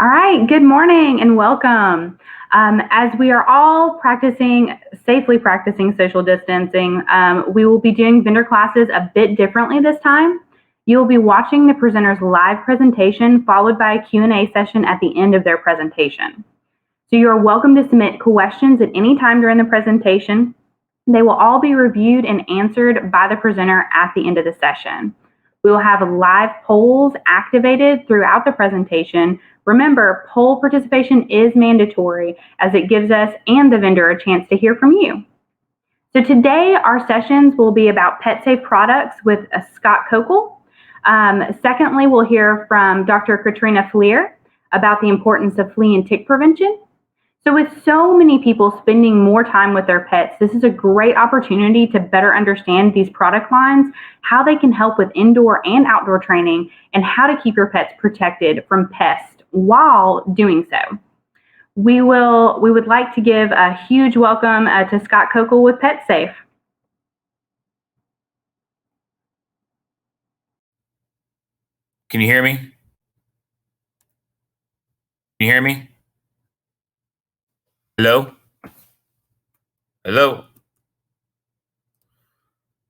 All right, good morning and welcome. As we are all safely practicing social distancing, we will be doing vendor classes a bit differently this time. You will be watching the presenter's live presentation followed by a Q&A session at the end of their presentation. So you are welcome to submit questions at any time during the presentation. They will all be reviewed and answered by the presenter at the end of the session. We will have live polls activated throughout the presentation. Remember, poll participation is mandatory as it gives us and the vendor a chance to hear from you. So today our sessions will be about PetSafe products with Scott Kokel. Secondly, we'll hear from Dr. Katrina Fleer about the importance of flea and tick prevention. So with so many people spending more time with their pets, this is a great opportunity to better understand these product lines, how they can help with indoor and outdoor training, and how to keep your pets protected from pests while doing so. We would like to give a huge welcome to Scott Kokel with PetSafe. Can you hear me? Can you hear me? Hello? Hello?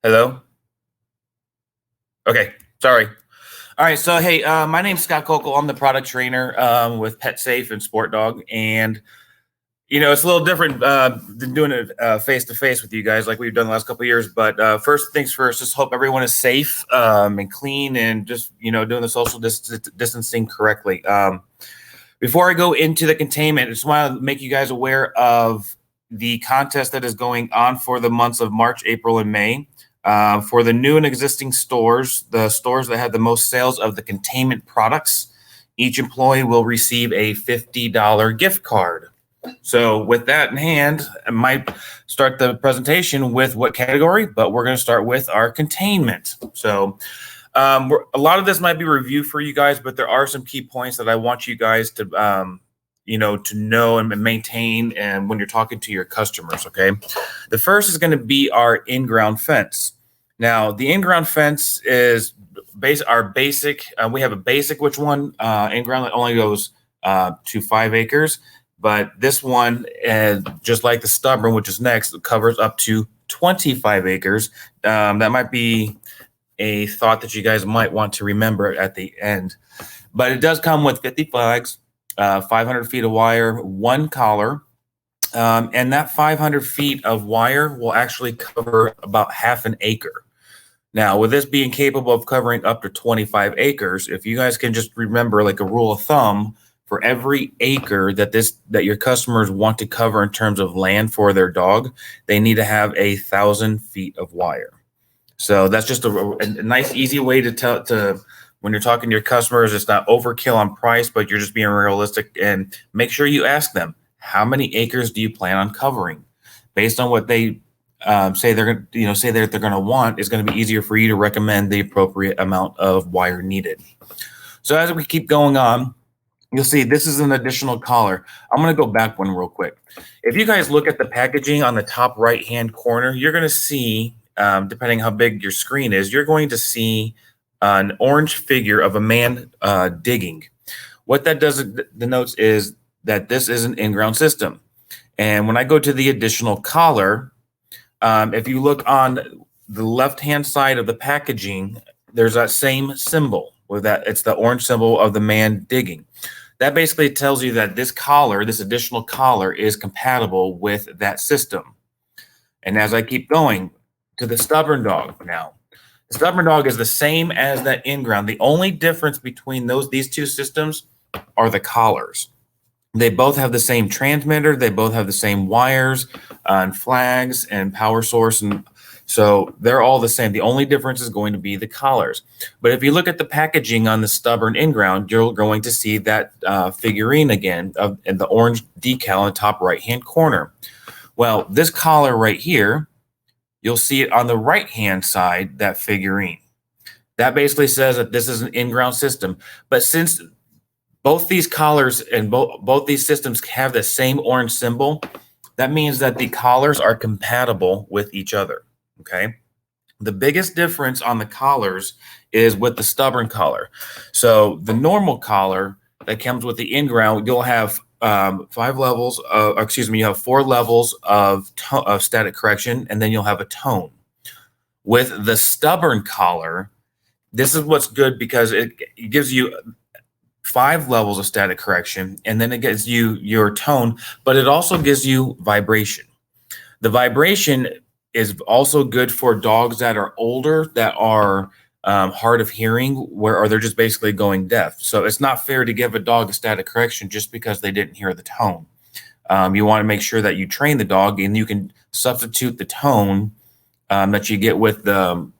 Hello? Okay, sorry. All right, so hey, my name's Scott Kokel. I'm the product trainer with PetSafe and Sport Dog, and you know it's a little different than doing it face to face with you guys like we've done the last couple of years. But first things first, just hope everyone is safe and clean, and just doing the social distancing correctly. Before I go into the containment, I just want to make you guys aware of the contest that is going on for the months of March, April, and May. For the new and existing stores, the stores that have the most sales of the containment products, each employee will receive a $50 gift card. So with that in hand, I might start the presentation with what category, but we're going to start with our containment. So a lot of this might be review for you guys, but there are some key points that I want you guys to to know and maintain, and when you're talking to your customers. Okay, the first is going to be our in-ground fence. Now, the in-ground fence is our basic. We have a basic, which one in-ground that only goes to 5 acres, but this one, just like the stubborn, which is next, covers up to 25 acres. That might be a thought that you guys might want to remember at the end, but it does come with 50 flags, 500 feet of wire, 1 collar, and that 500 feet of wire will actually cover about half an acre. Now, with this being capable of covering up to 25 acres, if you guys can just remember, like a rule of thumb, for every acre that your customers want to cover in terms of land for their dog, they need to have 1,000 feet of wire. So that's just a nice, easy way to when you're talking to your customers, it's not overkill on price, but you're just being realistic. And make sure you ask them, how many acres do you plan on covering? Based on what they say they're going to want, is going to be easier for you to recommend the appropriate amount of wire needed. So as we keep going on, you'll see this is an additional collar. I'm going to go back one real quick. If you guys look at the packaging on the top right-hand corner, you're going to see, depending how big your screen is, you're going to see an orange figure of a man digging. What that denotes is that this is an in-ground system. And when I go to the additional collar, if you look on the left-hand side of the packaging, there's that same symbol with that. It's the orange symbol of the man digging. That basically tells you that this collar, this additional collar, is compatible with that system. And as I keep going to the stubborn dog now, the stubborn dog is the same as that in-ground. The only difference between these two systems are the collars. They both have the same transmitter. They both have the same wires and flags and power source. And so they're all the same. The only difference is going to be the collars. But if you look at the packaging on the stubborn in-ground, you're going to see that figurine again and the orange decal on the top right-hand corner. Well, this collar right here, you'll see it on the right-hand side, that figurine. That basically says that this is an in-ground system. But since both these collars and both these systems have the same orange symbol, that means that the collars are compatible with each other, okay? The biggest difference on the collars is with the stubborn collar. So the normal collar that comes with the in-ground, you'll have 5 levels. You have 4 levels of static correction, and then you'll have a tone. With the stubborn collar, this is what's good because it gives you 5 levels of static correction, and then it gives you your tone, but it also gives you vibration. The vibration is also good for dogs that are older, that are hard of hearing, or they're just basically going deaf. So it's not fair to give a dog a static correction just because they didn't hear the tone. You want to make sure that you train the dog, and you can substitute the tone that you get with the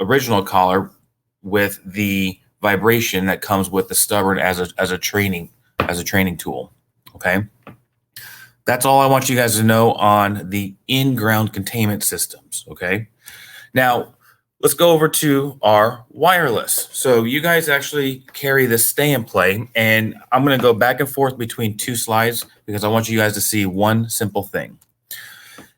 original collar with the vibration that comes with the stubborn as a training tool. Okay. That's all I want you guys to know on the in-ground containment systems, okay? Now, let's go over to our wireless. So you guys actually carry the Stay and Play, and I'm going to go back and forth between 2 slides because I want you guys to see one simple thing.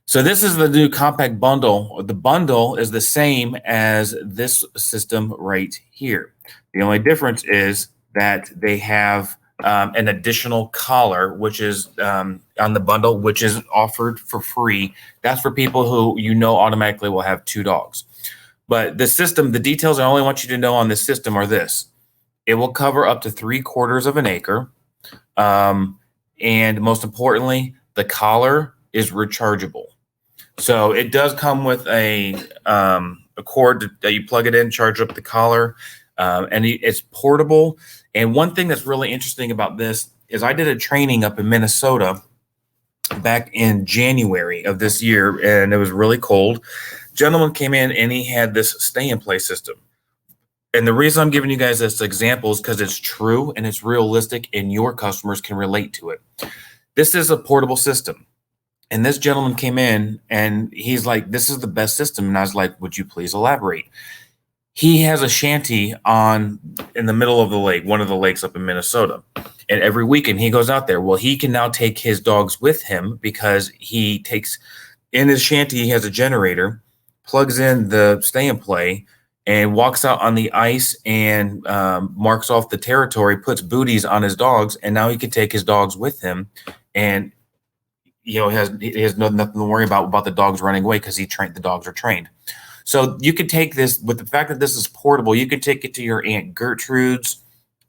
So this is the new compact bundle. The bundle is the same as this system right here. The only difference is that they have an additional collar, which is on the bundle, which is offered for free. That's for people who automatically will have 2 dogs. But the system, the details I only want you to know on this system are this. It will cover up to 3/4 of an acre. And most importantly, the collar is rechargeable. So it does come with a cord that you plug it in, charge up the collar, and it's portable. And one thing that's really interesting about this is I did a training up in Minnesota back in January of this year, and it was really cold. Gentleman came in and he had this Stay and Play system. And the reason I'm giving you guys this example is because it's true and it's realistic and your customers can relate to it. This is a portable system. And this gentleman came in and he's like, this is the best system. And I was like, would you please elaborate? He has a shanty in the middle of the lake, one of the lakes up in Minnesota. And every weekend he goes out there. Well, he can now take his dogs with him because he takes in his shanty, he has a generator, plugs in the Stay and Play, and walks out on the ice and marks off the territory, puts booties on his dogs, and now he can take his dogs with him. And he has nothing to worry about the dogs running away because the dogs are trained. So you could take this, with the fact that this is portable, you could take it to your Aunt Gertrude's,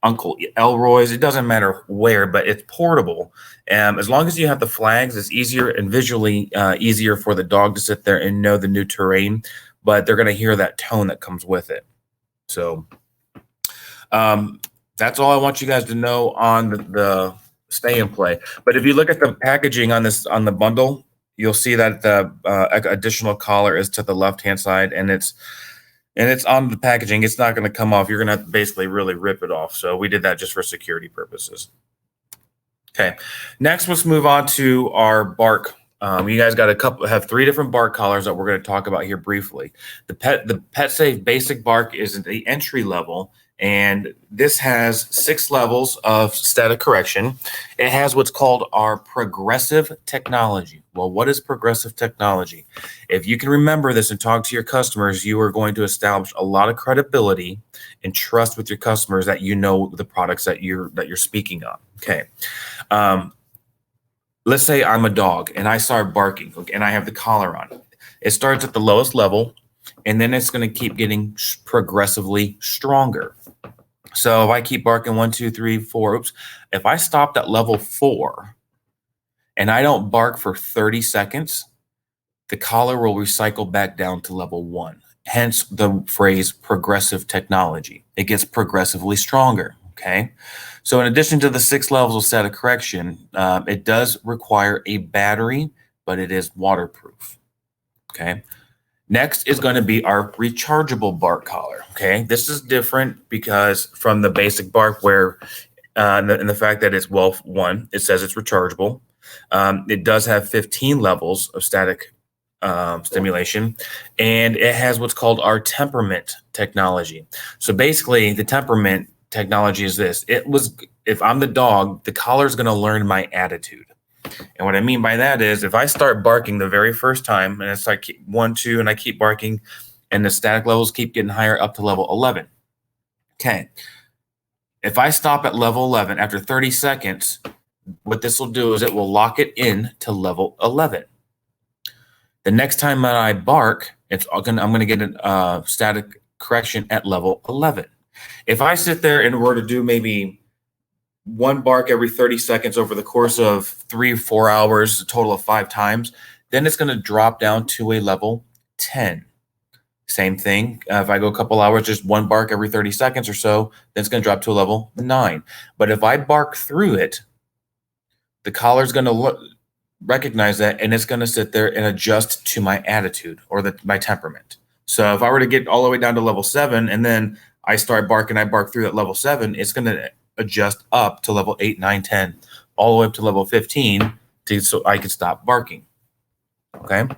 Uncle Elroy's, it doesn't matter where, but it's portable. As long as you have the flags, it's easier and visually easier for the dog to sit there and know the new terrain, but they're going to hear that tone that comes with it. So that's all I want you guys to know on the Stay and Play. But if you look at the packaging on the bundle, you'll see that the additional collar is to the left-hand side, and it's on the packaging. It's not going to come off. You're going to have to basically really rip it off. So we did that just for security purposes. Okay. Next, let's move on to our bark. You guys have 3 different bark collars that we're going to talk about here briefly. The PetSafe Basic Bark is the entry level, and this has 6 levels of static correction. It has what's called our progressive technology. Well, what is progressive technology? If you can remember this and talk to your customers, you are going to establish a lot of credibility and trust with your customers that you know the products that you're speaking on. Okay. Let's say I'm a dog and I start barking, and I have the collar on. It starts at the lowest level, and then it's going to keep getting progressively stronger. So if I keep barking 1, 2, 3, 4, if I stopped at level 4 and I don't bark for 30 seconds, the collar will recycle back down to level 1. Hence the phrase progressive technology. It gets progressively stronger. Okay. So in addition to the 6 levels of static correction, it does require a battery, but it is waterproof. Okay. Next is going to be our rechargeable bark collar. Okay. This is different because from the basic bark where, and the fact that it's, well, one, it says it's rechargeable. It does have 15 levels of static stimulation, and it has what's called our temperament technology. So basically the temperament technology is this. If I'm the dog, the collar is going to learn my attitude. And what I mean by that is if I start barking the very first time, and it's like 1, 2, and I keep barking, and the static levels keep getting higher up to level 11. Okay. If I stop at level 11 after 30 seconds, what this will do is it will lock it in to level 11. The next time that I bark, I'm going to get a static correction at level 11. If I sit there and were to do maybe one bark every 30 seconds over the course of 3 or 4 hours, a total of 5 times, then it's going to drop down to a level 10. Same thing. If I go a couple hours, just one bark every 30 seconds or so, then it's going to drop to a level 9. But if I bark through it, the collar's going to recognize that, and it's going to sit there and adjust to my attitude or my temperament. So if I were to get all the way down to level 7 and then I start barking, I bark through at level 7, it's going to adjust up to level 8, 9, 10, all the way up to level 15 so I can stop barking. Okay.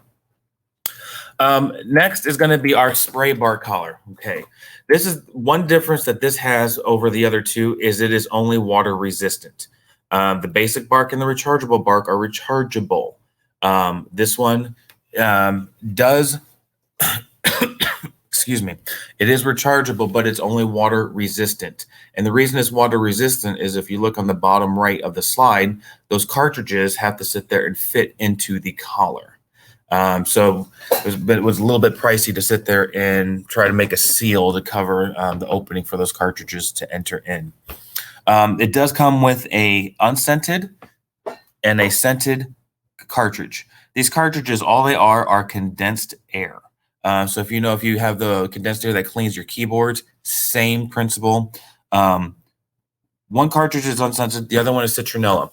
Next is going to be our spray bark collar. Okay. This is one difference that this has over the other two is it is only water resistant. The basic bark and the rechargeable bark are rechargeable. This one does, excuse me, it is rechargeable, but it's only water resistant. And the reason it's water resistant is if you look on the bottom right of the slide, those cartridges have to sit there and fit into the collar. So it was a little bit pricey to sit there and try to make a seal to cover the opening for those cartridges to enter in. It does come with a unscented and a scented cartridge. These cartridges, all they are condensed air. So if you have the condensed air that cleans your keyboards, same principle. One cartridge is unscented, the other one is citronella.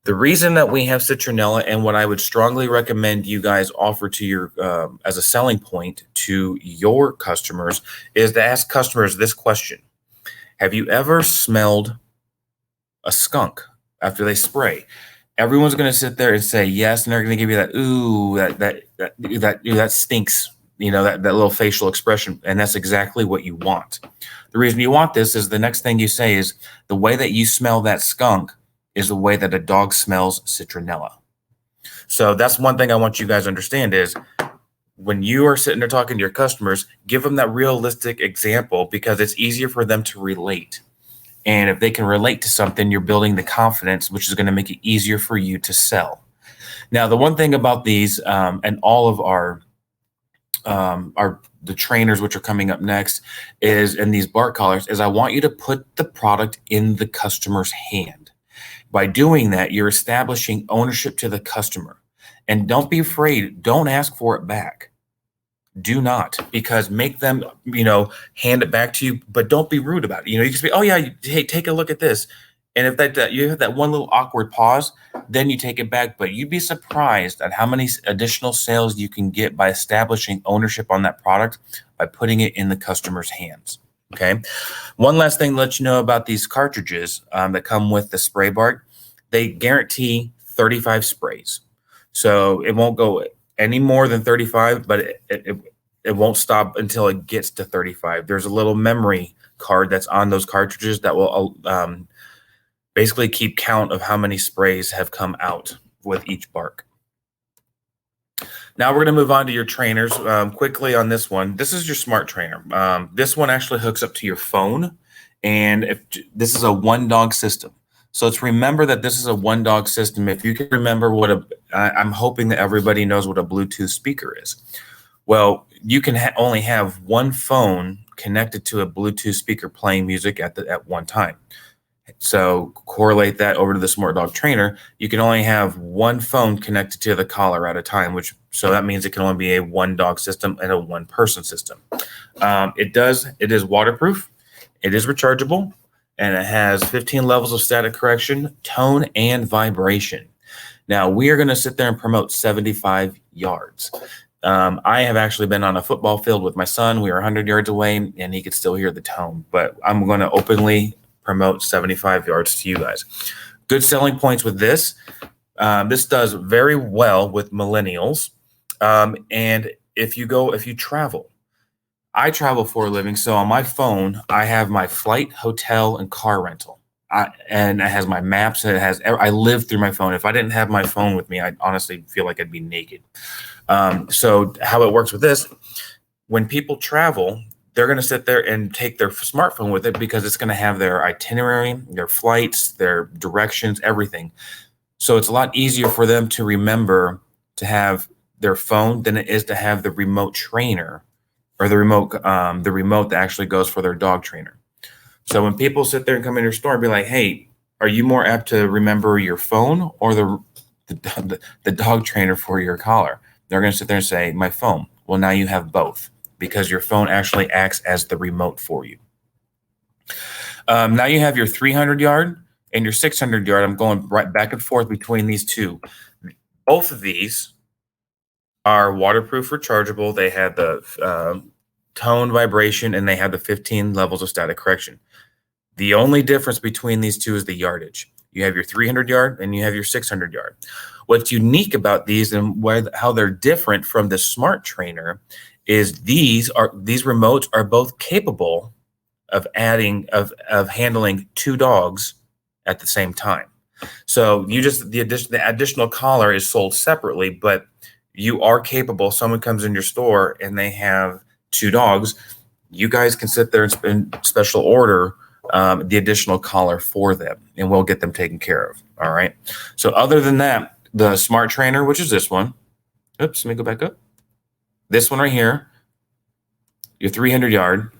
The reason that we have citronella, and what I would strongly recommend you guys offer to your as a selling point to your customers, is to ask customers this question: have you ever smelled a skunk after they spray? Everyone's going to sit there and say yes, and they're going to give you that ooh, that stinks, that little facial expression, and that's exactly what you want. The reason you want this is the next thing you say is the way that you smell that skunk is the way that a dog smells citronella. So that's one thing I want you guys to understand is when you are sitting there talking to your customers, give them that realistic example because it's easier for them to relate. And if they can relate to something, you're building the confidence, which is going to make it easier for you to sell. Now, the one thing about these and all of the trainers, which are coming up next, is in these bark collars, is I want you to put the product in the customer's hand. By doing that, you're establishing ownership to the customer. And don't be afraid. Don't ask for it back. Do not, because make them, hand it back to you, but don't be rude about it. You can say, oh yeah, hey, take a look at this. And if you have that one little awkward pause, then you take it back. But you'd be surprised at how many additional sales you can get by establishing ownership on that product by putting it in the customer's hands. Okay. One last thing to let you know about these cartridges that come with the spray bark, they guarantee 35 sprays. So it won't go any more than 35, but it won't stop until it gets to 35. There's a little memory card that's on those cartridges that will basically keep count of how many sprays have come out with each bark. Now we're going to move on to your trainers quickly on this one. This is your smart trainer. This one actually hooks up to your phone, and this is a one-dog system. So let's remember that this is a one-dog system. If you can remember I'm hoping that everybody knows what a Bluetooth speaker is. Well, you can only have one phone connected to a Bluetooth speaker playing music at one time. So correlate that over to the Smart Dog Trainer. You can only have one phone connected to the collar at a time, so that means it can only be a one-dog system and a one-person system. It is waterproof, it is rechargeable, and it has 15 levels of static correction, tone, and vibration. Now, we are going to sit there and promote 75 yards. I have actually been on a football field with my son. We were 100 yards away, and he could still hear the tone. But I'm going to openly promote 75 yards to you guys. Good selling points with this. This does very well with millennials. And if you travel, I travel for a living. So on my phone, I have my flight, hotel, and car rental. And it has my maps. I live through my phone. If I didn't have my phone with me, I honestly feel like I'd be naked. So how it works with this, when people travel, they're going to sit there and take their smartphone with it because it's going to have their itinerary, their flights, their directions, everything. So it's a lot easier for them to remember to have their phone than it is to have the remote trainer or the remote that actually goes for their dog trainer. So when people sit there and come in your store and be like, hey, are you more apt to remember your phone or the dog trainer for your collar? They're going to sit there and say, my phone. Well, now you have both because your phone actually acts as the remote for you. Now you have your 300 yard and your 600 yard. I'm going right back and forth between these two. Both of these are waterproof, rechargeable. They have the tone, vibration, and they have the 15 levels of static correction. The only difference between these two is the yardage. You have your 300 yard and you have your 600 yard. What's unique about these and how they're different from the Smart Trainer is these remotes are both capable of handling 2 dogs at the same time. So the additional collar is sold separately, but you are capable. Someone comes in your store and they have 2 dogs. You guys can sit there and special order the additional collar for them, and we'll get them taken care of. All right. So other than that, the Smart Trainer, which is this one. Oops, let me go back up. This one right here, your 300 yard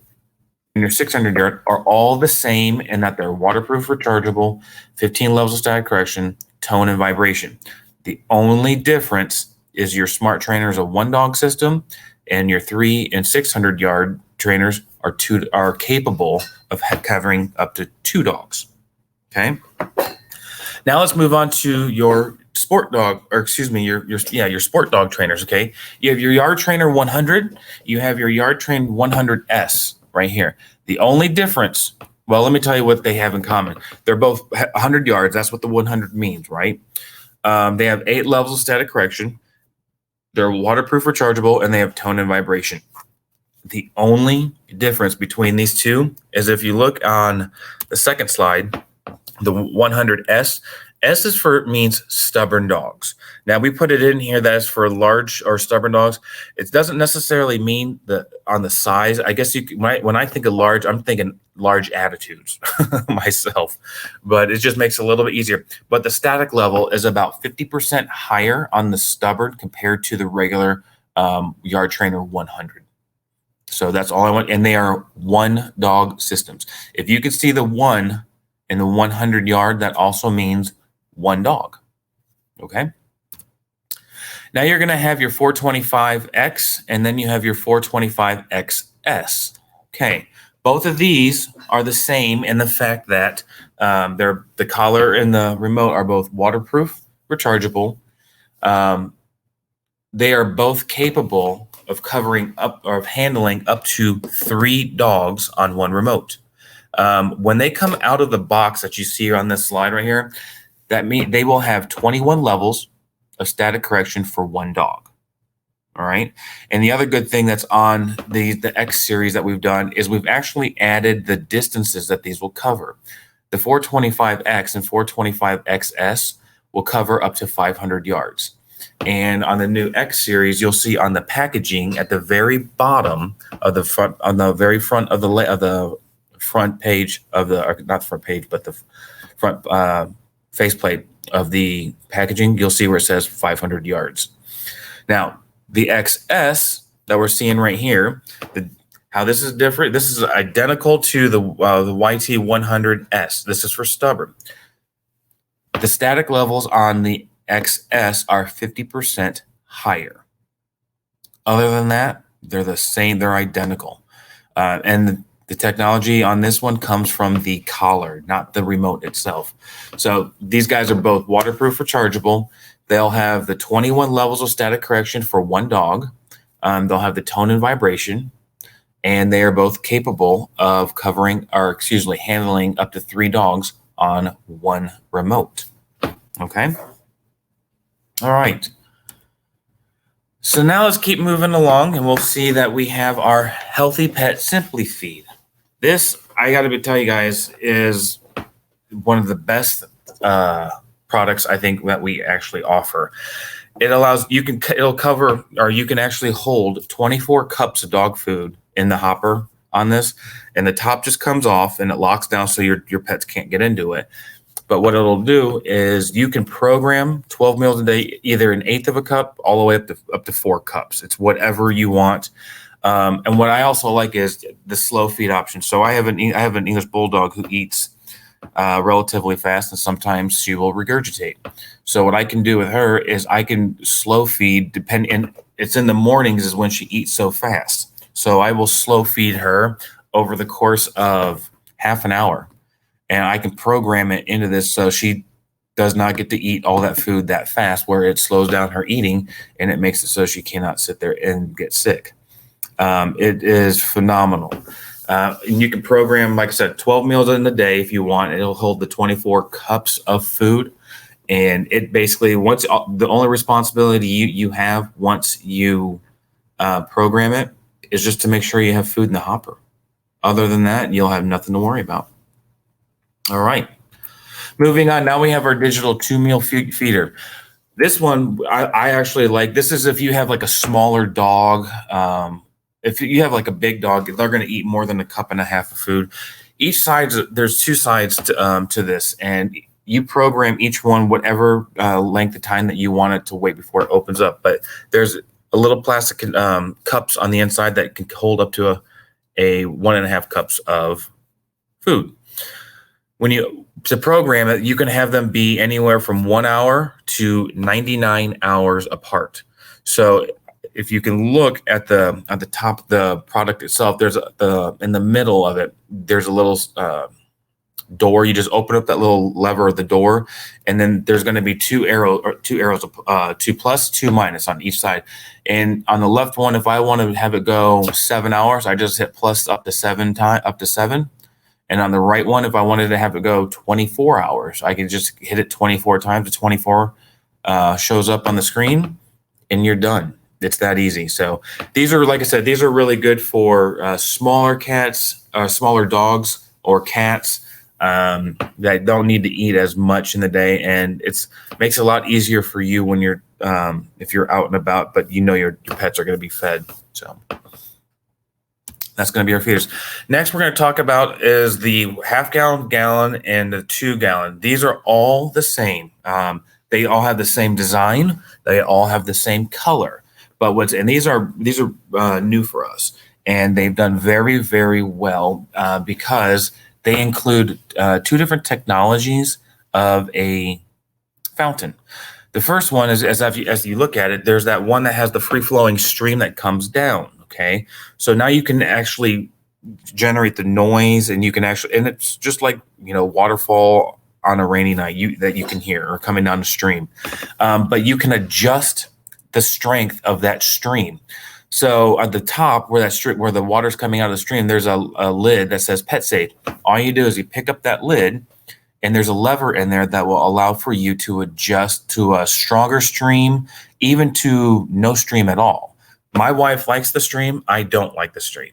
and your 600 yard are all the same in that they're waterproof, rechargeable, 15 levels of static correction, tone, and vibration. The only difference is your Smart Trainer is a 1-dog system, and your 300 and 600 yard trainers are capable of covering up to 2 dogs. Okay. Now let's move on to your sport dog, or excuse me, your sport dog trainers. Okay. You have your Yard Trainer 100. You have your Yard Train 100S right here. The only difference, well, let me tell you what they have in common. They're both 100 yards. That's what the 100 means, right? They have 8 levels of static correction. They're waterproof, rechargeable, and they have tone and vibration. The only difference between these two is if you look on the second slide, the 100S, means stubborn dogs. Now we put it in here that is for large or stubborn dogs. It doesn't necessarily mean on the size. I guess when I think of large, I'm thinking large attitudes myself, but it just makes it a little bit easier. But the static level is about 50% higher on the stubborn compared to the regular Yard Trainer 100. So that's all I want. And they are 1-dog systems. If you can see the 1 in the 100 yard, that also means 1 dog. Okay. Now you're going to have your 425X and then you have your 425XS. Okay. Both of these are the same in the fact that the collar and the remote are both waterproof, rechargeable. They are both capable of covering up or of handling up to 3 dogs on 1 remote. When they come out of the box that you see on this slide right here, that means they will have 21 levels of static correction for 1 dog. All right. And the other good thing that's on the X series that we've done is we've actually added the distances that these will cover. The 425X and 425XS will cover up to 500 yards. And on the new X series, you'll see on the packaging at the very bottom of the front, on the very front of the front page of the, not the front page, but the front faceplate of the packaging, you'll see where it says 500 yards. Now, the XS that we're seeing right here, how this is different, this is identical to the YT100S. This is for stubborn. The static levels on the XS are 50% higher. Other than that, they're the same, they're identical. And the technology on this one comes from the collar, not the remote itself. So these guys are both waterproof, rechargeable. They'll have the 21 levels of static correction for 1 dog. They'll have the tone and vibration, and they are both capable of handling up to 3 dogs on 1 remote. Okay. All right. So now let's keep moving along, and we'll see that we have our Healthy Pet Simply Feed. This, I got to tell you guys, is one of the best products I think that we actually offer. It allows you can actually hold 24 cups of dog food in the hopper on this, and the top just comes off and it locks down so your pets can't get into it. But what it'll do is you can program 12 meals a day, either an eighth of a cup all the way up to 4 cups. It's whatever you want. And what I also like is the slow feed option. So I have an English Bulldog who eats relatively fast, and sometimes she will regurgitate. So what I can do with her is I can slow feed, and it's in the mornings is when she eats so fast. So I will slow feed her over the course of half an hour, and I can program it into this so she does not get to eat all that food that fast, where it slows down her eating and it makes it so she cannot sit there and get sick. It is phenomenal. And you can program, like I said, 12 meals in the day if you want. It'll hold the 24 cups of food. And it basically, once the only responsibility you have once you program it is just to make sure you have food in the hopper. Other than that, you'll have nothing to worry about. All right. Moving on, now we have our digital 2-meal feeder. This one, I actually like. This is if you have like a smaller dog. If you have like a big dog, they're going to eat more than a cup and a half of food. Each side, there's 2 sides to this, and you program each one whatever length of time that you want it to wait before it opens up. But there's a little plastic cups on the inside that can hold up to a 1.5 cups of food. To program it, you can have them be anywhere from 1 hour to 99 hours apart. So if you can look at the top of the product itself, there's in the middle of it, there's a little door. You just open up that little lever of the door, and then there's going to be 2 arrows, 2 plus, 2 minus on each side. And on the left one, if I want to have it go 7 hours, I just hit plus up to 7. And on the right one, if I wanted to have it go 24 hours, I can just hit it 24 times. The 24 shows up on the screen, and you're done. It's that easy. So these are, like I said, these are really good for smaller cats, smaller dogs or cats that don't need to eat as much in the day. And it makes it a lot easier for you when you're, if you're out and about, but you know your pets are going to be fed. So that's going to be our feeders. Next, we're going to talk about is the half-gallon, gallon, and the 2-gallon. These are all the same. They all have the same design. They all have the same color. But these are new for us, and they've done very, very well because they include 2 different technologies of a fountain. The first one is, as you look at it, there's that one that has the free-flowing stream that comes down. Okay, so now you can actually generate the noise, and you can actually, and it's just like waterfall on a rainy night that you can hear or coming down the stream, but you can adjust the strength of that stream. So at the top where the water's coming out of the stream, there's a lid that says Pet Safe. All you do is you pick up that lid, and there's a lever in there that will allow for you to adjust to a stronger stream, even to no stream at all. My wife likes the stream. I don't like the stream.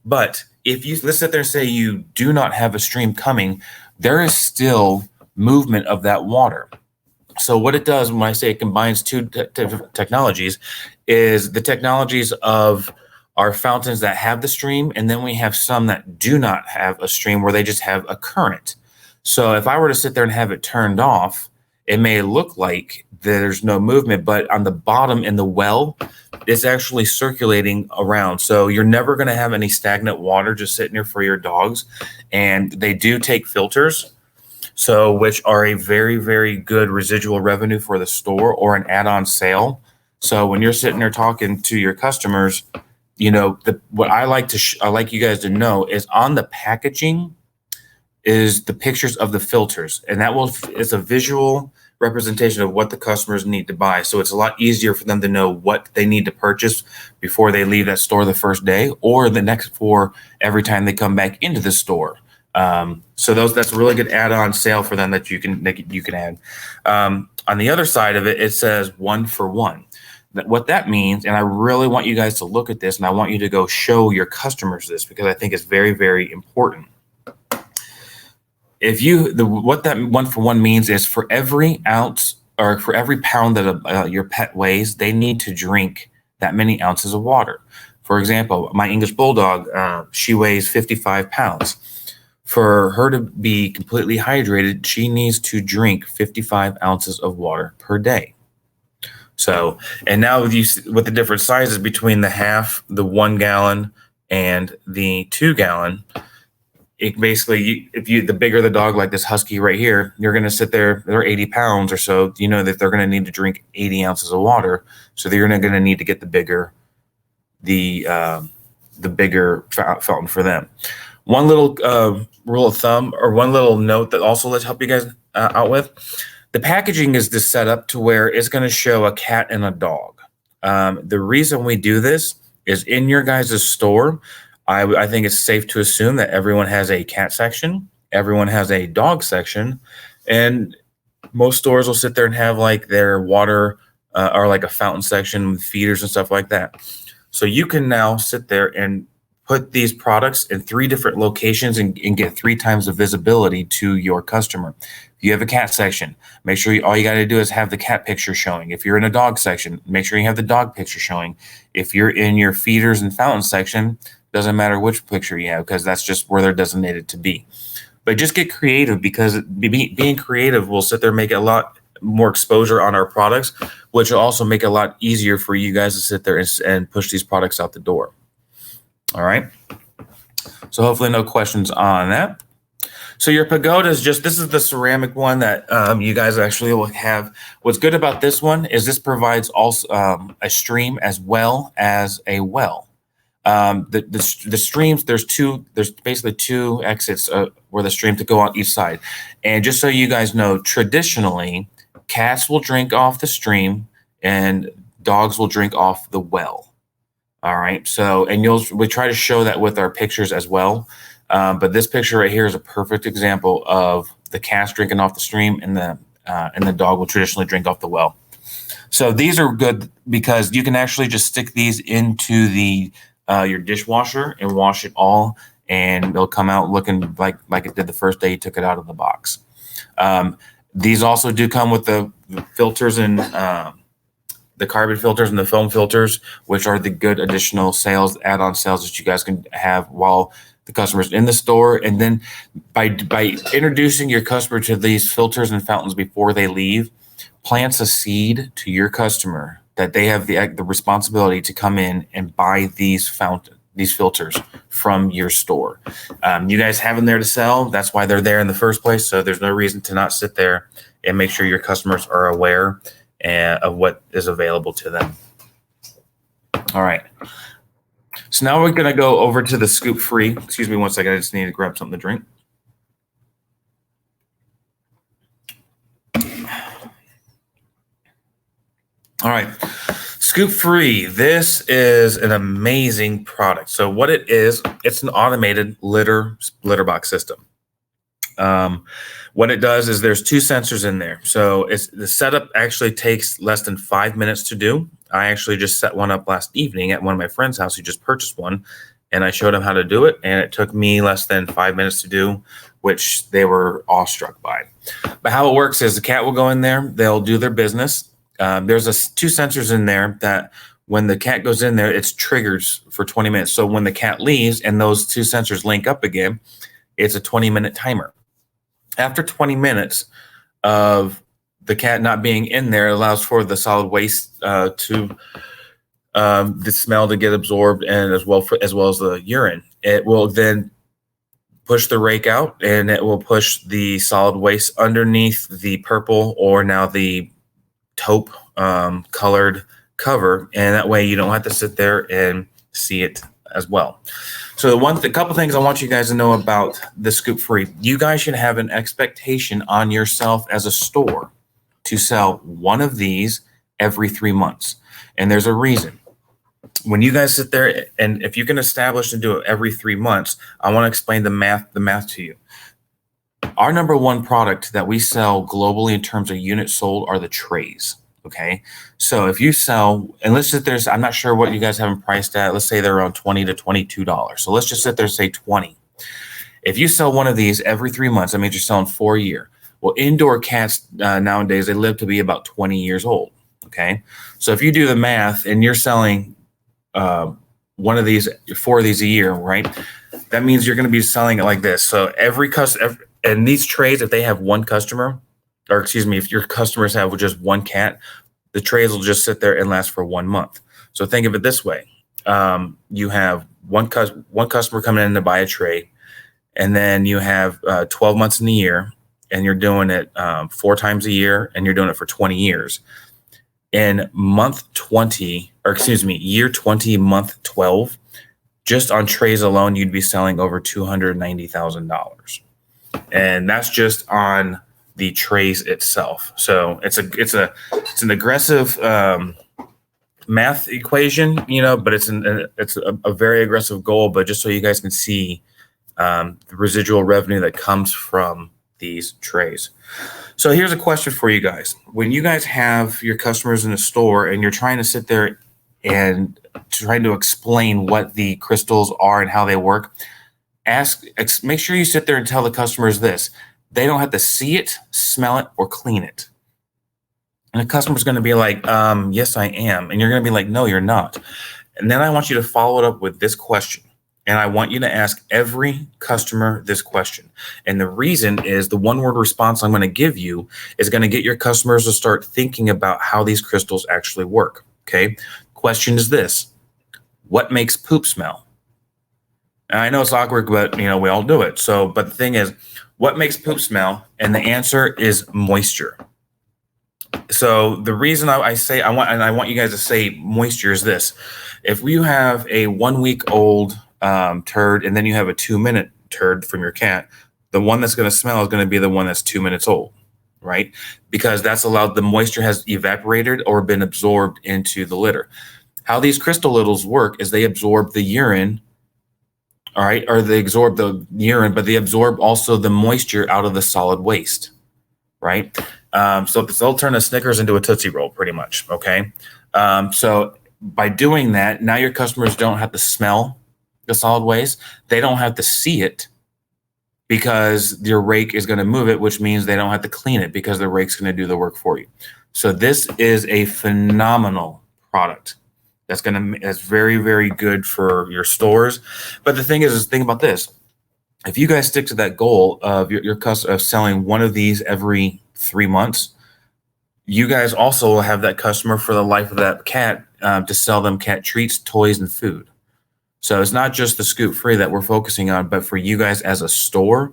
But let's sit there and say you do not have a stream coming, there is still movement of that water. So what it does when I say it combines 2 technologies is the technologies of our fountains that have the stream, and then we have some that do not have a stream where they just have a current. So if I were to sit there and have it turned off, it may look like there's no movement, but on the bottom in the well, it's actually circulating around. So you're never going to have any stagnant water just sitting there for your dogs. And they do take filters, so which are a very, very good residual revenue for the store or an add-on sale. So when you're sitting there talking to your customers, what I like you guys to know is on the packaging is the pictures of the filters, and it's a visual representation of what the customers need to buy. So it's a lot easier for them to know what they need to purchase before they leave that store the first day or the next for every time they come back into the store. So that's a really good add-on sale for them that you can add. On the other side of it, it says 1 for 1. What that means, and I really want you guys to look at this, and I want you to go show your customers this because I think it's very, very important. What that 1 for 1 means is for every ounce or for every pound that your pet weighs, they need to drink that many ounces of water. For example, my English Bulldog, she weighs 55 pounds. For her to be completely hydrated, she needs to drink 55 ounces of water per day. So, and now with the different sizes between the half, the 1 gallon, and the 2 gallon, it basically, the bigger the dog, like this husky right here, you're going to sit there, they're 80 pounds or so, you know that they're going to need to drink 80 ounces of water. So you're going to need to get the bigger fountain for them. One little rule of thumb, or one little note that also let's help you guys out with, the packaging is just set up to where it's going to show a cat and a dog. The reason we do this is in your guys' store, I think it's safe to assume that everyone has a cat section, everyone has a dog section, and most stores will sit there and have like their water or like a fountain section with feeders and stuff like that. So you can now sit there and put these products in 3 different locations and get 3 times the visibility to your customer. If you have a cat section, make sure all you got to do is have the cat picture showing. If you're in a dog section, make sure you have the dog picture showing. If you're in your feeders and fountain section, doesn't matter which picture you have, because that's just where they're designated to be. But just get creative, because being creative will sit there and make a lot more exposure on our products, which will also make it a lot easier for you guys to sit there and push these products out the door. All right. So hopefully no questions on that. So your pagoda is this is the ceramic one that you guys actually will have. What's good about this one is this provides also a stream as well as a well. The streams, there's basically 2 exits where the stream to go on each side. And just so you guys know, traditionally, cats will drink off the stream and dogs will drink off the well. All right. So, and we try to show that with our pictures as well. But this picture right here is a perfect example of the cats drinking off the stream, and the dog will traditionally drink off the well. So these are good because you can actually just stick these into your dishwasher and wash it all, and they'll come out looking like it did the first day you took it out of the box. These also do come with the filters and the carbon filters and the foam filters, which are the good additional add-on sales that you guys can have while the customer's in the store. And then by introducing your customer to these filters and fountains before they leave, plants a seed to your customer that they have the responsibility to come in and buy these filters from your store. You guys have them there to sell. That's why they're there in the first place. So there's no reason to not sit there and make sure your customers are aware of what is available to them. All right. So now we're going to go over to the Scoop Free. Excuse me one second. I just need to grab something to drink. All right. Scoop Free. This is an amazing product. So what it is, it's an automated litter box system. What it does is there's 2 sensors in there. So the setup actually takes less than 5 minutes to do. I actually just set one up last evening at one of my friend's house. He just purchased one, and I showed him how to do it, and it took me less than 5 minutes to do, which they were awestruck by. But how it works is the cat will go in there, they'll do their business. There's 2 sensors in there that when the cat goes in there, it's triggers for 20 minutes. So when the cat leaves and those 2 sensors link up again, it's a 20-minute timer. After 20 minutes of the cat not being in there, it allows for the solid waste the smell to get absorbed, and as well as the urine. It will then push the rake out, and it will push the solid waste underneath the purple, or now the taupe colored cover, and that way you don't have to sit there and see it as well. So a couple things I want you guys to know about the Scoop Free. You guys should have an expectation on yourself as a store to sell one of these every 3 months. And there's a reason. When you guys sit there, and if you can establish and do it every 3 months, I want to explain the math to you. Our number 1 product that we sell globally in terms of units sold are the trays. Okay. So if you sell, and let's sit there, I'm not sure what you guys have them priced at. Let's say they're around $20 to $22. So let's just sit there and say 20. If you sell one of these every 3 months, that means you're selling 4 a year. Well, indoor cats nowadays, they live to be about 20 years old. Okay. So if you do the math and you're selling 4 of these a year, right? That means you're going to be selling it like this. So every customer, and these trays, if they have one customer, or excuse me, if your customers have just one cat, the trays will just sit there and last for 1 month. So think of it this way. You have one customer coming in to buy a tray, and then you have 12 months in a year, and you're doing it 4 times a year, and you're doing it for 20 years. In year 20, month 12, just on trays alone, you'd be selling over $290,000. And that's just on the trays itself. So it's an aggressive math equation, but it's a very aggressive goal. But just so you guys can see the residual revenue that comes from these trays. So here's a question for you guys. When you guys have your customers in the store and you're trying to sit there and trying to explain what the crystals are and how they work, make sure you sit there and tell the customers this. They don't have to see it, smell it, or clean it. And the customer's going to be like, yes, I am. And you're going to be like, no, you're not. And then I want you to follow it up with this question. And I want you to ask every customer this question. And the reason is the one-word response I'm going to give you is going to get your customers to start thinking about how these crystals actually work. Okay. Question is this: what makes poop smell? And I know it's awkward, but we all do it. So, but the thing is, what makes poop smell? And the answer is moisture. So the reason I want you guys to say moisture is this: if you have a 1 week old turd and then you have a 2-minute turd from your cat, the one that's going to smell is going to be the one that's 2 minutes old, right? Because that's allowed, the moisture has evaporated or been absorbed into the litter. How these crystal littles work is they absorb the urine, all right, or they absorb the urine, but they absorb also the moisture out of the solid waste, right? So they'll turn a Snickers into a Tootsie Roll pretty much, okay? So by doing that, now your customers don't have to smell the solid waste. They don't have to see it because your rake is going to move it, which means they don't have to clean it because the rake's going to do the work for you. So this is a phenomenal product. That's very, very good for your stores. But the thing is think about this. If you guys stick to that goal of your customer of selling one of these every 3 months, you guys also will have that customer for the life of that cat to sell them cat treats, toys, and food. So it's not just the Scoop Free that we're focusing on, but for you guys as a store,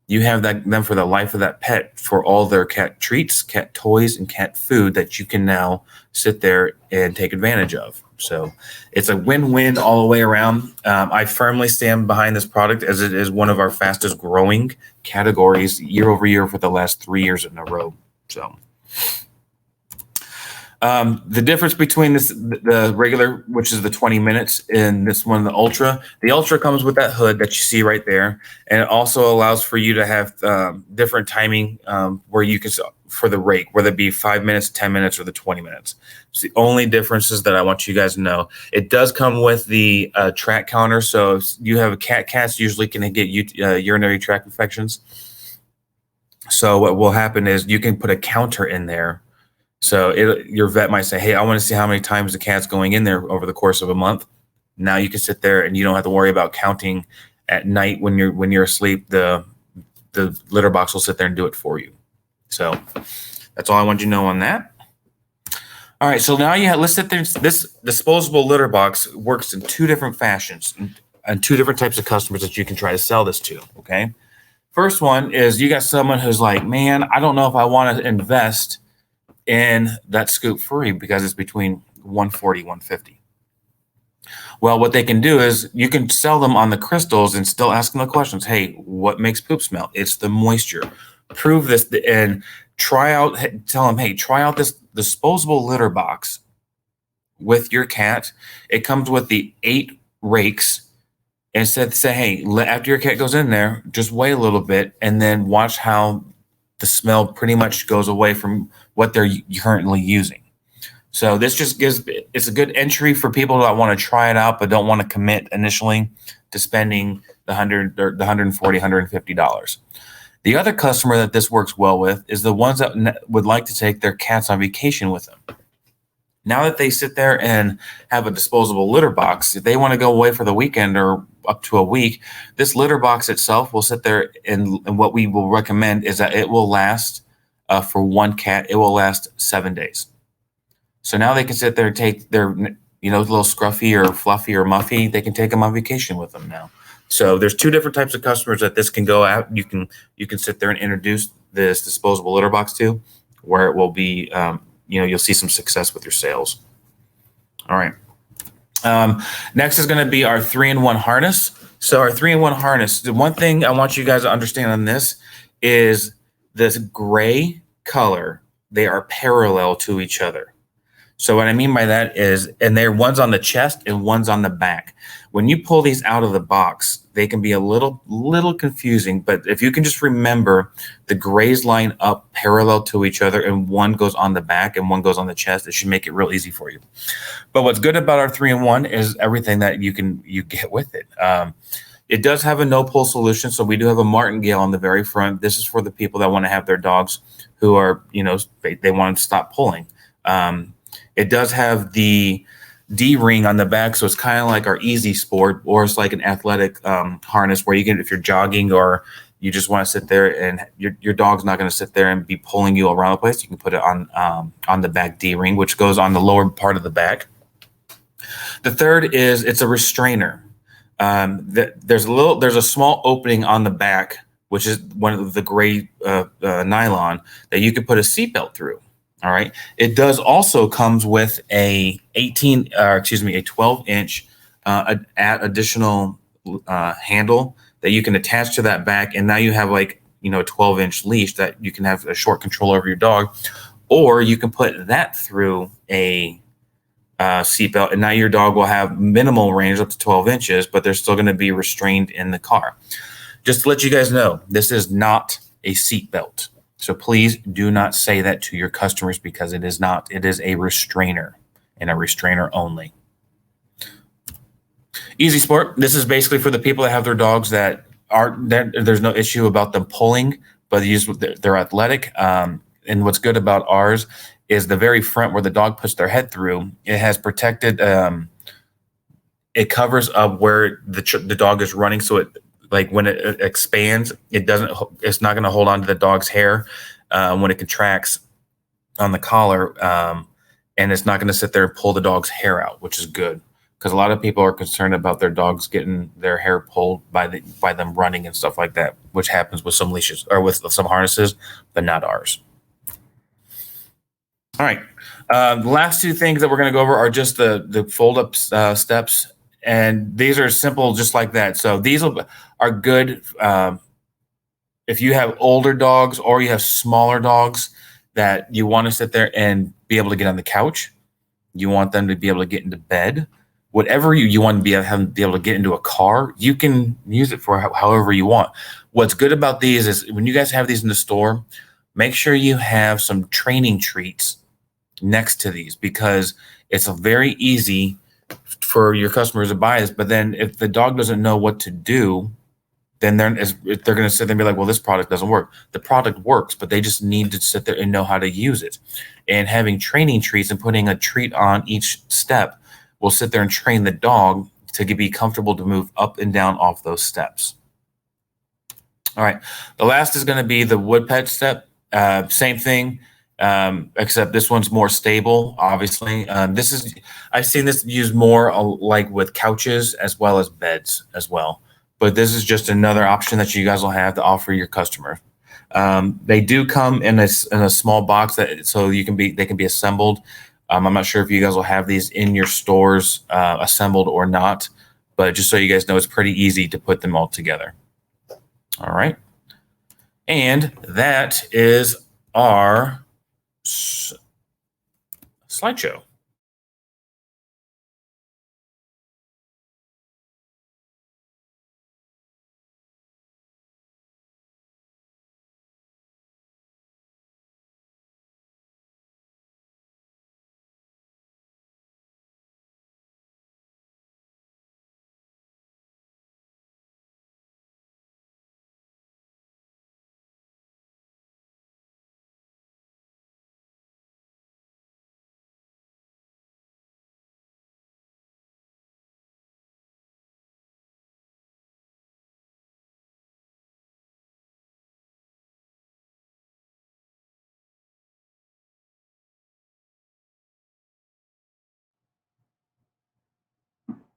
you have them for the life of that pet for all their cat treats, cat toys, and cat food that you can now sit there and take advantage of. So it's a win-win all the way around. I firmly stand behind this product as it is one of our fastest growing categories year over year for the last 3 years in a row. So the difference between the regular, which is the 20 minutes, and this one, the Ultra comes with that hood that you see right there. And it also allows for you to have different timing where you can, for the rake, whether it be 5 minutes, 10 minutes, or the 20 minutes. It's the only differences that I want you guys to know. It does come with the tract counter. So if you have cats usually can get urinary tract infections. So what will happen is you can put a counter in there. So your vet might say, hey, I want to see how many times the cat's going in there over the course of a month. Now you can sit there and you don't have to worry about counting at night when you're asleep. The litter box will sit there and do it for you. So that's all I want you to know on that. All right, so now let's sit there. This disposable litter box works in 2 different fashions and 2 different types of customers that you can try to sell this to, okay? First one is you got someone who's like, man, I don't know if I want to invest in that Scoop Free because it's between $140, $150. Well, what they can do is you can sell them on the crystals and still ask them the questions. Hey, what makes poop smell? It's the moisture. Prove this and tell them, hey, try out this disposable litter box with your cat. It comes with the 8 rakes and say, hey, after your cat goes in there, just wait a little bit and then watch how the smell pretty much goes away from what they're currently using. So this just it's a good entry for people that want to try it out but don't want to commit initially to spending the $140, $150. The other customer that this works well with is the ones that would like to take their cats on vacation with them. Now that they sit there and have a disposable litter box, if they want to go away for the weekend or up to a week, this litter box itself will sit there, and what we will recommend is that it will last for one cat, it will last 7 days. So now they can sit there and take their, little scruffy or fluffy or muffy. They can take them on vacation with them now. So there's two different types of customers that this can go out. You can sit there and introduce this disposable litter box to, where it will be, you'll see some success with your sales. All right. Next is going to be our 3-in-1 harness. So our 3-in-1 harness, the one thing I want you guys to understand on this is this gray color, they are parallel to each other. So what I mean by that is, and one's on the chest and one's on the back. When you pull these out of the box, they can be a little confusing, but if you can just remember the grays line up parallel to each other and one goes on the back and one goes on the chest, it should make it real easy for you. But what's good about our 3-in-1 is everything that you get with it. It does have a no-pull solution, so we do have a martingale on the very front. This is for the people that want to have their dogs who are, they want to stop pulling. It does have the D-ring on the back, so it's kind of like our Easy Sport, or it's like an athletic harness where you can, if you're jogging or you just want to sit there and your dog's not going to sit there and be pulling you around the place, you can put it on the back D-ring, which goes on the lower part of the back. The third is it's a restrainer. There's a small opening on the back, which is one of the gray nylon that you can put a seatbelt through. All right. It does also comes with a 12-inch additional handle that you can attach to that back, and now you have a 12-inch leash that you can have a short control over your dog, or you can put that through a seatbelt, and now your dog will have minimal range up to 12 inches, but they're still going to be restrained in the car. Just to let you guys know, this is not a seatbelt. So please do not say that to your customers, because it is not. It is a restrainer, and a restrainer only. Easy Sport. This is basically for the people that have their dogs that there's no issue about them pulling, but they're athletic. And what's good about ours is the very front where the dog puts their head through. It has protected. It covers up where the dog is running, so it. Like when it expands, it's not going to hold on to the dog's hair when it contracts on the collar, and it's not going to sit there and pull the dog's hair out, which is good, because a lot of people are concerned about their dogs getting their hair pulled by them running and stuff like that, which happens with some leashes or with some harnesses, but not ours. All right. The last two things that we're going to go over are just the fold-up steps. And these are simple, just like that. So these are good if you have older dogs or you have smaller dogs that you want to sit there and be able to get on the couch. You want them to be able to get into bed. Whatever you want to be able to get into a car, you can use it for however you want. What's good about these is when you guys have these in the store, make sure you have some training treats next to these, because it's a very easy for your customers to buy this. But then if the dog doesn't know what to do, then they're going to sit there and be like, well, this product doesn't work. The product works, but they just need to sit there and know how to use it. And having training treats and putting a treat on each step will sit there and train the dog to be comfortable to move up and down off those steps. All right. The last is going to be the wood pet step. Same thing. Except this one's more stable, obviously. I've seen this used more like with couches as well as beds as well. But this is just another option that you guys will have to offer your customer. They do come in a small box so they can be assembled. I'm not sure if you guys will have these in your stores assembled or not, but just so you guys know, it's pretty easy to put them all together. All right. And that is our slideshow.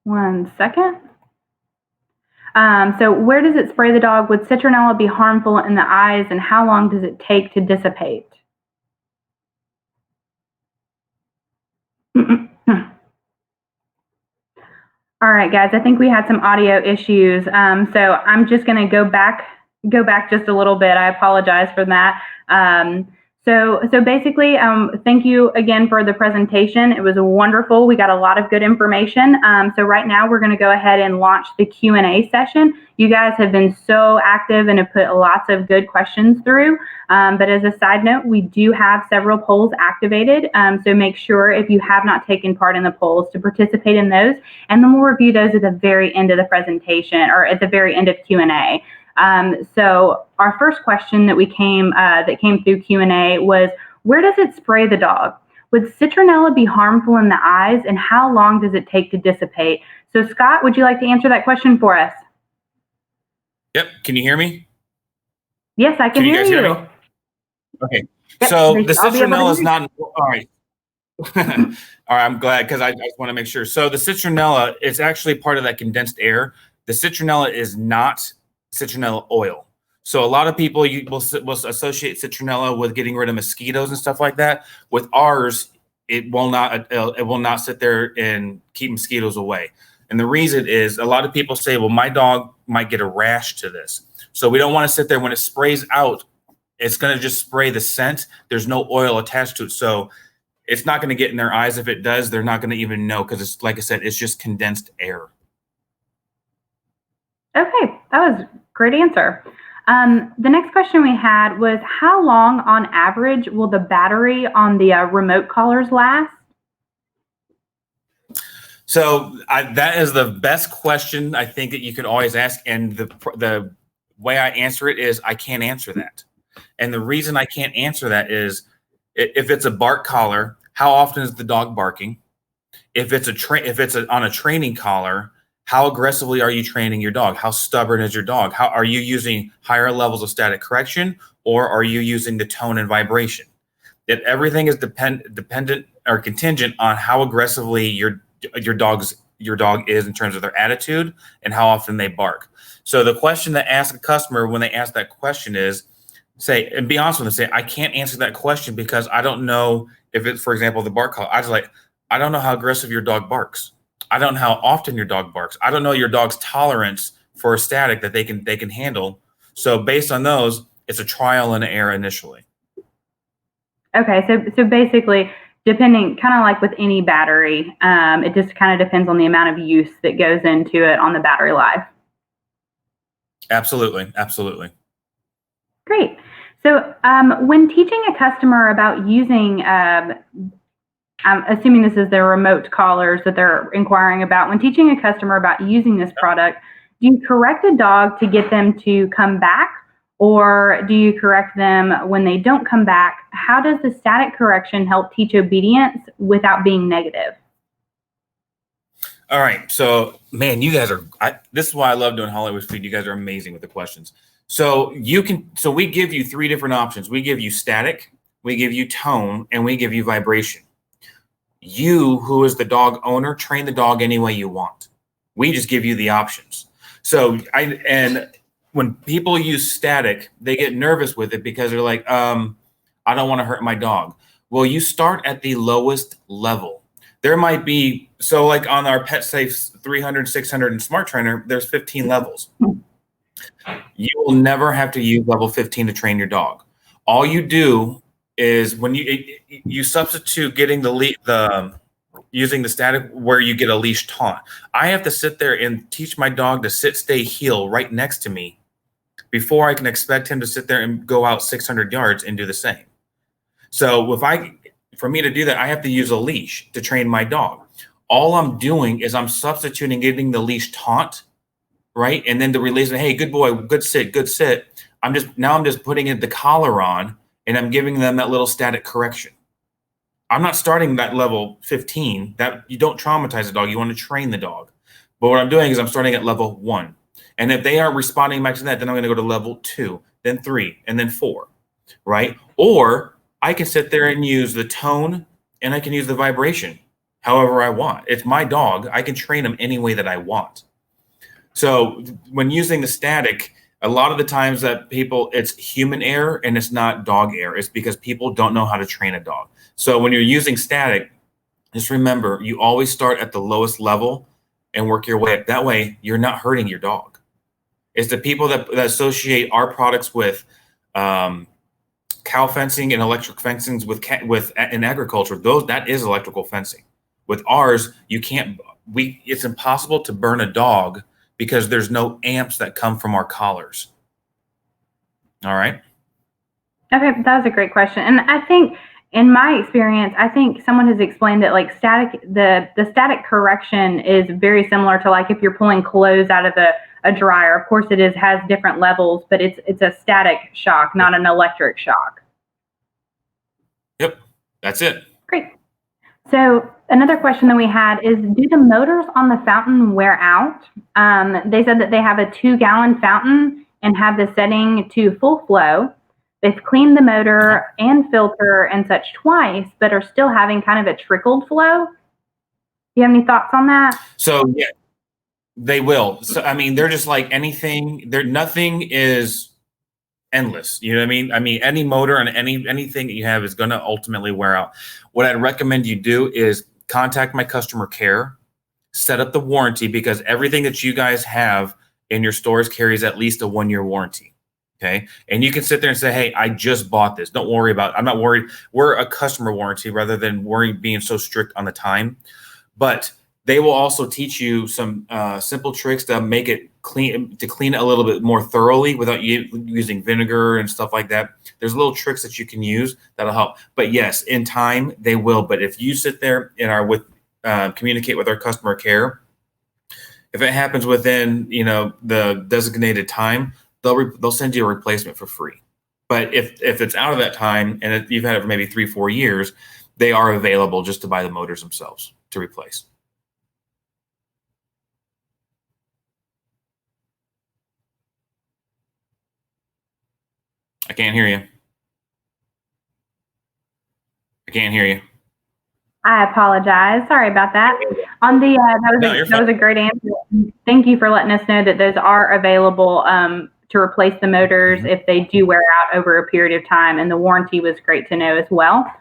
1 second. So where does it spray the dog? Would citronella be harmful in the eyes, and how long does it take to dissipate? All right, guys, I think we had some audio issues. So I'm just going to go back just a little bit. I apologize for that. So basically, thank you again for the presentation. It was wonderful. We got a lot of good information. So right now we're going to go ahead and launch the Q&A session. You guys have been so active and have put lots of good questions through. But as a side note, we do have several polls activated. So make sure if you have not taken part in the polls to participate in those, and then we'll review those at the very end of the presentation or at the very end of Q&A. So our first question that came through Q&A was, where does it spray the dog? Would citronella be harmful in the eyes, and how long does it take to dissipate? So Scott, would you like to answer that question for us? Yep. Can you hear me? Yes, I can hear you. Hear me? Okay. Yep, So the citronella is not, all right. All right, I'm glad, because I just want to make sure. So the citronella is actually part of that condensed air. The citronella is not citronella oil. So a lot of people will associate citronella with getting rid of mosquitoes and stuff like that. With ours, it will not sit there and keep mosquitoes away. And the reason is, a lot of people say, well, my dog might get a rash to this. So we don't want to sit there when it sprays out. It's going to just spray the scent. There's no oil attached to it. So it's not going to get in their eyes. If it does, they're not going to even know, because it's, like I said, it's just condensed air. Okay, that was a great answer. The next question we had was, how long on average will the battery on the remote collars last? So that is the best question I think that you could always ask. And the way I answer it is, I can't answer that. And the reason I can't answer that is, if it's a bark collar, how often is the dog barking? If it's on a training collar, how aggressively are you training your dog? How stubborn is your dog? How are you using higher levels of static correction, or are you using the tone and vibration? Everything is dependent or contingent on how aggressively your dog is in terms of their attitude and how often they bark. So the question that asks a customer when they ask that question is, and be honest with them, say, I can't answer that question because I don't know if it's, for example, the bark collar. I don't know how aggressive your dog barks. I don't know how often your dog barks. I don't know your dog's tolerance for a static that they can handle. So based on those, it's a trial and error initially. Okay, so basically, depending, kind of like with any battery, it just kind of depends on the amount of use that goes into it on the battery life. Absolutely, absolutely. Great. So when teaching a customer about using, I'm assuming this is their remote collars that they're inquiring about. When teaching a customer about using this product, do you correct a dog to get them to come back, or do you correct them when they don't come back? How does the static correction help teach obedience without being negative? All right. So, man, you guys this is why I love doing Hollywood Speed. You guys are amazing with the questions. So we give you 3 different options. We give you static, we give you tone, and we give you vibration. You, who is the dog owner, train the dog any way you want. We just give you the options. So when people use static, they get nervous with it because they're like, I don't want to hurt my dog. Well, you start at the lowest level. There might be, so like on our PetSafe 300, 600 and Smart Trainer, there's 15 levels. You will never have to use level 15 to train your dog. All you do is when you substitute getting using the static where you get a leash taunt. I have to sit there and teach my dog to sit, stay, heel right next to me before I can expect him to sit there and go out 600 yards and do the same. So for me to do that, I have to use a leash to train my dog. All I'm doing is I'm substituting getting the leash taunt, right? And then the release, hey, good boy, good sit, good sit. I'm just putting the collar on, and I'm giving them that little static correction. I'm not starting that level 15. That you don't traumatize the dog. You want to train the dog. But what I'm doing is I'm starting at level 1. And if they aren't responding back to that, then I'm going to go to level 2, then 3, and then 4, right? Or I can sit there and use the tone, and I can use the vibration. however I want. It's my dog. I can train him any way that I want. So when using the static, a lot of the times that people, it's human error and it's not dog error. It's because people don't know how to train a dog. So when you're using static, just remember, you always start at the lowest level and work your way up. That way, you're not hurting your dog. It's the people that associate our products with cow fencing and electric fencing with in agriculture. That is electrical fencing. With ours, you can't. It's impossible to burn a dog because there's no amps that come from our collars. All right. Okay, that was a great question. And I think in my experience, I think someone has explained that like the static correction is very similar to like if you're pulling clothes out of a dryer. Of course it has different levels, but it's a static shock, not an electric shock. Yep, that's it. Great. So another question that we had is, do the motors on the fountain wear out? They said that they have a 2-gallon fountain and have the setting to full flow. They've cleaned the motor and filter and such twice, but are still having kind of a trickled flow. Do you have any thoughts on that? So yeah, they will. So I mean, they're just like anything. Nothing is endless. You know what I mean? I mean, any motor and anything that you have is going to ultimately wear out. What I'd recommend you do is contact my customer care, set up the warranty, because everything that you guys have in your stores carries at least a 1-year warranty. Okay. And you can sit there and say, hey, I just bought this. Don't worry about it. I'm not worried. We're a customer warranty rather than being so strict on the time. But they will also teach you some simple tricks to make it clean it a little bit more thoroughly without using vinegar and stuff like that. There's little tricks that you can use that'll help. But yes, in time they will. But if you sit there and communicate with our customer care, if it happens within the designated time, they'll send you a replacement for free. But if it's out of that time and you've had it for maybe 3-4 years, they are available just to buy the motors themselves to replace. I can't hear you. I can't hear you. I apologize. Sorry about that. On the that was a great answer. Thank you for letting us know that those are available to replace the motors if they do wear out over a period of time, and the warranty was great to know as well.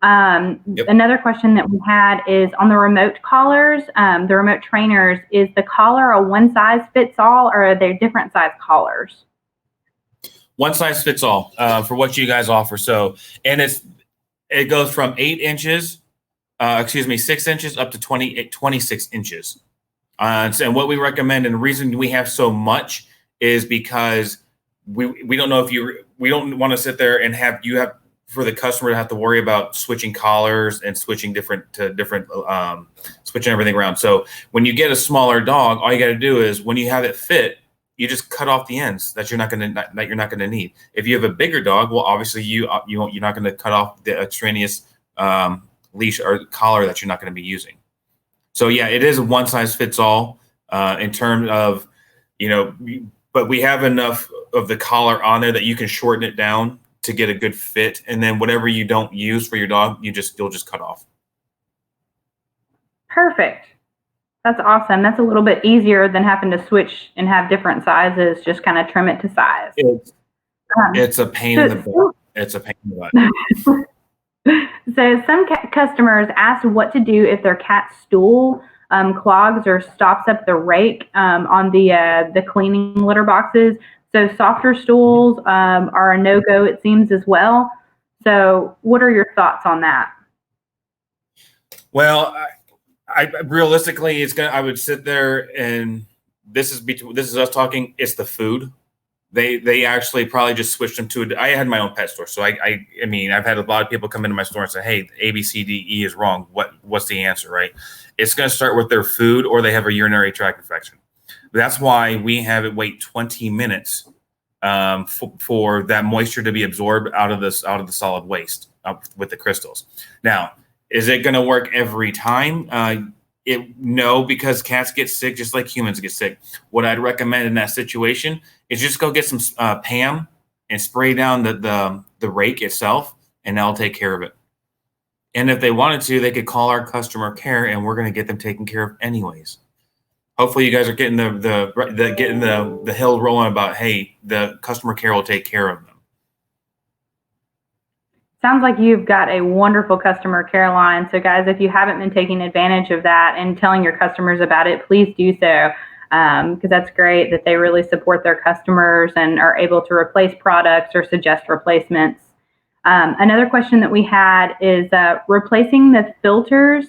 Another question that we had is on the remote collars, the remote trainers. Is the collar a one size fits all, or are there different size collars? One size fits all for what you guys offer. So, and it goes from 6 inches up to 26 inches. And what we recommend, and the reason we have so much is because we don't know we don't want to sit there and have for the customer to have to worry about switching collars and switching switching everything around. So when you get a smaller dog, all you got to do is when you have it fit, you just cut off the ends that you're not going to need. If you have a bigger dog, well, obviously you're not going to cut off the extraneous leash or collar that you're not going to be using. So yeah, it is a one size fits all in terms of, but we have enough of the collar on there that you can shorten it down to get a good fit. And then whatever you don't use for your dog, you'll just cut off. Perfect. That's awesome. That's a little bit easier than having to switch and have different sizes, just kind of trim it to size. It's a pain in the butt. It's a pain in the butt. So some customers ask what to do if their cat's stool clogs or stops up the rake on the cleaning litter boxes. So softer stools are a no-go, it seems, as well. So what are your thoughts on that? Well, I realistically, I would sit there, and this is us talking. It's the food. They actually probably just switched them to I had my own pet store, so I mean, I've had a lot of people come into my store and say, hey, A, B, C, D, E is wrong. What's the answer, right? It's going to start with their food, or they have a urinary tract infection. That's why we have it wait 20 minutes for that moisture to be absorbed out of the solid waste with the crystals. Now, is it going to work every time? No, because cats get sick just like humans get sick. What I'd recommend in that situation is just go get some PAM and spray down the rake itself, and that'll take care of it. And if they wanted to, they could call our customer care, and we're going to get them taken care of anyways. Hopefully, you guys are getting the hill rolling about, hey, the customer care will take care of them. Sounds like you've got a wonderful customer care line. So, guys, if you haven't been taking advantage of that and telling your customers about it, please do so, because that's great that they really support their customers and are able to replace products or suggest replacements. Another question that we had is replacing the filters.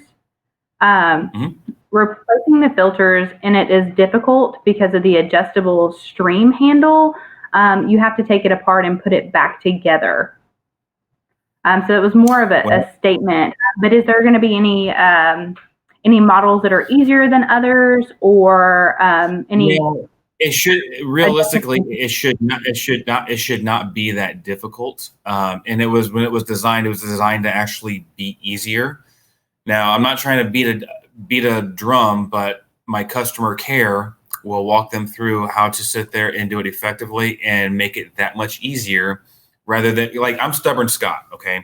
Replacing the filters, and it is difficult because of the adjustable stream handle. You have to take it apart and put it back together. So it was more of a statement. But is there going to be any models that are easier than others, or any? Well, it should realistically, it should not be that difficult. And when it was designed to actually be easier. Now, I'm not trying to beat a drum, but my customer care will walk them through how to sit there and do it effectively and make it that much easier. Rather than, like, I'm stubborn Scott, okay?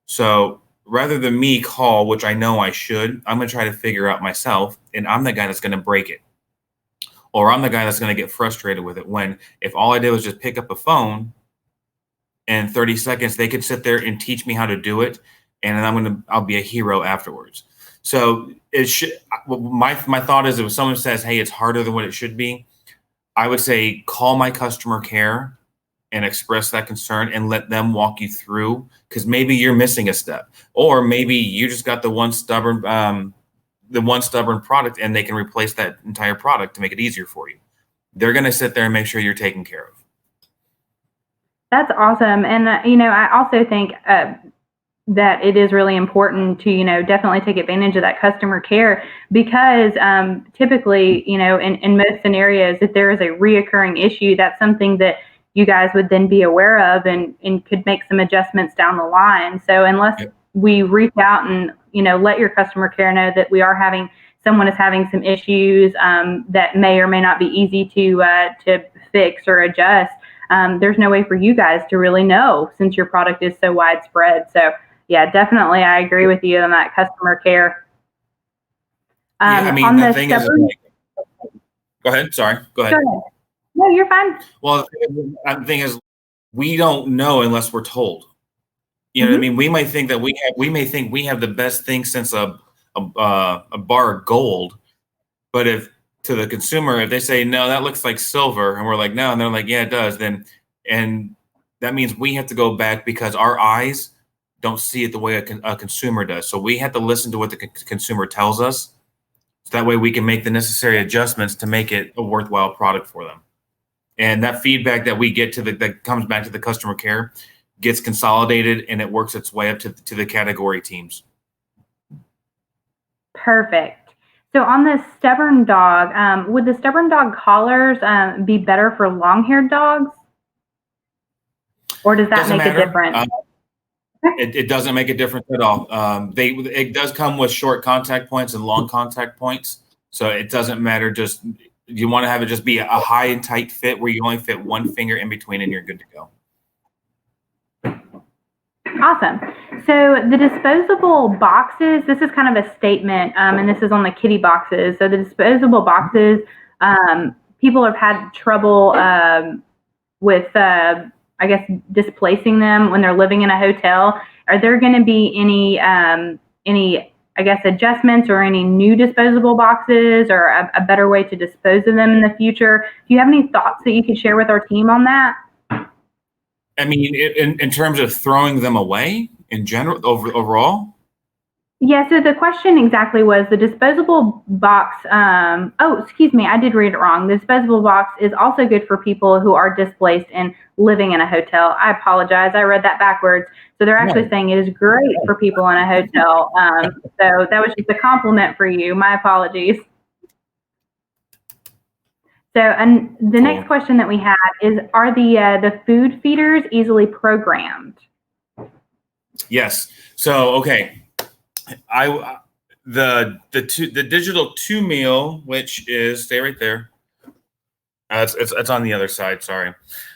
So rather than me call, which I know I should, I'm going to try to figure out myself, and I'm the guy that's going to break it. Or I'm the guy that's going to get frustrated with it, when if all I did was just pick up a phone and 30 seconds, they could sit there and teach me how to do it, and I'll be a hero afterwards. So my thought is, if someone says, hey, it's harder than what it should be, I would say call my customer care and express that concern and let them walk you through, because maybe you're missing a step, or maybe you just got the one stubborn product and they can replace that entire product to make it easier for you. They're going to sit there and make sure you're taken care of. That's awesome. And, I also think that it is really important to, definitely take advantage of that customer care, because typically, in most scenarios, if there is a reoccurring issue, that's something that you guys would then be aware of and could make some adjustments down the line. So unless we reach out and, let your customer care know that someone is having some issues that may or may not be easy to fix or adjust, there's no way for you guys to really know, since your product is so widespread. So yeah, definitely, I agree with you on that customer care. The thing is, go ahead. Sorry, go ahead. No, you're fine. Well, the thing is, we don't know unless we're told. You know what I mean? We may think we have the best thing since a bar of gold, but if to the consumer, if they say, no, that looks like silver, and we're like, no, and they're like, yeah, it does, and that means we have to go back, because our eyes don't see it the way a consumer does. So we have to listen to what the consumer tells us, so that way we can make the necessary adjustments to make it a worthwhile product for them. And that feedback that we get that comes back to the customer care gets consolidated, and it works its way up to the category teams. Perfect. So on the stubborn dog, would the stubborn dog collars be better for long-haired dogs? Or does that make a difference? It doesn't make a difference at all. It does come with short contact points and long contact points. So it doesn't matter. Just you want to have it just be a high and tight fit where you only fit one finger in between and you're good to go. Awesome. So the disposable boxes, this is kind of a statement, and this is on the kitty boxes. So the disposable boxes, people have had trouble with, I guess, displacing them when they're living in a hotel. Are there going to be any, I guess, adjustments or any new disposable boxes, or a better way to dispose of them in the future? Do you have any thoughts that you could share with our team on that? I mean, in terms of throwing them away in general, overall? Yeah, so the question exactly was the disposable box. Excuse me, I did read it wrong. The disposable box is also good for people who are displaced and living in a hotel. I apologize. I read that backwards. So they're actually saying it is great for people in a hotel. So that was just a compliment for you. My apologies. So, and the next question that we had is, are the food feeders easily programmed? Yes. So, okay. The digital 2 meal, which is, stay right there. It's on the other side. Sorry.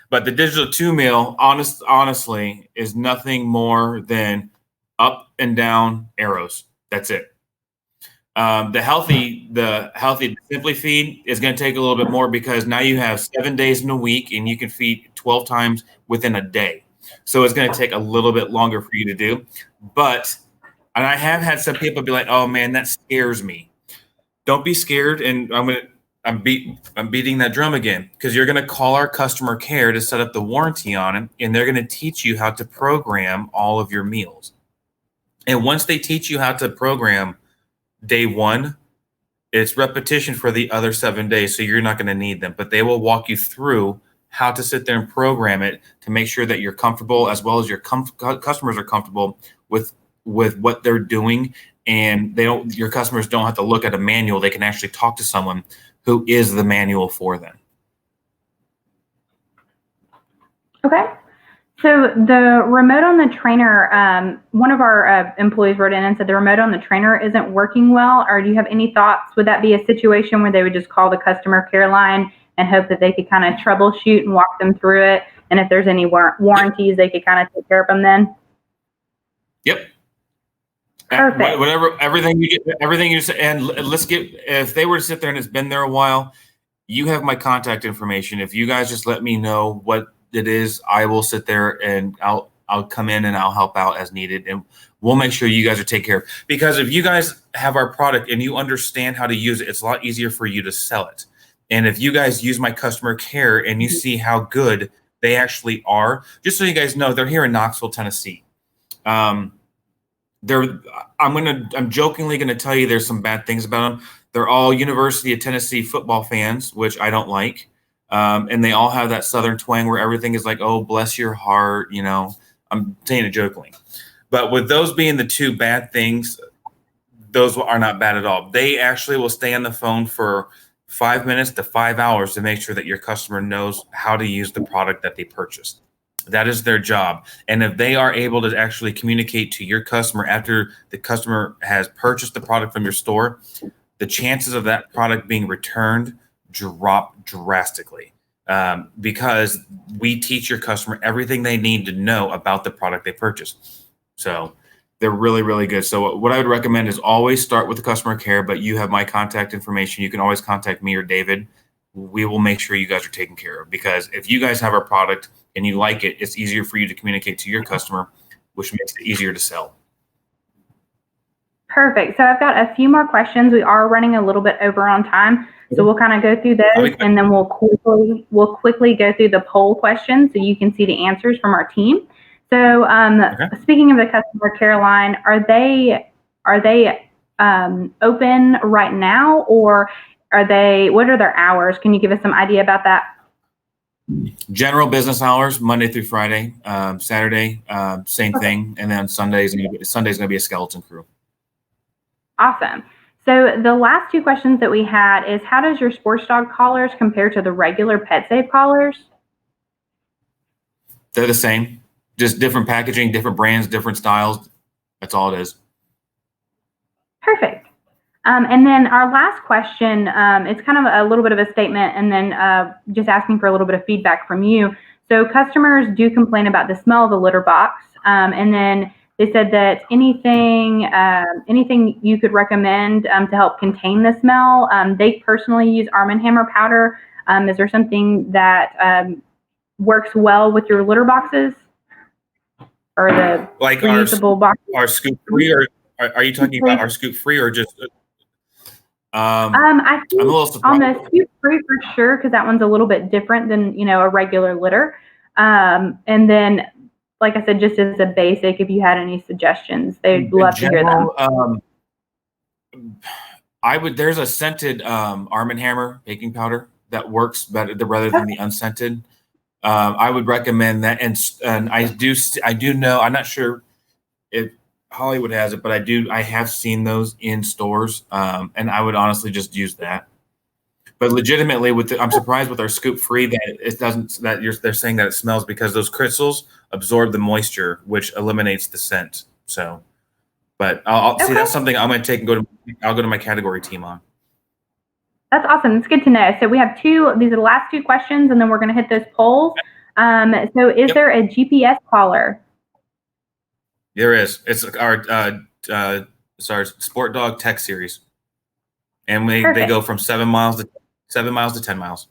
But the digital 2 meal, honestly, is nothing more than up and down arrows. That's it. The healthy Simply Feed is going to take a little bit more because now you have 7 days in a week and you can feed 12 times within a day. So it's going to take a little bit longer for you to do. But, and I have had some people be like, "Oh man, that scares me." Don't be scared. And I'm beating that drum again because you're going to call our customer care to set up the warranty on it, and they're going to teach you how to program all of your meals. And once they teach you how to program day one, it's repetition for the other 7 days. So you're not going to need them, but they will walk you through how to sit there and program it to make sure that you're comfortable as well as your customers are comfortable with what they're doing. And your customers don't have to look at a manual. They can actually talk to someone who is the manual for them. Okay. So the remote on the trainer, one of our employees wrote in and said the remote on the trainer isn't working well. Or do you have any thoughts? Would that be a situation where they would just call the customer care line and hope that they could kind of troubleshoot and walk them through it? And if there's any warranties, they could kind of take care of them then? Yep. Perfect. Whatever, everything you say, and if they were to sit there and it's been there a while, you have my contact information. If you guys just let me know what it is, I will sit there and I'll come in and I'll help out as needed, and we'll make sure you guys are taken care of. Because if you guys have our product and you understand how to use it, it's a lot easier for you to sell it. And if you guys use my customer care and you see how good they actually are, just so you guys know, they're here in Knoxville, Tennessee. I'm jokingly going to tell you there's some bad things about them. They're all University of Tennessee football fans, which I don't like. And they all have that Southern twang where everything is like, "Oh, bless your heart." I'm saying it jokingly. But with those being the two bad things, those are not bad at all. They actually will stay on the phone for 5 minutes to 5 hours to make sure that your customer knows how to use the product that they purchased. That is their job. And if they are able to actually communicate to your customer after the customer has purchased the product from your store, the chances of that product being returned drop drastically, because we teach your customer everything they need to know about the product they purchased. So they're really, really good. So what I would recommend is always start with the customer care, but you have my contact information. You can always contact me or David. We will make sure you guys are taken care of, because if you guys have our product and you like it, it's easier for you to communicate to your customer, which makes it easier to sell. Perfect. So I've got a few more questions. We are running a little bit over on time, so we'll kind of go through those, and then we'll quickly go through the poll questions so you can see the answers from our team. So Speaking of the customer care line, are they open right now, or what are their hours? Can you give us some idea about that? General business hours, Monday through Friday. Saturday, same thing, and then Sunday's going to be a skeleton crew. Awesome. So the last two questions that we had is, how does your sports dog collars compare to the regular PetSafe collars? They're the same, just different packaging, different brands, different styles. That's all it is. Perfect. And then our last question, it's kind of a little bit of a statement, and then just asking for a little bit of feedback from you. So customers do complain about the smell of the litter box, and then they said that anything you could recommend to help contain the smell. They personally use Arm & Hammer powder. Is there something that works well with your litter boxes, or the like reusable boxes? Our Scoop Free, or are you talking about our Scoop Free, or just? I think I'm a little surprised. on the Scoop Free for sure, because that one's a little bit different than a regular litter. And then, like I said, just as a basic, if you had any suggestions, they'd love to hear them. There's a scented Arm & Hammer baking powder that works better rather than the unscented. I would recommend that, and I do know, I'm not sure if Hollywood has it, but I have seen those in stores, and I would honestly just use that. But legitimately, I'm surprised with our Scoop Free that it doesn't. They're saying that it smells, because those crystals absorb the moisture, which eliminates the scent. So, but I'll see. That's something I'm going to take and I'll go to my category team on. That's awesome. It's good to know. So we have these are the last two questions, and then we're going to hit those polls. So is there a GPS collar? There is. It's our Sport Dog Tech series, and they Perfect. go from 7 miles to 10 miles.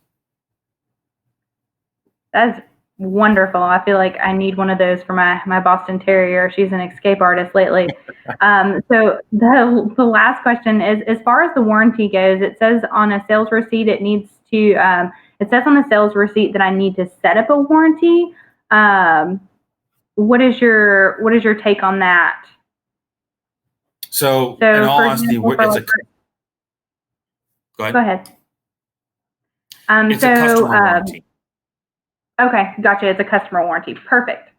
That's wonderful. I feel like I need one of those for my Boston Terrier. She's an escape artist lately. So the last question is, as far as the warranty goes, it says on a sales receipt it says on the sales receipt that I need to set up a warranty. What is your take on that? So, So, in all for honesty, example, it's a go go ahead. ahead. It's a customer warranty. Okay, gotcha. It's a customer warranty. Perfect.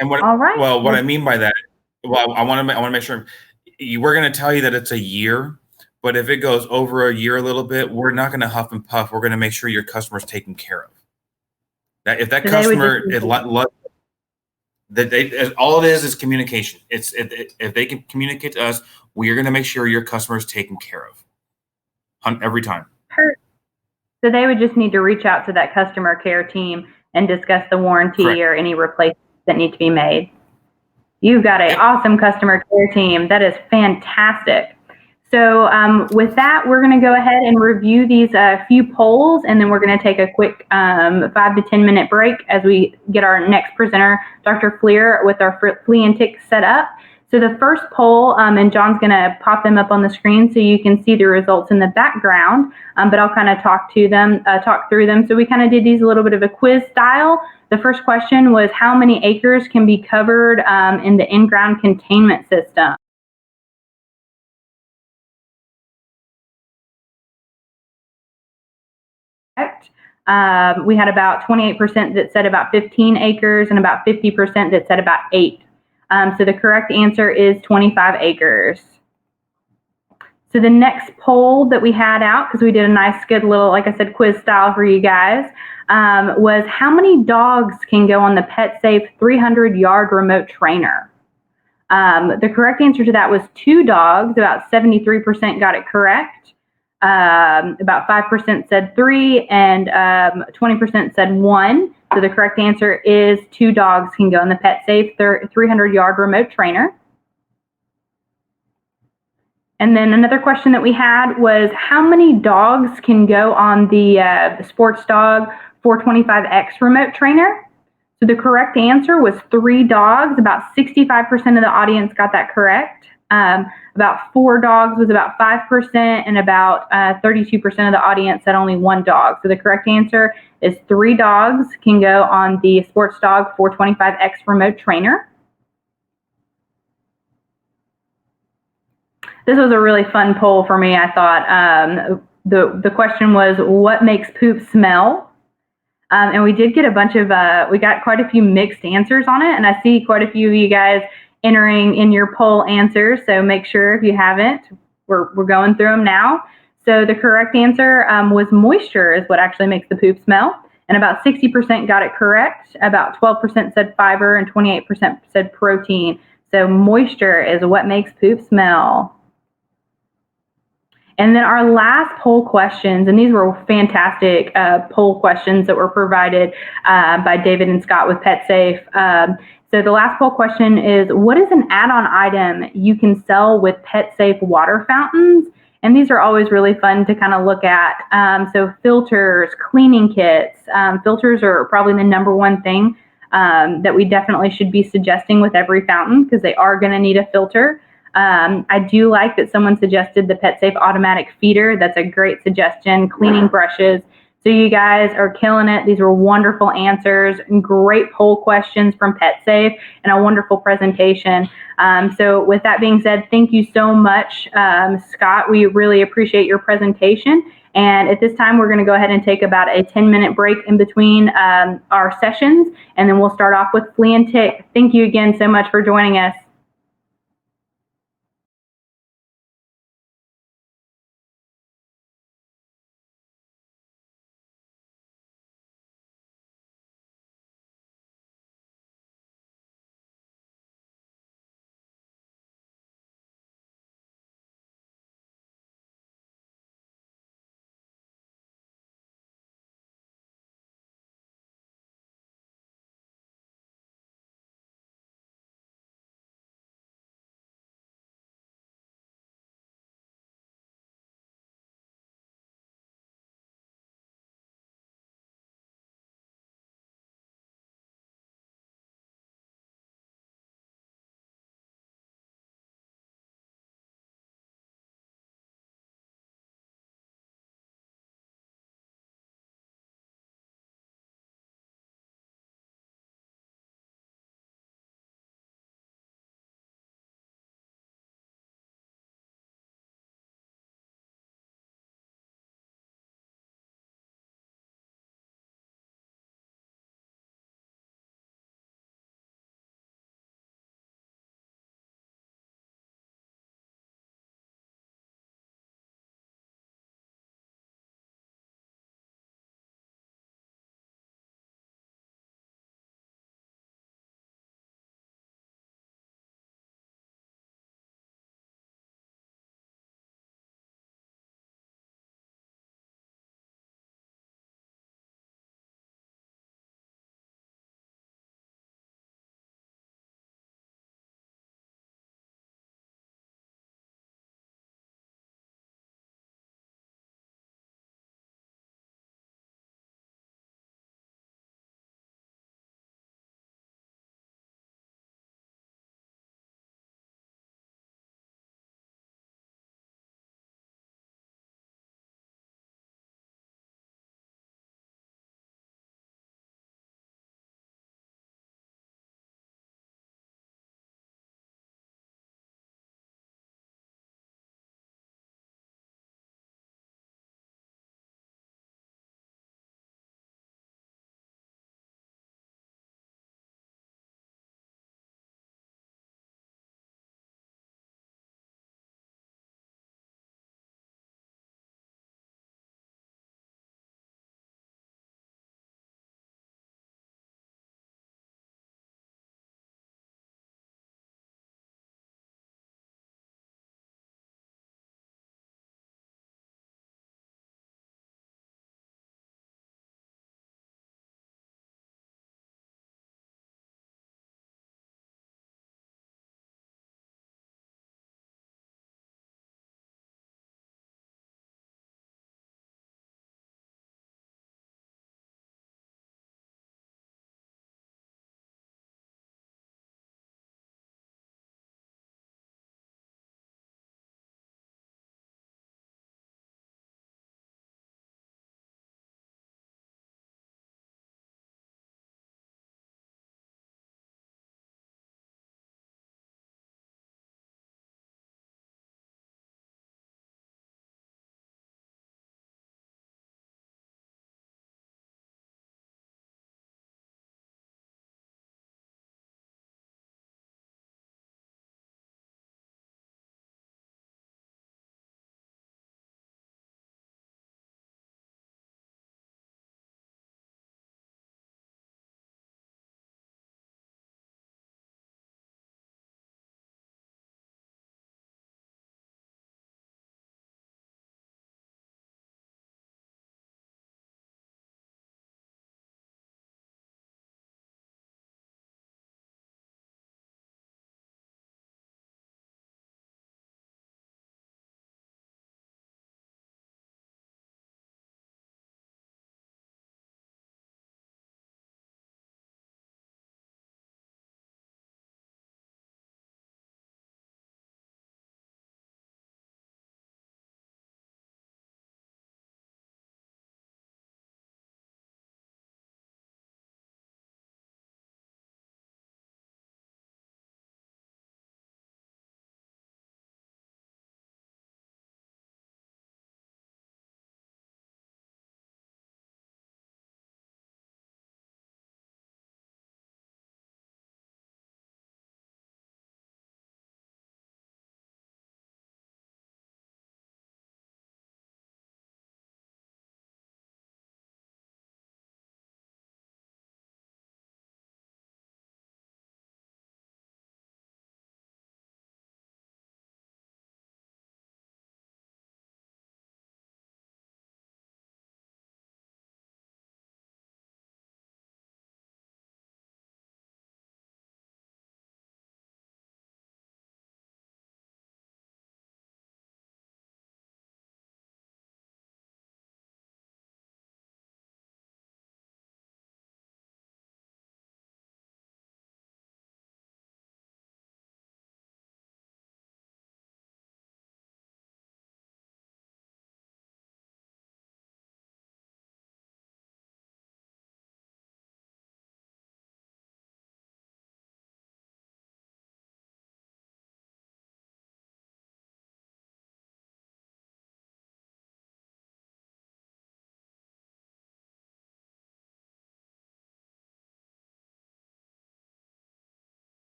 And All right. what I mean by that, I want to make sure we're going to tell you that it's a year, but if it goes over a year a little bit, we're not going to huff and puff. We're going to make sure your customer's taken care of. That if that So they would customer just all it is communication. If they can communicate to us, we are going to make sure your customer is taken care of every time. So they would just need to reach out to that customer care team and discuss the warranty Correct. or any replacements that need to be made. You've got an awesome customer care team. That is fantastic. So with that, we're going to go ahead and review these few polls, and then we're going to take a quick 5 to 10 minute break as we get our next presenter, Dr. Fleer, with our flea and tick set up. So the first poll, and John's going to pop them up on the screen so you can see the results in the background, but I'll kind of talk through them. So we kind of did these a little bit of a quiz style. The first question was, how many acres can be covered in the in-ground containment system? We had about 28% that said about 15 acres and about 50% that said about 8. So the correct answer is 25 acres. So the next poll that we had out, because we did a nice, good little, like I said, quiz style for you guys, was how many dogs can go on the PetSafe 300-yard remote trainer? The correct answer to that was 2 dogs. About 73% got it correct. About 5% said 3, and 20% said 1. So the correct answer is 2 dogs can go in the PetSafe 300-yard remote trainer. And then another question that we had was, how many dogs can go on the Sports Dog 425X remote trainer? So the correct answer was 3 dogs. About 65% of the audience got that correct. About 4 dogs was about 5%, and about 32% of the audience said only 1 dog. So the correct answer is 3 dogs can go on the Sports Dog 425X remote trainer. This was a really fun poll for me, I thought. The question was, what makes poop smell? And we did get we got quite a few mixed answers on it, and I see quite a few of you guys entering in your poll answers, so make sure if you haven't, we're going through them now. So the correct answer was moisture is what actually makes the poop smell, and about 60% got it correct. About 12% said fiber, and 28% said protein. So moisture is what makes poop smell. And then our last poll questions, and these were fantastic poll questions that were provided by David and Scott with PetSafe. So the last poll question is, what is an add-on item you can sell with PetSafe water fountains? And these are always really fun to kind of look at. So filters, cleaning kits. Filters are probably the #1 thing that we definitely should be suggesting with every fountain, because they are going to need a filter. I do like that someone suggested the PetSafe automatic feeder. That's a great suggestion. Cleaning brushes. So you guys are killing it. These were wonderful answers, great poll questions from PetSafe, and a wonderful presentation. So with that being said, thank you so much, Scott. We really appreciate your presentation. And at this time, we're going to go ahead and take about a 10-minute break in between our sessions, and then we'll start off with flea and tick. Thank you again so much for joining us.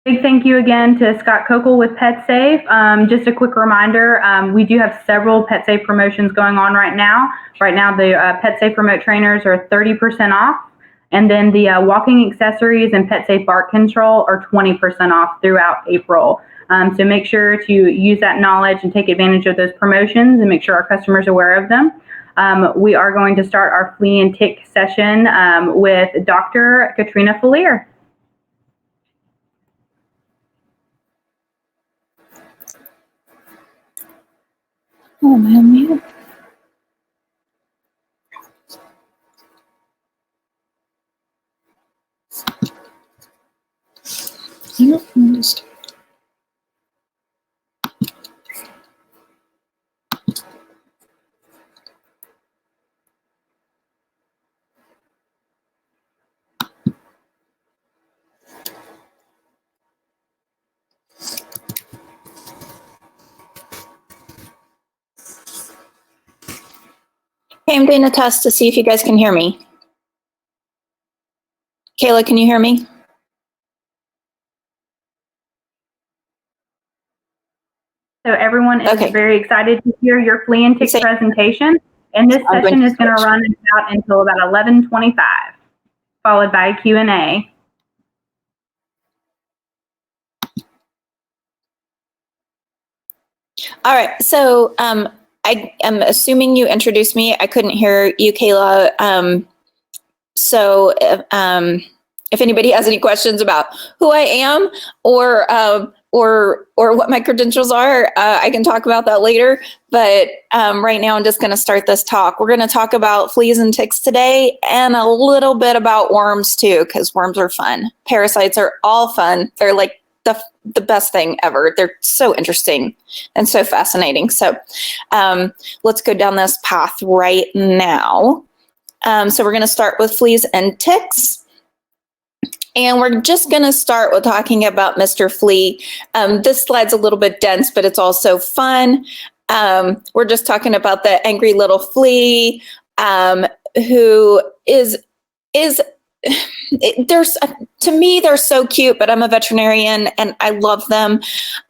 Big thank you again to Scott Kokel with PetSafe. Just a quick reminder, we do have several PetSafe promotions going on right now. Right now, the PetSafe remote trainers are 30% off, and then the walking accessories and PetSafe bark control are 20% off throughout April. So make sure to use that knowledge and take advantage of those promotions and make sure our customers are aware of them. We are going to start our flea and tick session with Dr. Katrina Falier. Oh, man. I don't understand. Okay, I'm doing a test to see if you guys can hear me. Kayla, can you hear me? So everyone is Okay. very excited to hear your flea and tick Say- presentation. And this I'm session going to is going to switch. run until about 11:25, followed by a Q&A. All right, so I am assuming you introduced me. I couldn't hear you, Kayla. So if anybody has any questions about who I am or what my credentials are, I can talk about that later. But right now, I'm just going to start this talk. We're going to talk about fleas and ticks today, and a little bit about worms too, because worms are fun. Parasites are all fun. They're like the best thing ever. They're so interesting and so fascinating. So let's go down this path right now. So we're going to start with fleas and ticks. And we're just going to start with talking about Mr. Flea. This slide's a little bit dense, but it's also fun. We're just talking about the angry little flea who is there's to me they're so cute, but I'm a veterinarian and I love them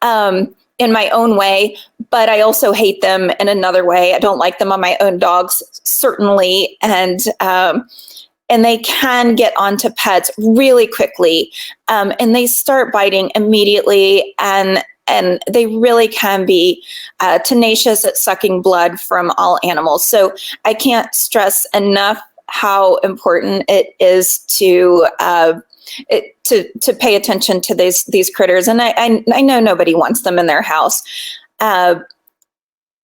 in my own way, but I also hate them in another way. I don't like them on my own dogs, certainly, and they can get onto pets really quickly, and they start biting immediately, and they really can be tenacious at sucking blood from all animals. So I can't stress enough how important it is to pay attention to these critters. And I know nobody wants them in their house. And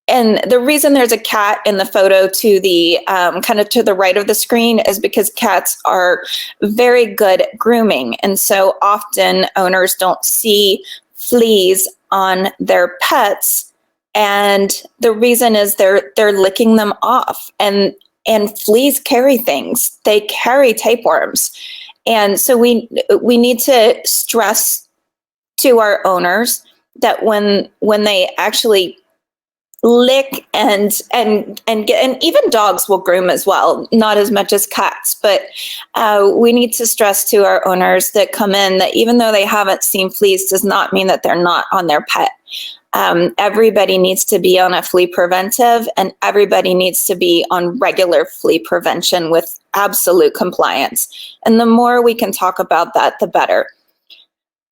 the reason there's a cat in the photo to the kind of to the right of the screen is because cats are very good at grooming. And so often owners don't see fleas on their pets. And the reason is they're licking them off. And fleas carry things. They carry tapeworms. And so we need to stress to our owners that when they actually lick and even dogs will groom as well, not as much as cats, but we need to stress to our owners that come in that even though they haven't seen fleas does not mean that they're not on their pet. Everybody needs to be on a flea preventive, and everybody needs to be on regular flea prevention with absolute compliance. And the more we can talk about that, the better.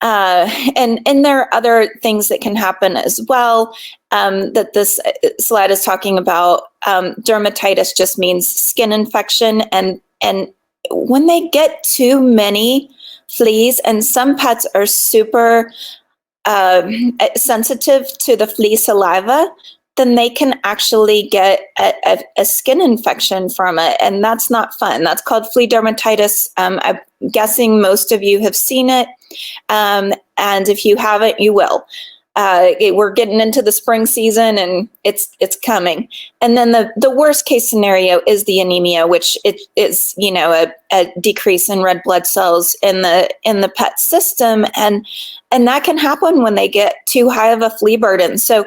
And there are other things that can happen as well that this slide is talking about. Dermatitis just means skin infection. And when they get too many fleas, and some pets are super sensitive to the flea saliva, then they can actually get a skin infection from it. And that's not fun. That's called flea dermatitis. I'm guessing most of you have seen it. And if you haven't, you will. We're getting into the spring season and it's coming. And then the worst case scenario is the anemia, which it is, a decrease in red blood cells in the pet system. And that can happen when they get too high of a flea burden. So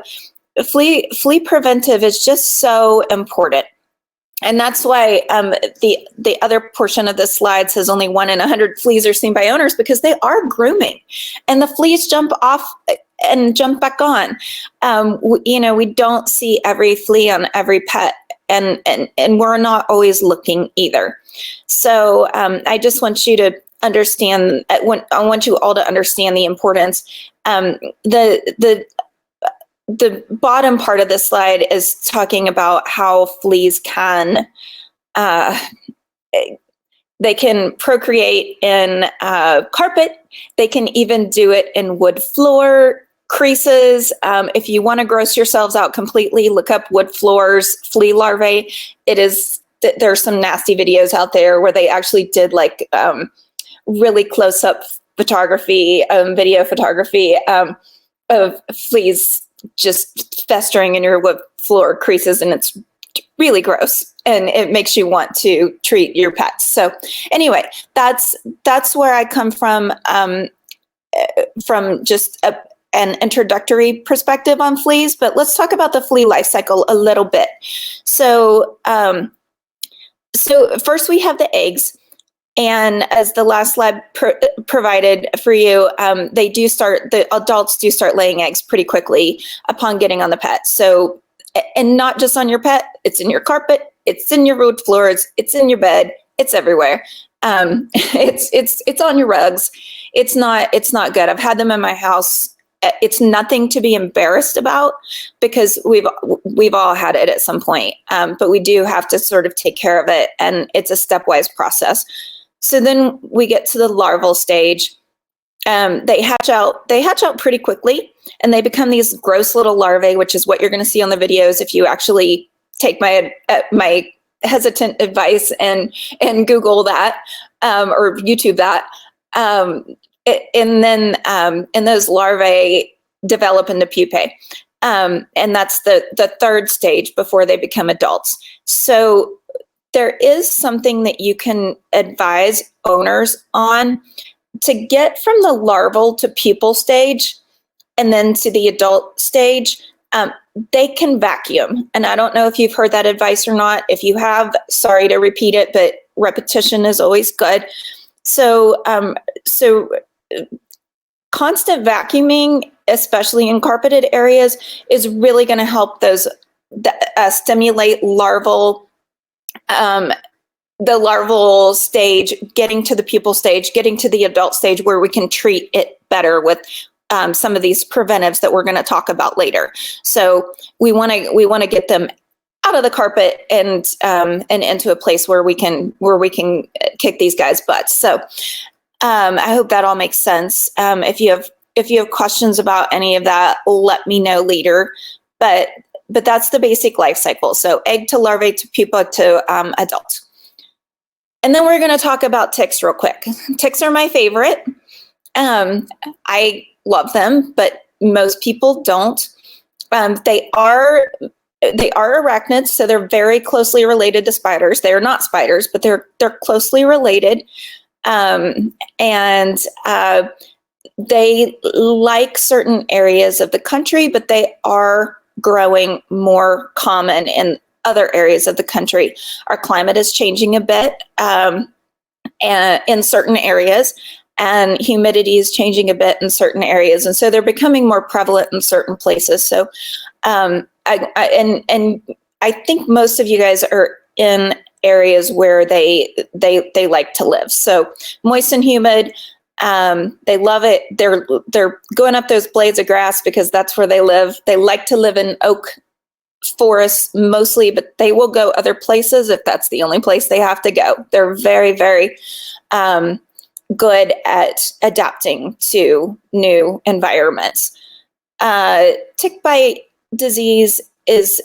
flea preventive is just so important. And that's why the other portion of the slide says only 1 in 100 fleas are seen by owners, because they are grooming, and the fleas jump off and jump back on. We don't see every flea on every pet, and we're not always looking either. So I just want you to understand. I want you all to understand the importance. The bottom part of this slide is talking about how fleas can they can procreate in carpet. They can even do it in wood floor creases. If you want to gross yourselves out completely, look up wood floors flea larvae. There's some nasty videos out there where they actually did like really close up photography, video photography of fleas just festering in your wood floor creases, and it's really gross, and it makes you want to treat your pets. So anyway, that's where I come from just an introductory perspective on fleas. But let's talk about the flea life cycle a little bit. So first we have the eggs. And as the last slide provided for you, the adults do start laying eggs pretty quickly upon getting on the pet. So, and not just on your pet, it's in your carpet, it's in your wood floors, it's in your bed, it's everywhere. It's on your rugs. It's not good. I've had them in my house. It's nothing to be embarrassed about, because we've all had it at some point. But we do have to sort of take care of it, and it's a stepwise process. So then we get to the larval stage. They hatch out pretty quickly, and they become these gross little larvae, which is what you're going to see on the videos if you actually take my hesitant advice and Google that or YouTube that. And those larvae develop into pupae, and that's the third stage before they become adults. So there is something that you can advise owners on to get from the larval to pupal stage and then to the adult stage. They can vacuum. And I don't know if you've heard that advice or not. If you have, sorry to repeat it, but repetition is always good. So constant vacuuming, especially in carpeted areas, is really going to help those stimulate the larval stage, getting to the pupal stage, getting to the adult stage, where we can treat it better with some of these preventives that we're going to talk about later. So we want to get them out of the carpet and into a place where we can kick these guys' butts. So I hope that all makes sense. If you have questions about any of that, let me know later. But that's the basic life cycle. So egg to larvae to pupa to adult. And then we're going to talk about ticks real quick. Ticks are my favorite. I love them, but most people don't. They are arachnids, so they're very closely related to spiders. They are not spiders, but they're closely related. And they like certain areas of the country, but they are growing more common in other areas of the country. Our climate is changing a bit and in certain areas, and humidity is changing a bit in certain areas, and so they're becoming more prevalent in certain places. So I think most of you guys are in areas where they like to live. So moist and humid, they love it. They're going up those blades of grass because that's where they live. They like to live in oak forests mostly, but they will go other places if that's the only place they have to go. They're very, very good at adapting to new environments. Tick bite disease is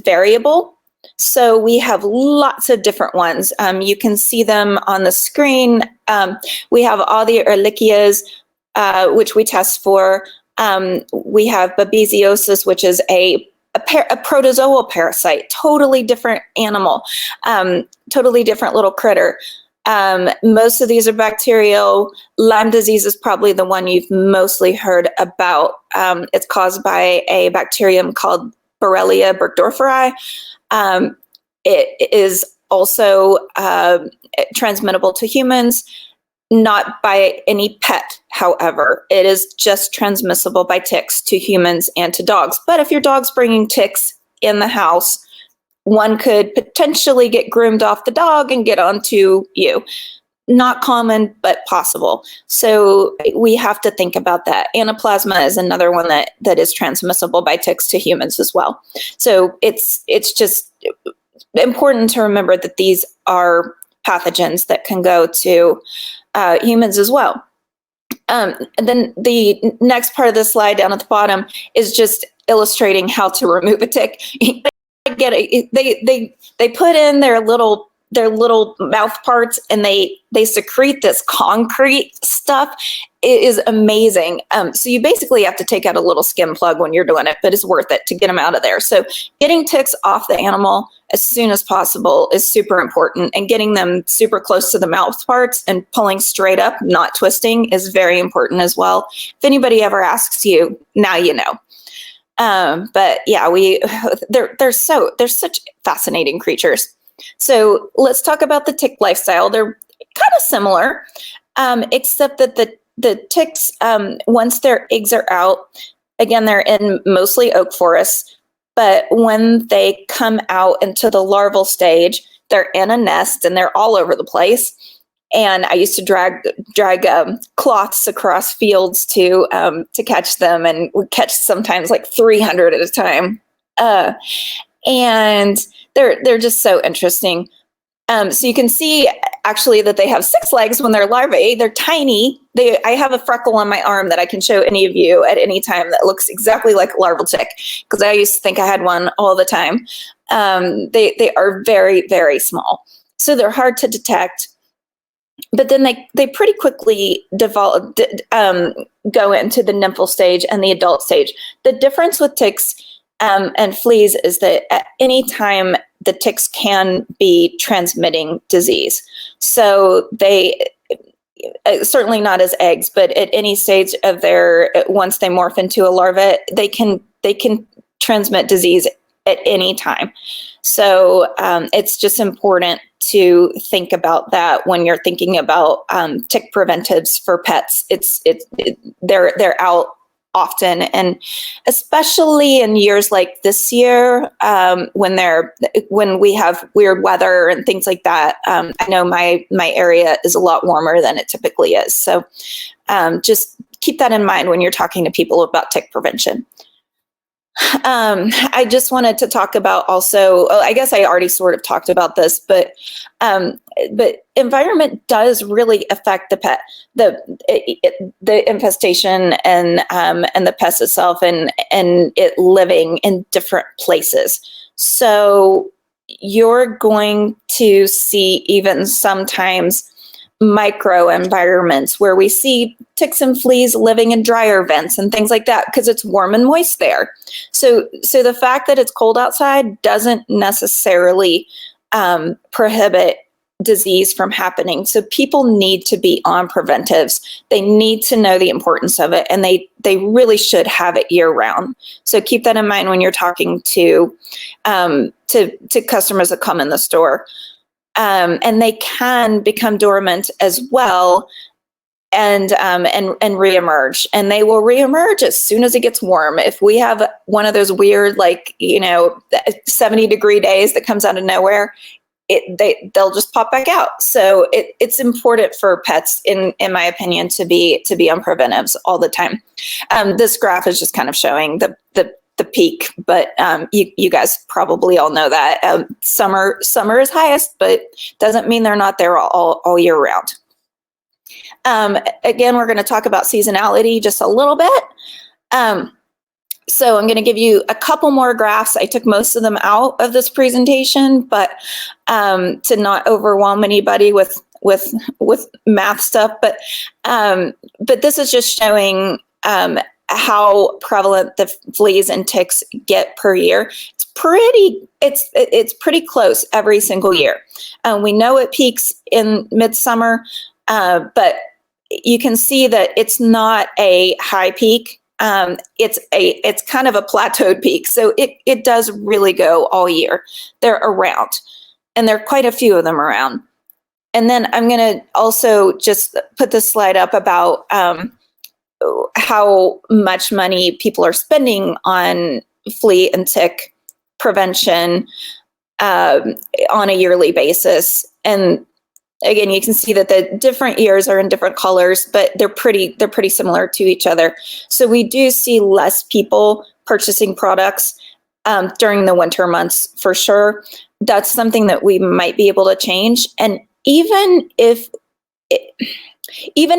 variable. So we have lots of different ones. You can see them on the screen. We have all the Ehrlichias, which we test for. We have babesiosis, which is a protozoal parasite, totally different animal, totally different little critter. Most of these are bacterial. Lyme disease is probably the one you've mostly heard about. It's caused by a bacterium called Borrelia burgdorferi. it is also transmittable to humans, not by any pet, however. It is just transmissible by ticks to humans and to dogs. But if your dog's bringing ticks in the house, one could potentially get groomed off the dog and get onto you. Not common, but possible. So we have to think about that. Anaplasma is another one that is transmissible by ticks to humans as well. So it's just important to remember that these are pathogens that can go to humans as well. And then the next part of the slide down at the bottom is just illustrating how to remove a tick. Get it? They put in their little mouth parts, and they secrete this concrete stuff. It is amazing. So you basically have to take out a little skin plug when you're doing it, but it's worth it to get them out of there. So getting ticks off the animal as soon as possible is super important, and getting them super close to the mouth parts and pulling straight up, not twisting, is very important as well. If anybody ever asks you, now you know. But yeah, they're such fascinating creatures. So let's talk about the tick lifestyle. They're kind of similar, except that the ticks, once their eggs are out, again, they're in mostly oak forests, but when they come out into the larval stage, they're in a nest and they're all over the place. And I used to drag cloths across fields to catch them, and would catch sometimes like 300 at a time. And they're just so interesting. So you can see actually that they have 6 legs when they're larvae. They're tiny. I have a freckle on my arm that I can show any of you at any time that looks exactly like a larval tick, because I used to think I had one all the time. They are very, very small. So they're hard to detect. But then they pretty quickly go into the nymphal stage and the adult stage. The difference with ticks and fleas is that at any time the ticks can be transmitting disease. So they certainly not as eggs, but at any stage of once they morph into a larva, they can transmit disease at any time. So it's just important to think about that when you're thinking about tick preventives for pets. They're out often, and especially in years like this year, when we have weird weather and things like that. I know my area is a lot warmer than it typically is, so just keep that in mind when you're talking to people about tick prevention. I just wanted to talk about also, I guess I already sort of talked about this, but environment does really affect the pet, the infestation and the pest itself, and it living in different places. So you're going to see even sometimes micro environments where we see ticks and fleas living in dryer vents and things like that, because it's warm and moist there. So the fact that it's cold outside doesn't necessarily prohibit disease from happening. So people need to be on preventives. They need to know the importance of it, and they really should have it year round. So keep that in mind when you're talking to customers that come in the store. And they can become dormant as well, and reemerge. And they will reemerge as soon as it gets warm. If we have one of those weird, 70-degree days that comes out of nowhere, they'll just pop back out. So it's important for pets, in my opinion, to be on preventives all the time. This graph is just kind of showing the peak, but you guys probably all know that summer is highest, but doesn't mean they're not there all year round. Again, we're going to talk about seasonality just a little bit. So I'm going to give you a couple more graphs. I took most of them out of this presentation, but to not overwhelm anybody with math stuff. But this is just showing how prevalent the fleas and ticks get per year. It's pretty close every single year. We know it peaks in midsummer, but you can see that it's not a high peak it's kind of a plateaued peak. So it does really go all year. They're around, and there are quite a few of them around. And then I'm going to also just put this slide up about how much money people are spending on flea and tick prevention on a yearly basis. And again, you can see that the different years are in different colors, but they're pretty similar to each other. So we do see less people purchasing products during the winter months for sure. That's something that we might be able to change. And even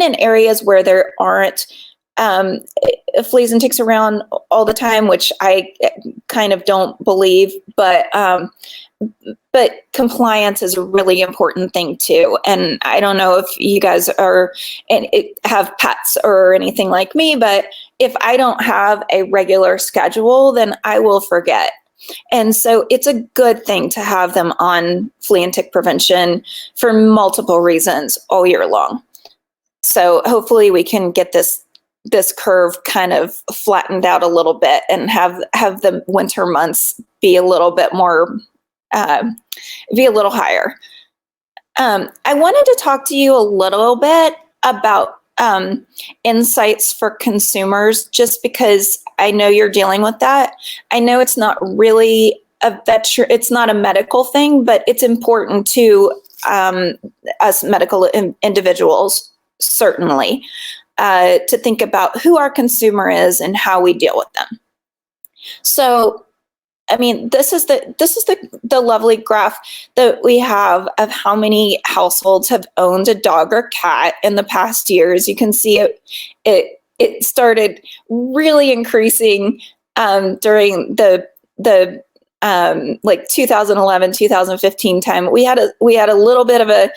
in areas where there aren't fleas and ticks around all the time, which I kind of don't believe, but compliance is a really important thing too. And I don't know if you guys have pets or anything like me, but if I don't have a regular schedule, then I will forget. And so it's a good thing to have them on flea and tick prevention for multiple reasons all year long. So hopefully we can get this curve kind of flattened out a little bit and have the winter months be a little bit more, be a little higher. I wanted to talk to you a little bit about insights for consumers, just because I know you're dealing with that. I know it's not really it's not a medical thing, but it's important to us medical individuals, certainly, to think about who our consumer is and how we deal with them. So, I mean, this is the lovely graph that we have of how many households have owned a dog or cat in the past years. You can see it started really increasing during the like 2011, 2015 time. We had a little bit of a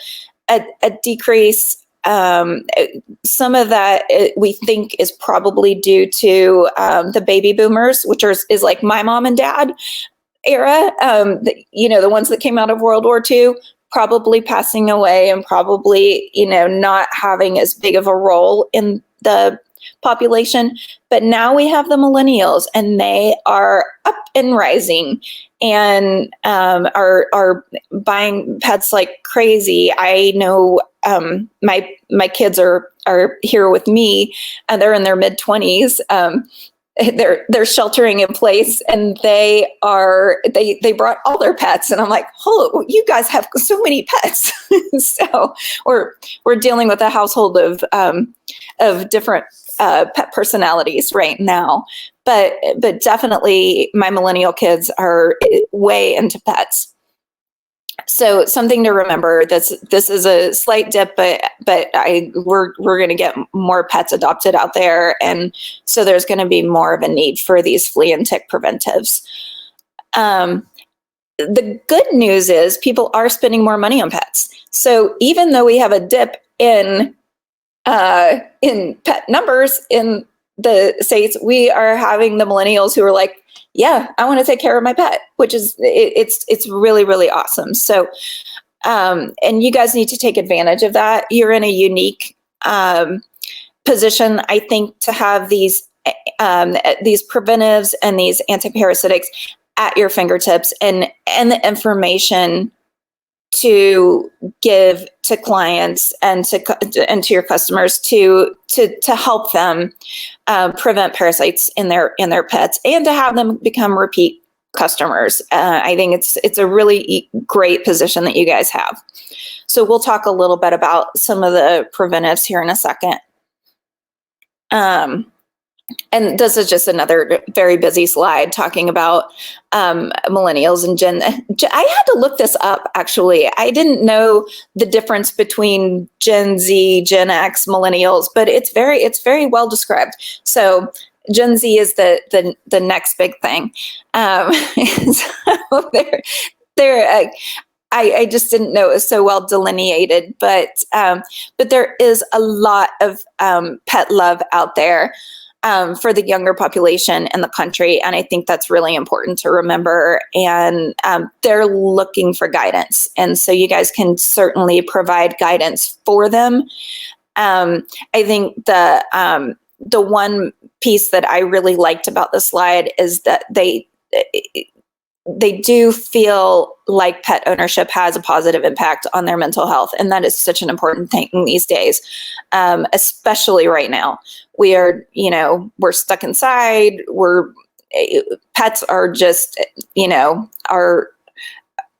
decrease. Some of that we think is probably due to the baby boomers, which is like my mom and dad era, the ones that came out of World War II, probably passing away and probably, not having as big of a role in the population. But now we have the millennials, and they are up and rising and are buying pets like crazy. I know my kids are here with me, and they're in their mid-20s. They're sheltering in place, and they brought all their pets, and I'm like, oh, you guys have so many pets. So we're dealing with a household of different pet personalities right now, but definitely my millennial kids are way into pets. So something to remember, this is a slight dip, but we're going to get more pets adopted out there, and so there's going to be more of a need for these flea and tick preventives. The good news is people are spending more money on pets. So even though we have a dip in pet numbers in the States, we are having the millennials who are like, yeah, I want to take care of my pet, which is, it's really, really awesome. So, and you guys need to take advantage of that. You're in a unique position, I think, to have these preventives and these antiparasitics at your fingertips, and the information to give to clients and to your customers to help them prevent parasites in their pets, and to have them become repeat customers. I think it's a really great position that you guys have. So we'll talk a little bit about some of the preventives here in a second. And this is just another very busy slide talking about millennials and Gen. I had to look this up, actually. I didn't know the difference between Gen Z, Gen X, millennials, but it's very well described. So Gen Z is the next big thing. So I just didn't know it was so well delineated, but there is a lot of pet love out there for the younger population in the country. And I think that's really important to remember. And they're looking for guidance. And so you guys can certainly provide guidance for them. I think the one piece that I really liked about the slide is that they do feel like pet ownership has a positive impact on their mental health. And that is such an important thing these days, especially right now. We're stuck inside. Pets are just,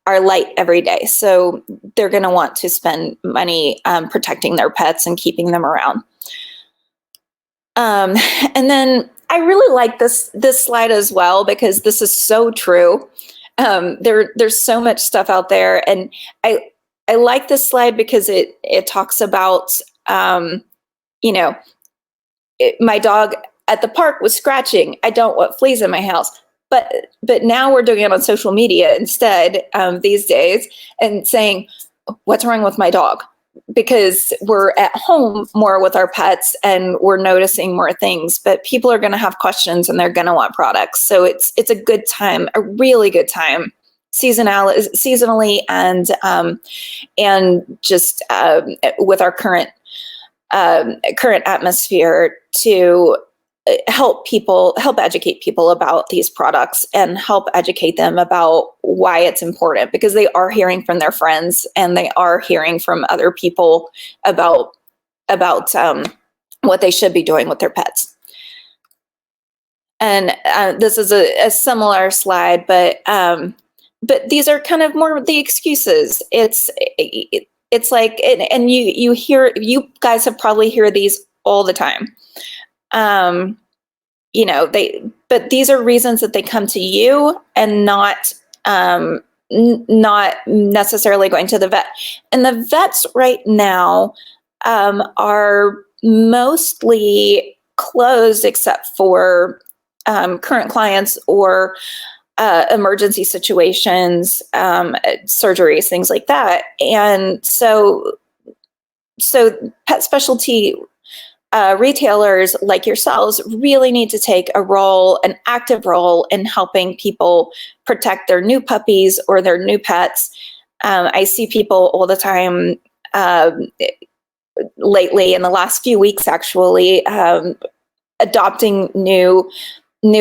our light every day. So they're going to want to spend money protecting their pets and keeping them around. And then I really like this slide as well, because this is so true. There's so much stuff out there, and I like this slide because it talks about my dog at the park was scratching. I don't want fleas in my house. But now we're doing it on social media instead these days, and saying, what's wrong with my dog? Because we're at home more with our pets and we're noticing more things, but people are going to have questions and they're going to want products. So it's a good time, a really good time, seasonally and just with our current atmosphere to help educate people about these products and help educate them about why it's important, because they are hearing from their friends and they are hearing from other people about what they should be doing with their pets. And this is a similar slide, but these are kind of more of the excuses. It's like, and you guys have probably heard these all the time. But these are reasons that they come to you and not necessarily going to the vet. And the vets right now are mostly closed except for current clients or emergency situations, surgeries, things like that. And so pet specialty retailers like yourselves really need to take an active role in helping people protect their new puppies or their new pets. I see people all the time lately, in the last few weeks actually, adopting new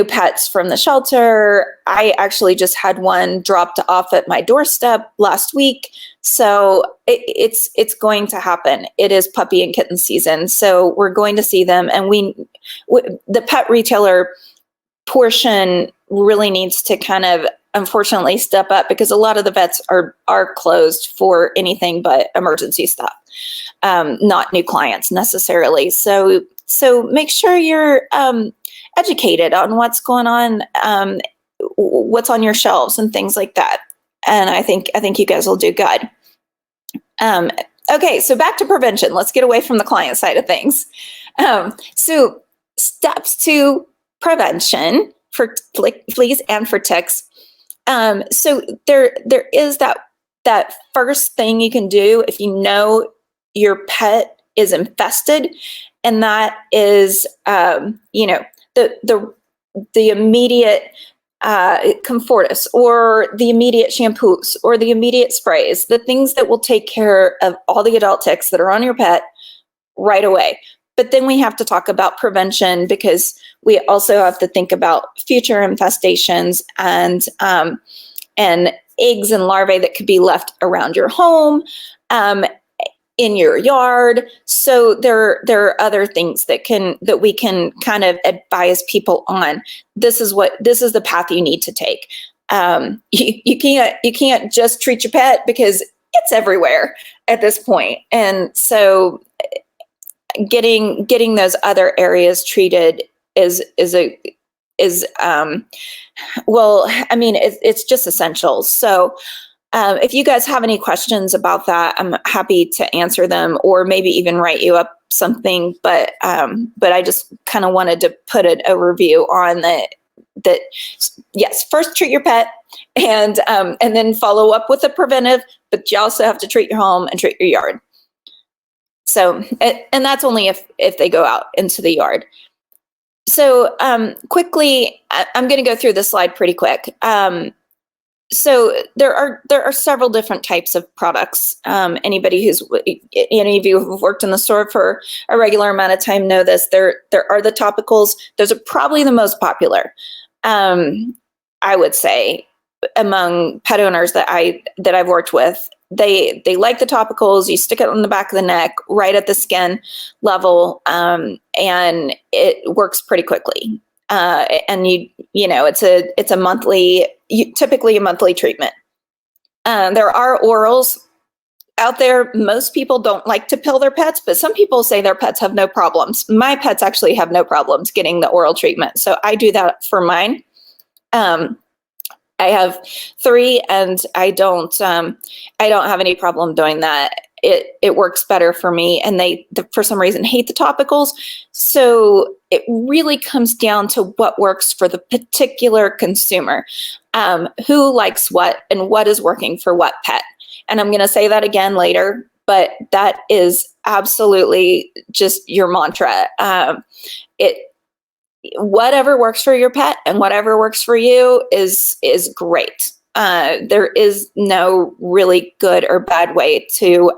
pets from the shelter. I actually just had one dropped off at my doorstep last week. So it's going to happen. It is puppy and kitten season. So we're going to see them. And the pet retailer portion really needs to kind of, unfortunately, step up, because a lot of the vets are closed for anything but emergency stuff, not new clients necessarily. So make sure you're educated on what's going on, what's on your shelves and things like that. And I think you guys will do good. Okay, so back to prevention. Let's get away from the client side of things. So steps to prevention for fleas and for ticks. So there is that first thing you can do if you know your pet is infested, and that is the immediate Comfortis, or the immediate shampoos, or the immediate sprays, the things that will take care of all the adult ticks that are on your pet right away. But then we have to talk about prevention, because we also have to think about future infestations and eggs and larvae that could be left around your home, in your yard. So there are other things that we can kind of advise people on. This is the path you need to take. You can't just treat your pet, because it's everywhere at this point. And so getting those other areas treated it's just essential. So if you guys have any questions about that, I'm happy to answer them, or maybe even write you up something. But I just kind of wanted to put an overview on that. Yes, first treat your pet, and then follow up with a preventive. But you also have to treat your home and treat your yard. So, and that's only if they go out into the yard. So quickly, I'm going to go through this slide pretty quick. So there are several different types of products. Any of you who've worked in the store for a regular amount of time know this. There are the topicals. Those are probably the most popular, I would say, among pet owners that I've worked with. They like the topicals. You stick it on the back of the neck, right at the skin level, and it works pretty quickly. And it's a monthly, typically a monthly treatment. There are orals out there. Most people don't like to pill their pets, but some people say their pets have no problems. My pets actually have no problems getting the oral treatment, so I do that for mine. I have 3, and I don't have any problem doing that. It works better for me, and they for some reason hate the topicals. So it really comes down to what works for the particular consumer, who likes what and what is working for what pet. And I'm going to say that again later, but that is absolutely just your mantra. Whatever works for your pet and whatever works for you is great. There is no really good or bad way to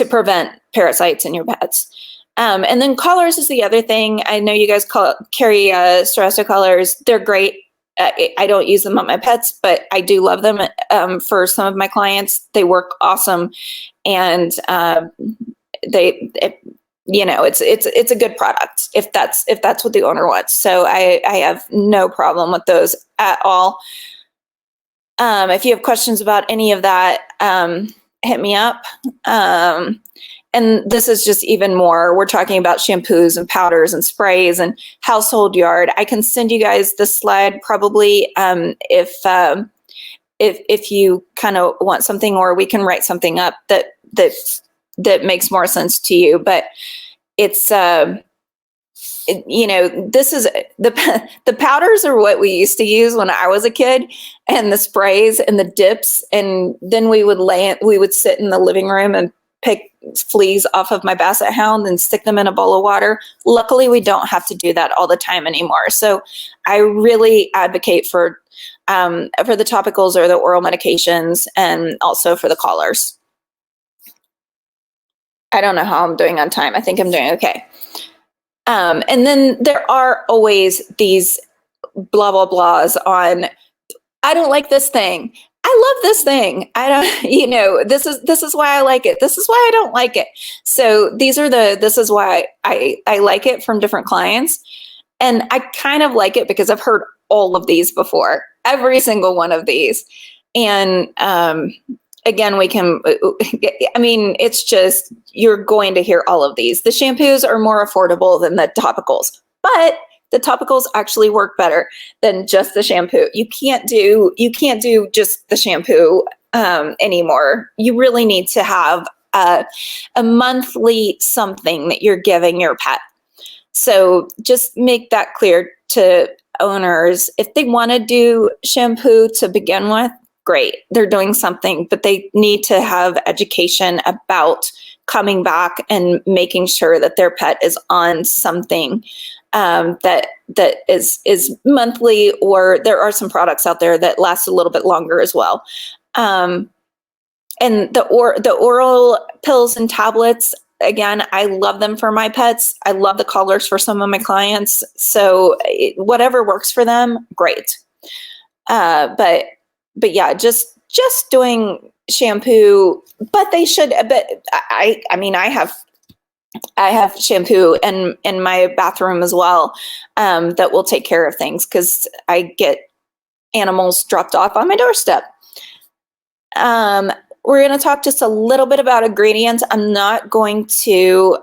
prevent parasites in your pets. And then collars is the other thing. I know you guys carry Seresto collars. They're great. I don't use them on my pets, but I do love them for some of my clients. They work awesome, and it's a good product if that's what the owner wants. So I have no problem with those at all. If you have questions about any of that, hit me up. And this is just even more. We're talking about shampoos and powders and sprays and household yard. I can send you guys this slide probably if you kind of want something, or we can write something up that makes more sense to you. But it's this is the powders are what we used to use when I was a kid, and the sprays and the dips, and then we would sit in the living room and pick fleas off of my basset hound and stick them in a bowl of water. Luckily, we don't have to do that all the time anymore. So I really advocate for the topicals or the oral medications, and also for the collars. I don't know how I'm doing on time. I think I'm doing okay. And then there are always these blah, blah, blahs on, I don't like this thing. I love this thing. I don't, this is why I like it. This is why I don't like it. So this is why I like it from different clients. And I kind of like it because I've heard all of these before, every single one of these. And, again, it's just, you're going to hear all of these. The shampoos are more affordable than the topicals, but the topicals actually work better than just the shampoo. You can't do just the shampoo anymore. You really need to have a monthly something that you're giving your pet. So just make that clear to owners. If they want to do shampoo to begin with, great, they're doing something, but they need to have education about coming back and making sure that their pet is on something that is monthly, or there are some products out there that last a little bit longer as well. And the oral pills and tablets, again, I love them for my pets. I love the collars for some of my clients. So whatever works for them, great. But yeah, just doing shampoo, but they should, but I have shampoo in my bathroom as well, that will take care of things, because I get animals dropped off on my doorstep. We're going to talk just a little bit about ingredients. I'm not going to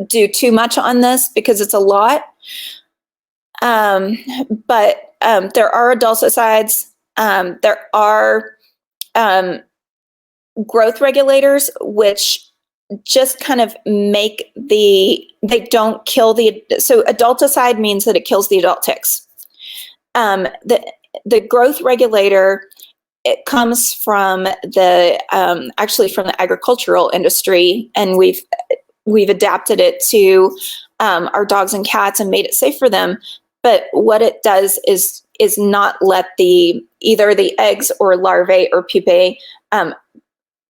do too much on this because it's a lot. But there are adulticides. There are growth regulators, which just kind of they don't kill so adulticide means that it kills the adult ticks. The growth regulator, it comes from actually from the agricultural industry, and we've adapted it to our dogs and cats and made it safe for them. but what it does is not let either the eggs or larvae or pupae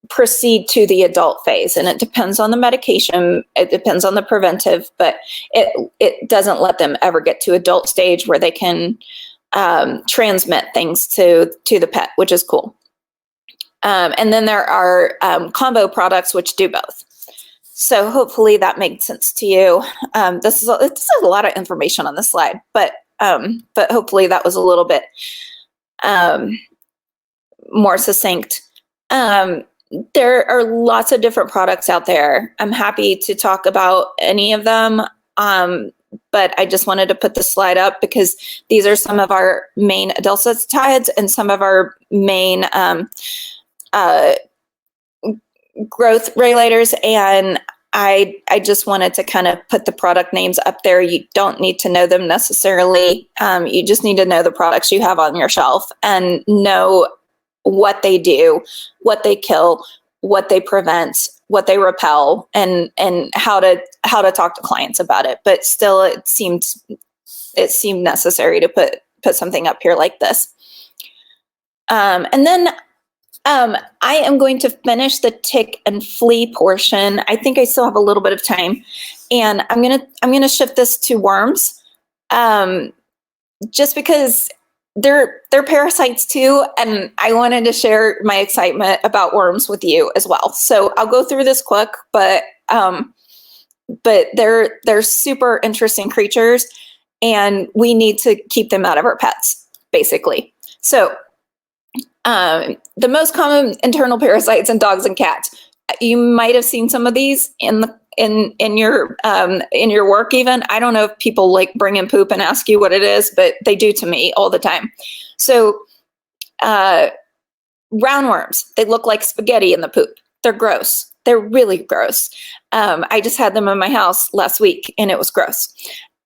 proceed to the adult phase. And it depends on the medication, it depends on the preventive, but it doesn't let them ever get to adult stage where they can transmit things to the pet, which is cool. And then there are combo products which do both. So hopefully that made sense to you. This is a lot of information on this slide, but hopefully that was a little bit more succinct. There are lots of different products out there. I'm happy to talk about any of them, but I just wanted to put the slide up because these are some of our main adulticides and some of our main growth regulators. And I just wanted to kind of put the product names up there. You don't need to know them necessarily. You just need to know the products you have on your shelf and know what they do, what they kill, what they prevent, what they repel, and how to talk to clients about it. But still, it seemed necessary to put something up here like this. And then I am going to finish the tick and flea portion. I think I still have a little bit of time, and I'm gonna shift this to worms, just because they're parasites too, and I wanted to share my excitement about worms with you as well. So I'll go through this quick, but they're super interesting creatures, and we need to keep them out of our pets, basically. So the most common internal parasites in dogs and cats. You might have seen some of these in your work even. I don't know if people like bring in poop and ask you what it is, but they do to me all the time. So roundworms, they look like spaghetti in the poop. They're gross. They're really gross. I just had them in my house last week and it was gross.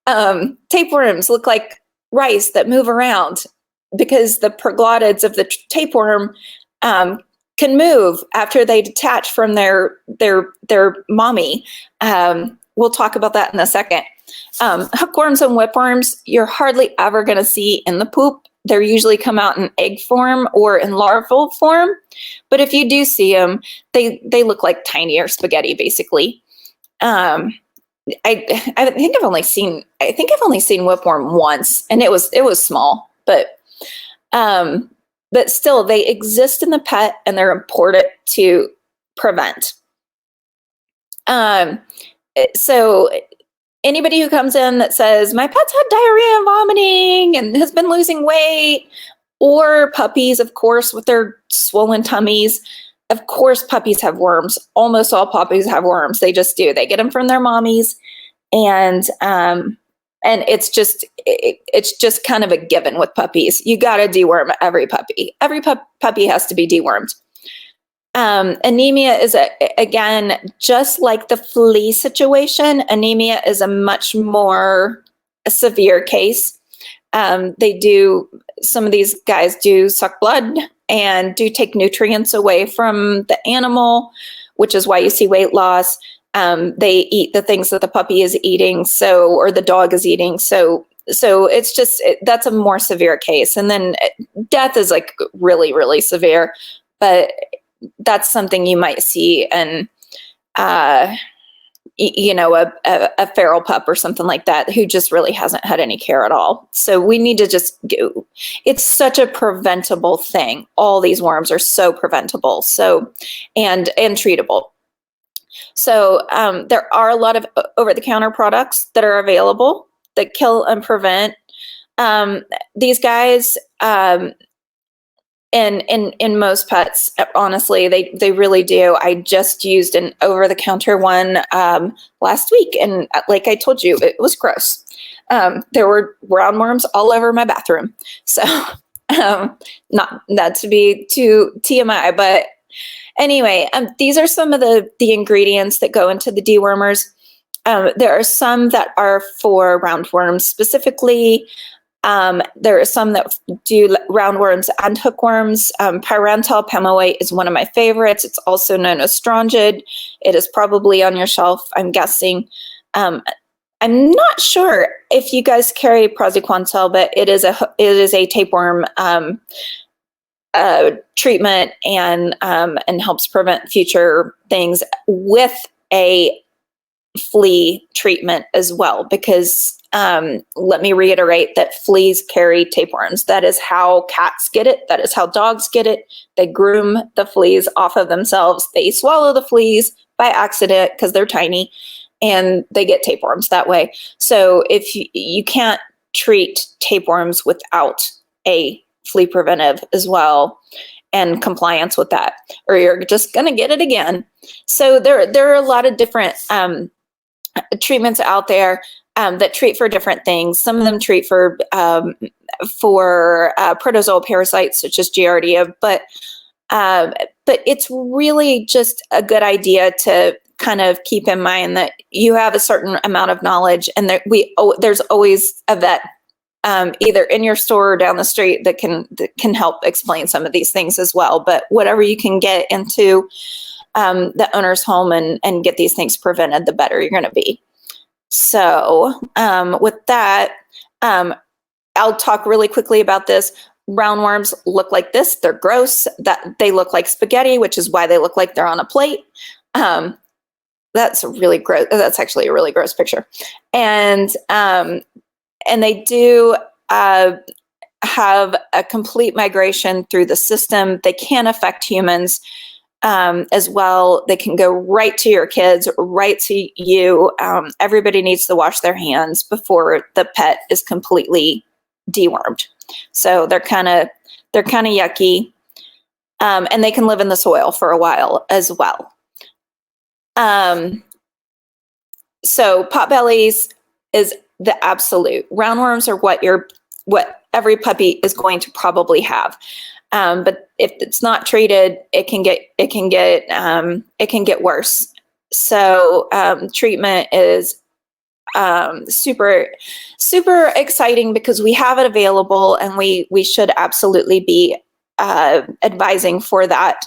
Tapeworms look like rice that move around because the proglottids of the tapeworm can move after they detach from their mommy. We'll talk about that in a second. Hookworms and whipworms, you're hardly ever going to see in the poop. They usually come out in egg form or in larval form. But if you do see them, they look like tinier spaghetti, basically. I think I've only seen whipworm once, and it was small, but still, they exist in the pet and they're important to prevent. So anybody who comes in that says, my pet's had diarrhea and vomiting and has been losing weight, or puppies, of course, with their swollen tummies, of course, puppies have worms. Almost all puppies have worms. They just do. They get them from their mommies. And it's just kind of a given with puppies. You got to deworm every puppy. Every puppy has to be dewormed. Anemia is, again, just like the flea situation, anemia is a much more severe case. Some of these guys do suck blood and do take nutrients away from the animal, which is why you see weight loss. They eat the things that the puppy is eating, or the dog is eating. So it's just, that's a more severe case. And then death is like really, really severe, but that's something you might see in, a feral pup or something like that who just really hasn't had any care at all. So we need to it's such a preventable thing. All these worms are so preventable, and treatable. So there are a lot of over-the-counter products that are available that kill and prevent. These guys, in most pets, honestly, they really do. I just used an over-the-counter one last week, and like I told you, it was gross. There were roundworms all over my bathroom. So not to be too TMI, but anyway, these are some of the ingredients that go into the dewormers. There are some that are for roundworms specifically. There are some that do roundworms and hookworms. Pyrantel pamoate is one of my favorites. It's also known as Strongid. It is probably on your shelf, I'm guessing. I'm not sure if you guys carry praziquantel, but it is a tapeworm treatment and helps prevent future things with a flea treatment as well, because let me reiterate that fleas carry tapeworms. That is how cats get it. That is how dogs get it. They groom the fleas off of themselves. They swallow the fleas by accident because they're tiny, and they get tapeworms that way. So if you can't treat tapeworms without a flea preventive as well and compliance with that, or you're just going to get it again. So there are a lot of different treatments out there that treat for different things. Some of them treat for protozoal parasites such as Giardia, but it's really just a good idea to kind of keep in mind that you have a certain amount of knowledge, and that there's always a vet either in your store or down the street that can help explain some of these things as well. But whatever you can get into the owner's home and get these things prevented, the better you're going to be. So with that, I'll talk really quickly about this. Roundworms look like this. They're gross. That they look like spaghetti, which is why they look like they're on a plate. That's really gross. That's actually a really gross picture. And they do have a complete migration through the system. They can affect humans as well. They can go right to your kids, right to you. Everybody needs to wash their hands before the pet is completely dewormed. So they're kind of yucky, and they can live in the soil for a while as well. So potbellies is the absolute. Roundworms are what every puppy is going to probably have. But if it's not treated, it can get worse. So treatment is super exciting because we have it available, and we should absolutely be advising for that.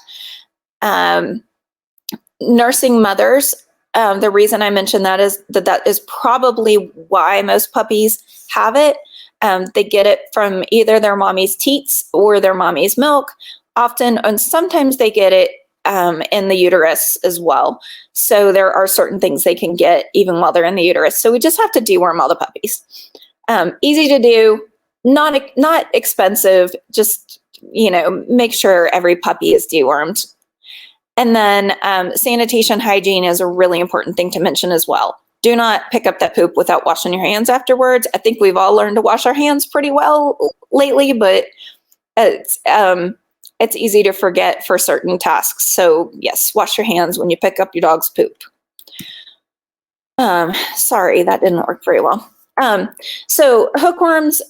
Nursing mothers. The reason I mention that is that is probably why most puppies have it. They get it from either their mommy's teats or their mommy's milk, often, and sometimes they get it in the uterus as well. So there are certain things they can get even while they're in the uterus. So we just have to deworm all the puppies. Easy to do, not expensive. Just make sure every puppy is dewormed. And then sanitation hygiene is a really important thing to mention as well. Do not pick up that poop without washing your hands afterwards. I think we've all learned to wash our hands pretty well lately, but it's easy to forget for certain tasks. So yes, wash your hands when you pick up your dog's poop. Sorry, that didn't work very well. So hookworms,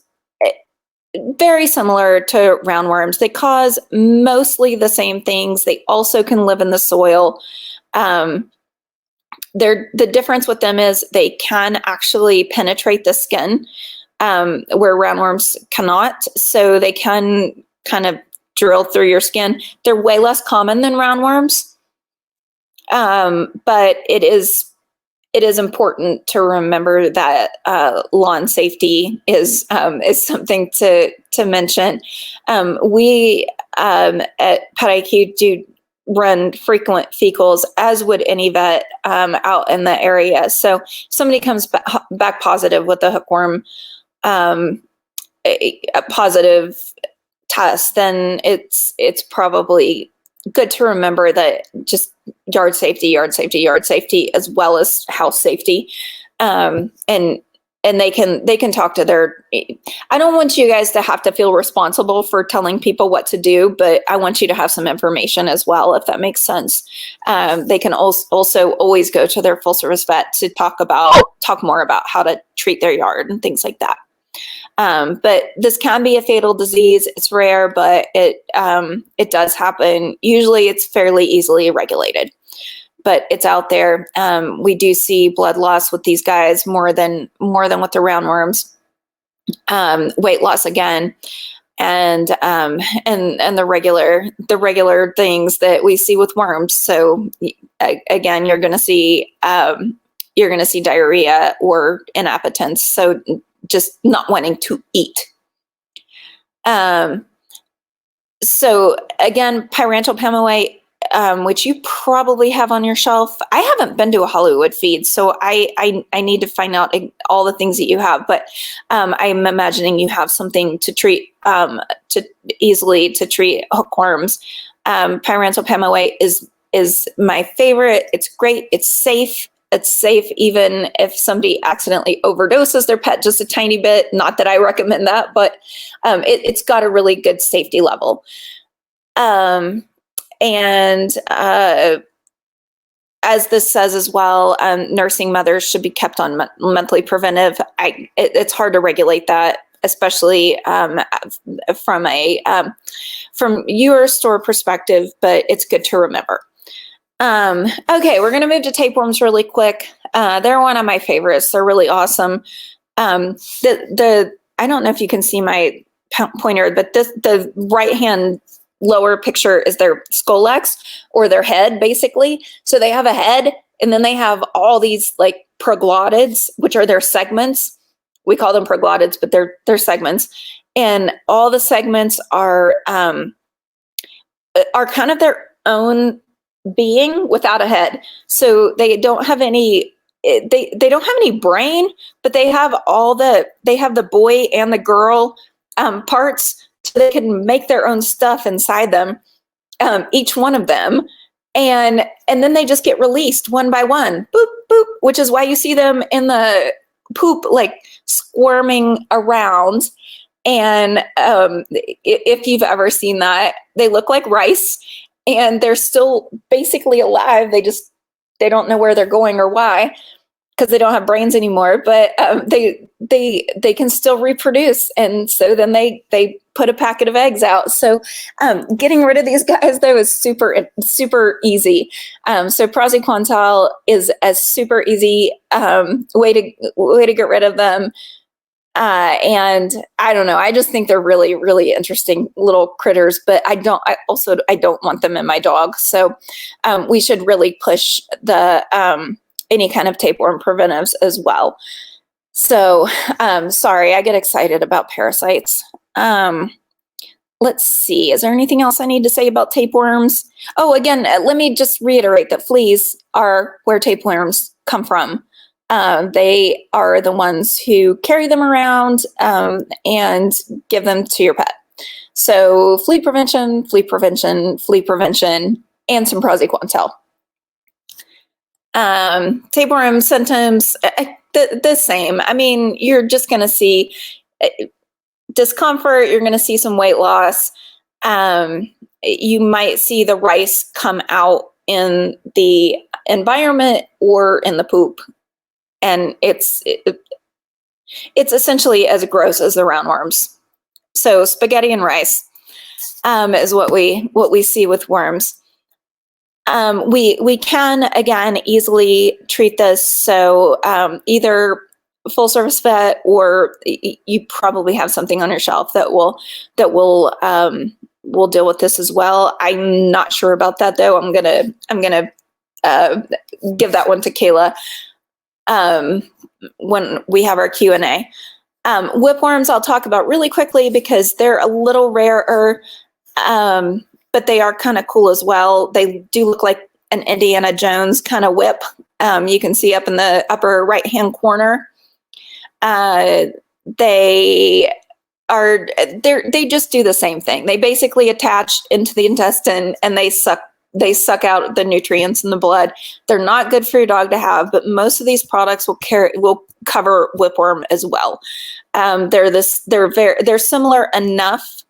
very similar to roundworms. They cause mostly the same things. They also can live in the soil. The difference with them is they can actually penetrate the skin where roundworms cannot. So they can kind of drill through your skin. They're way less common than roundworms, but it is important to remember that lawn safety is something to mention. We at PetIQ do run frequent fecals, as would any vet out in the area. So if somebody comes back positive with a hookworm, a positive test, then it's probably good to remember that just yard safety, as well as house safety. And they can talk to their, I don't want you guys to have to feel responsible for telling people what to do, but I want you to have some information as well, if that makes sense. They can also always go to their full service vet to talk more about how to treat their yard and things like that. But this can be a fatal disease. It's rare, but it does happen. Usually it's fairly easily regulated, but it's out there. We do see blood loss with these guys more than with the roundworms. Weight loss again, and the regular things that we see with worms. So again, you're going to see you're going to see diarrhea or inappetence. So just not wanting to eat. So again, Pyrantel Pamoate, which you probably have on your shelf. I haven't been to a Hollywood feed, so I need to find out all the things that you have. But I'm imagining you have something to treat to treat hookworms. Pyrantel Pamoate is my favorite. It's great. It's safe. It's safe even if somebody accidentally overdoses their pet just a tiny bit. Not that I recommend that, but it's got a really good safety level. And as this says as well, nursing mothers should be kept on monthly preventive. It's hard to regulate that, especially from your store perspective, but it's good to remember. Okay, we're going to move to tapeworms really quick. They're one of my favorites. They're really awesome. I don't know if you can see my pointer, but the right hand lower picture is their scolex, or their head, basically. So they have a head, and then they have all these like proglottids, which are their segments. We call them proglottids, but they're segments. And all the segments are kind of their own being without a head. So they don't have any they don't have any brain, but they have the boy and the girl parts, so they can make their own stuff inside them, each one of them, and then they just get released one by one, boop boop, which is why you see them in the poop like squirming around. And if you've ever seen that, they look like rice. And they're still basically alive. They don't know where they're going or why, because they don't have brains anymore. But they can still reproduce, and so then they put a packet of eggs out. So getting rid of these guys though is super easy. So praziquantel is a super easy way to get rid of them. And I don't know. I just think they're really, really interesting little critters, but I don't want them in my dog. So, we should really push the, any kind of tapeworm preventives as well. So, sorry, I get excited about parasites. Let's see. Is there anything else I need to say about tapeworms? Oh, again, let me just reiterate that fleas are where tapeworms come from. They are the ones who carry them around and give them to your pet. So flea prevention, and some praziquantel. Tapeworm symptoms, the same. I mean, you're just going to see discomfort. You're going to see some weight loss. You might see the rice come out in the environment or in the poop. And it's essentially as gross as the roundworms. So spaghetti and rice is what we see with worms. We can again easily treat this. So either full service vet, or you probably have something on your shelf that will deal with this as well. I'm not sure about that though. I'm gonna give that one to Kayla when we have our Q&A. Whipworms I'll talk about really quickly because they're a little rarer, but they are kind of cool as well. They do look like an Indiana Jones kind of whip. You can see up in the upper right-hand corner. They just do the same thing. They basically attach into the intestine and they suck out the nutrients in the blood. They're not good for your dog to have, but most of these products will cover whipworm as well. They're similar enough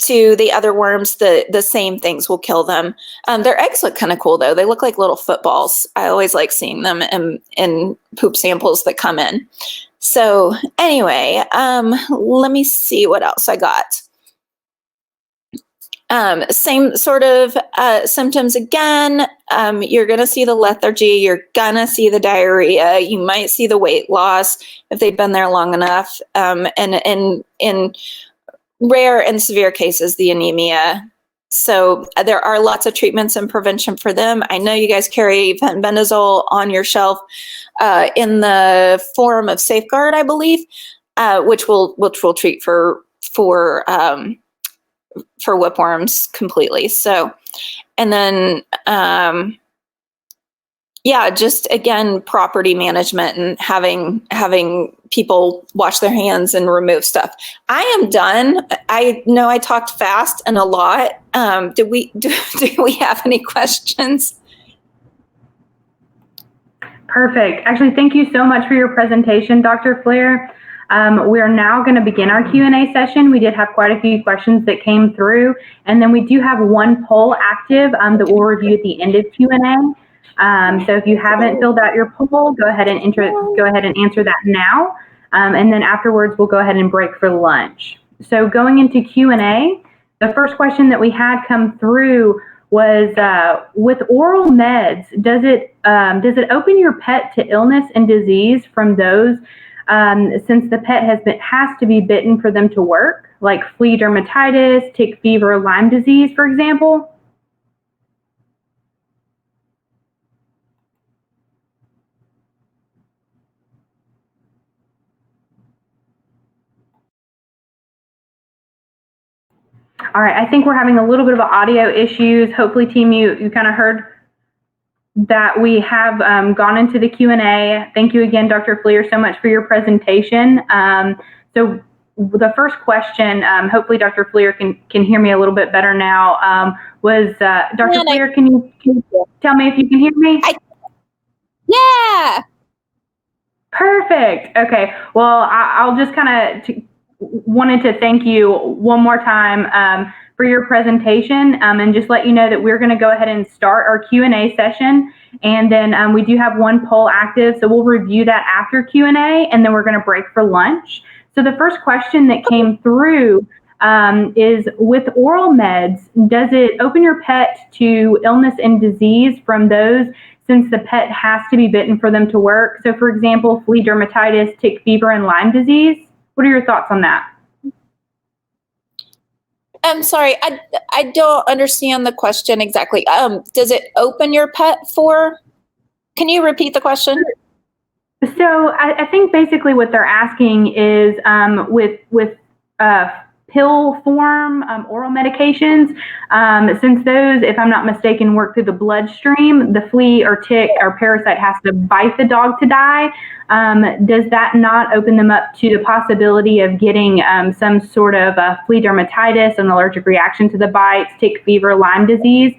to the other worms. The same things will kill them. Their eggs look kind of cool though. They look like little footballs. I always like seeing them in poop samples that come in. So anyway, let me see what else I got. Same sort of symptoms again. You're going to see the lethargy. You're going to see the diarrhea. You might see the weight loss if they've been there long enough. And in rare and severe cases, the anemia. So there are lots of treatments and prevention for them. I know you guys carry fenbendazole on your shelf in the form of Safeguard, I believe, which will treat for whipworms completely. So, and then just again, property management and having people wash their hands and remove stuff. I am done. I know I talked fast and a lot. Do we have any questions? Perfect. Actually, thank you so much for your presentation, Dr. Flair. We are now going to begin our Q&A session. We did have quite a few questions that came through, and then we do have one poll active that we'll review at the end of Q&A. So if you haven't filled out your poll, go ahead and answer that now. And then afterwards, we'll go ahead and break for lunch. So going into Q&A, the first question that we had come through was, with oral meds, does it open your pet to illness and disease from those, since the pet has to be bitten for them to work, like flea dermatitis, tick fever, Lyme disease, for example? All right, I think we're having a little bit of audio issues. Hopefully, team, you kind of heard that we have gone into the Q&A. Thank you again, Dr. Flair, so much for your presentation. So the first question, hopefully Dr. Flair can hear me a little bit better now, was Dr. Flair, can you tell me if you can hear me? Yeah. Perfect. Okay. Well, I'll just kind of wanted to thank you one more time for your presentation, and just let you know that we're going to go ahead and start our Q&A session. And then we do have one poll active, so we'll review that after Q&A, and then we're going to break for lunch. So the first question that came through is, with oral meds, does it open your pet to illness and disease from those, since the pet has to be bitten for them to work? So for example, flea dermatitis, tick fever, and Lyme disease. What are your thoughts on that? I'm sorry, I don't understand the question exactly. Does it open your pet for? Can you repeat the question? So I think basically what they're asking is, with pill form oral medications, since those, if I'm not mistaken, work through the bloodstream, the flea or tick or parasite has to bite the dog to die. Does that not open them up to the possibility of getting some sort of flea dermatitis, an allergic reaction to the bites, tick fever, Lyme disease?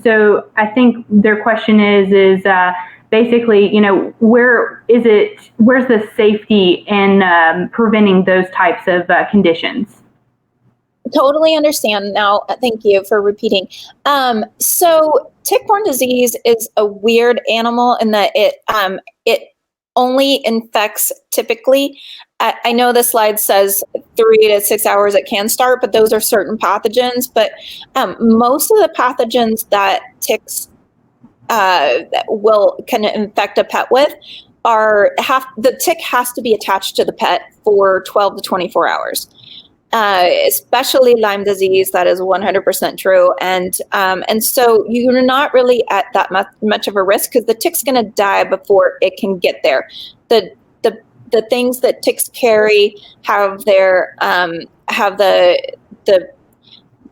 So I think their question is basically, where's the safety in preventing those types of conditions? Totally understand now. Thank you for repeating. So tick-borne disease is a weird animal in that it only infects typically. I know the slide says 3 to 6 hours it can start, but those are certain pathogens. But most of the pathogens that ticks can infect a pet with the tick has to be attached to the pet for 12 to 24 hours. Especially Lyme disease, that is 100% true. And so you're not really at that much of a risk, because the tick's going to die before it can get there. The things that ticks carry have their have the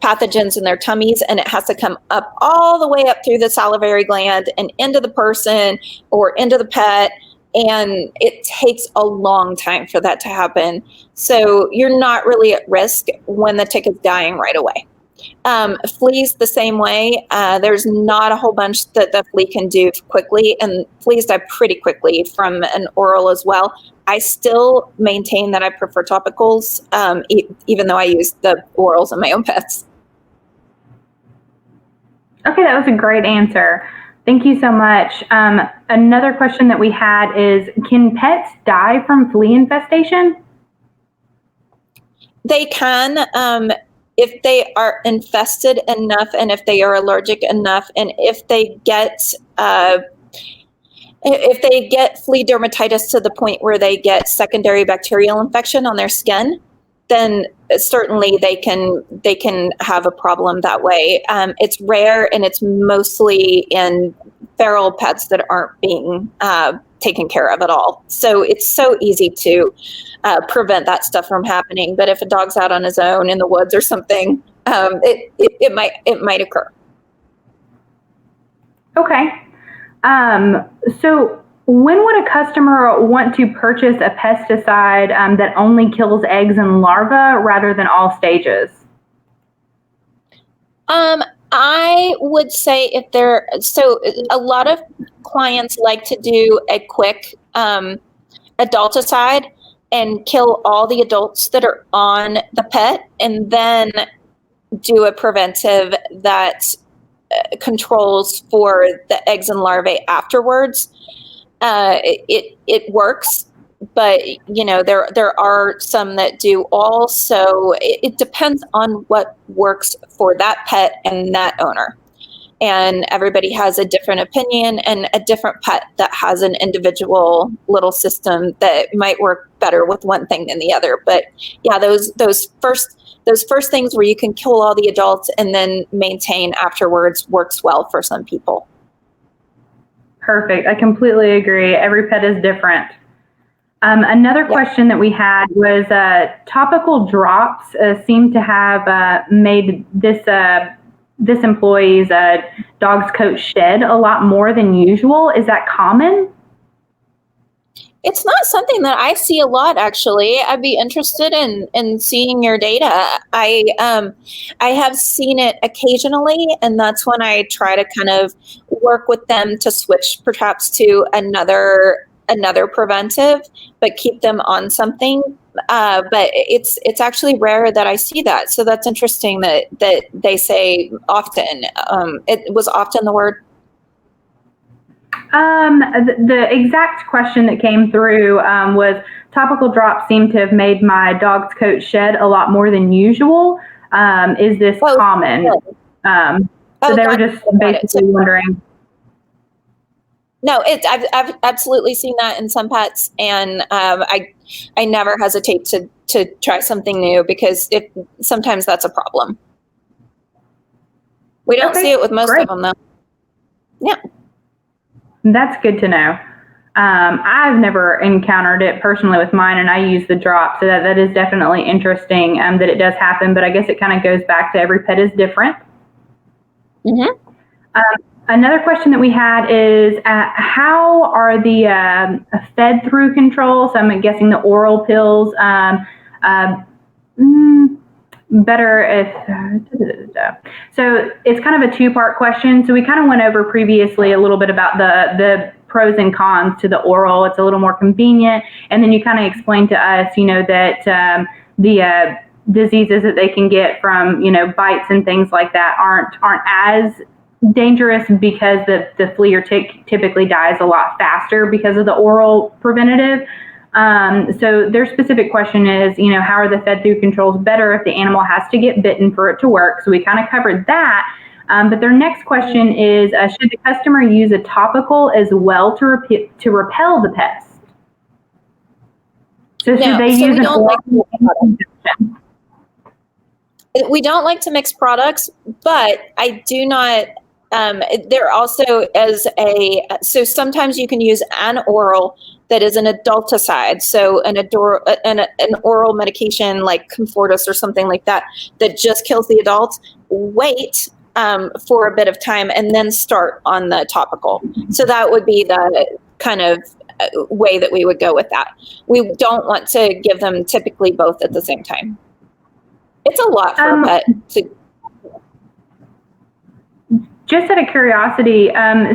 pathogens in their tummies, and it has to come up all the way up through the salivary gland and into the person or into the pet. And it takes a long time for that to happen. So you're not really at risk when the tick is dying right away. Fleas the same way. There's not a whole bunch that the flea can do quickly, and fleas die pretty quickly from an oral as well. I still maintain that I prefer topicals, even though I use the orals in my own pets. Okay, that was a great answer. Thank you so much. Another question that we had is, can pets die from flea infestation? They can, if they are infested enough, and if they are allergic enough, and if they get flea dermatitis to the point where they get secondary bacterial infection on their skin, then certainly they can have a problem that way. It's rare, and it's mostly in feral pets that aren't being taken care of at all. So it's so easy to prevent that stuff from happening. But if a dog's out on his own in the woods or something, it might occur. Okay. So when would a customer want to purchase a pesticide that only kills eggs and larvae rather than all stages? I would say a lot of clients like to do a quick adulticide and kill all the adults that are on the pet, and then do a preventive that controls for the eggs and larvae afterwards. It works, but there are some that do all. So it depends on what works for that pet and that owner. And everybody has a different opinion, and a different pet that has an individual little system that might work better with one thing than the other. But yeah, those first things where you can kill all the adults and then maintain afterwards works well for some people. Perfect. I completely agree. Every pet is different. Another question that we had was topical drops seem to have made this employee's dog's coat shed a lot more than usual. Is that common? It's not something that I see a lot, actually. I'd be interested in seeing your data. I have seen it occasionally, and that's when I try to kind of work with them to switch perhaps to another preventive, but keep them on something. But it's actually rare that I see that. So that's interesting that they say often. It was often the word. The exact question that came through was topical drops seem to have made my dog's coat shed a lot more than usual. Is this common? So they were just basically wondering. No, I've absolutely seen that in some pets, and I never hesitate to try something new, because sometimes that's a problem. We don't see it with most of them, though. Yeah. That's good to know. I've never encountered it personally with mine, and I use the drop, so that is definitely interesting that it does happen, but I guess it kind of goes back to every pet is different. Mm-hmm. Another question that we had is how are the fed-through controls, I'm guessing the oral pills, better if so it's kind of a two-part question. So we kind of went over previously a little bit about the pros and cons to the oral. It's a little more convenient, and then you kind of explained to us that the diseases that they can get from bites and things like that aren't as dangerous, because the flea or tick typically dies a lot faster because of the oral preventative. So their specific question is, how are the fed-through controls better if the animal has to get bitten for it to work? So we kind of covered that. But their next question is, should the customer use a topical as well to repel the pest? So should they use an oral injection? We don't like to mix products, but I do not. There also so sometimes you can use an oral that is an adulticide. So an oral medication like Comfortis or something like that just kills the adults. Wait for a bit of time and then start on the topical. So that would be the kind of way that we would go with that. We don't want to give them typically both at the same time. It's a lot for a pet to. Just out of curiosity,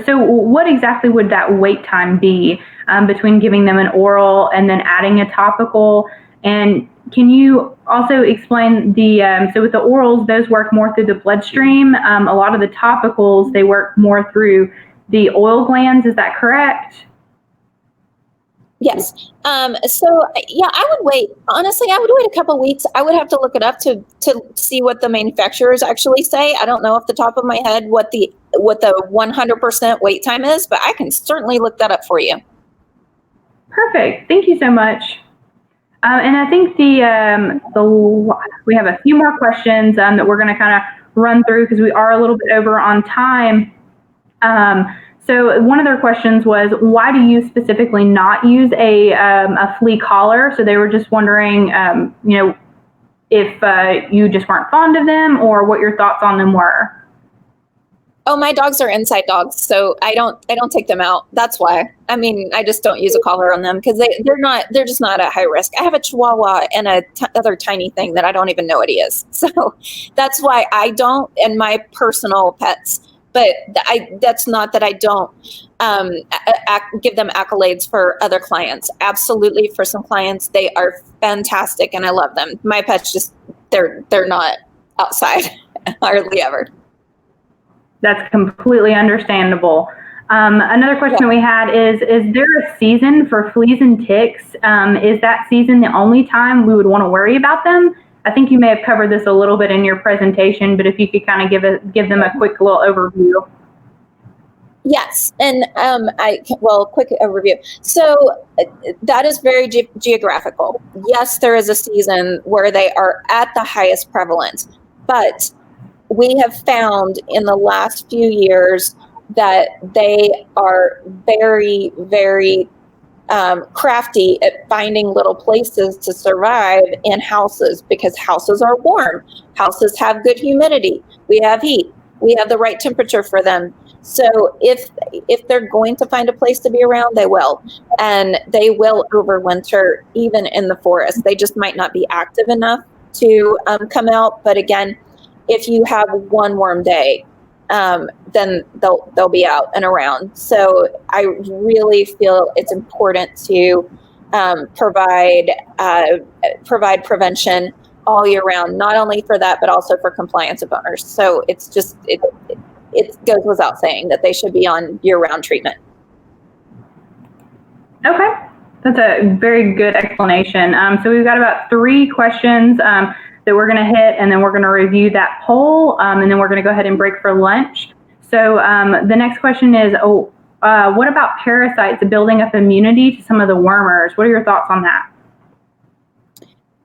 so what exactly would that wait time be between giving them an oral and then adding a topical? And can you also explain so with the orals, those work more through the bloodstream. A lot of the topicals, they work more through the oil glands. Is that correct? Yes. So yeah, I would wait. Honestly, I would wait a couple of weeks. I would have to look it up to see what the manufacturers actually say. I don't know off the top of my head what the 100% wait time is, but I can certainly look that up for you. Perfect. Thank you so much. And I think we have a few more questions that we're going to kind of run through because we are a little bit over on time. So one of their questions was, why do you specifically not use a flea collar? So they were just wondering, if you just weren't fond of them or what your thoughts on them were. Oh, my dogs are inside dogs, so I don't take them out. That's why. I mean, I just don't use a collar on them because they're just not at high risk. I have a Chihuahua and other tiny thing that I don't even know what he is. So that's why I don't, and my personal pets. But that's not that I don't give them accolades for other clients. Absolutely, for some clients, they are fantastic, and I love them. My pets just they're not outside hardly ever. That's completely understandable. Another question we had is there a season for fleas and ticks? Is that season the only time we would want to worry about them? I think you may have covered this a little bit in your presentation, but if you could kind of give them a quick little overview. Yes, and quick overview. So that is very geographical. Yes, there is a season where they are at the highest prevalence, but we have found in the last few years that they are very, very crafty at finding little places to survive in houses because houses are warm. Houses have good humidity. We have heat. We have the right temperature for them. So if they're going to find a place to be around, they will. And they will overwinter even in the forest. They just might not be active enough to come out. But again, if you have one warm day, then they'll be out and around. So I really feel it's important to provide prevention all year round, not only for that, but also for compliance of owners. So it's just, it goes without saying that they should be on year-round treatment. Okay, that's a very good explanation. So we've got about 3 questions that we're going to hit, and then we're going to review that poll, and then we're going to go ahead and break for lunch. So the next question is, what about parasites building up immunity to some of the wormers? What are your thoughts on that?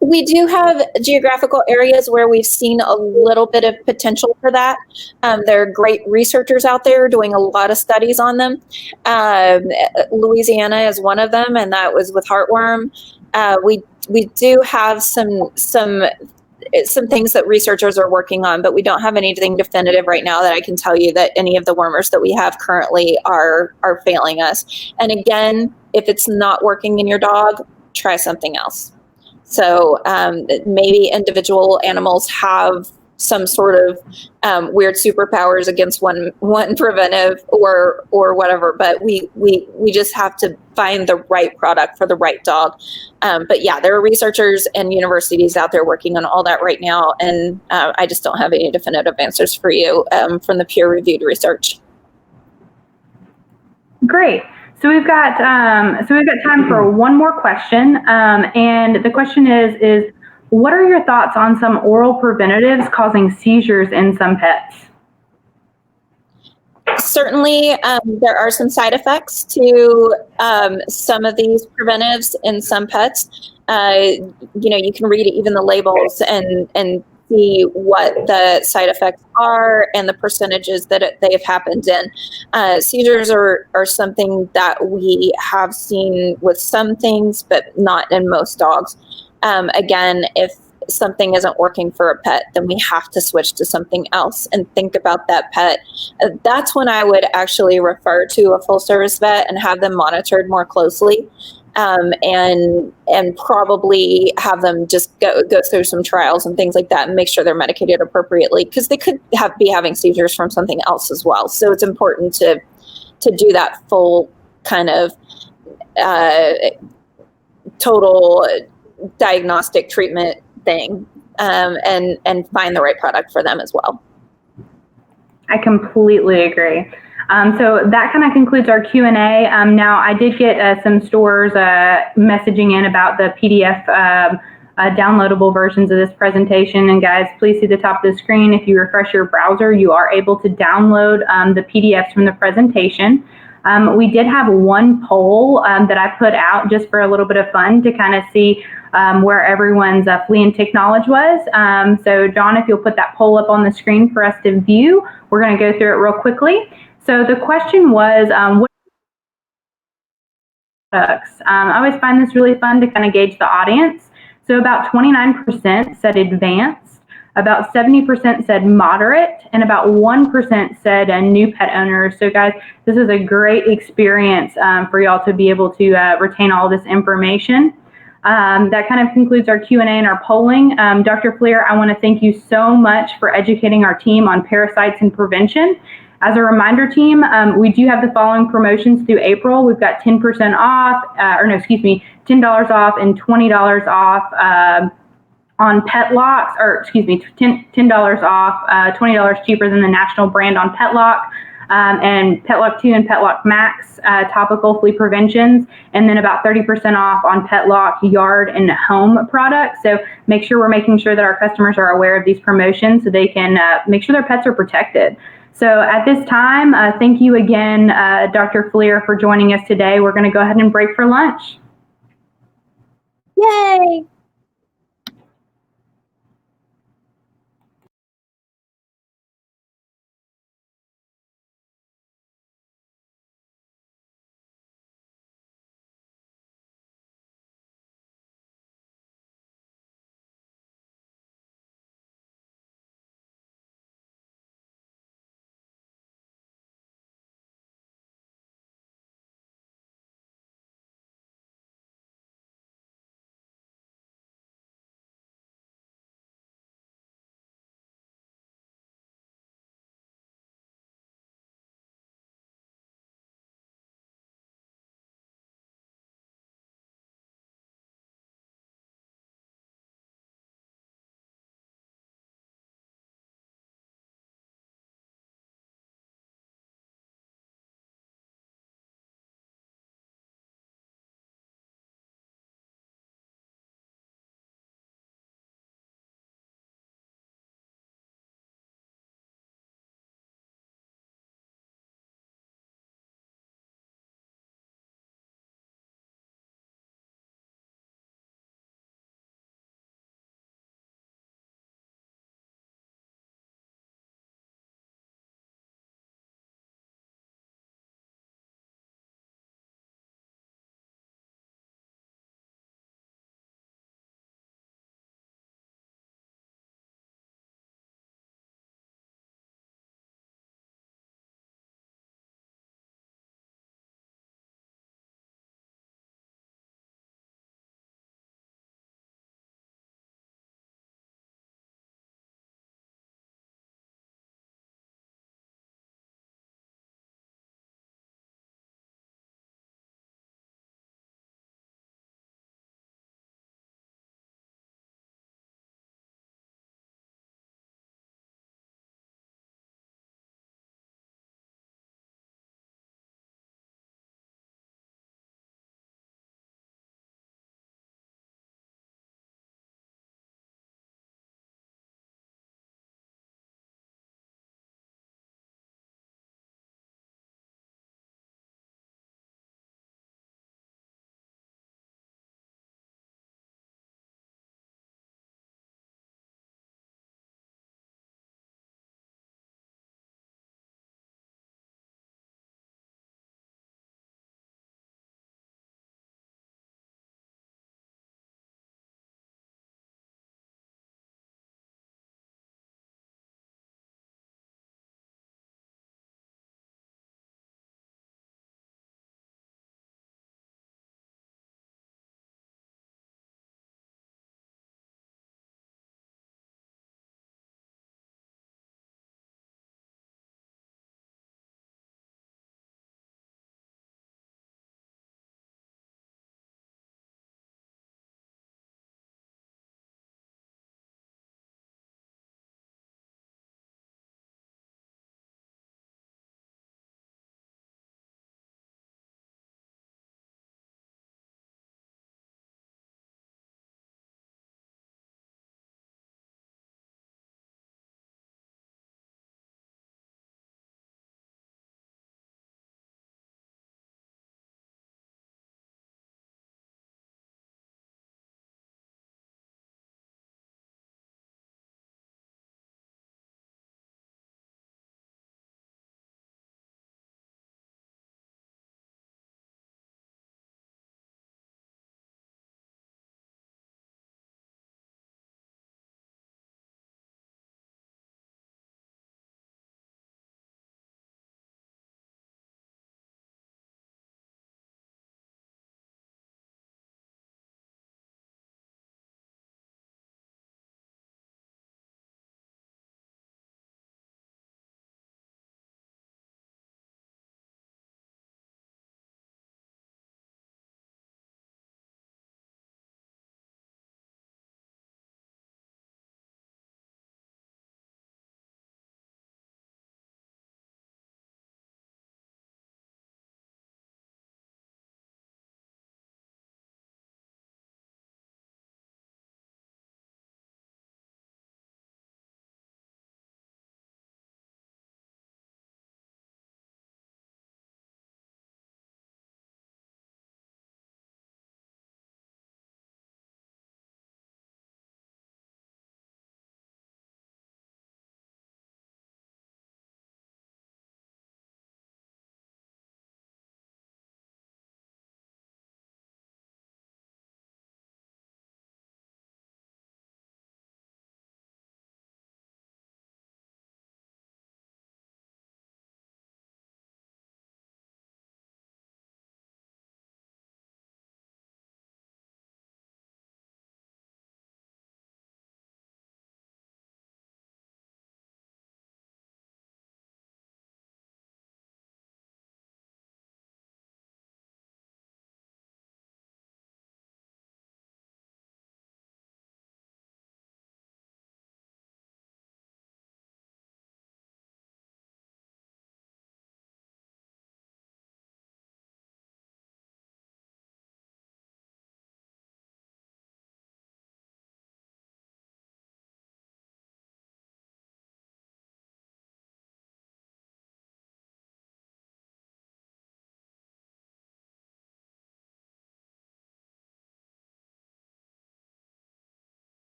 We do have geographical areas where we've seen a little bit of potential for that. There are great researchers out there doing a lot of studies on them. Louisiana is one of them, and that was with heartworm. We do have some things that researchers are working on, but we don't have anything definitive right now that I can tell you that any of the wormers that we have currently are failing us. And again, if it's not working in your dog, try something else. So maybe individual animals have some sort of weird superpowers against one preventive or whatever, but we just have to find the right product for the right dog. But yeah, there are researchers and universities out there working on all that right now, and I just don't have any definitive answers for you from the peer-reviewed research. Great. So we've got time for one more question, and the question is what are your thoughts on some oral preventatives causing seizures in some pets? Certainly, there are some side effects to some of these preventives in some pets. You can read even the labels and see what the side effects are and the percentages that they have happened in. Seizures are something that we have seen with some things, but not in most dogs. Again, if something isn't working for a pet, then we have to switch to something else and think about that pet. That's when I would actually refer to a full service vet and have them monitored more closely. And probably have them just go through some trials and things like that and make sure they're medicated appropriately, because they could be having seizures from something else as well. So it's important to do that full kind of total diagnostic treatment thing, and find the right product for them as well. I completely agree. So that kind of concludes our Q&A. Now, I did get some stores messaging in about the PDF downloadable versions of this presentation. And guys, please see the top of the screen. If you refresh your browser, you are able to download the PDFs from the presentation. We did have one poll that I put out just for a little bit of fun to kind of see where everyone's flea and tick knowledge was. So John, if you'll put that poll up on the screen for us to view, we're going to go through it real quickly. So the question was, what products? I always find this really fun to kind of gauge the audience. So about 29% said advanced, about 70% said moderate, and about 1% said a new pet owner. So guys, this is a great experience for y'all to be able to retain all this information. That kind of concludes our Q&A and our polling. Dr. Fleer, I want to thank you so much for educating our team on parasites and prevention. As a reminder, team, we do have the following promotions through April. We've got 10% off, $10 off and $20 off on pet locks, $10 off, $20 cheaper than the national brand on pet lock. And Petlock 2 and Petlock Max topical flea preventions, and then about 30% off on Petlock yard and home products. So make sure we're making sure that our customers are aware of these promotions so they can make sure their pets are protected. So at this time, thank you again, Dr. Fleer, for joining us today. We're going to go ahead and break for lunch. Yay!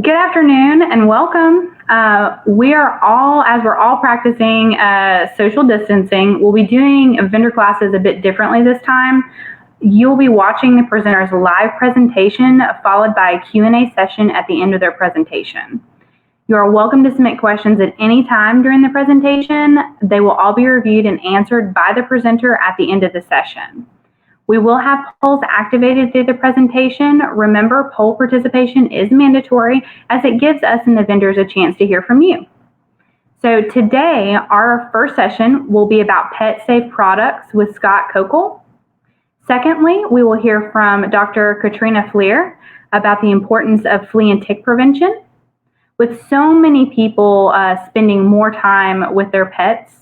Good afternoon and welcome. We're all practicing social distancing. We'll be doing vendor classes a bit differently this time. You'll be watching the presenter's live presentation followed by a Q&A session at the end of their presentation. You are welcome to submit questions at any time during the presentation. They will all be reviewed and answered by the presenter at the end of the session. We will have polls activated through the presentation. Remember, poll participation is mandatory as it gives us and the vendors a chance to hear from you. So today, our first session will be about pet safe products with Scott Kokel. Secondly, we will hear from Dr. Katrina Fleer about the importance of flea and tick prevention. With so many people spending more time with their pets,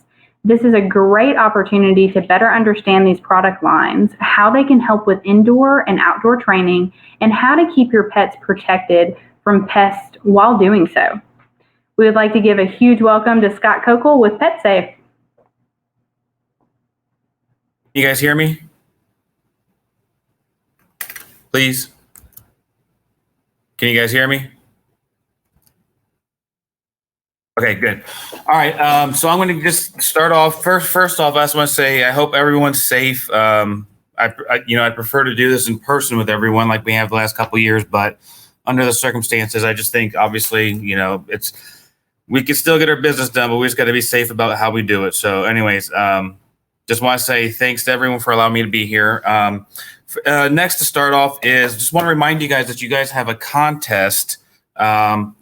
this is a great opportunity to better understand these product lines, how they can help with indoor and outdoor training, and how to keep your pets protected from pests while doing so. We would like to give a huge welcome to Scott Kokel with PetSafe. You guys hear me? Please? Can you guys hear me? Okay, good. All right, so I'm going to just start off. First off, I just want to say I hope everyone's safe. I prefer to do this in person with everyone like we have the last couple of years, but under the circumstances, I just think obviously, we can still get our business done, but we just got to be safe about how we do it. So anyways, just want to say thanks to everyone for allowing me to be here. Next to start off is just want to remind you guys that you guys have a contest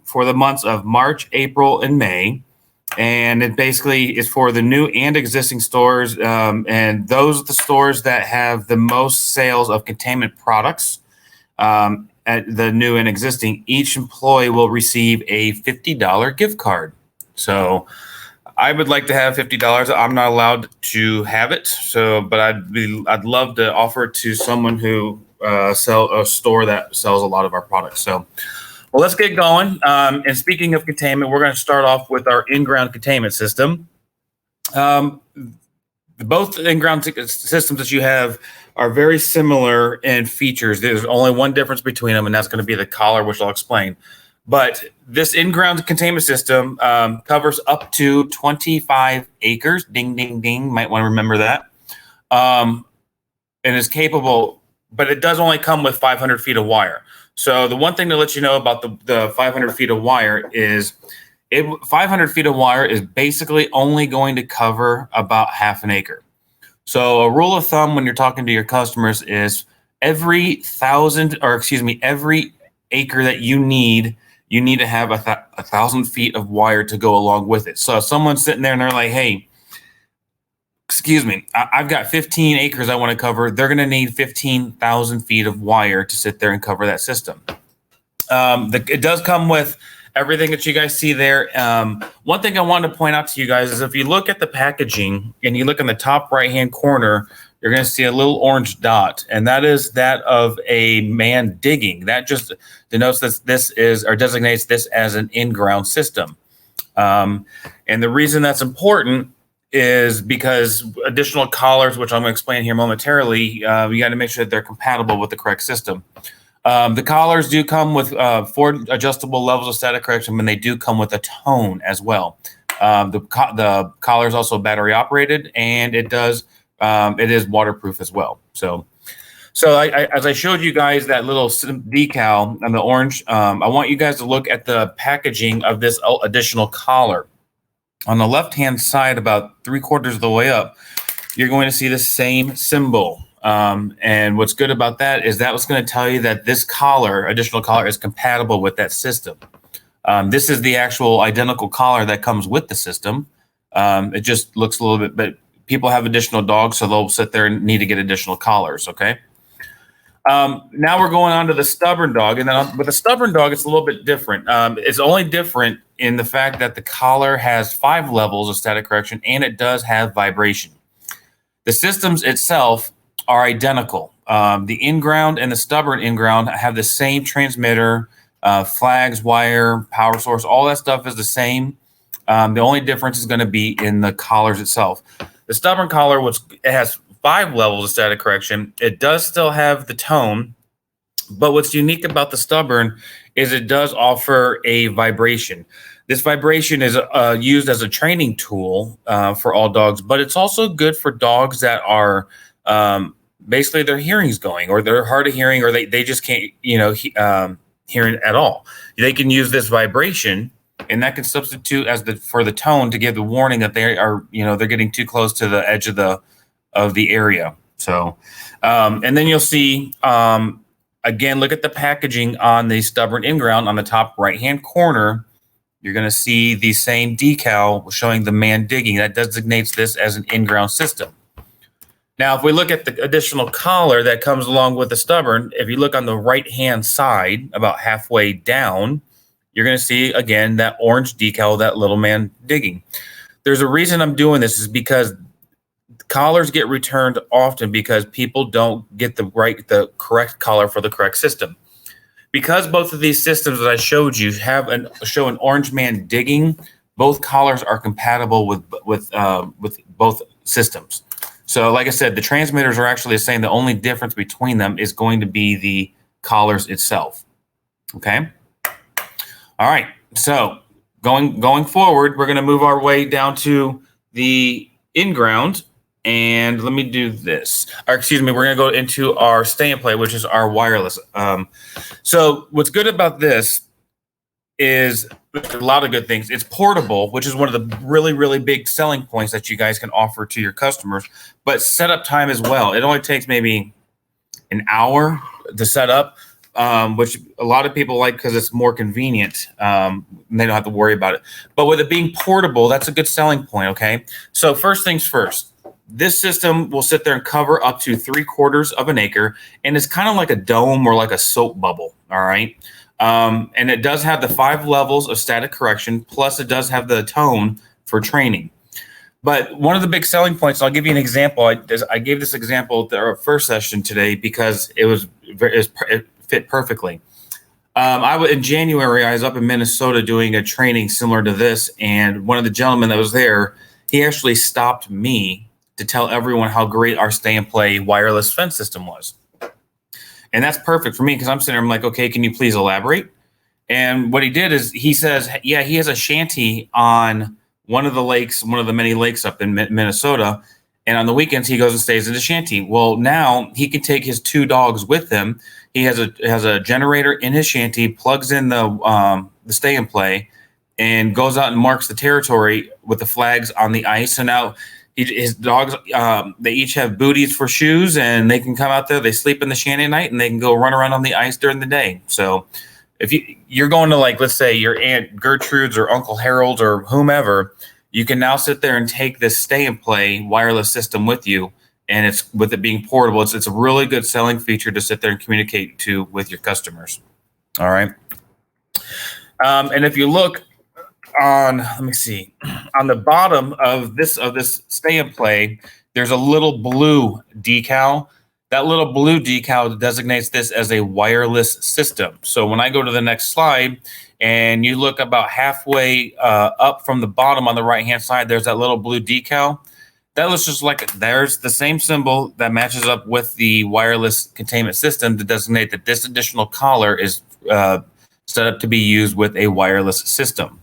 for the months of March, April, and May. And it basically is for the new and existing stores. And those are the stores that have the most sales of containment products at the new and existing. Each employee will receive a $50 gift card. So I would like to have $50. I'm not allowed to have it. But I'd love to offer it to someone who sell a store that sells a lot of our products. So well, let's get going. And speaking of containment, we're going to start off with our in-ground containment system. Both in-ground systems that you have are very similar in features. There's only one difference between them, and that's going to be the collar, which I'll explain. But this in-ground containment system covers up to 25 acres. Ding, ding, ding. Might want to remember that. And is capable, but it does only come with 500 feet of wire. So the one thing to let you know about the 500 feet of wire is 500 feet of wire is basically only going to cover about half an acre. So a rule of thumb when you're talking to your customers is every acre that you need to have 1,000 feet of wire to go along with it. So if someone's sitting there and they're like, hey, excuse me, I've got 15 acres I want to cover. They're going to need 15,000 feet of wire to sit there and cover that system. It does come with everything that you guys see there. One thing I wanted to point out to you guys is if you look at the packaging and you look in the top right-hand corner, you're going to see a little orange dot, and that is that of a man digging. That just denotes that this is or designates this as an in-ground system. And the reason that's important is because additional collars, which I'm going to explain here momentarily, you got to make sure that they're compatible with the correct system. The collars do come with 4 adjustable levels of static correction, and they do come with a tone as well. The collar is also battery operated, and it is waterproof as well. So as I showed you guys that little decal on the orange, I want you guys to look at the packaging of this additional collar. On the left-hand side, about 3/4 of the way up, you're going to see the same symbol. And what's good about that is that was going to tell you that this additional collar, is compatible with that system. This is the actual identical collar that comes with the system. It just looks a little bit, but people have additional dogs, so they'll sit there and need to get additional collars, okay? Now we're going on to the stubborn dog, and then with the stubborn dog, it's a little bit different. It's only different in the fact that the collar has 5 levels of static correction, and it does have vibration. The systems itself are identical. The in-ground and the stubborn in-ground have the same transmitter, flags, wire, power source, all that stuff is the same. The only difference is going to be in the collars itself. The stubborn collar, which it has 5 levels of static correction, it does still have the tone, But what's unique about the Stubborn is it does offer a vibration. This vibration is used as a training tool for all dogs, but it's also good for dogs that are basically their hearing's going, or they're hard of hearing, or they just can't, hear it at all. They can use this vibration, and that can substitute for the tone to give the warning that they are, they're getting too close to the edge of the area. So, and then you'll see, again, look at the packaging on the Stubborn in-ground on the top right-hand corner. You're going to see the same decal showing the man digging. That designates this as an in-ground system. Now, if we look at the additional collar that comes along with the Stubborn, if you look on the right-hand side, about halfway down, you're going to see, again, that orange decal, that little man digging. There's a reason I'm doing this is because collars get returned often because people don't get the correct collar for the correct system. Because both of these systems that I showed you show an orange man digging, both collars are compatible with both systems. So like I said, the transmitters are actually saying the only difference between them is going to be the collars itself. Okay. All right. So going forward, we're going to move our way down to the in-ground. And let me do this. Or excuse me, we're going to go into our stay and play, which is our wireless. So what's good about this is a lot of good things. It's portable, which is one of the really, really big selling points that you guys can offer to your customers. But setup time as well. It only takes maybe an hour to set up, which a lot of people like because it's more convenient. And they don't have to worry about it. But with it being portable, that's a good selling point, okay? So first things first. This system will sit there and cover up to 3/4 of an acre, and it's kind of like a dome or like a soap bubble, all right? And it does have the 5 levels of static correction, plus it does have the tone for training. But one of the big selling points, I'll give you an example. I gave this example at our first session today because it fit perfectly. In January, I was up in Minnesota doing a training similar to this, and one of the gentlemen that was there, he actually stopped me to tell everyone how great our stay and play wireless fence system was. And that's perfect for me because I'm sitting there, I'm like, okay, can you please elaborate? And what he did is he says, yeah, he has a shanty on one of the lakes, one of the many lakes up in Minnesota. And on the weekends, he goes and stays in the shanty. Well, now he can take his 2 dogs with him. He has a generator in his shanty, plugs in the stay and play, and goes out and marks the territory with the flags on the ice. So now his dogs, they each have booties for shoes, and they can come out there. They sleep in the shanty at night, and they can go run around on the ice during the day. So if you're going to, like, let's say your Aunt Gertrude's or Uncle Harold's or whomever, you can now sit there and take this stay and play wireless system with you. And it's with it being portable, it's a really good selling feature to sit there and communicate with your customers. All right. And if you look let me see, on the bottom of this stay and play, there's a little blue decal. That little blue decal designates this as a wireless system. So when I go to the next slide and you look about halfway up from the bottom on the right-hand side, there's that little blue decal. That looks just like there's the same symbol that matches up with the wireless containment system to designate that this additional collar is set up to be used with a wireless system.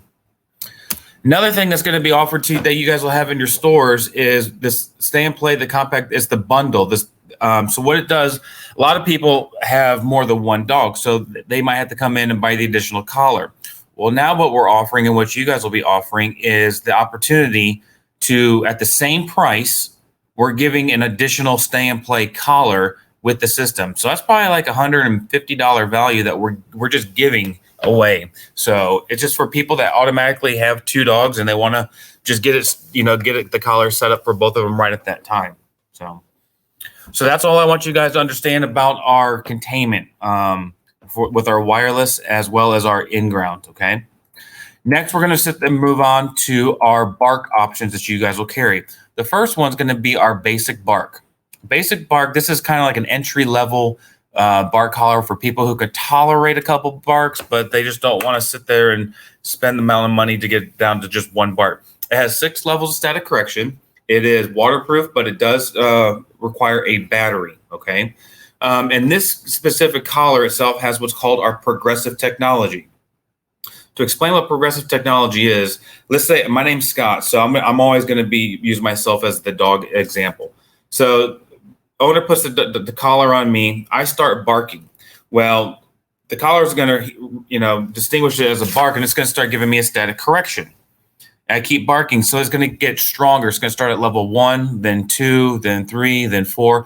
Another thing that's going to be offered to you that you guys will have in your stores is this stay and play, the compact, is the bundle. So what it does, a lot of people have more than one dog, so they might have to come in and buy the additional collar. Well, now what we're offering and what you guys will be offering is the opportunity to, at the same price, we're giving an additional stay and play collar with the system. So that's probably like $150 value that we're just giving away. So it's just for people that automatically have 2 dogs and they want to just get the collar set up for both of them right at that time. So that's all I want you guys to understand about our containment with our wireless as well as our in-ground. Okay. Next, we're going to sit and move on to our bark options that you guys will carry. The first one's going to be our basic bark. Basic bark, this is kind of like an entry-level bark collar for people who could tolerate a couple barks, but they just don't want to sit there and spend the amount of money to get down to just one bark. It has 6 levels of static correction. It is waterproof, but it does require a battery, okay? And this specific collar itself has what's called our progressive technology. To explain what progressive technology is, let's say my name's Scott, so I'm always going to use myself as the dog example. So owner puts the collar on me. I start barking. Well, the collar is going to, distinguish it as a bark, and it's going to start giving me a static correction. I keep barking, so it's going to get stronger. It's going to start at level 1, then 2, then 3, then 4.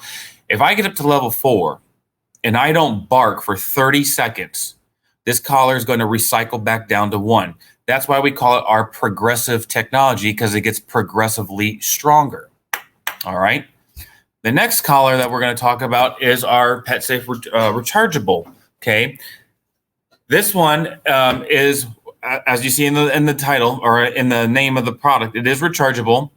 If I get up to level 4 and I don't bark for 30 seconds, this collar is going to recycle back down to 1. That's why we call it our progressive technology, because it gets progressively stronger. All right. The next collar that we're going to talk about is our PetSafe rechargeable. Okay. This one is, as you see in the title or in the name of the product, it is rechargeable.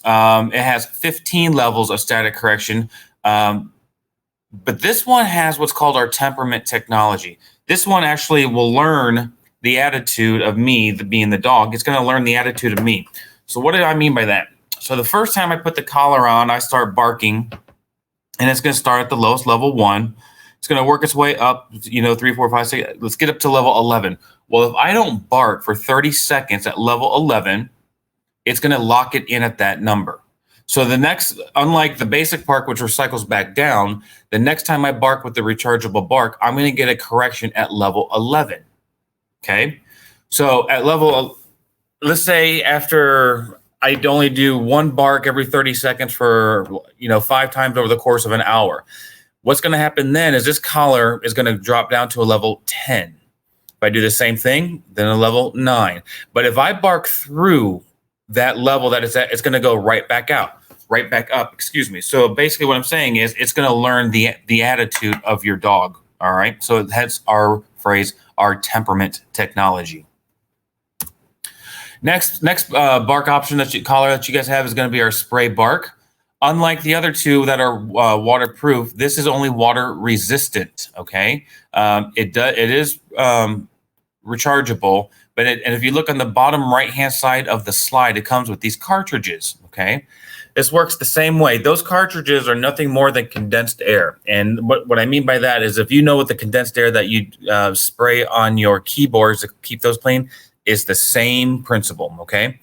It has 15 levels of static correction. But this one has what's called our temperament technology. This one actually will learn the attitude of me, being the dog. It's going to learn the attitude of me. So what do I mean by that? So the first time I put the collar on, I start barking, and it's going to start at the lowest level 1. It's going to work its way up, 3, 4, 5, 6. Let's get up to level 11. Well, if I don't bark for 30 seconds at level 11, it's going to lock it in at that number. So the next, unlike the basic bark, which recycles back down, the next time I bark with the rechargeable bark, I'm going to get a correction at level 11. Okay. So at level, let's say after I only do 1 bark every 30 seconds for, 5 times over the course of an hour, what's going to happen then is this collar is going to drop down to a level 10. If I do the same thing, then a level 9. But if I bark through that level that it's at, it's going to go right back up, excuse me. So basically what I'm saying is it's going to learn the attitude of your dog. All right. So that's our phrase, our temperament technology. Next bark option collar that you guys have is going to be our spray bark. Unlike the other two that are waterproof, this is only water resistant. Okay. It is rechargeable, and if you look on the bottom right-hand side of the slide, it comes with these cartridges, okay? This works the same way. Those cartridges are nothing more than condensed air. And what I mean by that is if you know what the condensed air that you spray on your keyboards to keep those clean is the same principle, okay?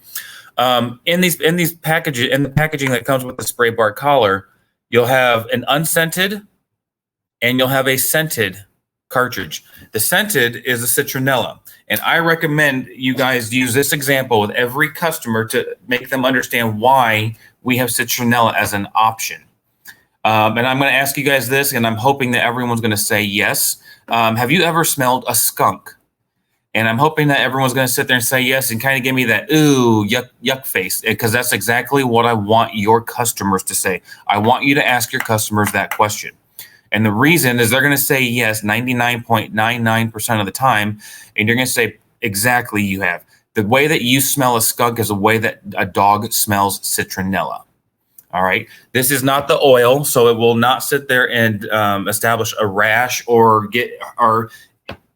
In these packages, in the packaging that comes with the spray bark collar, you'll have an unscented and you'll have a scented cartridge. The scented is a citronella. And I recommend you guys use this example with every customer to make them understand why we have citronella as an option. And I'm going to ask you guys this, and I'm hoping that everyone's going to say yes. Have you ever smelled a skunk? And I'm hoping that everyone's going to sit there and say yes and kind of give me that, ooh, yuck face, because that's exactly what I want your customers to say. I want you to ask your customers that question. And the reason is they're going to say yes 99.99% of the time. And you're going to say, exactly, you have. The way that you smell a skunk is the way that a dog smells citronella. All right. This is not the oil, so it will not sit there and establish a rash or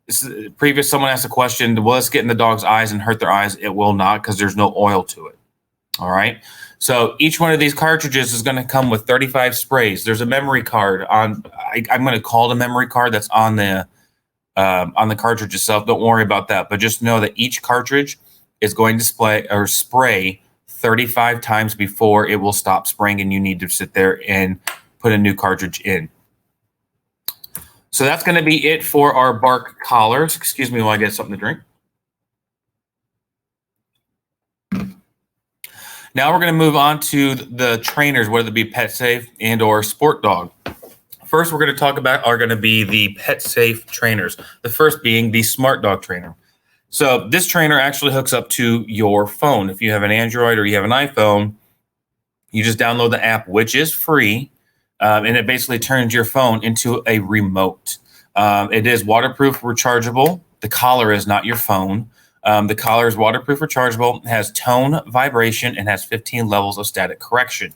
someone asked a question, will this get in the dog's eyes and hurt their eyes? It will not, because there's no oil to it. All right. So each one of these cartridges is going to come with 35 sprays. There's a memory card I'm going to call it a memory card that's on the cartridge itself. Don't worry about that, but just know that each cartridge is going to spray 35 times before it will stop spraying, and you need to sit there and put a new cartridge in. So that's going to be it for our bark collars. Excuse me while I get something to drink. Now we're going to move on to the trainers, whether it be PetSafe and or Sport Dog. First, we're going to talk about are going to be the PetSafe trainers. The first being the Smart Dog trainer. So this trainer actually hooks up to your phone. If you have an Android or you have an iPhone, you just download the app, which is free, and it basically turns your phone into a remote. It is waterproof, rechargeable. The collar is not your phone. The collar is waterproof, rechargeable, has tone, vibration, and has 15 levels of static correction.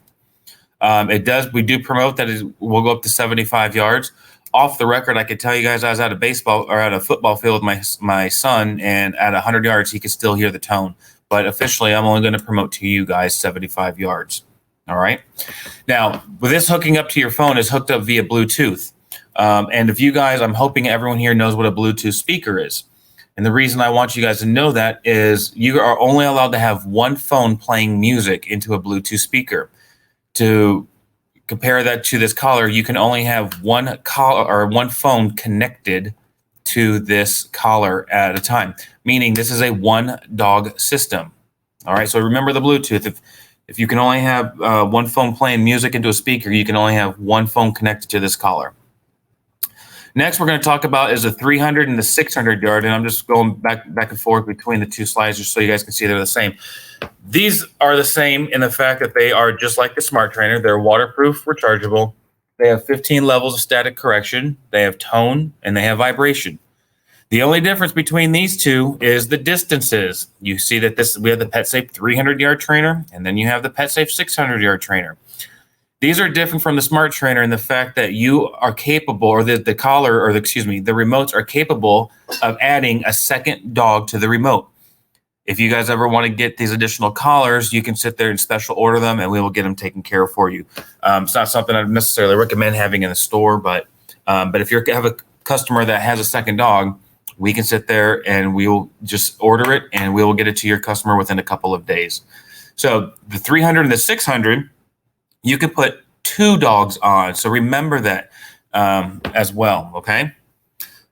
We do promote that we'll go up to 75 yards. Off the record, I could tell you guys I was at a football field with my son, and at 100 yards, he could still hear the tone. But officially, I'm only going to promote to you guys 75 yards. All right. Now, with this hooking up to your phone is hooked up via Bluetooth. And if you guys, I'm hoping everyone here knows what a Bluetooth speaker is. And the reason I want you guys to know that is you are only allowed to have one phone playing music into a Bluetooth speaker. To compare that to this collar, you can only have one collar or one phone connected to this collar at a time, meaning this is a one dog system. All right, so remember the Bluetooth. If you can only have one phone playing music into a speaker, you can only have one phone connected to this collar. Next, we're going to talk about is the 300 and the 600 yard, and I'm just going back and forth between the two slides just so you guys can see they're the same. These are the same in the fact that they are just like the Smart Trainer. They're waterproof, rechargeable. They have 15 levels of static correction. They have tone, and they have vibration. The only difference between these two is the distances. You see that we have the PetSafe 300 yard trainer, and then you have the PetSafe 600 yard trainer. These are different from the Smart Trainer in the fact that you are capable, or the collar, or the remotes are capable of adding a second dog to the remote. If you guys ever want to get these additional collars, you can sit there and special order them, and we will get them taken care of for you. It's not something I necessarily recommend having in a store, but if you have a customer that has a second dog, we can sit there and we will just order it, and we will get it to your customer within a couple of days. So the 300 and the 600. You can put two dogs on. So remember that as well, okay?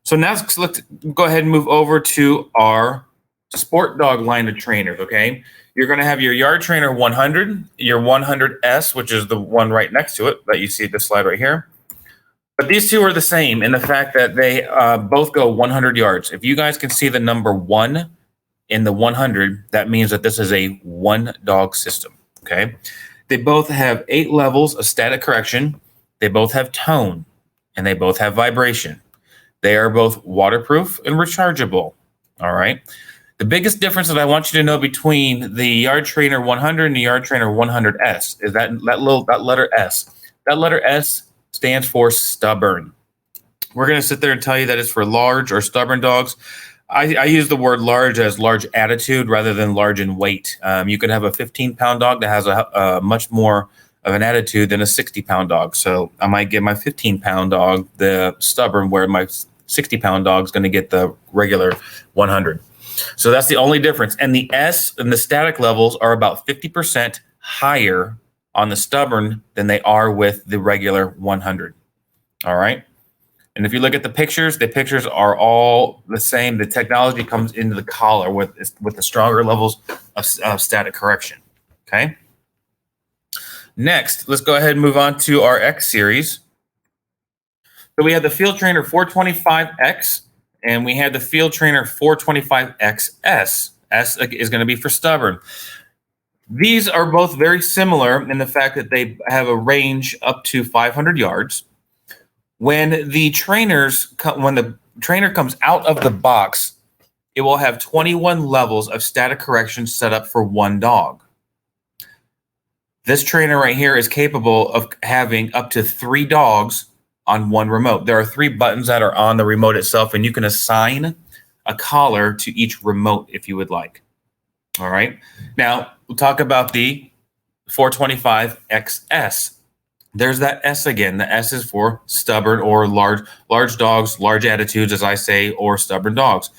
So now let's go ahead and move over to our Sport Dog line of trainers, okay? You're going to have your Yard Trainer 100, your 100S, which is the one right next to it that you see this slide right here. But these two are the same in the fact that they both go 100 yards. If you guys can see the number 1 in the 100, that means that this is a one dog system, okay? They both have 8 levels of static correction. They both have tone, and they both have vibration. They are both waterproof and rechargeable. All right. The biggest difference that I want you to know between the Yard Trainer 100 and the Yard Trainer 100S is that letter S. That letter S stands for stubborn. We're going to sit there and tell you that it's for large or stubborn dogs. I use the word large as large attitude rather than large in weight. You could have a 15-pound dog that has a much more of an attitude than a 60-pound dog. So I might give my 15-pound dog the stubborn, where my 60-pound dog is going to get the regular 100. So that's the only difference. And the S and the static levels are about 50% higher on the stubborn than they are with the regular 100. All right. And if you look at the pictures are all the same. The technology comes into the collar with the stronger levels of static correction. Okay. Next, let's go ahead and move on to our X series. So we have the Field Trainer 425X, and we have the Field Trainer 425XS. S is going to be for stubborn. These are both very similar in the fact that they have a range up to 500 yards. When the trainer comes out of the box, it will have 21 levels of static correction set up for one dog. This trainer right here is capable of having up to 3 dogs on one remote. There are 3 buttons that are on the remote itself, and you can assign a collar to each remote if you would like. All right. Now we'll talk about the 425XS. There's that S again. The S is for stubborn or large dogs, large attitudes, as I say, or stubborn dogs.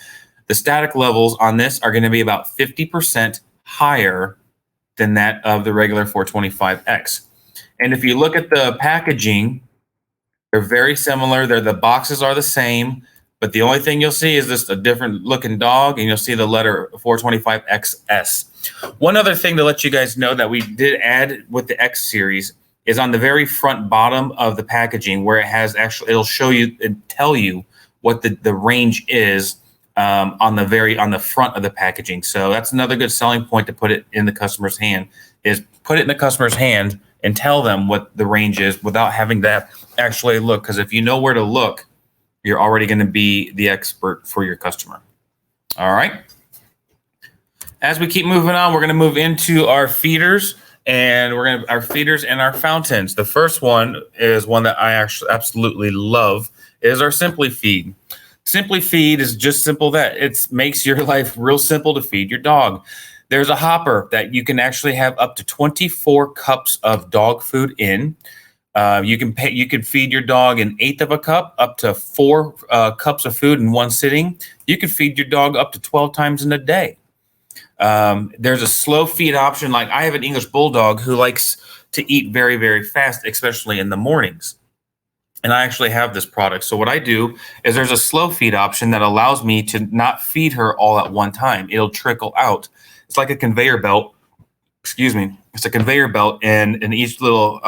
The static levels on this are going to be about 50% higher than that of the regular 425X. And if you look at the packaging, they're very similar. The boxes are the same, but the only thing you'll see is just a different looking dog, and you'll see the letter 425XS. One other thing to let you guys know that we did add with the X series is on the very front bottom of the packaging, where it has it'll show you and tell you what the range is on the front of the packaging. So that's another good selling point to put it in the customer's hand, is put it in the customer's hand and tell them what the range is without having to actually look. Because if you know where to look, you're already going to be the expert for your customer. All right. As we keep moving on, we're going to move into our feeders. And our feeders and our fountains. The first one is one that I actually absolutely love, is our Simply Feed. Simply Feed is just simple that it makes your life real simple to feed your dog. There's a hopper that you can actually have up to 24 cups of dog food in. You can feed your dog an eighth of a cup, up to 4 cups of food in one sitting. You can feed your dog up to 12 times in a day. There's a slow feed option. Like I have an English bulldog who likes to eat very, very fast, especially in the mornings. And I actually have this product. So what I do is there's a slow feed option that allows me to not feed her all at one time. It'll trickle out. It's like a conveyor belt. Excuse me. It's a conveyor belt, and in each little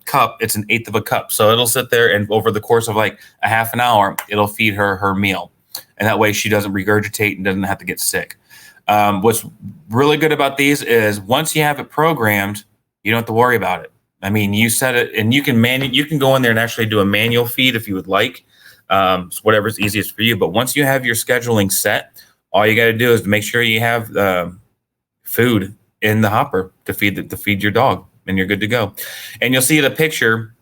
cup, it's an eighth of a cup. So it'll sit there, and over the course of like a half an hour, it'll feed her meal. And that way she doesn't regurgitate and doesn't have to get sick. What's really good about these is once you have it programmed, you don't have to worry about it. I mean, you set it, and you can go in there and actually do a manual feed if you would like. So whatever's easiest for you. But once you have your scheduling set, all you got to do is make sure you have food in the hopper to feed your dog, and you're good to go. And you'll see the picture.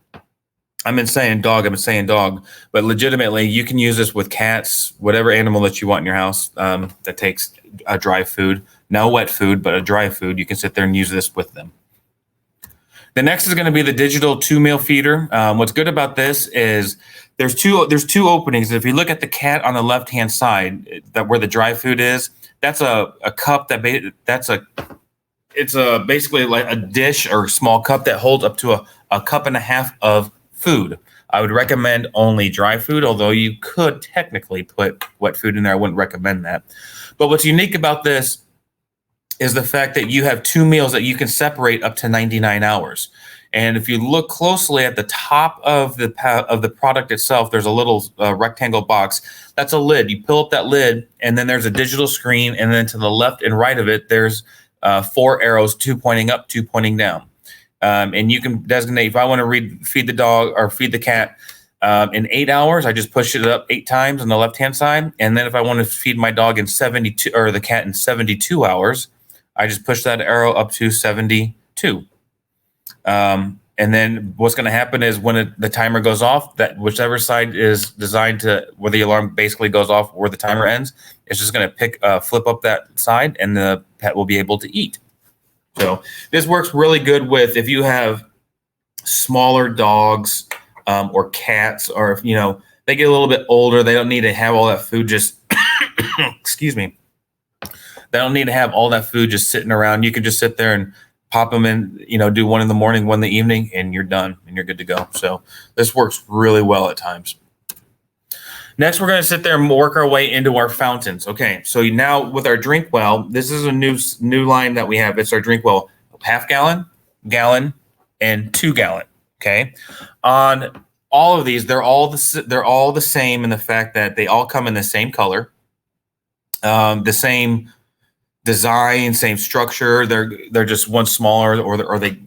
I've been saying dog, but legitimately you can use this with cats, whatever animal that you want in your house that takes a dry food, no wet food, but a dry food. You can sit there and use this with them. The next is going to be the digital 2-meal feeder. What's good about this is there's two openings. If you look at the cat on the left-hand side, that where the dry food is, that's a cup it's basically like a dish or a small cup that holds up to a cup and a half of food. I would recommend only dry food, although you could technically put wet food in there. I wouldn't recommend that. But what's unique about this is the fact that you have 2 meals that you can separate up to 99 hours. And if you look closely at the top of the product itself, there's a little rectangle box. That's a lid. You pull up that lid, and then there's a digital screen, and then to the left and right of it, there's 4 arrows, 2 pointing up, 2 pointing down. And you can designate, if I want to feed the dog or feed the cat in 8 hours, I just push it up 8 times on the left-hand side. And then if I want to feed my dog in 72, or the cat in 72 hours, I just push that arrow up to 72. And then what's going to happen is when the timer goes off, that whichever side is designed to, where the alarm basically goes off, where the timer ends, it's just going to flip up that side, and the pet will be able to eat. So this works really good with if you have smaller dogs or cats, or if they get a little bit older, they don't need to have all that food just excuse me. They don't need to have all that food just sitting around. You can just sit there and pop them in, do one in the morning, one in the evening, and you're done and you're good to go. So this works really well at times. Next, we're going to sit there and work our way into our fountains. Okay, so now with our drink well, this is a new line that we have. It's our drink well, half gallon, gallon, and 2 gallon. Okay, on all of these, they're all the same in the fact that they all come in the same color, the same design, same structure. They're just one smaller, or they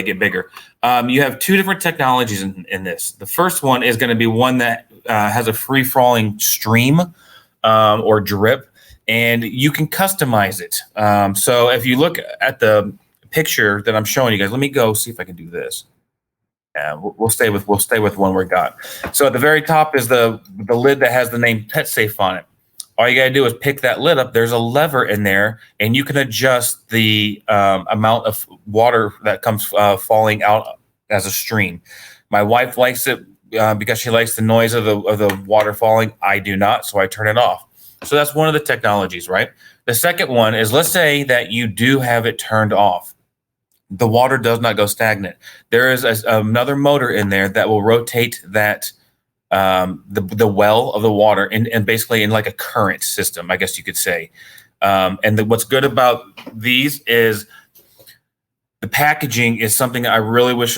get bigger. You have 2 different technologies in this. The first one is going to be one that has a free falling stream or drip, and you can customize it. So if you look at the picture that I'm showing you guys, let me go see if I can do this. We'll stay with one we got. So at the very top is the lid that has the name PetSafe on it. All you got to do is pick that lid up. There's a lever in there, and you can adjust the amount of water that comes falling out as a stream. My wife likes it because she likes the noise of the water falling. I do not, so I turn it off. So that's one of the technologies, right? The second one is, let's say that you do have it turned off. The water does not go stagnant. There is another motor in there that will rotate that the well of the water and basically in like a current system, I guess you could say. What's good about these is the packaging is something I really wish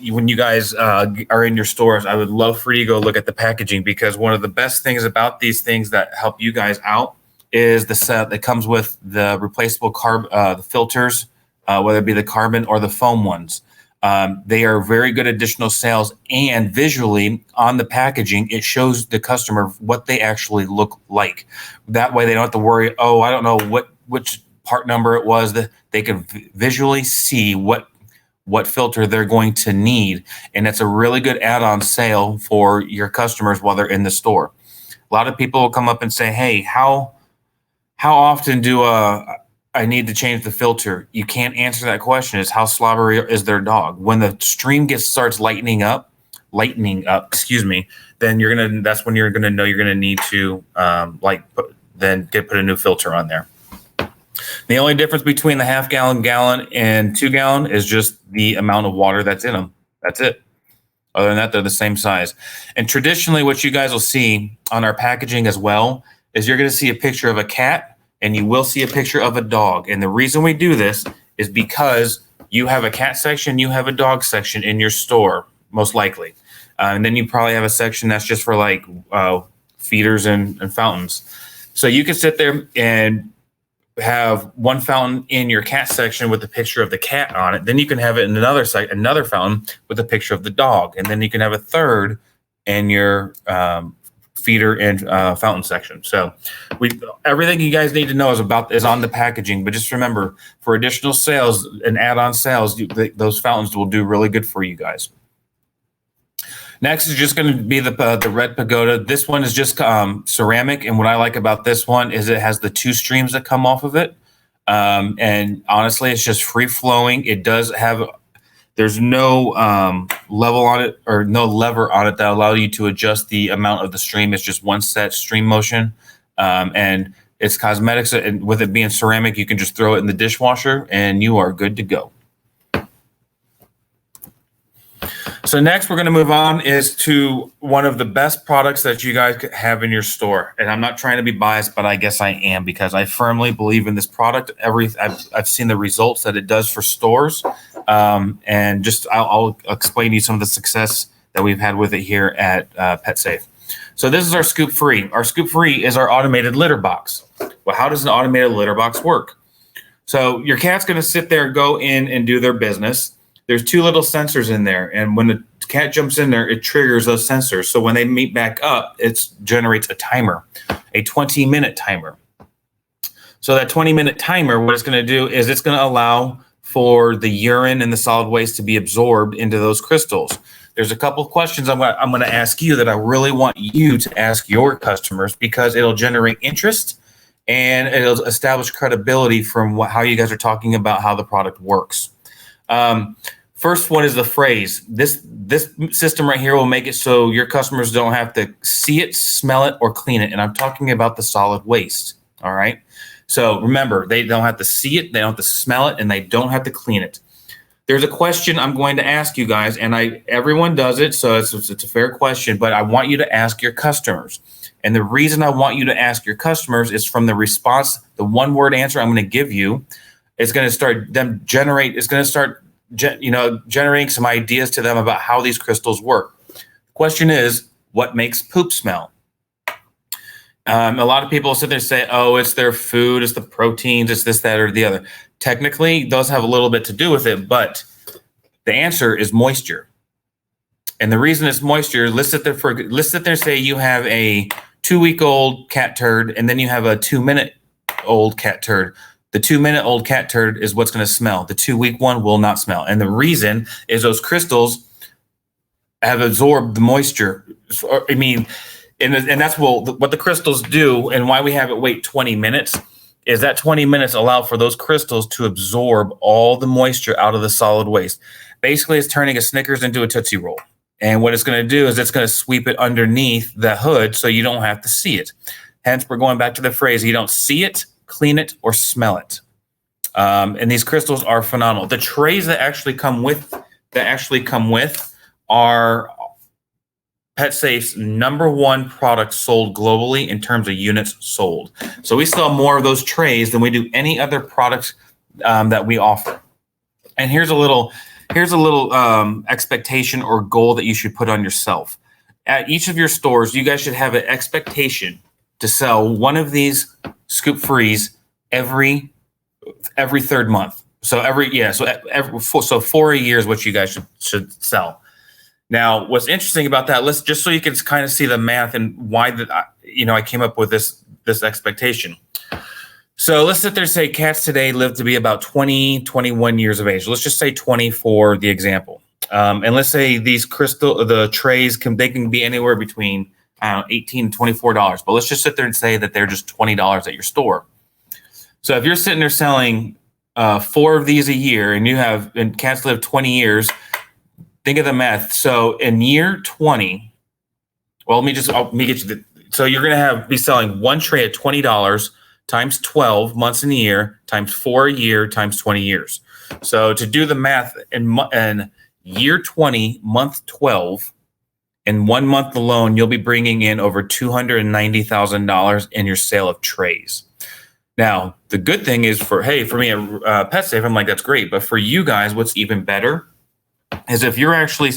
when you guys are in your stores, I would love for you to go look at the packaging, because one of the best things about these things that help you guys out is the set that comes with the replaceable the filters, whether it be the carbon or the foam ones. They are very good additional sales, and visually on the packaging, it shows the customer what they actually look like. That way they don't have to worry, I don't know which part number it was. That they can visually see what filter they're going to need. And it's a really good add-on sale for your customers while they're in the store. A lot of people will come up and say, hey, how often do I need to change the filter. You can't answer that question. Is how slobbery is their dog? When the stream starts lightening up, excuse me, then that's when you're gonna know you're gonna need to put a new filter on there. The only difference between the half gallon, gallon, and 2 gallon is just the amount of water that's in them. That's it. Other than that, they're the same size. And traditionally, what you guys will see on our packaging as well is you're going to see a picture of a cat and you will see a picture of a dog. And the reason we do this is because you have a cat section, you have a dog section in your store, most likely. And then you probably have a section that's just for like feeders and fountains. So you can sit there and have one fountain in your cat section with a picture of the cat on it. Then you can have it in another fountain with a picture of the dog. And then you can have a third in your feeder and fountain section. So everything you guys need to know is on the packaging. But just remember, for additional sales and add-on sales, those fountains will do really good for you guys. Next is just going to be the Red Pagoda. This one is just ceramic, and what I like about this one is it has the 2 streams that come off of it. And honestly, it's just free flowing. It does have, there's no level on it or no lever on it that allows you to adjust the amount of the stream. It's just one set stream motion, and it's cosmetics. And with it being ceramic, you can just throw it in the dishwasher, and you are good to go. So next we're going to move on is to one of the best products that you guys have in your store. And I'm not trying to be biased, but I guess I am, because I firmly believe in this product. I've seen the results that it does for stores. And just I'll explain to you some of the success that we've had with it here at PetSafe. So this is our Scoop Free. Our Scoop Free is our automated litter box. Well, how does an automated litter box work? So your cat's going to sit there, go in and do their business. There's 2 little sensors in there, and when the cat jumps in there, it triggers those sensors. So when they meet back up, it generates a timer, a 20-minute timer. So that 20-minute timer, what it's going to do is it's going to allow for the urine and the solid waste to be absorbed into those crystals. There's a couple of questions I'm going to ask you that I really want you to ask your customers, because it'll generate interest and it'll establish credibility from how you guys are talking about how the product works. First one is the phrase. This system right here will make it so your customers don't have to see it, smell it, or clean it. And I'm talking about the solid waste. All right. So remember, they don't have to see it, they don't have to smell it, and they don't have to clean it. There's a question I'm going to ask you guys, and everyone does it, so it's a fair question, but I want you to ask your customers. And the reason I want you to ask your customers is from the response, the one-word answer I'm going to give you. It's going to start generating some ideas to them about how these crystals work. The question is, what makes poop smell? A lot of people sit there and say, oh, it's their food, it's the proteins, it's this, that, or the other. Technically, those have a little bit to do with it, but the answer is moisture. And the reason it's moisture, let's sit there and say you have a 2-week-old cat turd, and then you have a 2-minute-old cat turd. The 2-minute-old cat turd is what's going to smell. The 2-week one will not smell. And the reason is those crystals have absorbed the moisture. And that's what the crystals do, and why we have it wait 20 minutes is that 20 minutes allow for those crystals to absorb all the moisture out of the solid waste. Basically, it's turning a Snickers into a Tootsie Roll. And what it's going to do is it's going to sweep it underneath the hood so you don't have to see it. Hence, we're going back to the phrase, you don't see it, clean it, or smell it. And these crystals are phenomenal. The trays that actually come with are PetSafe's #1 product sold globally in terms of units sold. So we sell more of those trays than we do any other products that we offer. And here's a little expectation or goal that you should put on yourself. At each of your stores, you guys should have an expectation to sell one of these Scoop Frees every 3rd month. So 4 a year is what you guys should sell. Now, what's interesting about that, just so you can kind of see the math and why I came up with this expectation. So let's sit there and say cats today live to be about 20, 21 years of age. Let's just say 20 for the example. And let's say the trays can be anywhere between $18 and $24. But let's just sit there and say that they're just $20 at your store. So if you're sitting there selling 4 of these a year, and cats live 20 years, think of the math. So in year 20, well, let me get you so you're going to be selling one tray at $20 times 12 months in a year times 4 a year times 20 years. So to do the math in year 20, month 12, in 1 month alone, you'll be bringing in over $290,000 in your sale of trays. Now, the good thing is for me at Pet Safe, I'm like, that's great. But for you guys, what's even better is if you're actually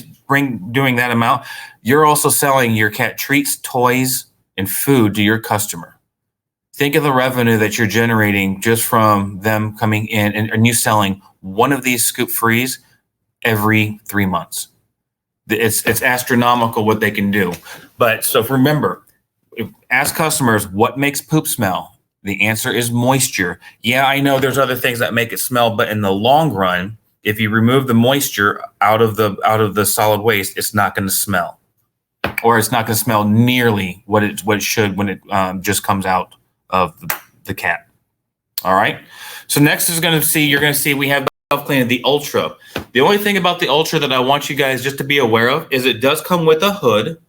doing that amount, you're also selling your cat treats, toys, and food to your customer. Think of the revenue that you're generating just from them coming in and you selling one of these Scoop Frees every 3 months. It's astronomical what they can do. But so remember, ask customers, what makes poop smell? The answer is moisture. Yeah, I know there's other things that make it smell, but in the long run, if you remove the moisture out of the solid waste, it's not going to smell, or it's not going to smell nearly what it should when it just comes out of the cat. All right. So next you're going to see we have self-cleaning, the Ultra. The only thing about the Ultra that I want you guys just to be aware of is it does come with a hood.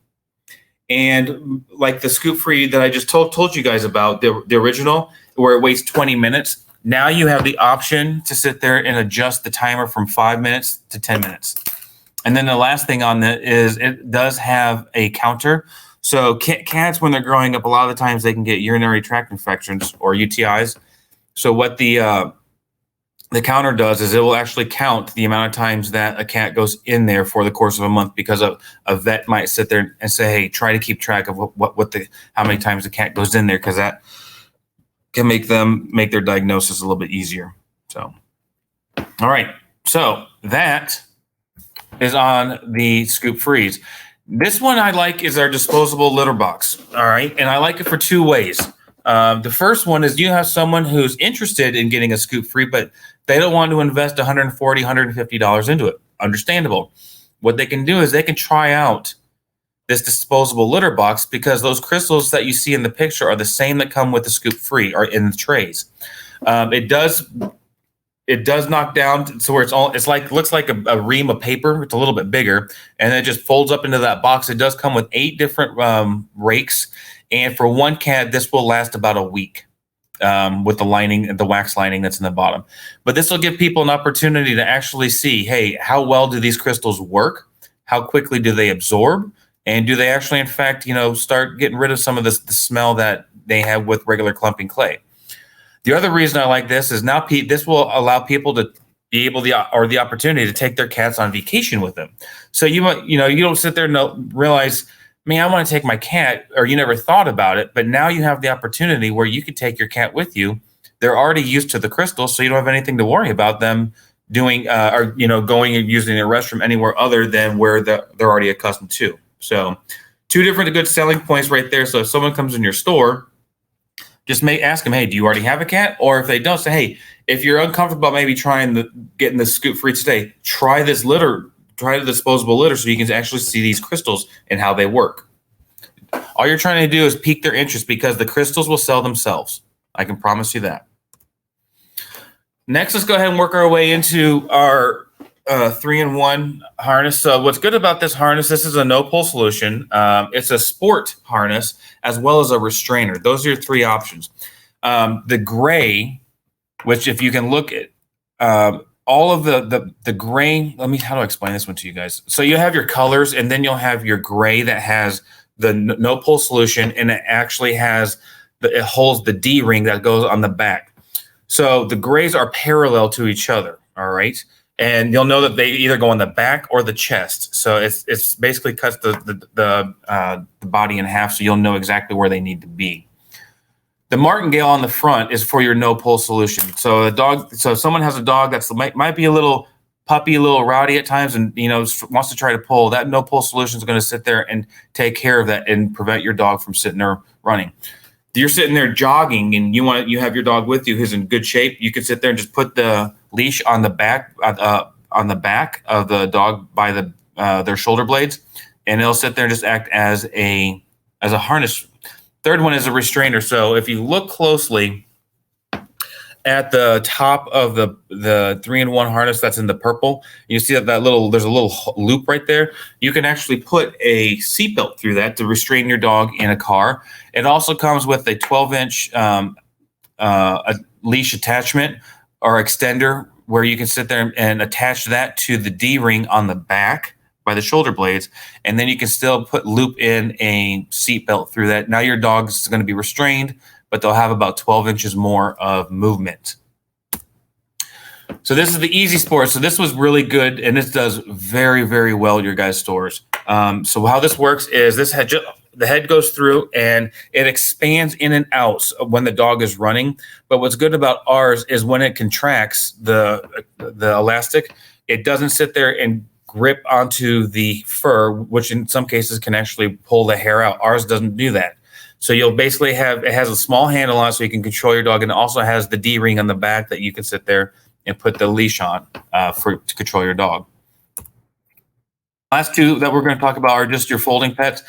And like the Scoop Free that I just told you guys about, the original, where it waits 20 minutes, now you have the option to sit there and adjust the timer from 5 minutes to 10 minutes. And then the last thing on that is it does have a counter. So cats, when they're growing up, a lot of the times they can get urinary tract infections or UTIs. So what the counter does is it will actually count the amount of times that a cat goes in there for the course of a month, because a vet might sit there and say, hey, try to keep track of how many times the cat goes in there, because that can make their diagnosis a little bit easier. So, all right. So that is on the Scoop Frees. This one I like is our disposable litter box. All right. And I like it for 2 ways. The first one is you have someone who's interested in getting a Scoop Free, but they don't want to invest $140, $150 into it. Understandable. What they can do is they can try out this disposable litter box, because those crystals that you see in the picture are the same that come with the Scoop Free or in the trays. It does knock down so where looks like a ream of paper. It's a little bit bigger, and it just folds up into that box. It does come with 8 different rakes. And for one cat, this will last about a week with the wax lining that's in the bottom. But this will give people an opportunity to actually see, hey, how well do these crystals work? How quickly do they absorb? And do they actually, in fact, start getting rid of some of the smell that they have with regular clumping clay? The other reason I like this is now this will allow people to be able the opportunity to take their cats on vacation with them. So you don't sit there and realize, man, I want to take my cat, or you never thought about it, but now you have the opportunity where you could take your cat with you. They're already used to the crystals, so you don't have anything to worry about them doing going and using a restroom anywhere other than where they're already accustomed to. So 2 different good selling points right there. So if someone comes in your store, just ask them, hey, do you already have a cat? Or if they don't, say, hey, if you're uncomfortable about maybe getting the Scoop Free today, try the disposable litter so you can actually see these crystals and how they work. All you're trying to do is pique their interest, because the crystals will sell themselves. I can promise you that. Next, let's go ahead and work our way into our 3-in-1 harness. So what's good about this harness, this is a no-pull solution. It's a sport harness as well as a restrainer. Those are your 3 options. The gray, which if you can look at all of the gray, how do I explain this one to you guys? So you have your colors, and then you'll have your gray that has the no-pull solution, and it actually it holds the D-ring that goes on the back. So the grays are parallel to each other, all right? And you'll know that they either go on the back or the chest. So it's basically cuts the body in half, so you'll know exactly where they need to be. The martingale on the front is for your no-pull solution. So if someone has a dog that's might be a little puppy, a little rowdy at times, and wants to try to pull, that no-pull solution is going to sit there and take care of that and prevent your dog from sitting there running. If you're sitting there jogging and you have your dog with you who's in good shape, you can sit there and just put the leash on the back of the dog by their shoulder blades, and it'll sit there and just act as a harness. Third one is a restrainer. So if you look closely at the top of the 3-in-1 harness that's in the purple, you see that there's a little loop right there. You can actually put a seatbelt through that to restrain your dog in a car. It also comes with a 12-inch a leash attachment or extender where you can sit there and attach that to the D-ring on the back by the shoulder blades, and then you can still loop in a seatbelt through that. Now your dog's going to be restrained, but they'll have about 12 inches more of movement. So this is the Easy Sport. So this was really good, and this does very, very well at your guys' stores. So how this works is the head goes through and it expands in and out when the dog is running. But what's good about ours is when it contracts the elastic, it doesn't sit there and grip onto the fur, which in some cases can actually pull the hair out. Ours doesn't do that. So you'll basically it has a small handle on it so you can control your dog, and it also has the D-ring on the back that you can sit there and put the leash on to control your dog. Last two that we're going to talk about are just your folding pets.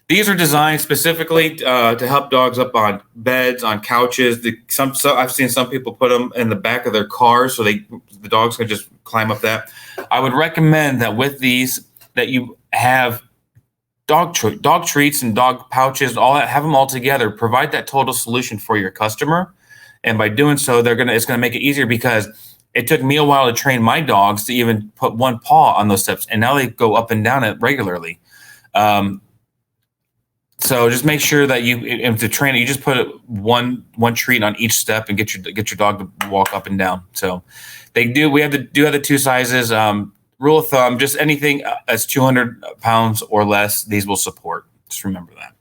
These are designed specifically to help dogs up on beds, on couches. I've seen some people put them in the back of their cars so the dogs can just climb up that. I would recommend that with these that you have dog treats and dog pouches, all that, have them all together. Provide that total solution for your customer, and by doing so, it's gonna make it easier, because it took me a while to train my dogs to even put one paw on those steps, and now they go up and down it regularly. So just make sure that to train it, you just put one treat on each step and get your dog to walk up and down. So we have the two sizes. Rule of thumb, just anything that's 200 pounds or less, these will support. Just remember that.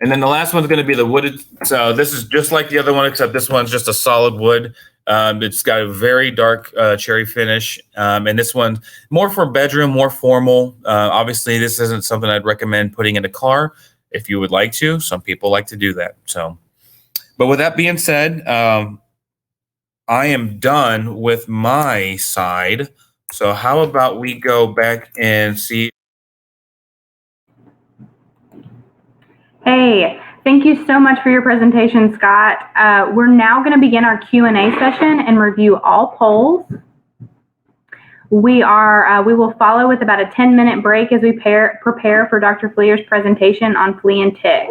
And then the last one's going to be the wooded. So this is just like the other one, except this one's just a solid wood. It's got a very dark cherry finish. And this one, more for bedroom, more formal. Obviously, this isn't something I'd recommend putting in a car. If you would like to, some people like to do that. So, but with that being said, I am done with my side. So how about we go back and see? Hey, thank you so much for your presentation, Scott. We're now going to begin our Q&A session and review all polls. We will follow with about a 10-minute break as we prepare for Dr. Flier's presentation on flea and tick.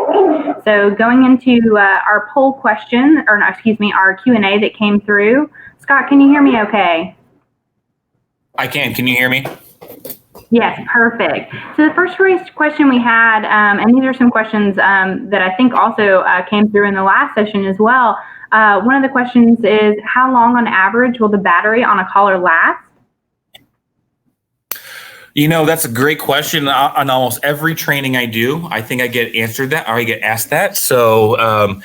So going into our poll question, or no, excuse me, our Q&A that came through. Scott, can you hear me okay? I can. Can you hear me? Yes, perfect. So the first question we had, and these are some questions that I think also came through in the last session as well. One of the questions is, how long on average will the battery on a collar last? That's a great question. On almost every training I do, I think I get asked that. So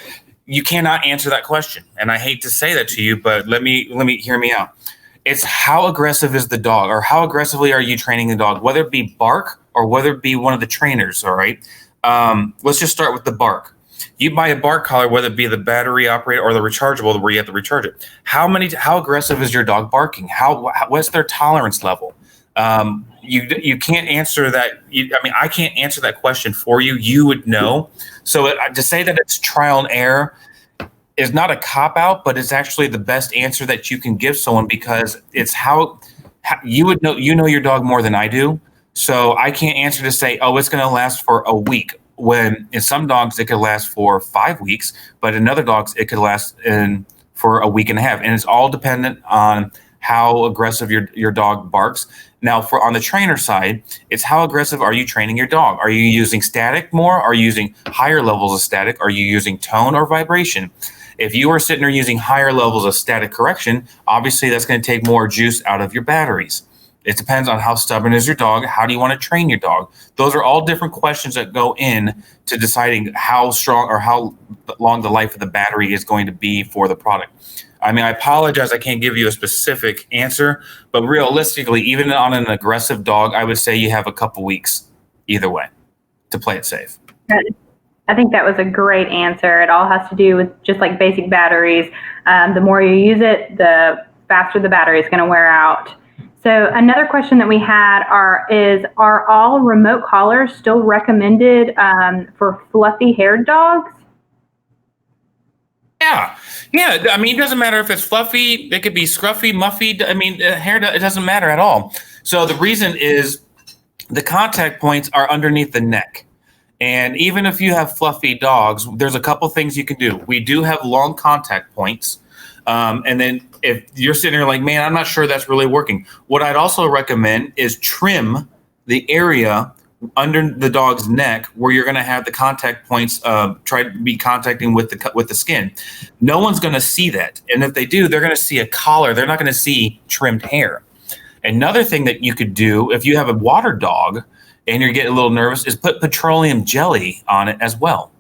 you cannot answer that question. And I hate to say that to you, but let me hear me out. It's how aggressive is the dog, or how aggressively are you training the dog, whether it be bark or whether it be one of the trainers. All right. Let's just start with the bark. You buy a bark collar, whether it be the battery operated or the rechargeable where you have to recharge it. How aggressive is your dog barking? What's their tolerance level? You can't answer that. I can't answer that question for you. You would know. So to say that it's trial and error is not a cop-out, but it's actually the best answer that you can give someone, because it's how you would know. You know your dog more than I do. So I can't answer to say, oh, it's going to last for a week, when in some dogs it could last for 5 weeks, but in other dogs it could last for a week and a half. And it's all dependent on how aggressive your dog barks. Now, on the trainer side, it's how aggressive are you training your dog? Are you using static more? Are you using higher levels of static? Are you using tone or vibration? If you are sitting there using higher levels of static correction, obviously that's going to take more juice out of your batteries. It depends on how stubborn is your dog. How do you want to train your dog? Those are all different questions that go in to deciding how strong or how long the life of the battery is going to be for the product. I apologize, I can't give you a specific answer, but realistically, even on an aggressive dog, I would say you have a couple weeks either way to play it safe. I think that was a great answer. It all has to do with just like basic batteries. The more you use it, the faster the battery is going to wear out. So another question that we had are all remote collars still recommended for fluffy haired dogs? Yeah, I mean, it doesn't matter if it's fluffy. It could be scruffy, muffy. I mean, hair, it doesn't matter at all. So the reason is the contact points are underneath the neck. And even if you have fluffy dogs, there's a couple things you can do. We do have long contact points. And then if you're sitting there like, man, I'm not sure that's really working. What I'd also recommend is trim the area under the dog's neck where you're going to have the contact points try to be contacting with the skin. No one's going to see that. And if they do, they're going to see a collar. They're not going to see trimmed hair. Another thing that you could do if you have a water dog and you're getting a little nervous is put petroleum jelly on it as well.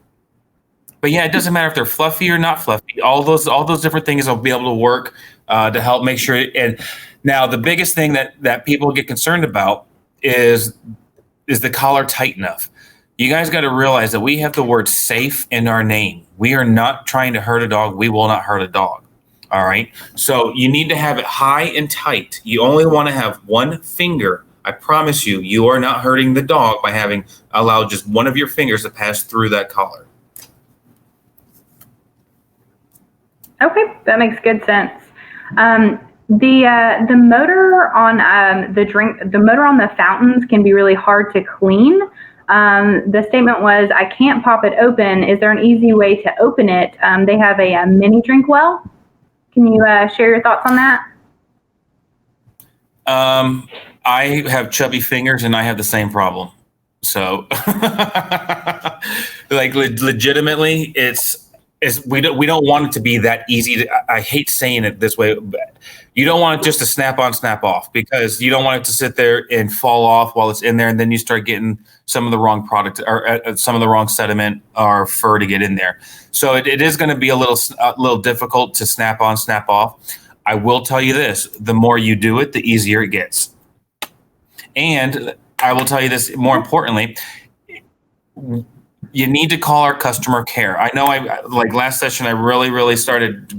But yeah, it doesn't matter if they're fluffy or not fluffy. All those different things will be able to work to help make sure. And now the biggest thing that people get concerned about is the collar tight enough? You guys got to realize that we have the word safe in our name. We are not trying to hurt a dog. We will not hurt a dog. All right. So you need to have it high and tight. You only want to have one finger. I promise you, you are not hurting the dog by having allowed just one of your fingers to pass through that collar. Okay, that makes good sense. The motor on the motor on the fountains can be really hard to clean. The statement was, "I can't pop it open. Is there an easy way to open it?" They have a mini drink well. Can you share your thoughts on that? I have chubby fingers and I have the same problem. So, like legitimately, we don't want it to be that easy. I hate saying it this way, but you don't want it just to snap on, snap off, because you don't want it to sit there and fall off while it's in there, and then you start getting some of the wrong product or some of the wrong sediment or fur to get in there. So it is going to be a little difficult to snap on, snap off. I will tell you this: the more you do it, the easier it gets. And I will tell you this: more importantly, you need to call our customer care. I know like last session, I really started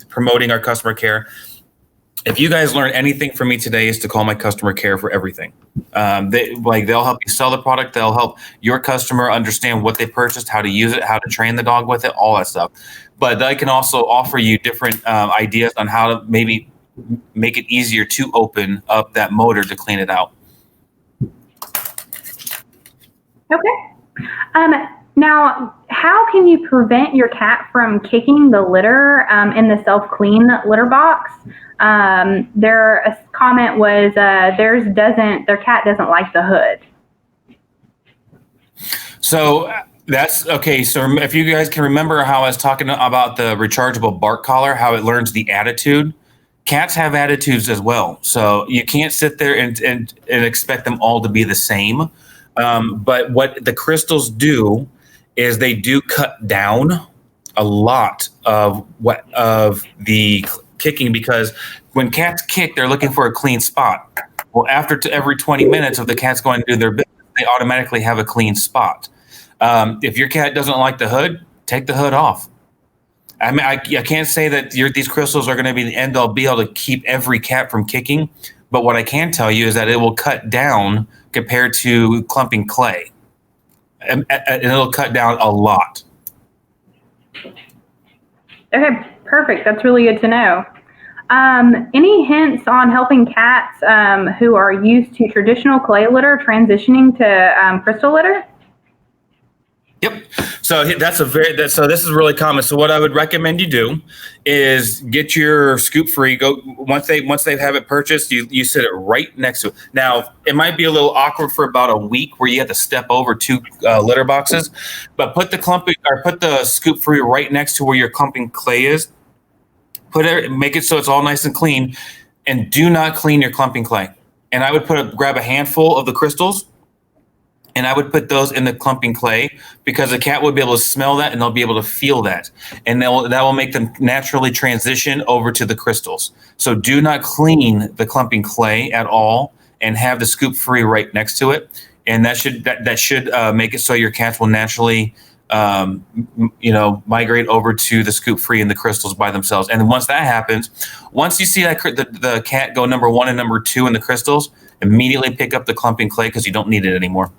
promoting our customer care. If you guys learn anything from me today, is to call my customer care for everything. They'll help you sell the product. They'll help your customer understand what they purchased, how to use it, how to train the dog with it, all that stuff. But they can also offer you different ideas on how to maybe make it easier to open up that motor to clean it out. Okay. Now, how can you prevent your cat from kicking the litter in the self-clean litter box? Their comment was their cat doesn't like the hood. So that's okay. So if you guys can remember how I was talking about the rechargeable bark collar, how it learns the attitude. Cats have attitudes as well. So you can't sit there and expect them all to be the same. But what the crystals do is they do cut down a lot of the kicking, because when cats kick, they're looking for a clean spot. Well, every 20 minutes of the cat's going to do their business, they automatically have a clean spot. If your cat doesn't like the hood, take the hood off. I mean, I can't say that these crystals are going to be the end all be all to keep every cat from kicking, but what I can tell you is that it will cut down compared to clumping clay. And it'll cut down a lot. Okay, perfect. That's really good to know. Any hints on helping cats who are used to traditional clay litter transitioning to crystal litter? Yep. So this is really common. So what I would recommend you do is get your Scoop Free. Go once they have it purchased, you sit it right next to it. Now it might be a little awkward for about a week where you have to step over two litter boxes, but put the Scoop Free right next to where your clumping clay is. Make it so it's all nice and clean, and do not clean your clumping clay. And I would grab a handful of the crystals, and I would put those in the clumping clay, because the cat would be able to smell that and they'll be able to feel that. And that will make them naturally transition over to the crystals. So do not clean the clumping clay at all, and have the Scoop Free right next to it. And that should make it so your cats will naturally migrate over to the Scoop Free and the crystals by themselves. And once that happens, once you see that the cat go number 1 and number 2 in the crystals, immediately pick up the clumping clay, because you don't need it anymore.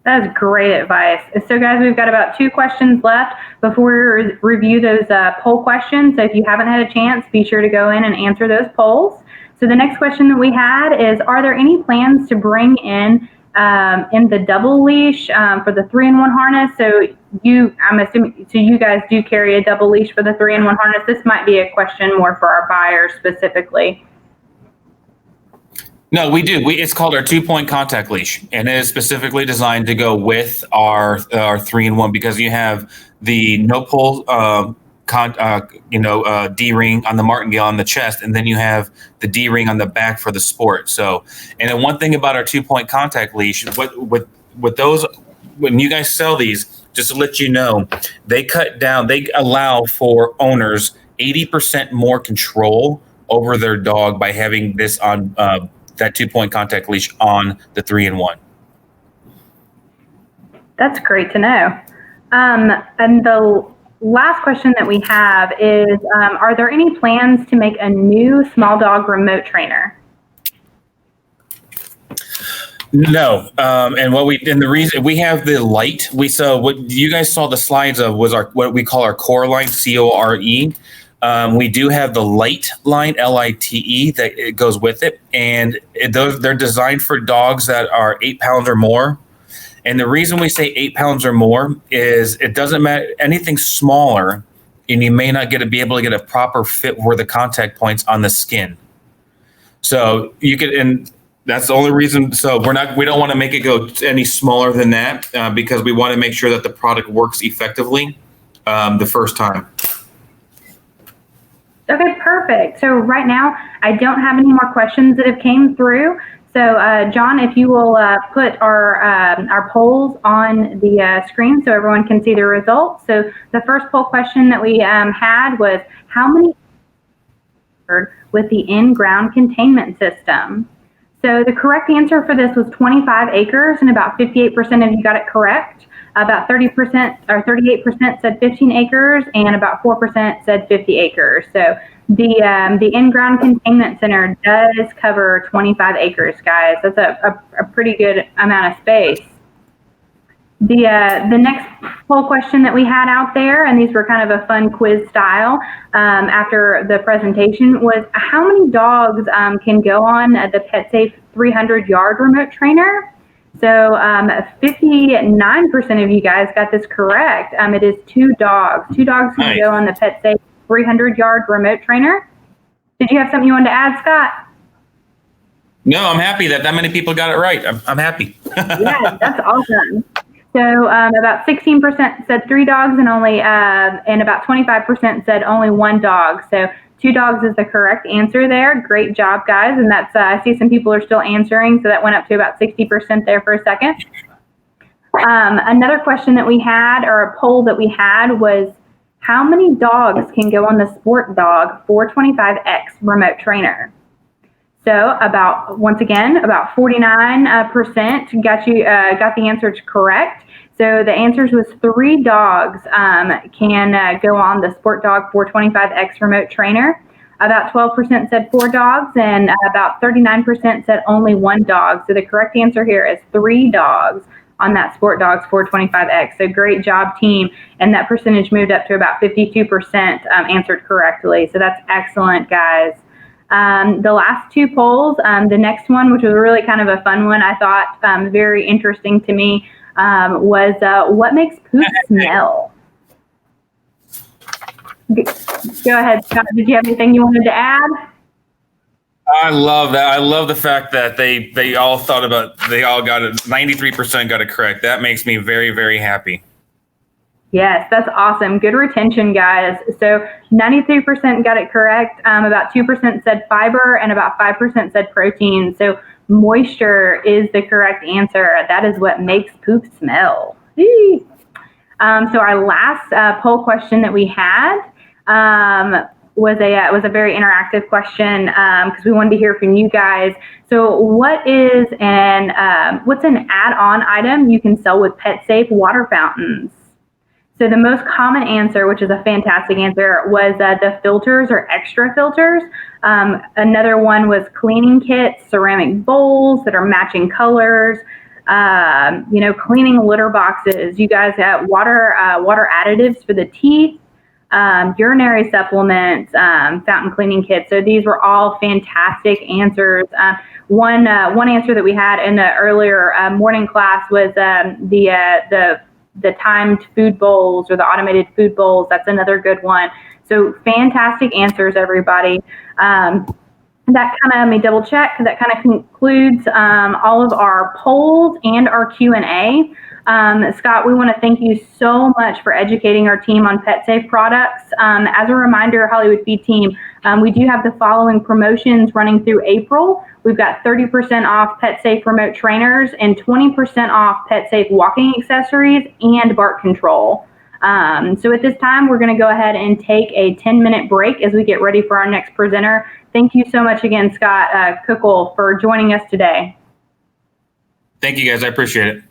That is great advice. So guys, we've got about 2 questions left before we review those poll questions. So if you haven't had a chance, be sure to go in and answer those polls. So the next question that we had is, are there any plans to bring in the double leash for the 3-in-1 harness? So I'm assuming, so you guys do carry a double leash for the 3-in-1 harness. This might be a question more for our buyers specifically. No, we do. It's called our 2-point contact leash, and it is specifically designed to go with our 3-in-1 because you have the no pull, D-ring on the martingale on the chest, and then you have the D-ring on the back for the sport. So, and then one thing about our 2-point contact leash, with those, when you guys sell these, just to let you know, they allow for owners 80% more control over their dog by having this on that 2-point contact leash on the 3-in-1. That's great to know. And the last question that we have is, are there any plans to make a new small dog remote trainer? No, and the reason we have the light, what you guys saw the slides of was what we call our core line, CORE. We do have the light line, LITE, that it goes with it, and they're designed for dogs that are 8 pounds or more. And the reason we say 8 pounds or more is it doesn't matter anything smaller, and you may not be able to get a proper fit where the contact points on the skin. So you could, and that's the only reason. So we don't want to make it go any smaller than that because we want to make sure that the product works effectively the first time. Okay, perfect. So right now, I don't have any more questions that have came through. So John, if you will put our polls on the screen so everyone can see the results. So the first poll question that we had was, how many with the in-ground containment system? So the correct answer for this was 25 acres, and about 58% of you got it correct. About 30% or 38% said 15 acres, and about 4% said 50 acres. So the in-ground containment center does cover 25 acres, guys. That's a pretty good amount of space. The next poll question that we had out there, and these were kind of a fun quiz style after the presentation, was how many dogs can go on the PetSafe 300-yard remote trainer? So 59% of you guys got this correct. It is 2 dogs. 2 dogs can go on the PetSafe 300-yard remote trainer. Did you have something you wanted to add, Scott? No, I'm happy that many people got it right. I'm happy. Yeah, that's awesome. So about 16% said 3 dogs, and about 25% said only 1 dog. So 2 dogs is the correct answer there. Great job, guys. And that's I see some people are still answering, so that went up to about 60% there for a second. Another question that we had, or a poll that we had, was how many dogs can go on the Sport Dog 425X remote trainer? So once again, about 49% got the answers correct. So the answers was 3 dogs can go on the Sport Dog 425X remote trainer. About 12% said 4 dogs, and about 39% said only 1 dog. So the correct answer here is 3 dogs on that Sport Dogs 425X. So great job, team. And that percentage moved up to about 52% answered correctly. So that's excellent, guys. The last 2 polls, the next one, which was really kind of a fun one, I thought very interesting to me, was what makes poop smell? Go ahead, Scott. Did you have anything you wanted to add? I love that. I love the fact that they all got it. 93% got it correct. That makes me very, very happy. Yes, that's awesome. Good retention, guys. So 93% got it correct. About 2% said fiber, and about 5% said protein. So moisture is the correct answer. That is what makes poop smell. So our last poll question that we had was a very interactive question because we wanted to hear from you guys. So what's an add-on item you can sell with PetSafe water fountains? So the most common answer, which is a fantastic answer, was the filters or extra filters. Another one was cleaning kits, ceramic bowls that are matching colors, cleaning litter boxes. You guys have water additives for the teeth, urinary supplements, fountain cleaning kits. So these were all fantastic answers. One answer that we had in the earlier morning class was the timed food bowls or the automated food bowls. That's another good one. So fantastic answers, everybody. That kind of, let me double check, that kind of concludes all of our polls and our Q&A. Scott, we want to thank you so much for educating our team on PetSafe products. As a reminder, Hollywood Feed Team, we do have the following promotions running through April. We've got 30% off PetSafe remote trainers and 20% off PetSafe walking accessories and bark control. So at this time, we're going to go ahead and take a 10-minute break as we get ready for our next presenter. Thank you so much again, Scott Kuckel, for joining us today. Thank you, guys. I appreciate it.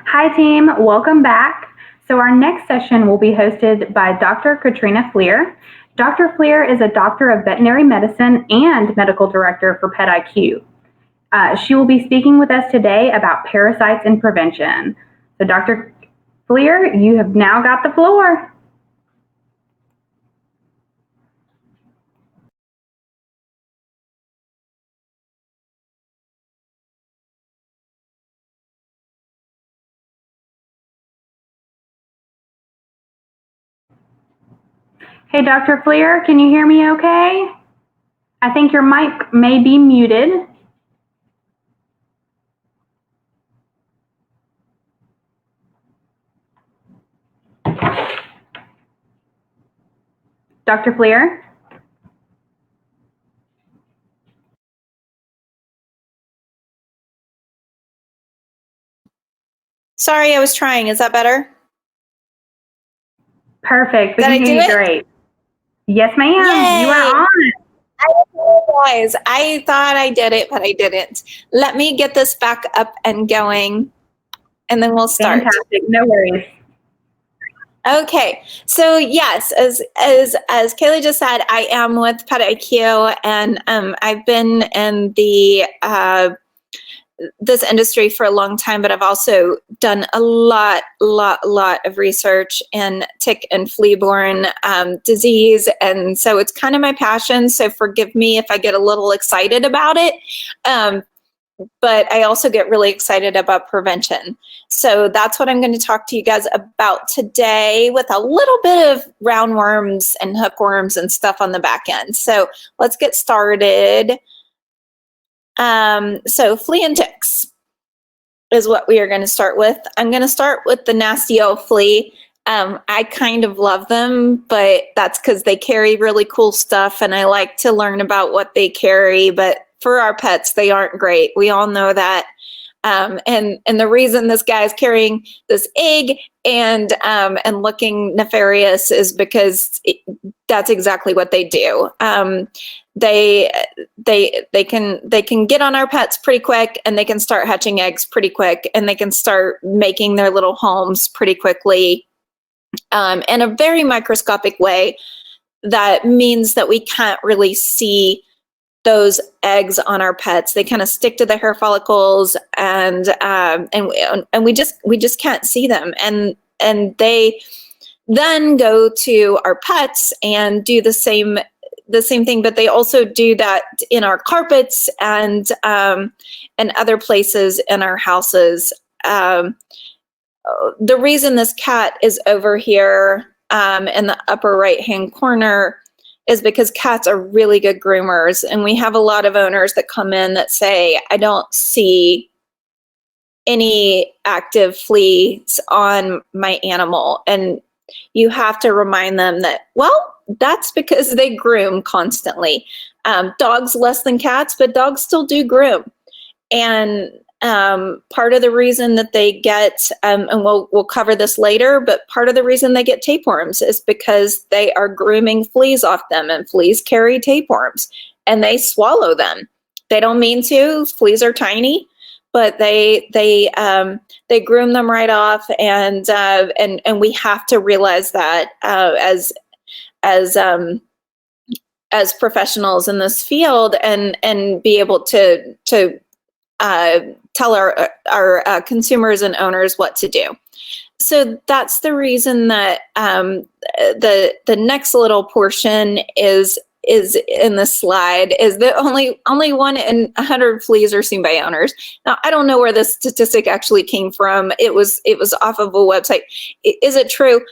Hi team, welcome back. So our next session will be hosted by Dr. Katrina Fleer. Dr. Fleer is a doctor of veterinary medicine and medical director for PetIQ. She will be speaking with us today about parasites and prevention. So Dr. Fleer, you have now got the floor. Hey, Dr. Fleer, can you hear me okay? I think your mic may be muted. Dr. Fleer? Sorry, I was trying. Is that better? Perfect. We Did can I hear do you it? great. Yes, ma'am. You are Yay! on. I apologize. I thought I did it, but I didn't. Let me get this back up and going, and then we'll start. Fantastic. No worries. Okay, so yes, as Kaylee just said, I am with PetIQ, and I've been in the this industry for a long time, but I've also done a lot of research in tick and flea-borne disease, and so it's kind of my passion. So forgive me if I get a little excited about it. But I also get really excited about prevention. So that's what I'm going to talk to you guys about today, with a little bit of roundworms and hookworms and stuff on the back end. So let's get started. So flea and ticks is what we are going to start with. I'm going to start with the nasty old flea. I kind of love them, but that's because they carry really cool stuff, and I like to learn about what they carry. But for our pets, they aren't great. We all know that. And the reason this guy is carrying this egg and looking nefarious is because that's exactly what they do. They can get on our pets pretty quick, and they can start hatching eggs pretty quick, and they can start making their little homes pretty quickly in a very microscopic way. That means that we can't really see those eggs on our pets. They kind of stick to the hair follicles, and we just can't see them. And they then go to our pets and do the same thing, but they also do that in our carpets and other places in our houses. The reason this cat is over here in the upper right-hand corner is because cats are really good groomers. And we have a lot of owners that come in that say, I don't see any active fleas on my animal. And you have to remind them that, well, that's because they groom constantly. Dogs less than cats, but dogs still do groom. And part of the reason that they get, and we'll cover this later, but part of the reason they get tapeworms is because they are grooming fleas off them, and fleas carry tapeworms, and they swallow them. They don't mean to. Fleas are tiny, but they groom them right off, and we have to realize that as professionals in this field, and be able to tell our consumers and owners what to do. So that's the reason that the next little portion is in the slide, is that only 1 in 100 fleas are seen by owners. Now, I don't know where this statistic actually came from. It was off of a website. Is it true?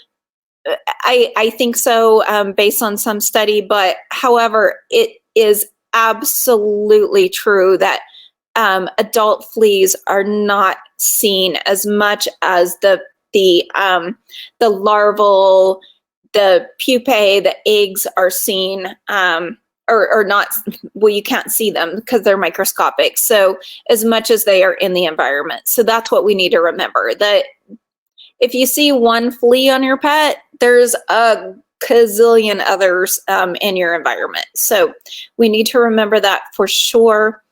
I think so, based on some study, but however, it is absolutely true that adult fleas are not seen as much as the larval, the pupae, the eggs are seen, or not. Well, you can't see them because they're microscopic. So as much as they are in the environment. So that's what we need to remember, that if you see one flea on your pet, there's a gazillion others in your environment. So we need to remember that for sure.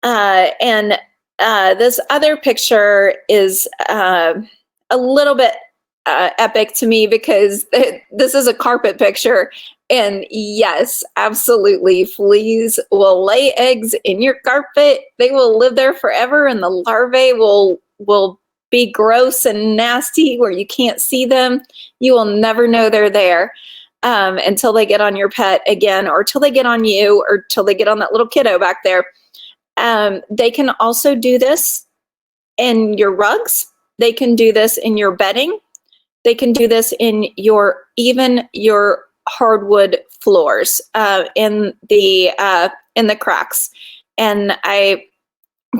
And This other picture is a little bit epic to me because this is a carpet picture. And yes, absolutely, fleas will lay eggs in your carpet. They will live there forever, and the larvae will be gross and nasty where you can't see them. You will never know they're there until they get on your pet again, or till they get on you, or till they get on that little kiddo back there. They can also do this in your rugs. They can do this in your bedding. They can do this in even your hardwood floors, in the cracks. And I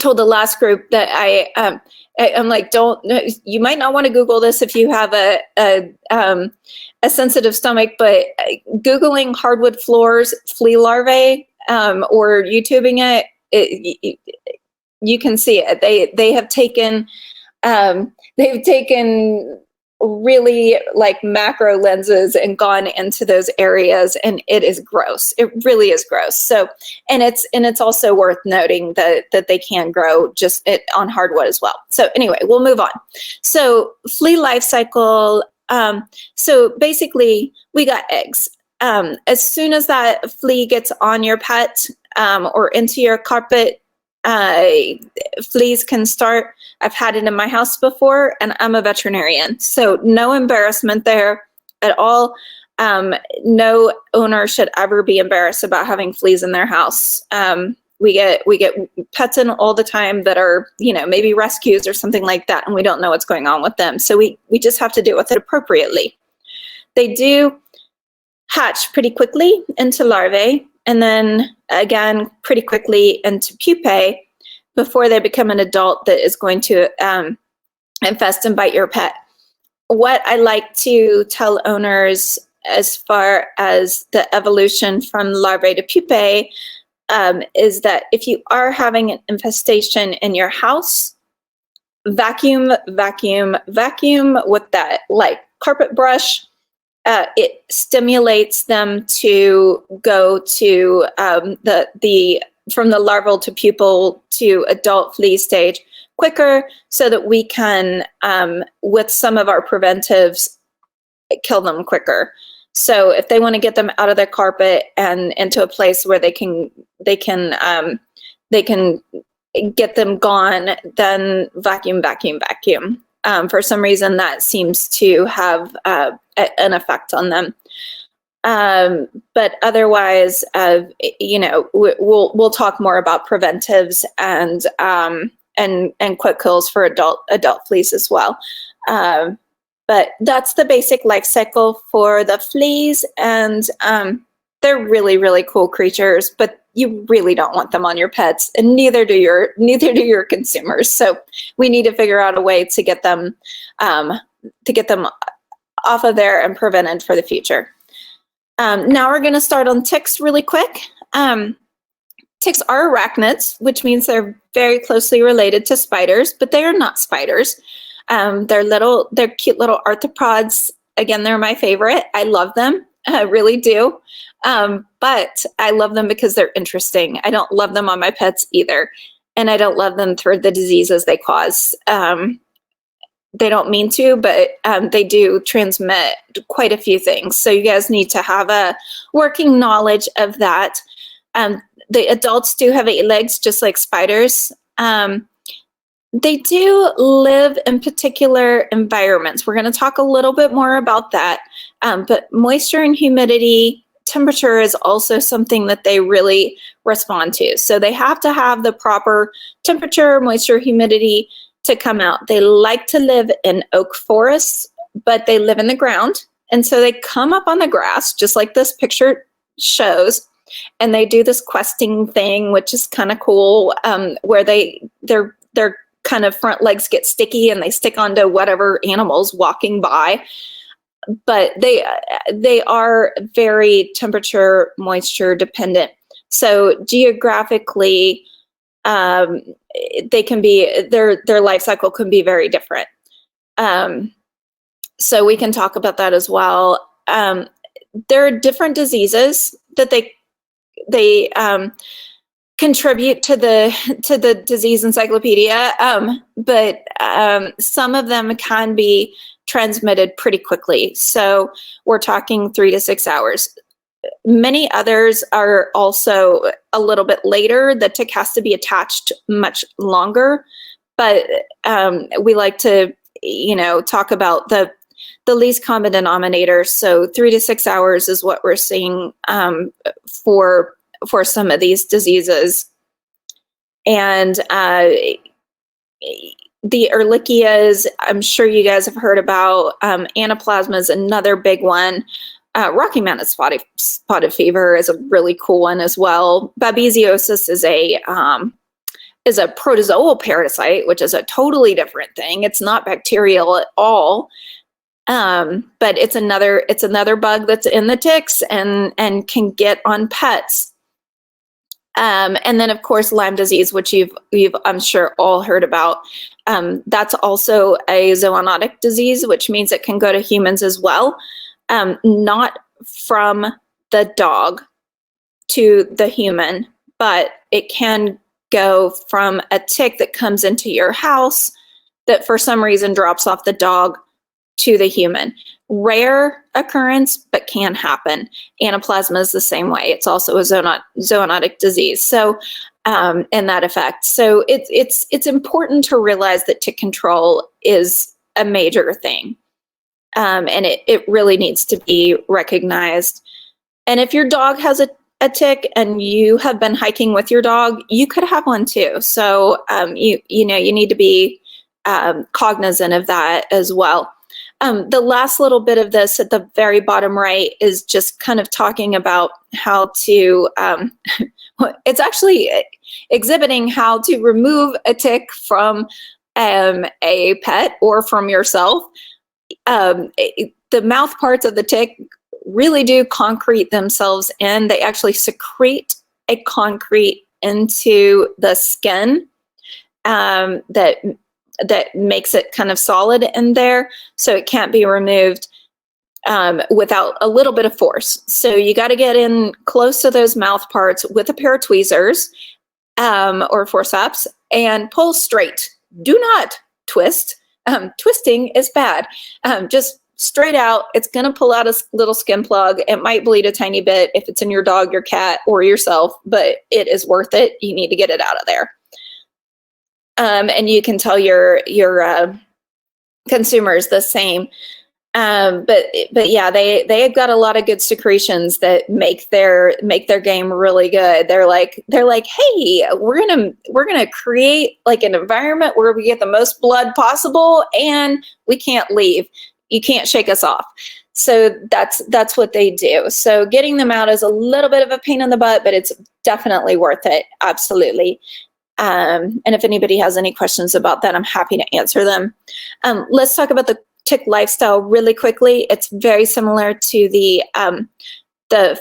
told the last group that I'm like, you might not want to Google this if you have a sensitive stomach, but Googling hardwood floors, flea larvae, or YouTubing it, you can see it. They have taken, really like macro lenses and gone into those areas, and it is gross. It really is gross. So, and it's also worth noting that they can grow just on hardwood as well. So anyway, we'll move on. So flea life cycle. So basically we got eggs. As soon as that flea gets on your pet, or into your carpet, fleas can start. I've had it in my house before, and I'm a veterinarian, so no embarrassment there at all. No owner should ever be embarrassed about having fleas in their house. We get pets in all the time that are, maybe rescues or something like that, and we don't know what's going on with them. So we just have to deal with it appropriately. They do hatch pretty quickly into larvae, and then again pretty quickly into pupae before they become an adult that is going to infest and bite your pet. What I like to tell owners as far as the evolution from larvae to pupae is that if you are having an infestation in your house, vacuum with that like carpet brush. It stimulates them to go to from the larval to pupal to adult flea stage quicker, so that we can, with some of our preventives, kill them quicker. So if they want to get them out of their carpet and into a place where they can get them gone, then vacuum. For some reason, that seems to have an effect on them. But otherwise, we'll talk more about preventives and quick kills for adult fleas as well. But that's the basic life cycle for the fleas, and they're really, really cool creatures, but you really don't want them on your pets, and neither do your consumers. So we need to figure out a way to get them off of there and prevented for the future. Now we're going to start on ticks really quick. Ticks are arachnids, which means they're very closely related to spiders, but they are not spiders. They're cute little arthropods. Again, they're my favorite. I love them. I really do. But I love them because they're interesting. I don't love them on my pets either. And I don't love them for the diseases they cause. They don't mean to, but they do transmit quite a few things. So you guys need to have a working knowledge of that. The adults do have 8 legs, just like spiders. They do live in particular environments. We're going to talk a little bit more about that. But moisture and humidity, temperature is also something that they really respond to. So they have to have the proper temperature, moisture, humidity to come out. They like to live in oak forests, but they live in the ground. And so they come up on the grass, just like this picture shows. And they do this questing thing, which is kind of cool, where their kind of front legs get sticky and they stick onto whatever animal's walking by. But they are very temperature, moisture dependent. So geographically, they can be, their life cycle can be very different. So we can talk about that as well. There are different diseases that they contribute to the disease encyclopedia, but some of them can be transmitted pretty quickly. So we're talking 3 to 6 hours. Many others are also a little bit later. The tick has to be attached much longer, but we like to, talk about the least common denominator. So 3 to 6 hours is what we're seeing for some of these diseases. And the Ehrlichias, I'm sure you guys have heard about. Anaplasma is another big one. Rocky Mountain spotted fever is a really cool one as well. Babesiosis is a protozoal parasite, which is a totally different thing. It's not bacterial at all. But it's another bug that's in the ticks and can get on pets. And then of course Lyme disease, which you've I'm sure all heard about. That's also a zoonotic disease, which means it can go to humans as well. Not from the dog to the human, but it can go from a tick that comes into your house that for some reason drops off the dog to the human. Rare occurrence, but can happen. Anaplasma is the same way. It's also a zoonotic disease. So, and that effect. So it's important to realize that tick control is a major thing. And it really needs to be recognized. And if your dog has a tick and you have been hiking with your dog, you could have one too. So, you need to be cognizant of that as well. The last little bit of this at the very bottom right is just kind of talking about how to, it's actually exhibiting how to remove a tick from a pet or from yourself. The mouth parts of the tick really do concrete themselves in. They actually secrete a concrete into the skin that makes it kind of solid in there, so it can't be removed without a little bit of force. So you got to get in close to those mouth parts with a pair of tweezers or forceps and pull straight. Do not twist. Twisting is bad. Just straight out. It's going to pull out a little skin plug. It might bleed a tiny bit if it's in your dog, your cat, or yourself, but it is worth it. You need to get it out of there. And you can tell your consumers the same. But yeah, they've got a lot of good secretions that make their game really good. They're like, hey, we're gonna create like an environment where we get the most blood possible, and we can't leave. You can't shake us off. So that's what they do. So getting them out is a little bit of a pain in the butt, but it's definitely worth it. Absolutely. And if anybody has any questions about that, I'm happy to answer them. Let's talk about the tick lifestyle really quickly. It's very similar to the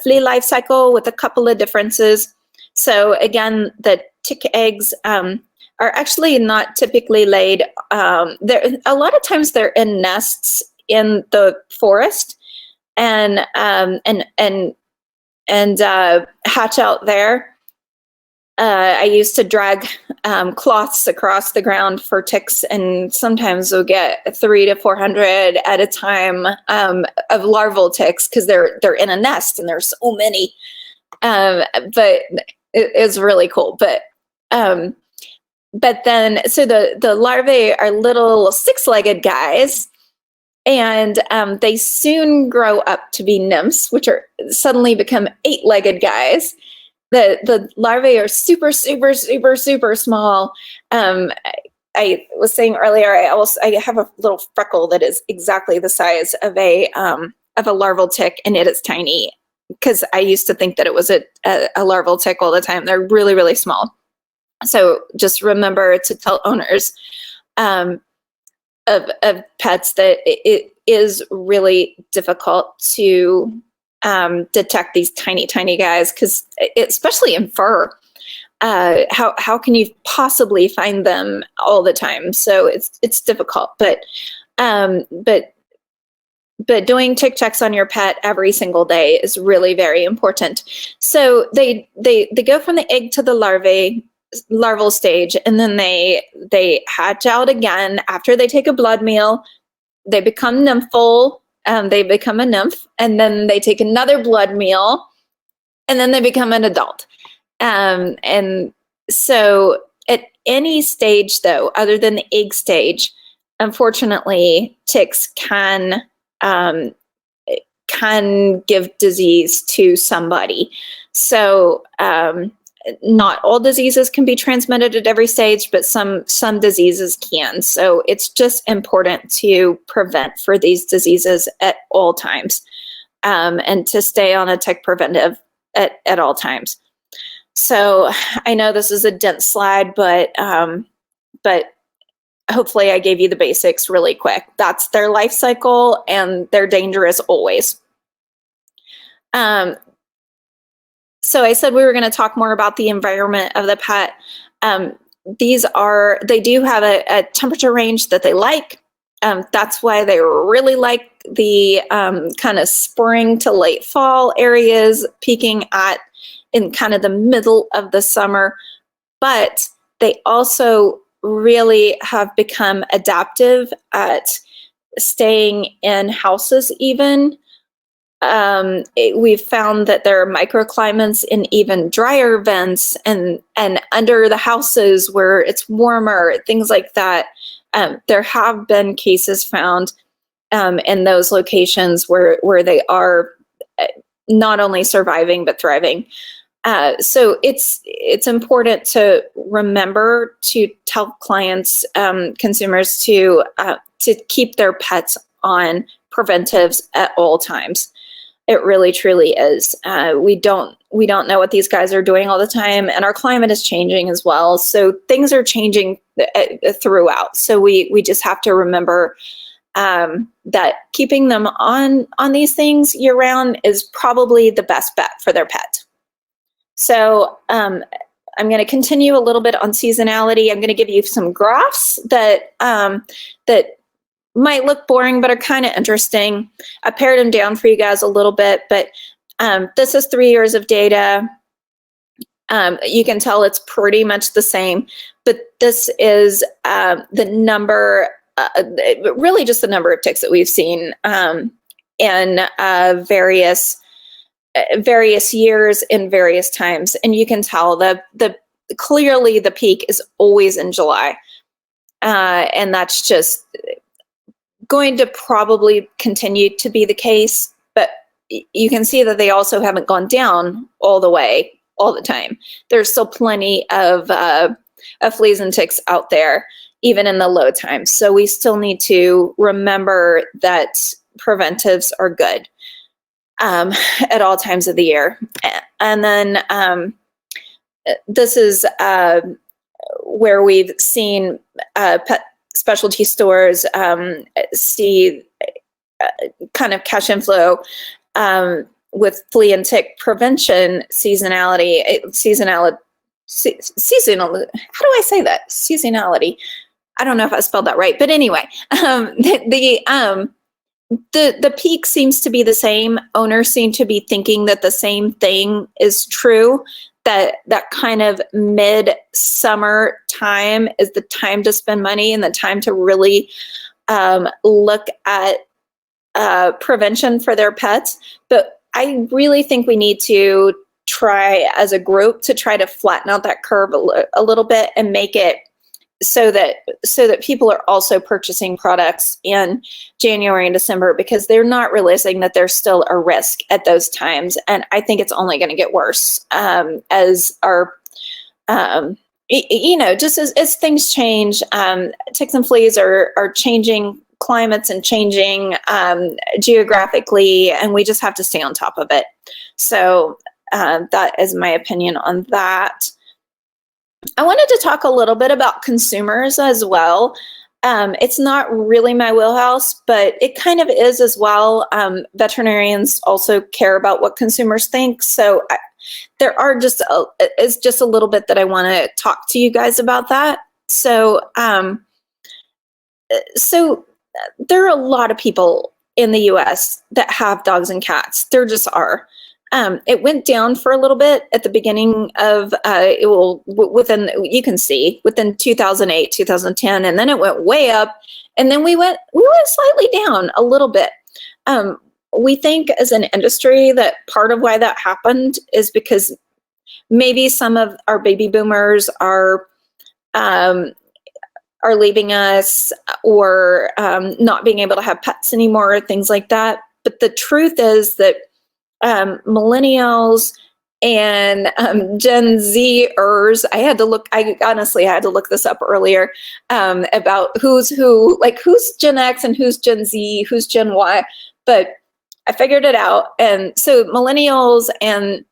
flea life cycle with a couple of differences. So again, the tick eggs are actually not typically laid. A lot of times they're in nests in the forest and hatch out there. I used to drag cloths across the ground for ticks, and sometimes we'll get 300 to 400 at a time of larval ticks because they're in a nest and there's so many. But it's really cool. But then, so the larvae are little 6-legged guys, and they soon grow up to be nymphs, which are suddenly become 8-legged guys. The larvae are super, super, super, super small. I was saying earlier, I have a little freckle that is exactly the size of a larval tick, and it is tiny because I used to think that it was a larval tick all the time. They're really, really small. So just remember to tell owners of pets that it is really difficult to detect these tiny, tiny guys, because especially in fur, how can you possibly find them all the time? So it's difficult, but but doing tick checks on your pet every single day is really very important. So they go from the egg to the larval stage, and then they hatch out again after they take a blood meal. They become nymphal, they become a nymph, and then they take another blood meal, and then they become an adult. And so at any stage, though, other than the egg stage, unfortunately, ticks can give disease to somebody. So not all diseases can be transmitted at every stage, but some diseases can. So it's just important to prevent for these diseases at all times, and to stay on a tick preventive at all times. So I know this is a dense slide, but hopefully I gave you the basics really quick. That's their life cycle, and they're dangerous always. So I said we were going to talk more about the environment of the pet. They do have a temperature range that they like. That's why they really like the kind of spring to late fall areas, peaking in kind of the middle of the summer. But they also really have become adaptive at staying in houses even. We've found that there are microclimates in even drier vents and under the houses where it's warmer, things like that. There have been cases found in those locations where they are not only surviving but thriving. So it's important to remember to tell clients, consumers to keep their pets on preventives at all times. It really, truly is. We don't know what these guys are doing all the time, and our climate is changing as well. So things are changing throughout. So we just have to remember that keeping them on these things year round is probably the best bet for their pet. So I'm going to continue a little bit on seasonality. I'm going to give you some graphs that might look boring, but are kind of interesting. I pared them down for you guys a little bit, but this is 3 years of data. You can tell it's pretty much the same, but this is the number, really just the number of ticks that we've seen in various years in various times. And you can tell clearly the peak is always in July. And that's just going to probably continue to be the case, but you can see that they also haven't gone down all the way, all the time. There's still plenty of fleas and ticks out there, even in the low times. So we still need to remember that preventives are good at all times of the year. And then this is where we've seen pet specialty stores see kind of cash inflow with flea and tick prevention seasonality. Seasonal. How do I say that? Seasonality. I don't know if I spelled that right, but anyway, the peak seems to be the same. Owners seem to be thinking that the same thing is true. That kind of mid-summer time is the time to spend money and the time to really look at prevention for their pets. But I really think we need to try as a group to try to flatten out that curve a little bit and make it so that people are also purchasing products in January and December, because they're not realizing that there's still a risk at those times. And I think it's only going to get worse as our, just as things change. Ticks and fleas are changing climates and changing geographically, and we just have to stay on top of it. So that is my opinion on that. I wanted to talk a little bit about consumers as well. It's not really my wheelhouse, but it kind of is as well. Veterinarians also care about what consumers think. So there are just a little bit that I want to talk to you guys about that. So there are a lot of people in the US that have dogs and cats. There just are. It went down for a little bit at the beginning of, you can see, within 2008, 2010, and then it went way up, and then we went slightly down a little bit. We think as an industry that part of why that happened is because maybe some of our baby boomers are leaving us, or not being able to have pets anymore, things like that. But the truth is that millennials and Gen Zers, I honestly had to look this up earlier, about who's who, like who's Gen X and who's Gen Z, who's Gen Y, but I figured it out. And so millennials and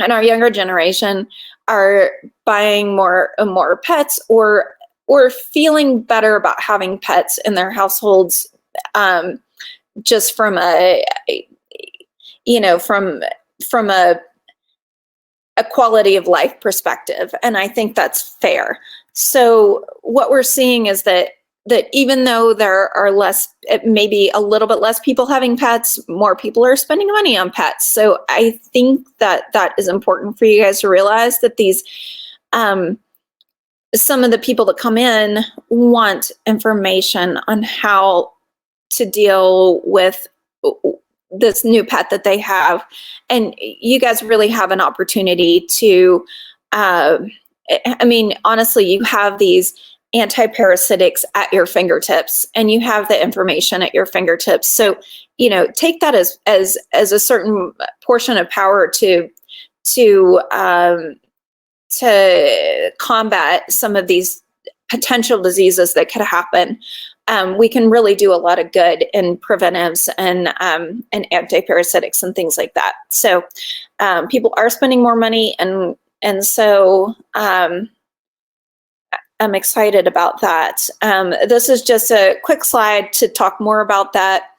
our younger generation are buying more pets, or feeling better about having pets in their households, just from a quality of life perspective. And I think that's fair. So what we're seeing is that even though there are maybe a little bit less people having pets, more people are spending money on pets. So I think that is important for you guys to realize that these, some of the people that come in want information on how to deal with this new pet that they have. And you guys really have an opportunity to, honestly, you have these anti-parasitics at your fingertips, and you have the information at your fingertips. So, take that as a certain portion of power to combat some of these potential diseases that could happen. We can really do a lot of good in preventives and anti-parasitics and things like that. So people are spending more money, and so I'm excited about that. This is just a quick slide to talk more about that.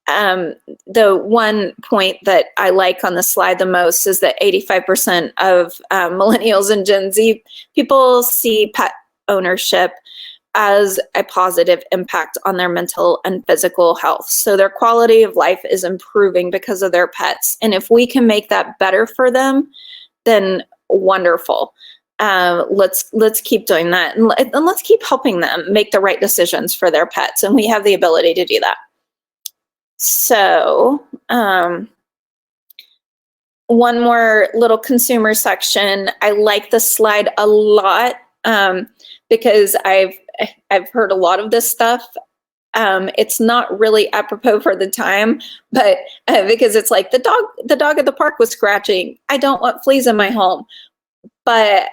The one point that I like on the slide the most is that 85% of millennials and Gen Z people see pet ownership as a positive impact on their mental and physical health. So their quality of life is improving because of their pets. And if we can make that better for them, then wonderful. Let's keep doing that, and let's keep helping them make the right decisions for their pets. And we have the ability to do that. So one more little consumer section. I like this slide a lot, because I've heard a lot of this stuff. It's not really apropos for the time, but because it's like the dog at the park was scratching. I don't want fleas in my home. But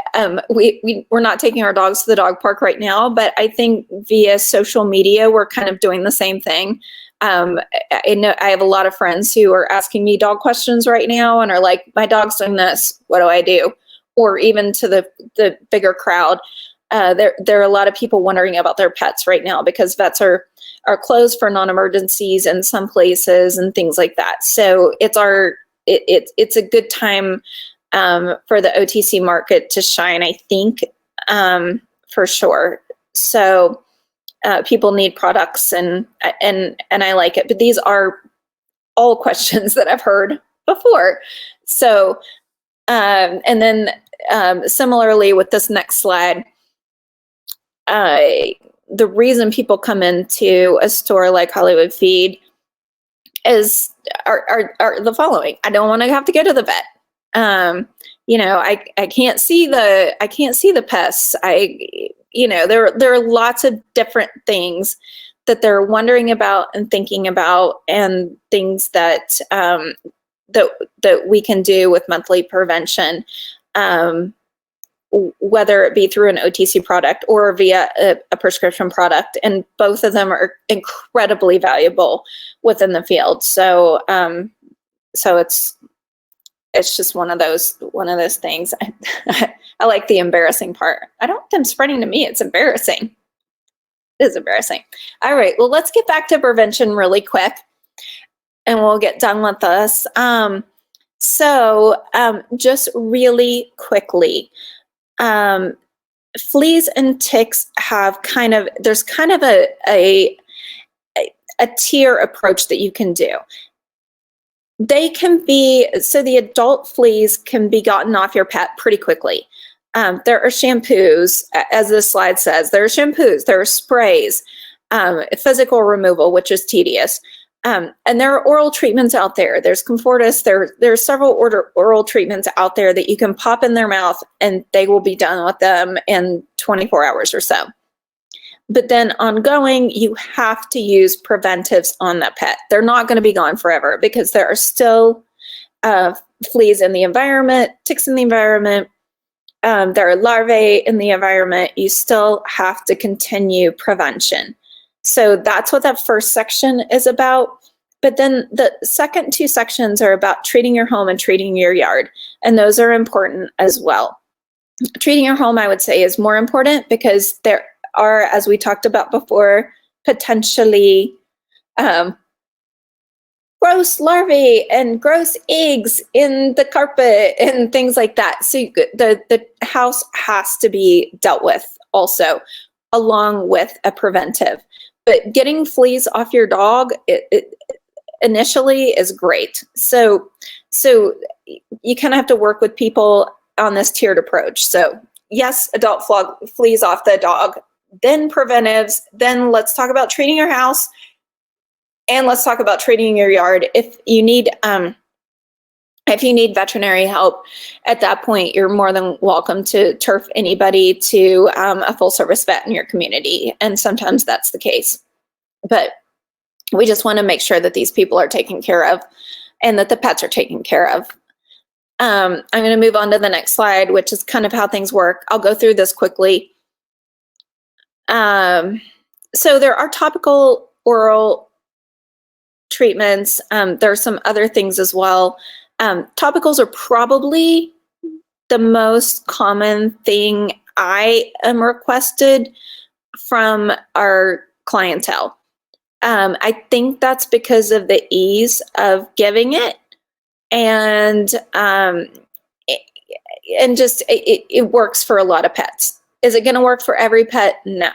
we're not taking our dogs to the dog park right now. But I think via social media, we're kind of doing the same thing. I know I have a lot of friends who are asking me dog questions right now and are like, my dog's doing this, what do I do? Or even to the bigger crowd, there are a lot of people wondering about their pets right now, because vets are closed for non-emergencies in some places and things like that. So it's a good time for the OTC market to shine, I think, for sure. So people need products, and I like it. But these are all questions that I've heard before. So and then similarly with this next slide, the reason people come into a store like Hollywood Feed are the following. I don't want to have to go to the vet. I can't see the pests. There are lots of different things that they're wondering about and thinking about, and things that that we can do with monthly prevention, whether it be through an OTC product or via a prescription product. And both of them are incredibly valuable within the field. So it's just one of those things. I like the embarrassing part. I don't want them spreading to me. It's embarrassing. It is embarrassing. All right. Well, let's get back to prevention really quick, and we'll get done with this. Just really quickly, fleas and ticks have there's kind of a a tier approach that you can do. They can be, so the adult fleas can be gotten off your pet pretty quickly. There are shampoos, as this slide says, there are shampoos, there are sprays, physical removal, which is tedious. And there are oral treatments out there. There's Comfortis. There are several oral treatments out there that you can pop in their mouth and they will be done with them in 24 hours or so. But then ongoing, you have to use preventives on that pet. They're not going to be gone forever because there are still fleas in the environment, ticks in the environment. There are larvae in the environment. You still have to continue prevention. So that's what that first section is about. But then the second two sections are about treating your home and treating your yard. And those are important as well. Treating your home, I would say, is more important because there are, as we talked about before, potentially gross larvae and gross eggs in the carpet and things like that. So the house has to be dealt with also, along with a preventive. But getting fleas off your dog initially is great. So you kind of have to work with people on this tiered approach. So yes, adult fleas off the dog, then preventives, then let's talk about treating your house, and let's talk about treating your yard. If you need veterinary help, at that point, you're more than welcome to turf anybody to a full service vet in your community. And sometimes that's the case. But we just want to make sure that these people are taken care of and that the pets are taken care of. I'm going to move on to the next slide, which is kind of how things work. I'll go through this quickly. So there are topical oral treatments. There are some other things as well. Topicals are probably the most common thing I am requested from our clientele. I think that's because of the ease of giving it, and just it works for a lot of pets. Is it going to work for every pet? No.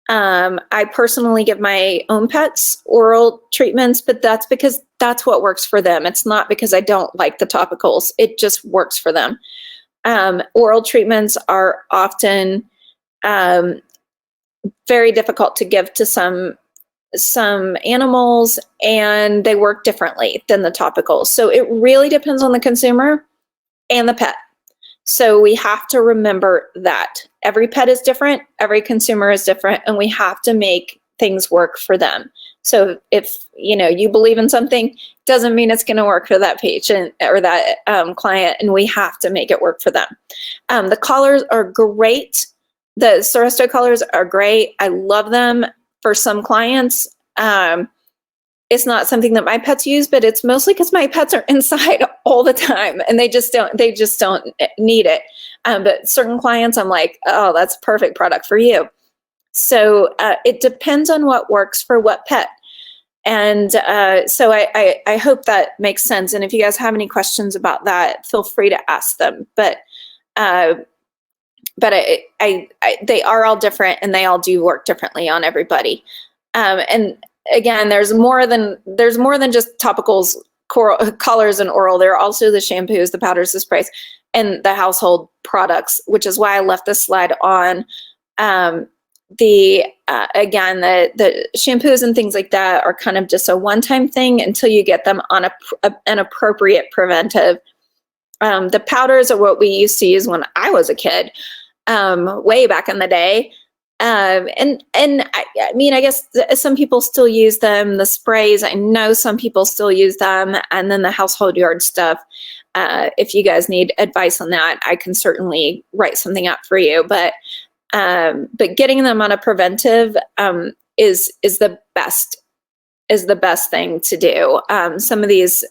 I personally give my own pets oral treatments, but that's because that's what works for them. It's not because I don't like the topicals. It just works for them. Oral treatments are often very difficult to give to some animals, and they work differently than the topicals. So it really depends on the consumer and the pet. So we have to remember that every pet is different, every consumer is different, and we have to make things work for them. So if you believe in something, doesn't mean it's going to work for that patient or that client, and we have to make it work for them. The collars are great. The Seresto collars are great. I love them for some clients. It's not something that my pets use, but it's mostly because my pets are inside all the time and they just don't need it. But certain clients, I'm like, oh, that's a perfect product for you. So it depends on what works for what pet. And so I hope that makes sense. And if you guys have any questions about that, feel free to ask them. But they are all different and they all do work differently on everybody. And again, there's more than just topicals, collars, and oral. There are also the shampoos, the powders, the sprays, and the household products, which is why I left this slide on. The shampoos and things like that are kind of just a one-time thing until you get them on an appropriate preventive. The powders are what we used to use when I was a kid, way back in the day. And I mean, I guess some people still use them. The sprays, I know some people still use them. And then the household yard stuff. If you guys need advice on that, I can certainly write something up for you. But getting them on a preventive is the best thing to do. Some of these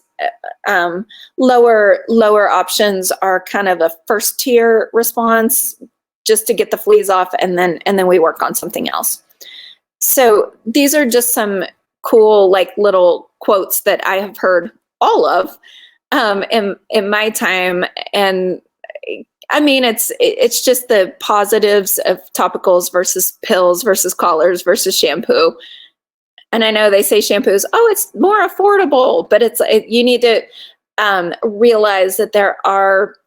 lower options are kind of a first tier response, just to get the fleas off, and then we work on something else. So these are just some cool, like, little quotes that I have heard all of in my time. And I mean, it's just the positives of topicals versus pills versus collars versus shampoo. And I know they say shampoos, oh, it's more affordable, but you need to realize that there are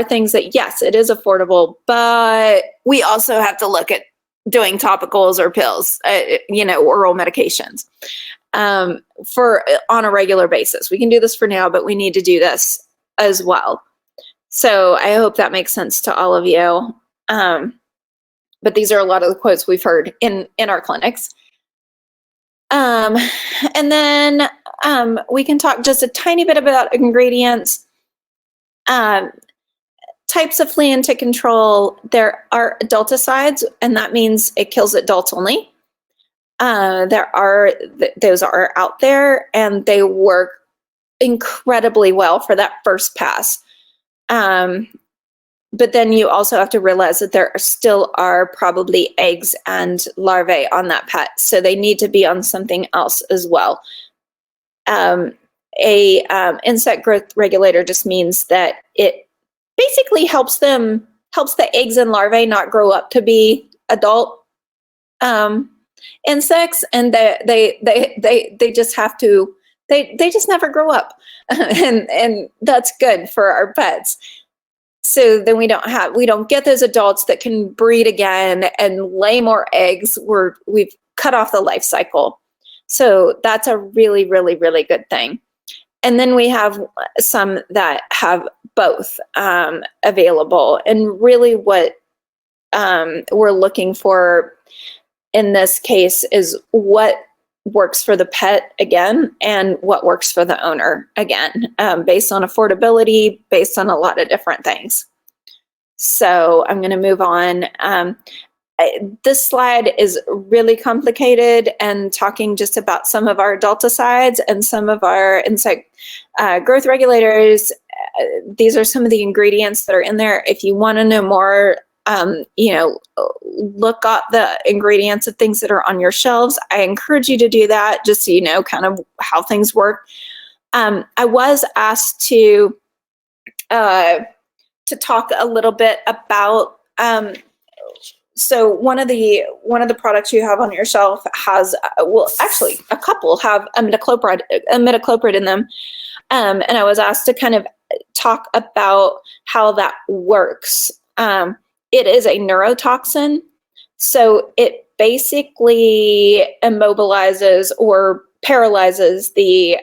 things that, yes, it is affordable, but we also have to look at doing topicals or pills, oral medications on a regular basis. We can do this for now, but we need to do this as well. So I hope that makes sense to all of you. But these are a lot of the quotes we've heard in our clinics. And then we can talk just a tiny bit about ingredients. Types of flea and tick control. There are adulticides, and that means it kills adults only. Those are out there, and they work incredibly well for that first pass. But then you also have to realize that there still are probably eggs and larvae on that pet, so they need to be on something else as well. Insect growth regulator just means that it basically helps the eggs and larvae not grow up to be adult insects, and they just have to they just never grow up, and that's good for our pets. So then we don't get those adults that can breed again and lay more eggs. We've cut off the life cycle. So that's a really, really, really good thing. And then we have some that have both available. And really what we're looking for in this case is what works for the pet again, and what works for the owner again, based on affordability, based on a lot of different things. So I'm going to move on. This slide is really complicated and talking just about some of our adulticides and some of our insect growth regulators. These are some of the ingredients that are in there. If you want to know more, look up the ingredients of things that are on your shelves. I encourage you to do that, just so you know kind of how things work. I was asked to talk a little bit about, so one of the products you have on your shelf has, actually a couple have imidacloprid in them. And I was asked to kind of talk about how that works. It is a neurotoxin, so it basically immobilizes or paralyzes the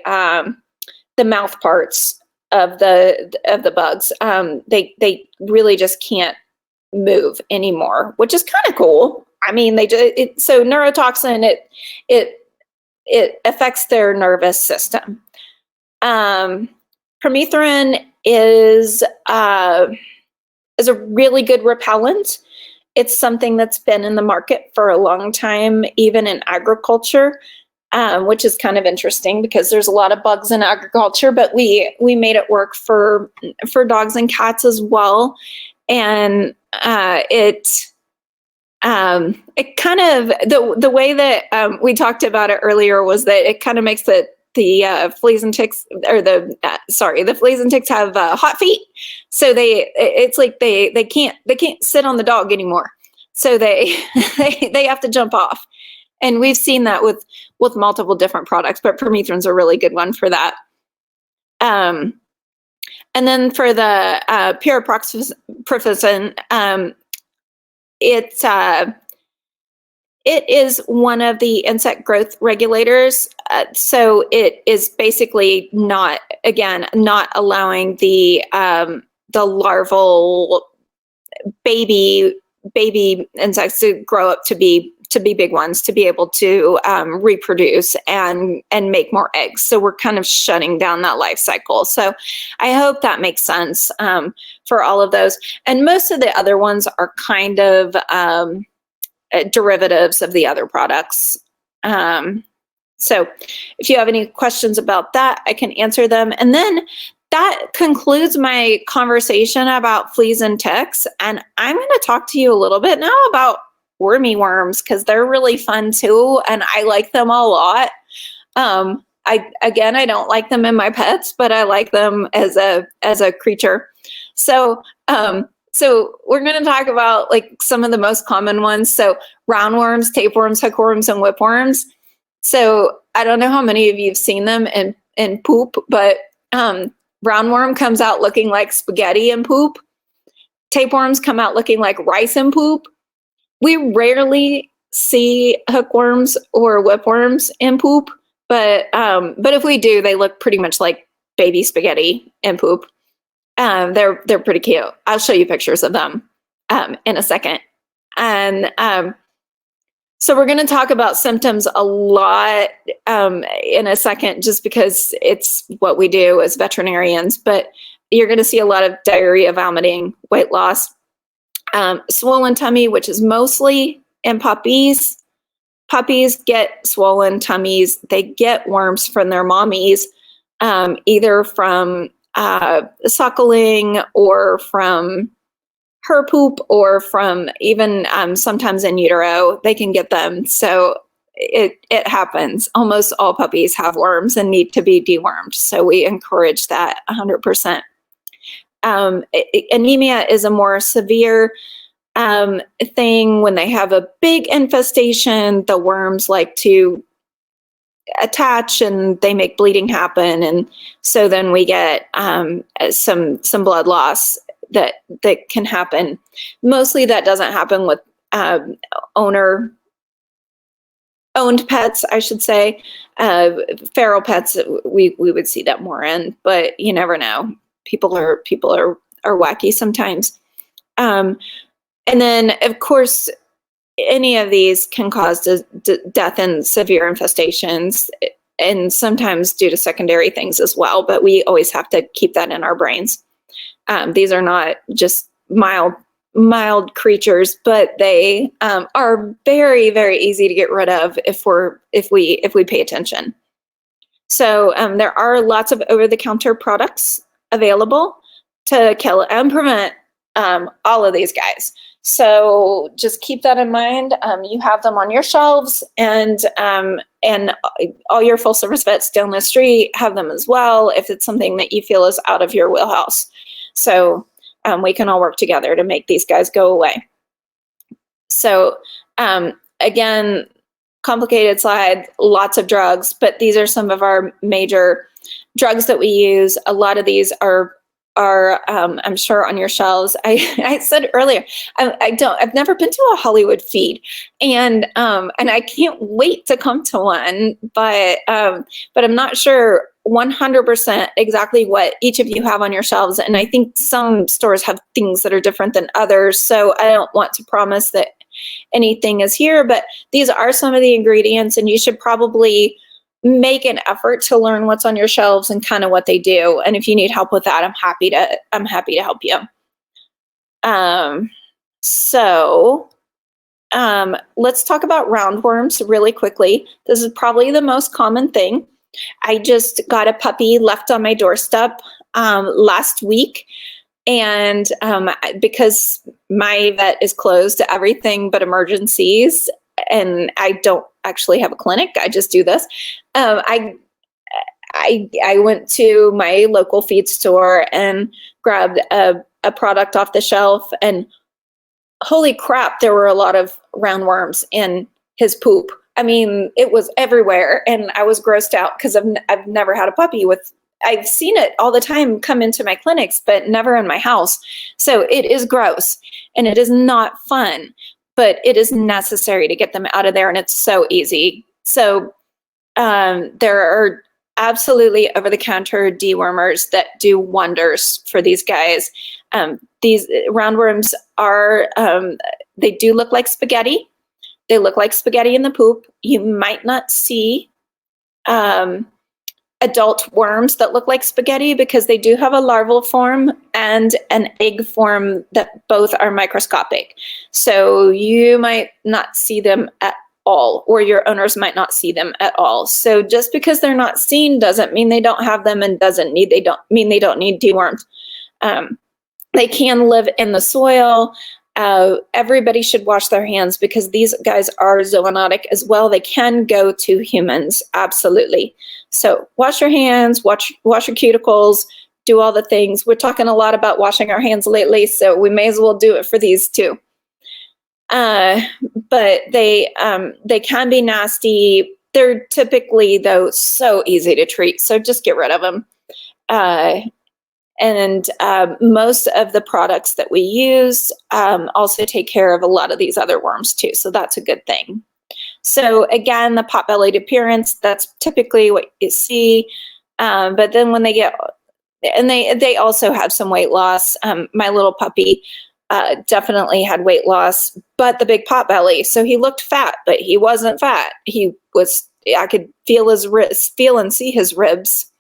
mouth parts of the bugs. They really just can't move anymore, which is kind of cool. I mean, so neurotoxin, it affects their nervous system. Permethrin is a really good repellent. It's something that's been in the market for a long time, even in agriculture, which is kind of interesting because there's a lot of bugs in agriculture, but we made it work for dogs and cats as well. And it kind of, the way that we talked about it earlier was that it kind of makes the fleas and ticks, or the fleas and ticks have hot feet. So it's like they can't sit on the dog anymore. So they have to jump off. And we've seen that with multiple different products, but permethrin's a really good one for that. And then for the pyriproxyfen, it is one of the insect growth regulators. So it is basically not allowing the larval baby insects to grow up to be big ones, to be able to reproduce and make more eggs. So we're kind of shutting down that life cycle. So I hope that makes sense for all of those. And most of the other ones are kind of derivatives of the other products. So if you have any questions about that, I can answer them. And then that concludes my conversation about fleas and ticks. And I'm going to talk to you a little bit now about wormy worms, because they're really fun too, and I like them a lot. I don't like them in my pets, but I like them as a creature. So So we're going to talk about like some of the most common ones. So roundworms, tapeworms, hookworms, and whipworms. So I don't know how many of you have seen them in poop, but roundworm comes out looking like spaghetti in poop. Tapeworms come out looking like rice in poop. We rarely see hookworms or whipworms in poop, but if we do, they look pretty much like baby spaghetti in poop. They're pretty cute. I'll show you pictures of them in a second. And so we're going to talk about symptoms a lot in a second, just because it's what we do as veterinarians. But you're going to see a lot of diarrhea, vomiting, weight loss, swollen tummy, which is mostly in puppies. Puppies get swollen tummies. They get worms from their mommies, either from suckling or from her poop or from even sometimes in utero, they can get them. So it happens. Almost all puppies have worms and need to be dewormed. So we encourage that 100%. Anemia is a more severe thing. When they have a big infestation, the worms like to attach and they make bleeding happen. And so then we get some blood loss that can happen. Mostly that doesn't happen with owned pets, I should say. Feral pets, we would see that more in, but you never know. People are wacky sometimes. And then of course, any of these can cause death in severe infestations, and sometimes due to secondary things as well, but we always have to keep that in our brains. These are not just mild creatures, but they are very, very easy to get rid of if we pay attention. So there are lots of over-the-counter products available to kill and prevent all of these guys. So just keep that in mind. You have them on your shelves, and all your full-service vets down the street have them as well if it's something that you feel is out of your wheelhouse. So we can all work together to make these guys go away. So again, complicated slide, lots of drugs, but these are some of our major drugs that we use. A lot of these are I'm sure on your shelves. I said earlier, I've never been to a Hollywood feed, and I can't wait to come to one, but I'm not sure 100% exactly what each of you have on your shelves. And I think some stores have things that are different than others. So I don't want to promise that anything is here, but these are some of the ingredients, and you should probably make an effort to learn what's on your shelves and kind of what they do. And if you need help with that, I'm happy to help you. So let's talk about roundworms really quickly. This is probably the most common thing. I just got a puppy left on my doorstep last week. And because my vet is closed to everything but emergencies, and I don't actually have a clinic, I just do this. I went to my local feed store and grabbed a product off the shelf, and holy crap, there were a lot of roundworms in his poop. I mean, it was everywhere, and I was grossed out because I've never had a puppy with. I've seen it all the time come into my clinics, but never in my house. So it is gross, and it is not fun, but it is necessary to get them out of there, and it's so easy. So there are absolutely over-the-counter dewormers that do wonders for these guys. These roundworms are, they do look like spaghetti. They look like spaghetti in the poop. You might not see adult worms that look like spaghetti because they do have a larval form and an egg form that both are microscopic. So you might not see them at all, or your owners might not see them at all. So just because they're not seen doesn't mean they don't have them, and they don't need dewormed. They can live in the soil. Everybody should wash their hands because these guys are zoonotic as well. They can go to humans, absolutely. So wash your hands, wash your cuticles, do all the things. We're talking a lot about washing our hands lately, so we may as well do it for these too. But they can be nasty. They're typically, though, so easy to treat, so just get rid of them. And most of the products that we use also take care of a lot of these other worms too, so that's a good thing. So again, the pot-bellied appearance, that's typically what you see. But then when they get, and they also have some weight loss. My little puppy definitely had weight loss, but the big pot belly. So he looked fat, but he wasn't fat. I could feel his ribs, feel and see his ribs.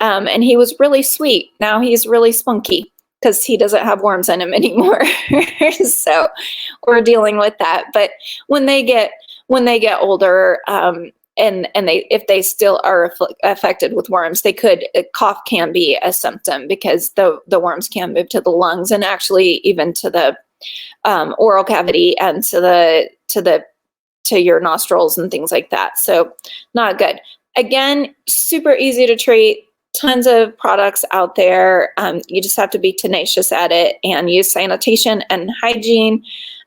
And he was really sweet. Now he's really spunky because he doesn't have worms in him anymore. So we're dealing with that. But when they get older, and if they still are affected with worms, cough can be a symptom because the worms can move to the lungs and actually even to the oral cavity and to your nostrils and things like that. So not good. Again, super easy to treat. Tons of products out there. You just have to be tenacious at it and use sanitation and hygiene,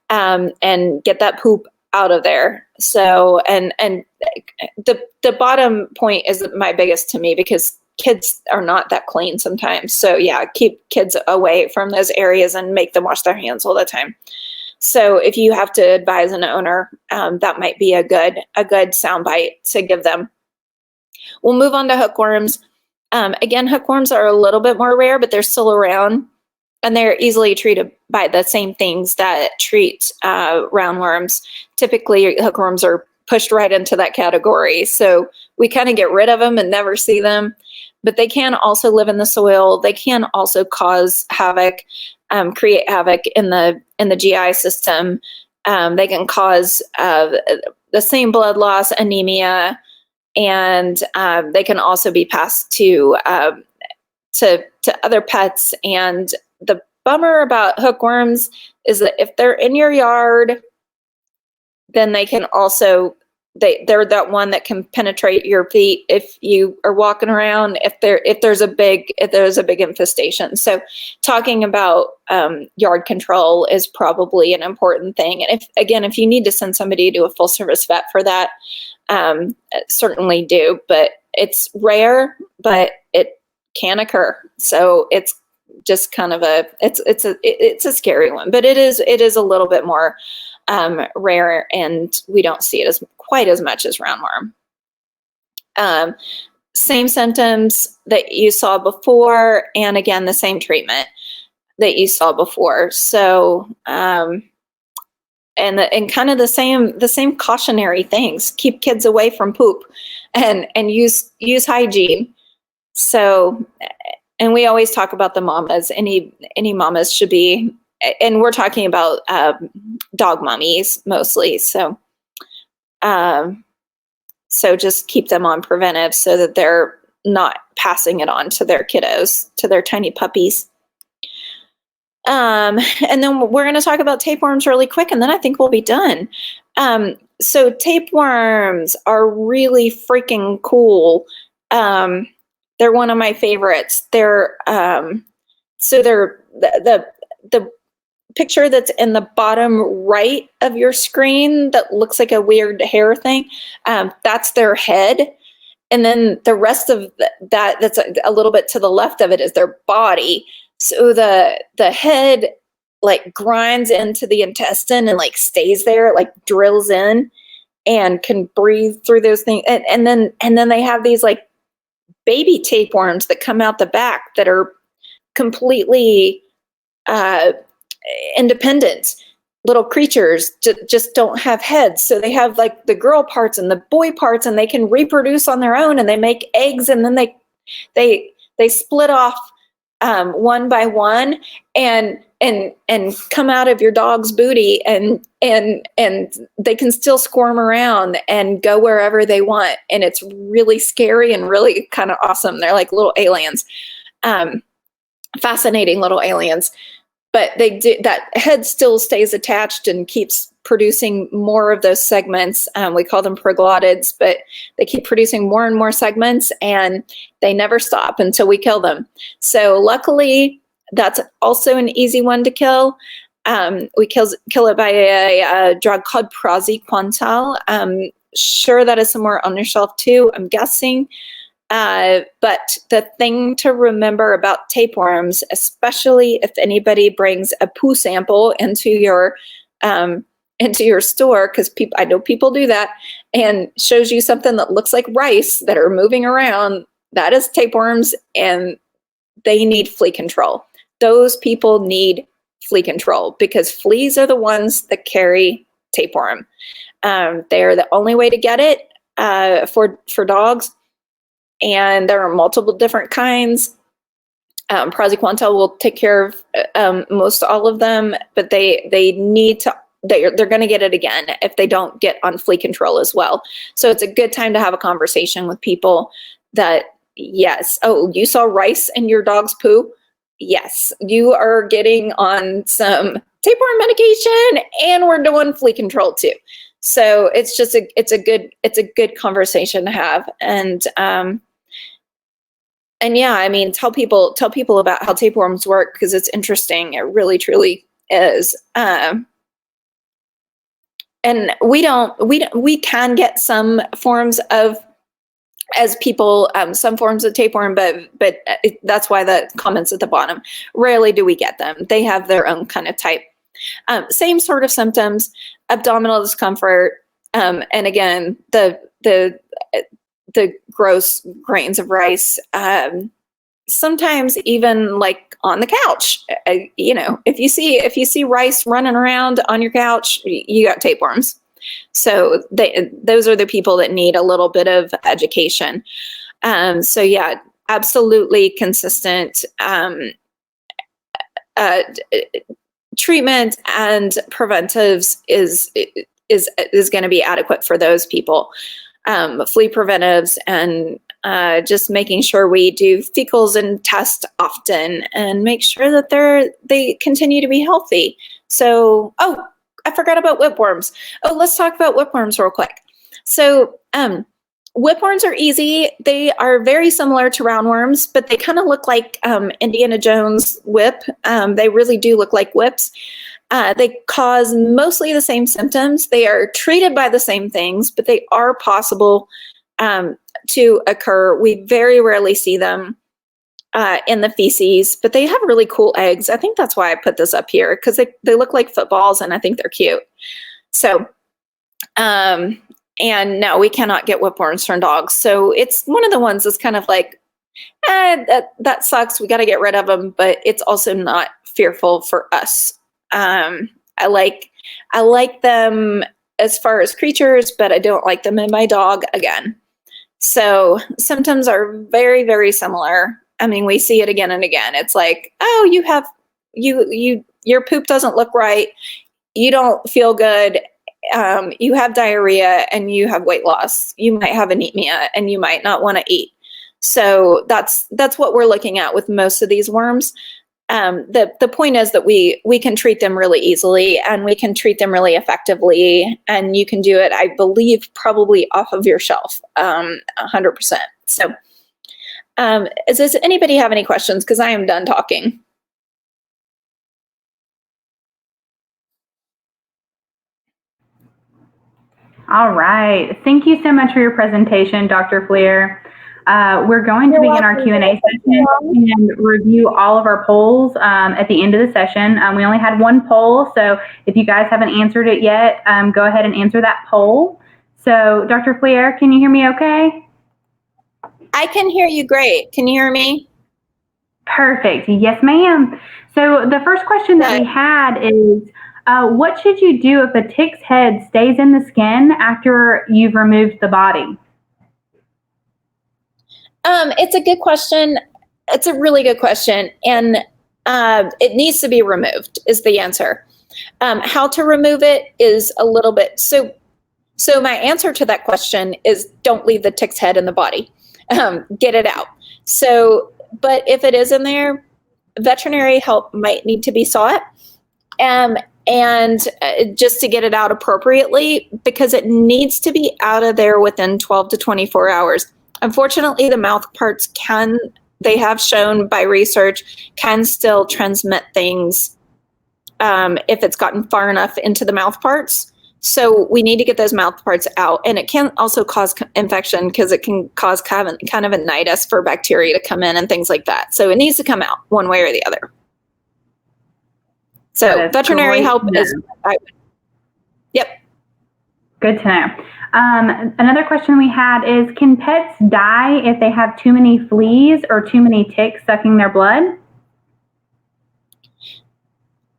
and get that poop out of there. So, and the bottom point is my biggest to me because kids are not that clean sometimes. So yeah, keep kids away from those areas and make them wash their hands all the time. So if you have to advise an owner, that might be a good soundbite to give them. We'll move on to hookworms. Again, hookworms are a little bit more rare, but they're still around. And they're easily treated by the same things that treat roundworms. Typically, hookworms are pushed right into that category. So we kind of get rid of them and never see them. But they can also live in the soil. They can also cause havoc, create havoc in the GI system. They can cause the same blood loss, anemia, and they can also be passed to other pets. And the bummer about hookworms is that if they're in your yard, then they can also, they're that one that can penetrate your feet if you are walking around, if there's a big infestation. So talking about yard control is probably an important thing. And if you need to send somebody to a full service vet for that, certainly do, but it's rare, but it can occur. So it's just kind of it's a scary one, but it is a little bit more rare, and we don't see it quite as much as roundworm. Same symptoms that you saw before, and again the same treatment that you saw before. So and kind of the same cautionary things. Keep kids away from poop, and use hygiene. So, and we always talk about the mamas. Any mamas should be, and we're talking about dog mommies mostly. So, so just keep them on preventive so that they're not passing it on to their kiddos, to their tiny puppies. And then we're going to talk about tapeworms really quick, and then I think we'll be done. So tapeworms are really freaking cool. They're one of my favorites. They're the picture that's in the bottom right of your screen that looks like a weird hair thing. That's their head. And then the rest of that's a little bit to the left of it is their body. So the head like grinds into the intestine and like stays there, like drills in and can breathe through those things. And then they have these like baby tapeworms that come out the back that are completely independent little creatures, just don't have heads. So they have like the girl parts and the boy parts, and they can reproduce on their own, and they make eggs, and then they split off one by one and come out of your dog's booty, and they can still squirm around and go wherever they want. And it's really scary and really kind of awesome. They're like little aliens, fascinating little aliens. but that head still stays attached and keeps producing more of those segments. We call them proglottids, but they keep producing more and more segments, and they never stop until we kill them. So luckily, that's also an easy one to kill. We kill it by a drug called praziquantel. Sure, that is somewhere on your shelf too, I'm guessing. But the thing to remember about tapeworms, especially if anybody brings a poo sample into your store, because I know people do that, and shows you something that looks like rice that are moving around, that is tapeworms, and they need flea control. Those people need flea control because fleas are the ones that carry tapeworm. They're the only way to get it for dogs. And there are multiple different kinds. Praziquantel will take care of most all of them, but they need to, they're going to get it again if they don't get on flea control as well. So it's a good time to have a conversation with people that, yes, oh, you saw rice in your dog's poo? Yes, you are getting on some tapeworm medication, and we're doing flea control too. So it's just it's a good conversation to have. And yeah, I mean, tell people about how tapeworms work, because it's interesting. It really, truly is. And we can get some forms of, as people, some forms of tapeworm, but that's why the comments at the bottom. Rarely do we get them. They have their own kind of type. Same sort of symptoms, abdominal discomfort, and again, the gross grains of rice. Sometimes even like on the couch, if you see rice running around on your couch, you got tapeworms. So those are the people that need a little bit of education. So yeah, absolutely consistent treatment and preventives is going to be adequate for those people. Flea preventives and just making sure we do fecals and test often and make sure that they continue to be healthy. So, oh, I forgot about whipworms. Oh, let's talk about whipworms real quick. So, whipworms are easy. They are very similar to roundworms, but they kind of look like Indiana Jones whip. They really do look like whips. They cause mostly the same symptoms. They are treated by the same things, but they are possible to occur. We very rarely see them in the feces, but they have really cool eggs. I think that's why I put this up here, because they look like footballs, and I think they're cute. So, and no, we cannot get whipworms from dogs. So it's one of the ones that's kind of like, that sucks. We got to get rid of them, but it's also not fearful for us. I like them as far as creatures, but I don't like them in my dog again. So symptoms are very, very similar. I mean, we see it again and again. It's like, oh, your poop doesn't look right. You don't feel good. You have diarrhea and you have weight loss. You might have anemia and you might not want to eat. So that's what we're looking at with most of these worms. The point is that we can treat them really easily, and we can treat them really effectively, and you can do it, I believe, probably off of your shelf, 100%. So, does anybody have any questions? Because I am done talking. All right. Thank you so much for your presentation, Dr. Fleer. We're going to begin our Q&A session and review all of our polls at the end of the session. We only had one poll, so if you guys haven't answered it yet, go ahead and answer that poll. So, Dr. Fleer, can you hear me okay? I can hear you great. Can you hear me? Perfect. Yes, ma'am. So the first question that we had is, what should you do if a tick's head stays in the skin after you've removed the body? It's a good question. It's a really good question. And it needs to be removed is the answer. How to remove it is a little bit. So my answer to that question is don't leave the tick's head in the body. Get it out. So, but if it is in there, veterinary help might need to be sought. And just to get it out appropriately, because it needs to be out of there within 12 to 24 hours. Unfortunately, the mouth parts they have shown by research, can still transmit things if it's gotten far enough into the mouth parts. So we need to get those mouth parts out. And it can also cause infection because it can cause kind of a nidus for bacteria to come in and things like that. So it needs to come out one way or the other. So veterinary help is, yep. Good to know. Another question we had is, can pets die if they have too many fleas or too many ticks sucking their blood?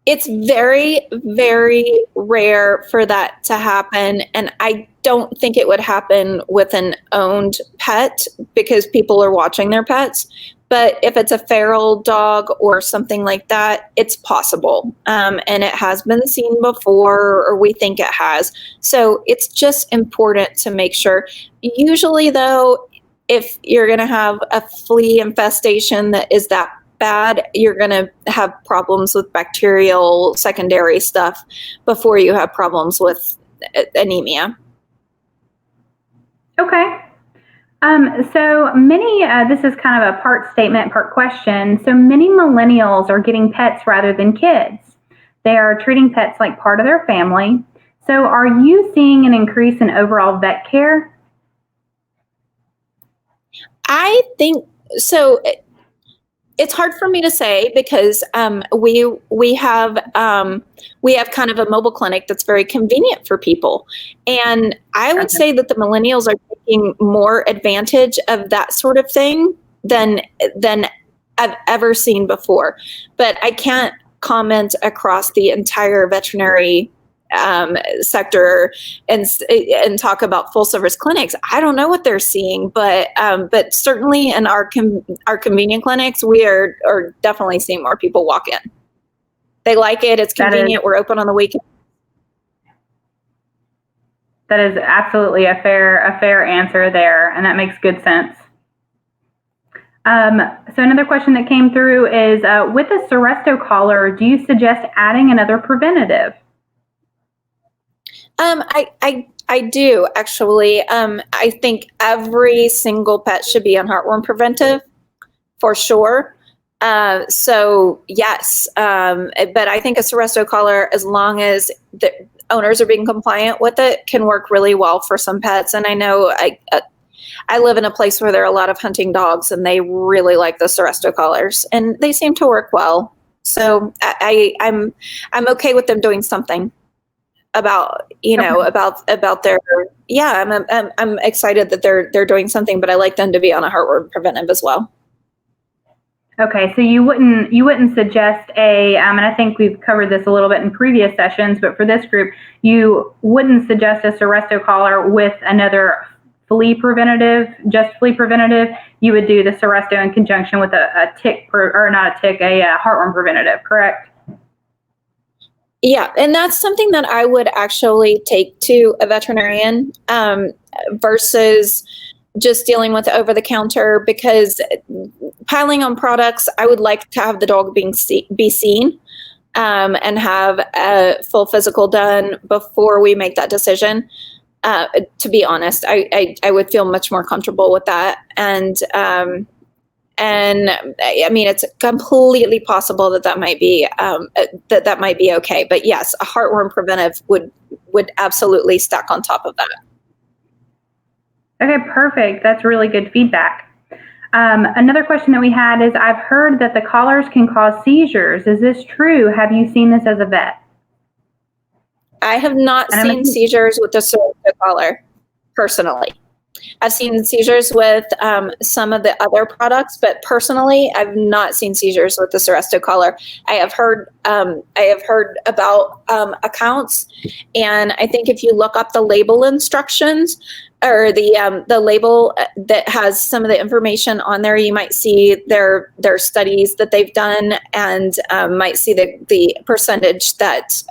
It's very, very rare for that to happen. And I don't think it would happen with an owned pet because people are watching their pets. But if it's a feral dog or something like that, it's possible. And it has been seen before, or we think it has. So it's just important to make sure. Usually, though, if you're going to have a flea infestation that is that bad, you're going to have problems with bacterial secondary stuff before you have problems with anemia. Okay. So many, this is kind of a part statement, part question. So many millennials are getting pets rather than kids. They are treating pets like part of their family. So are you seeing an increase in overall vet care? I think so. It's hard for me to say because we have kind of a mobile clinic that's very convenient for people, and I would say that the millennials are taking more advantage of that sort of thing than I've ever seen before. But I can't comment across the entire veterinary sector and talk about full service clinics. I don't know what they're seeing, but certainly in our convenient clinics, we are definitely seeing more people walk in. They like it. It's convenient. We're open on the weekend. That is absolutely a fair answer there, and that makes good sense. So another question that came through is, with a Seresto collar, do you suggest adding another preventative? I do actually. I think every single pet should be on heartworm preventive for sure. So yes, but I think a Seresto collar, as long as the owners are being compliant with it, can work really well for some pets. And I know I live in a place where there are a lot of hunting dogs, and they really like the Seresto collars, and they seem to work well. So I'm okay with them doing something about about their I'm excited that they're doing something, but I like them to be on a heartworm preventive as well. Okay, so you wouldn't suggest and I think we've covered this a little bit in previous sessions, but for this group, you wouldn't suggest a Seresto collar with another flea preventative, just flea preventative. You would do the Seresto in conjunction with a heartworm preventative, correct? Yeah, and that's something that I would actually take to a veterinarian versus just dealing with over the counter, because piling on products, I would like to have the dog be seen and have a full physical done before we make that decision. To be honest, I would feel much more comfortable with that. And I mean, it's completely possible that might be that might be okay. But yes, a heartworm preventive would absolutely stack on top of that. Okay, perfect. That's really good feedback. Another question that we had is, I've heard that the collars can cause seizures. Is this true? Have you seen this as a vet? I have not seen seizures with the Seresto collar personally. I've seen seizures with some of the other products, but personally, I've not seen seizures with the Seresto collar. I have heard about accounts, and I think if you look up the label instructions or the label that has some of the information on there, you might see their studies that they've done, and might see the percentage that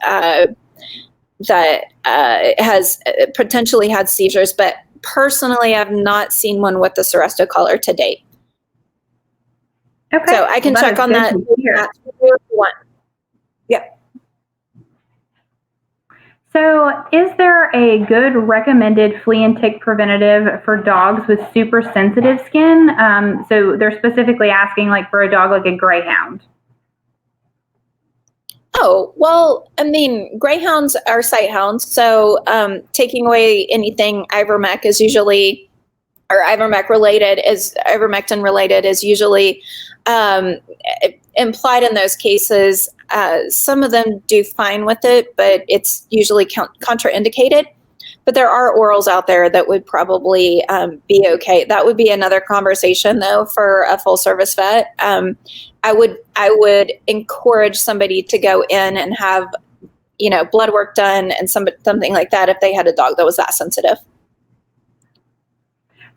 has potentially had seizures, but personally, I've not seen one with the Seresto collar to date. Okay. So I can Well, check is on good that to hear. if you want. So, is there a good recommended flea and tick preventative for dogs with super sensitive skin? So they're specifically asking, like, for a dog like a greyhound. Oh, well, I mean, greyhounds are sight hounds. So taking away anything ivermec is usually, or ivermectin related is usually implied in those cases. Some of them do fine with it, but it's usually contraindicated. But there are orals out there that would probably be okay. That would be another conversation, though, for a full service vet. I would encourage somebody to go in and have, blood work done and something like that if they had a dog that was that sensitive.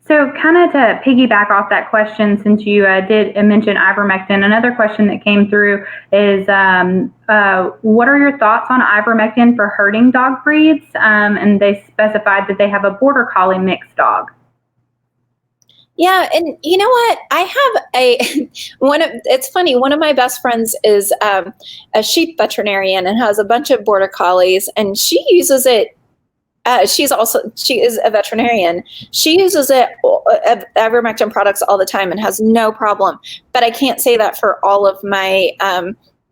So, kind of to piggyback off that question, since you did mention ivermectin, another question that came through is, what are your thoughts on ivermectin for herding dog breeds? And they specified that they have a border collie mixed dog. Yeah, and you know what? I have it's funny, one of my best friends is a sheep veterinarian and has a bunch of border collies, and she uses it. She is a veterinarian. She uses ivermectin products all the time and has no problem. But I can't say that for all of my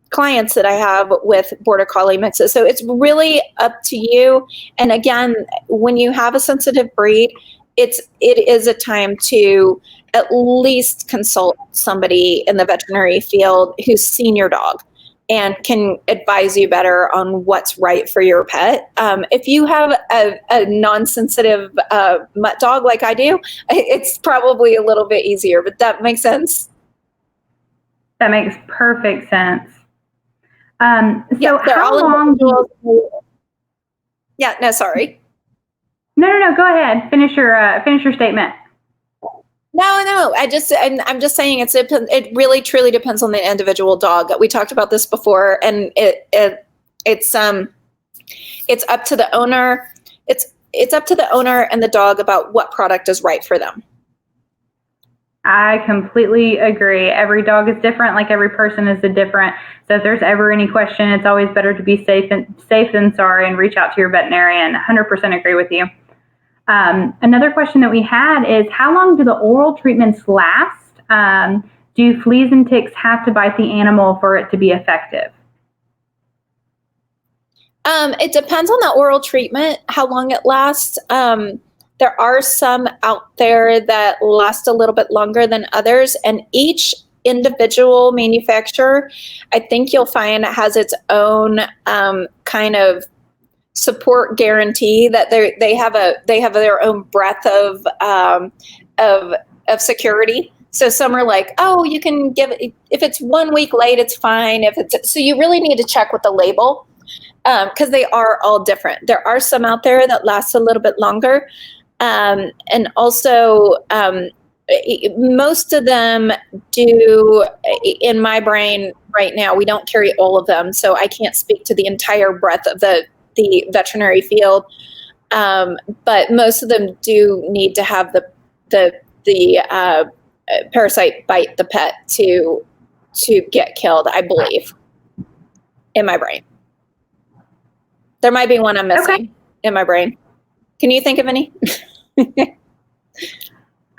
clients that I have with border collie mixes. So it's really up to you. And again, when you have a sensitive breed, it is a time to at least consult somebody in the veterinary field who's seen your dog and can advise you better on what's right for your pet. If you have a non-sensitive mutt dog like I do, it's probably a little bit easier, but that makes sense. That makes perfect sense. Yeah, they're how all long? Yeah, no, sorry. No. Go ahead. Finish your statement. No. I'm just saying it really truly depends on the individual dog. We talked about this before, and it's up to the owner. It's up to the owner and the dog about what product is right for them. I completely agree. Every dog is different, like every person is different. So if there's ever any question, it's always better to be safe than sorry and reach out to your veterinarian. 100% agree with you. Another question that we had is, how long do the oral treatments last? Do fleas and ticks have to bite the animal for it to be effective? It depends on the oral treatment, how long it lasts. There are some out there that last a little bit longer than others, and each individual manufacturer, I think you'll find, has its own kind of support guarantee that they have their own breadth of security. So some are like, oh, you can give it, if it's 1 week late, it's fine. So you really need to check with the label, because they are all different. There are some out there that last a little bit longer. And also, most of them do. In my brain right now, we don't carry all of them, so I can't speak to the entire breadth of the veterinary field. But most of them do need to have the parasite bite the pet to get killed, I believe, in my brain. There might be one I'm missing in my brain. Can you think of any?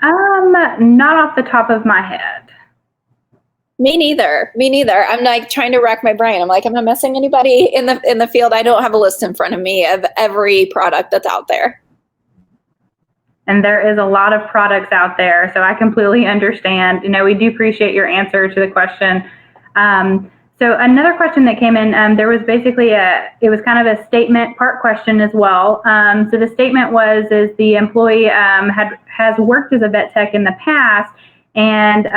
Not off the top of my head. Me neither. I'm like trying to rack my brain. I'm like, am I missing anybody in the field? I don't have a list in front of me of every product that's out there. And there is a lot of products out there, so I completely understand. We do appreciate your answer to the question. So another question that came in, there was basically it was kind of a statement part question as well. So the statement was, is the employee has worked as a vet tech in the past and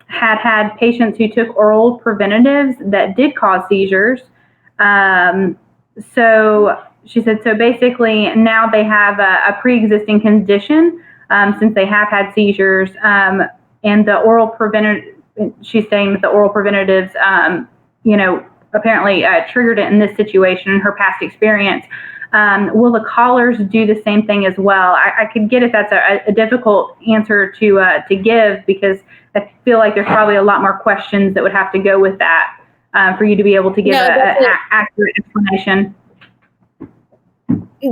had patients who took oral preventatives that did cause seizures. So she said, so basically now they have a pre-existing condition since they have had seizures, and the oral preventative. She's saying that the oral preventatives, apparently triggered it in this situation in her past experience. Will the collars do the same thing as well? I could get if that's a difficult answer to give, because I feel like there's probably a lot more questions that would have to go with that for you to be able to give an accurate explanation.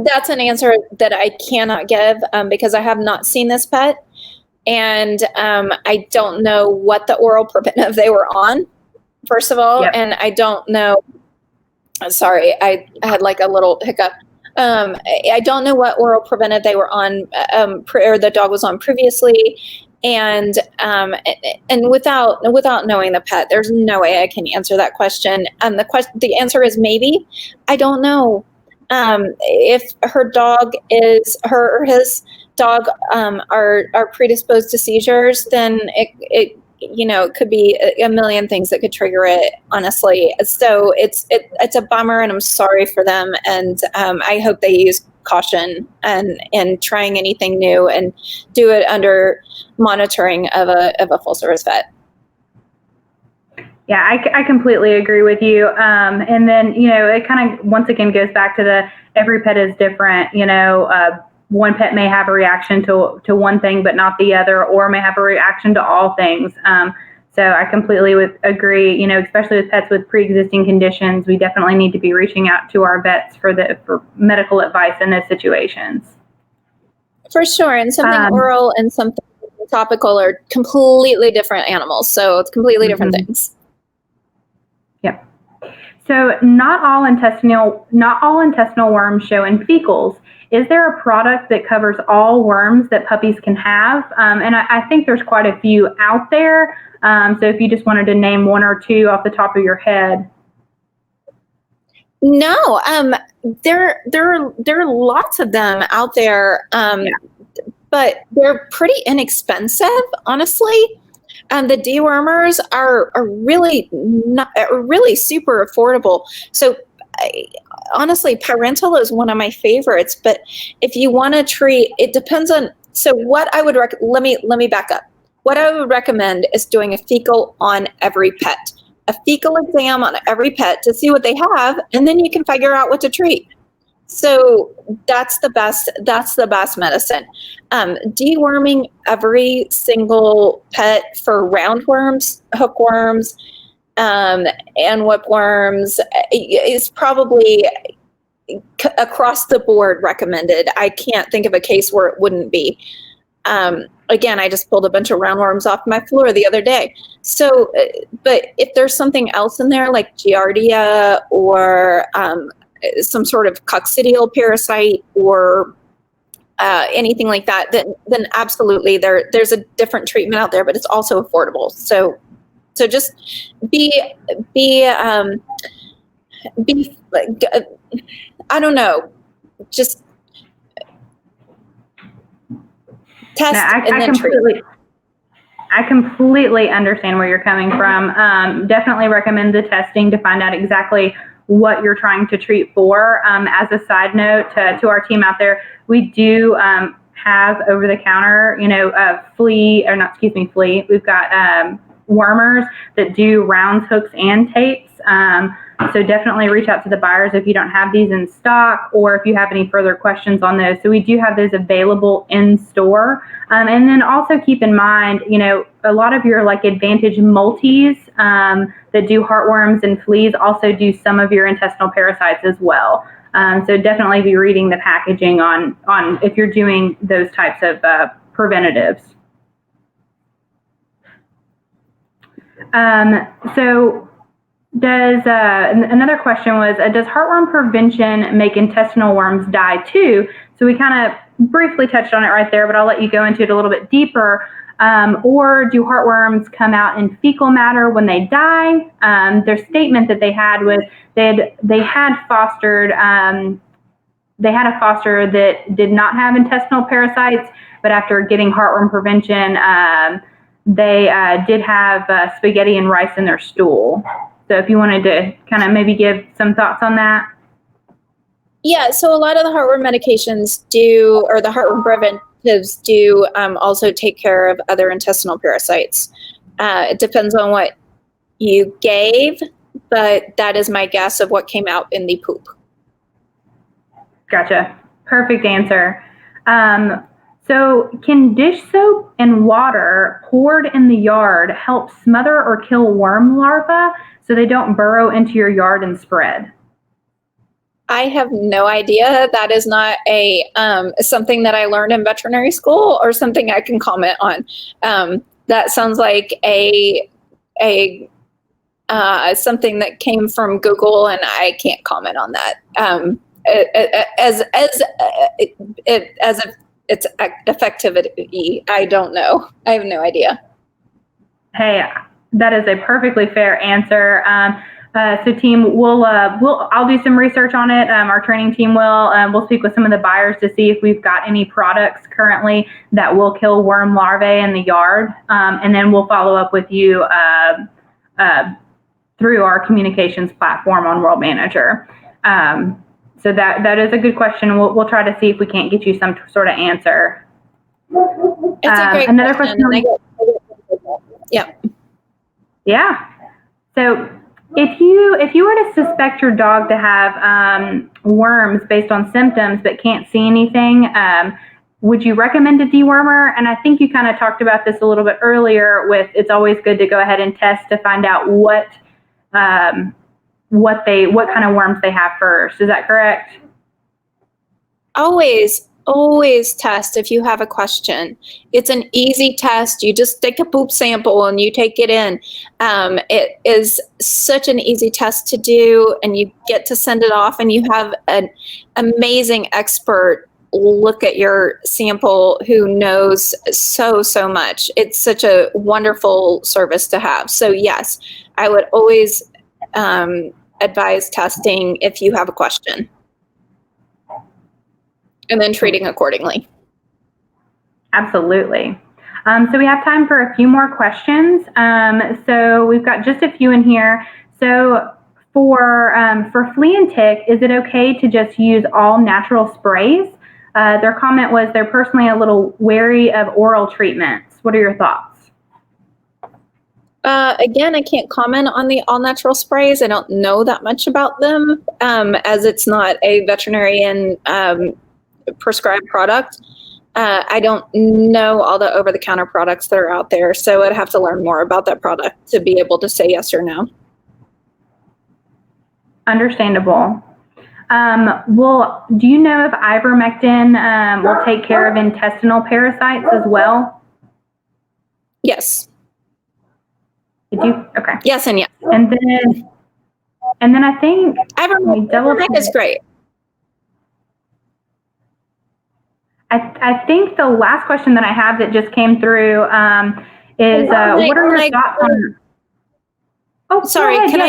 That's an answer that I cannot give because I have not seen this pet, and I don't know what the oral preventive they were on, first of all, and I don't know. Sorry, I had like a little hiccup. I don't know what oral preventive they were on, or the dog was on previously, and without knowing the pet, there's no way I can answer that question. The answer is maybe. I don't know. If her dog her or his dog are predisposed to seizures, then it could be a million things that could trigger it, honestly. So it's a bummer, and I'm sorry for them. And I hope they use caution and trying anything new, and do it under monitoring of a full service vet. Yeah, I completely agree with you. And then, it kind of, once again, goes back to every pet is different. One pet may have a reaction to one thing, but not the other, or may have a reaction to all things. So I completely agree, especially with pets with pre-existing conditions, we definitely need to be reaching out to our vets for medical advice in those situations. For sure. And something oral and something topical are completely different animals. So it's completely different things. Yep. So not all intestinal worms show in fecals. Is there a product that covers all worms that puppies can have? And I think there's quite a few out there. So if you just wanted to name one or two off the top of your head. No, there are lots of them out there, but they're pretty inexpensive, honestly. The dewormers are really super affordable. So honestly, parental is one of my favorites. But if you want to treat, it depends on. So what I would let me back up. What I would recommend is doing a fecal on every pet, a fecal exam on every pet to see what they have, and then you can figure out what to treat. So that's the best medicine. Deworming every single pet for roundworms, hookworms, and whipworms is probably across the board recommended. I can't think of a case where it wouldn't be. Again, I just pulled a bunch of roundworms off my floor the other day. So, but if there's something else in there like Giardia or some sort of coccidial parasite or anything like that, then absolutely there's a different treatment out there, but it's also affordable. So just be like, I don't know, just test and then treat. I completely understand where you're coming from. Definitely recommend the testing to find out exactly what you're trying to treat for. As a side note to our team out there, we do have over-the-counter, flea. We've got wormers that do rounds, hooks, and tapes. So definitely reach out to the buyers if you don't have these in stock, or if you have any further questions on those. So we do have those available in store. And then also keep in mind, a lot of your like Advantage multis that do heartworms and fleas also do some of your intestinal parasites as well. So definitely be reading the packaging on if you're doing those types of preventatives. So does another question was, does heartworm prevention make intestinal worms die too? So we kind of briefly touched on it right there, but I'll let you go into it a little bit deeper. Or do heartworms come out in fecal matter when they die? Their statement that they had was they had fostered they had a foster that did not have intestinal parasites, but after getting heartworm prevention, they did have spaghetti and rice in their stool. So if you wanted to kind of maybe give some thoughts on that. Yeah, so a lot of the heartworm medications do, or the heartworm preventives do also take care of other intestinal parasites. It depends on what you gave, but that is my guess of what came out in the poop. Gotcha. Perfect answer. So can dish soap and water poured in the yard help smother or kill worm larvae so they don't burrow into your yard and spread? I have no idea. That is not a something that I learned in veterinary school or something I can comment on. That sounds like a something that came from Google, and I can't comment on that. As its effectivity, I don't know. I have no idea. Hey, that is a perfectly fair answer. So team, I'll do some research on it. Our training team will. We'll speak with some of the buyers to see if we've got any products currently that will kill worm larvae in the yard, and then we'll follow up with you through our communications platform on World Manager. So that is a good question. We'll try to see if we can't get you some sort of answer. It's a great another question. Yeah. Yeah. So if you were to suspect your dog to have worms based on symptoms but can't see anything, would you recommend a dewormer? And I think you kind of talked about this a little bit earlier with it's always good to go ahead and test to find out what kind of worms they have first. Is that correct? Always test if you have a question. It's an easy test. You just take a poop sample and you take it in. It is such an easy test to do, and you get to send it off, and you have an amazing expert look at your sample who knows so much. It's such a wonderful service to have. So yes, I would always advise testing if you have a question, and then treating accordingly. Absolutely. So we have time for a few more questions. So we've got just a few in here. So for flea and tick, is it okay to just use all natural sprays? Their comment was they're personally a little wary of oral treatments. What are your thoughts? Again, I can't comment on the all natural sprays. I don't know that much about them, as it's not a veterinarian prescribed product. I don't know all the over-the-counter products that are out there, so I'd have to learn more about that product to be able to say yes or no. Understandable. Well, do you know if ivermectin will take care of intestinal parasites as well? Yes. Did you? Okay. Yes and yes. And then I think ivermectin is great. I think the last question that I have that just came through is what are your thoughts on? Oh, sorry. Can I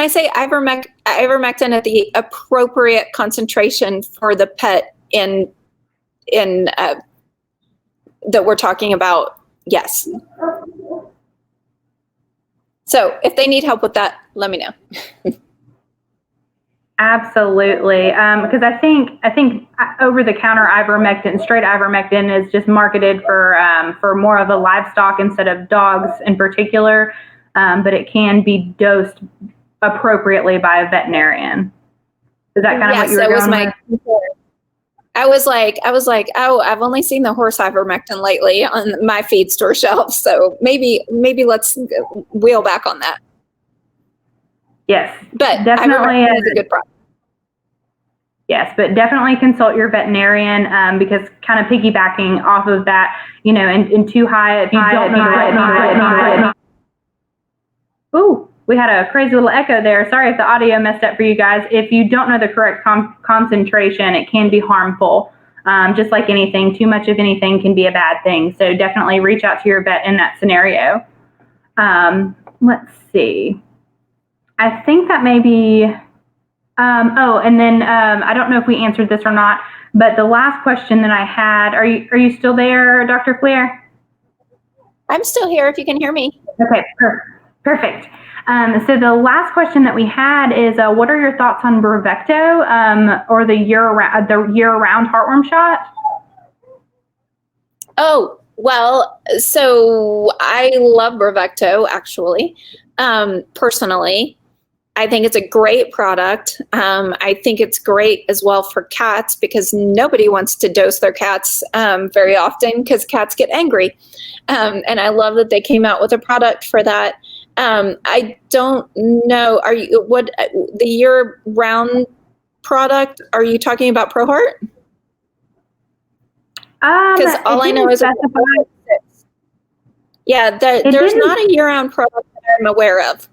say ivermectin at the appropriate concentration for the pet in that we're talking about? Yes. So if they need help with that, let me know. Absolutely, because I think over-the-counter ivermectin, straight ivermectin, is just marketed for more of a livestock instead of dogs in particular, but it can be dosed appropriately by a veterinarian. Is that kind of what you were going with? I was like, oh, I've only seen the horse ivermectin lately on my feed store shelf, so maybe let's wheel back on that. Yes, but definitely is a good product. Yes, but definitely consult your veterinarian because kind of piggybacking off of that, in too high, if you don't know. Ooh, we had a crazy little echo there. Sorry if the audio messed up for you guys. If you don't know the correct concentration, it can be harmful. Just like anything, too much of anything can be a bad thing. So definitely reach out to your vet in that scenario. Let's see. I think that may be, and then I don't know if we answered this or not, but the last question that I had, are you still there, Dr. Fleer? I'm still here if you can hear me. Okay, perfect. So the last question that we had is, what are your thoughts on Bravecto or the year-round heartworm shot? Oh, well, so I love Bravecto, actually, personally. I think it's a great product. I think it's great as well for cats because nobody wants to dose their cats very often because cats get angry. And I love that they came out with a product for that. I don't know. Are you what the year-round product? Are you talking about ProHeart? Because all I know is there's not a year-round product that I'm aware of.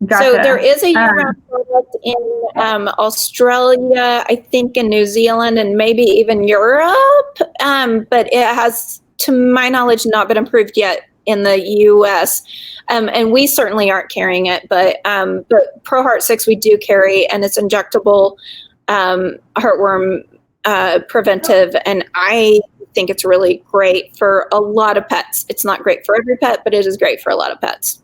Gotcha. So there is a year-round product in Australia, I think in New Zealand, and maybe even Europe, but it has, to my knowledge, not been approved yet in the U.S. And we certainly aren't carrying it, but ProHeart 6 we do carry, and it's injectable heartworm preventive, and I think it's really great for a lot of pets. It's not great for every pet, but it is great for a lot of pets.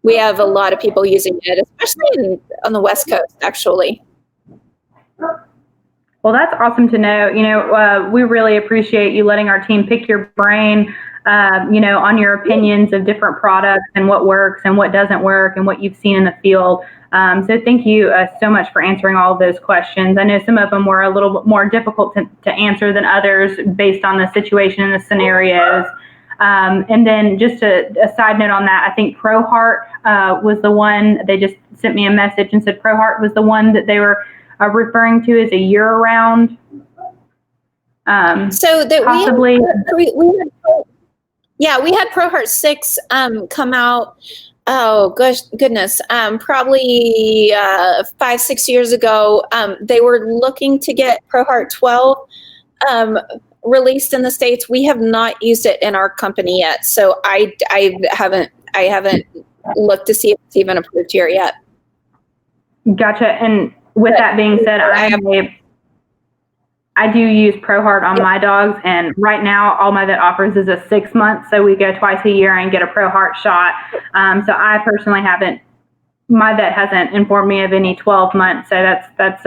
We have a lot of people using it, especially on the West Coast, actually. Well, that's awesome to know. We really appreciate you letting our team pick your brain, on your opinions of different products and what works and what doesn't work and what you've seen in the field. So thank you so much for answering all of those questions. I know some of them were a little bit more difficult to answer than others based on the situation and the scenarios. And then just a side note on that, I think ProHeart was the one, they just sent me a message and said ProHeart was the one that they were referring to as a year-round. So that possibly. We had ProHeart 6 come out. Oh goodness, probably 5-6 years ago. They were looking to get ProHeart 12 released in the States. We have not used it in our company yet, so I haven't looked to see if it's even approved here yet. Gotcha. And with that being said, I do use ProHeart on my dogs, and right now all my vet offers is a 6 month, so we go twice a year and get a ProHeart shot. So I personally my vet hasn't informed me of any 12 months, so that's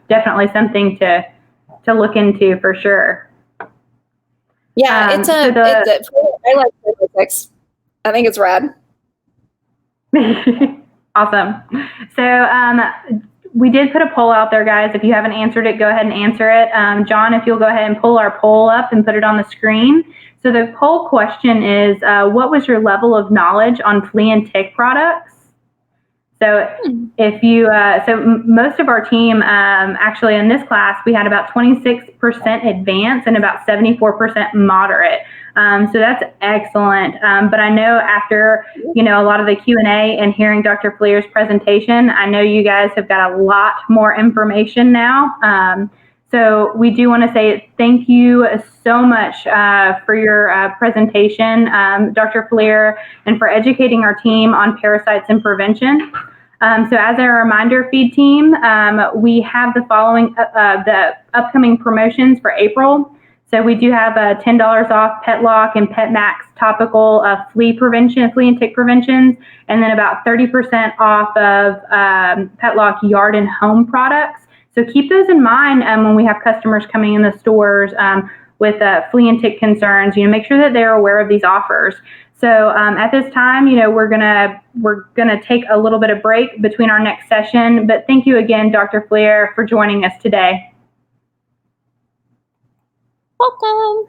definitely something to look into for sure. Yeah, I like ProHeart 6. I think it's rad. Awesome. So we did put a poll out there, guys. If you haven't answered it, go ahead and answer it. John, if you'll go ahead and pull our poll up and put it on the screen. So the poll question is, what was your level of knowledge on flea and tick products? So if you, most of our team, actually in this class, we had about 26% advanced and about 74% moderate. So that's excellent. But I know after, a lot of the Q&A and hearing Dr. Fleer's presentation, I know you guys have got a lot more information now. So we do want to say thank you so much for your presentation, Dr. Fleer, and for educating our team on parasites and prevention. So as a reminder, feed team, we have the following, the upcoming promotions for April. So we do have $10 off PetLock and PetMax topical flea and tick preventions, and then about 30% off of PetLock yard and home products. So keep those in mind when we have customers coming in the stores with flea and tick concerns. Make sure that they're aware of these offers. So at this time, we're gonna take a little bit of break between our next session. But thank you again, Dr. Fleer, for joining us today. Welcome.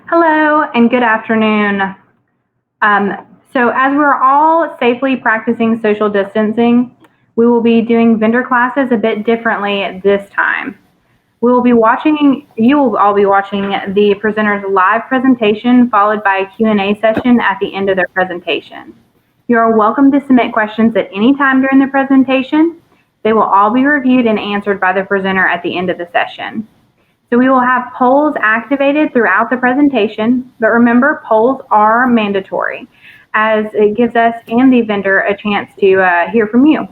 Hello and good afternoon. So as we're all safely practicing social distancing, we will be doing vendor classes a bit differently this time. You will all be watching the presenter's live presentation followed by a Q&A session at the end of their presentation. You are welcome to submit questions at any time during the presentation. They will all be reviewed and answered by the presenter at the end of the session. So we will have polls activated throughout the presentation, but remember, polls are mandatory as it gives us and the vendor a chance to hear from you.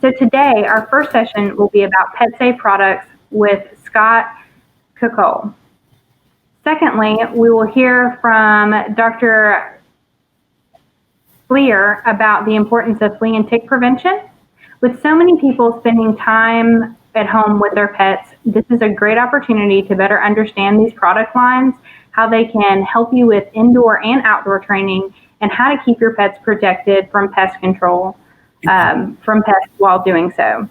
So today, our first session will be about PetSafe products with Scott Koeckl. Secondly, we will hear from Dr. Fleer about the importance of flea and tick prevention. With so many people spending time at home with their pets, this is a great opportunity to better understand these product lines, how they can help you with indoor and outdoor training, and how to keep your pets protected from pest control, from pests while doing so.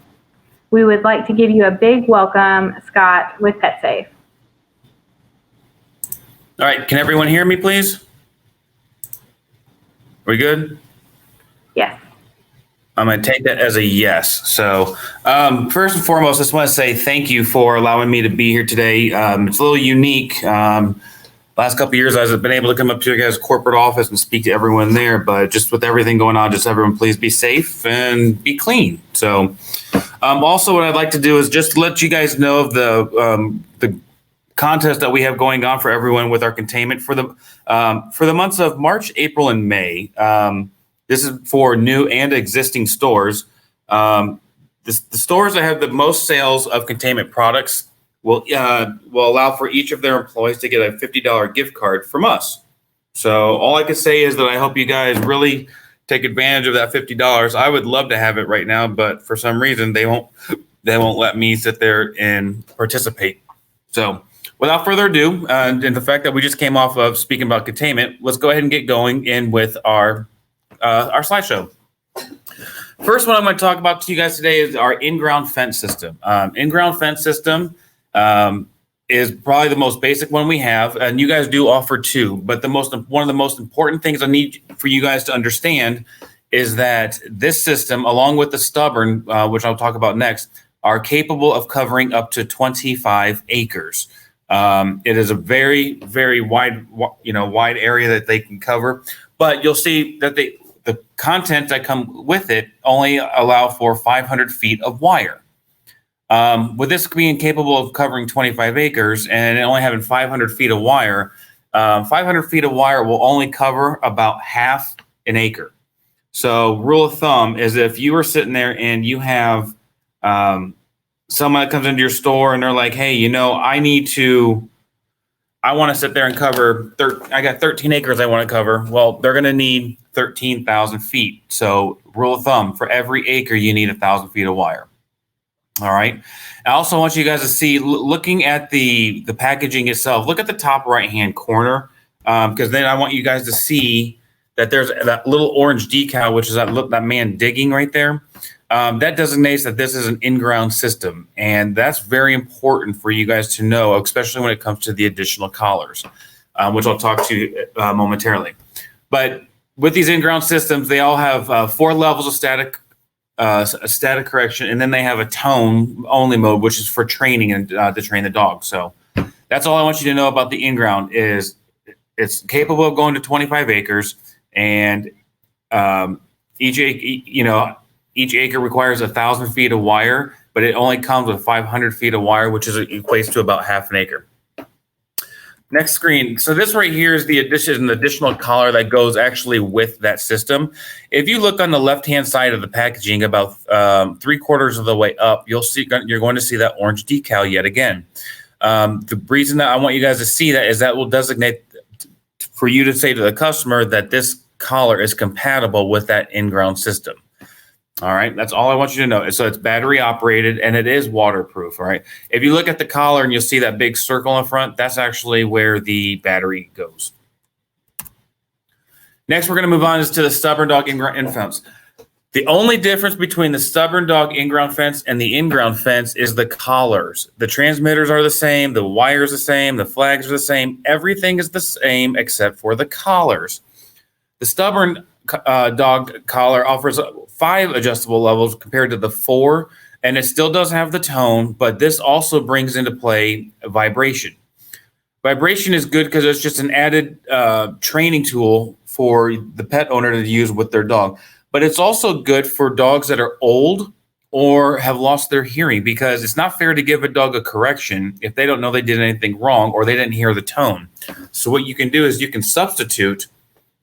We would like to give you a big welcome, Scott, with PetSafe. All right, can everyone hear me, please? We good? Yes. I'm going to take that as a yes. So first and foremost, I just want to say thank you for allowing me to be here today. It's a little unique. Last couple of years, I've been able to come up to your guys' corporate office and speak to everyone there. But just with everything going on, just everyone please be safe and be clean. So also what I'd like to do is just let you guys know of the contest that we have going on for everyone with our containment for the months of March, April, and May. This is for new and existing stores. The stores that have the most sales of containment products will allow for each of their employees to get a $50 gift card from us. So all I can say is that I hope you guys really take advantage of that $50. I would love to have it right now, but for some reason they won't let me sit there and participate. So without further ado, and the fact that we just came off of speaking about containment, let's go ahead and get going in with our slideshow. First one I'm going to talk about to you guys today is our in-ground fence system. In-ground fence system is probably the most basic one we have, and you guys do offer two. But one of the most important things I need for you guys to understand is that this system, along with the stubborn, which I'll talk about next, are capable of covering up to 25 acres. It is a very, very wide area that they can cover. But you'll see that the content that come with it only allow for 500 feet of wire. With this being capable of covering 25 acres and only having 500 feet of wire, 500 feet of wire will only cover about half an acre. So rule of thumb is if you are sitting there and you have someone that comes into your store and they're like, hey, I want to sit there and cover, I got 13 acres I want to cover. Well, they're going to need 13,000 feet. So rule of thumb, for every acre, you need 1,000 feet of wire. All right. I also want you guys to see, looking at the packaging itself, look at the top right-hand corner, because then I want you guys to see that there's that little orange decal, which is that man digging right there. That designates that this is an in-ground system, and that's very important for you guys to know, especially when it comes to the additional collars, which I'll talk to you momentarily. But with these in-ground systems, they all have 4 levels of static correction, and then they have a tone-only mode, which is for training and to train the dog. So that's all I want you to know about the in-ground is it's capable of going to 25 acres, and each acre requires 1,000 feet of wire, but it only comes with 500 feet of wire, which equates to about half an acre. Next screen. So this right here is an additional collar that goes actually with that system. If you look on the left-hand side of the packaging, about 3/4 of the way up, you're going to see that orange decal yet again. The reason that I want you guys to see that is that will designate for you to say to the customer that this collar is compatible with that in-ground system. All right, that's all I want you to know. So it's battery operated and it is waterproof. All right. If you look at the collar and you'll see that big circle in front, that's actually where the battery goes. Next, we're going to move on to the stubborn dog in-ground fence. The only difference between the Stubborn Dog in-ground fence and the in-ground fence is the collars. The transmitters are the same, the wires the same, the flags are the same. Everything is the same except for the collars. The Stubborn Dog collar offers 5 adjustable levels compared to the 4, and it still doesn't have the tone, but this also brings into play vibration. Vibration is good because it's just an added training tool for the pet owner to use with their dog. But it's also good for dogs that are old or have lost their hearing, because it's not fair to give a dog a correction if they don't know they did anything wrong or they didn't hear the tone. So what you can do is you can substitute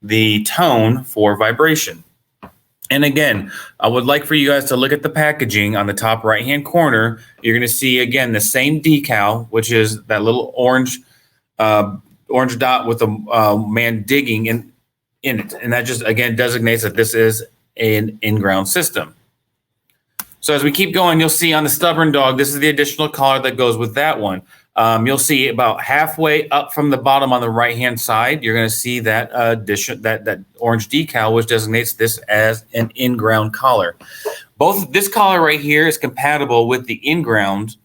the tone for vibration. And again, I would like for you guys to look at the packaging on the top right-hand corner. You're going to see, again, the same decal, which is that little orange dot with a man digging in it. And that just, again, designates that this is an in-ground system. So as we keep going, you'll see on the Stubborn Dog, this is the additional collar that goes with that one. You'll see about halfway up from the bottom on the right-hand side, you're going to see that that orange decal, which designates this as an in-ground collar. This collar right here is compatible with the in-ground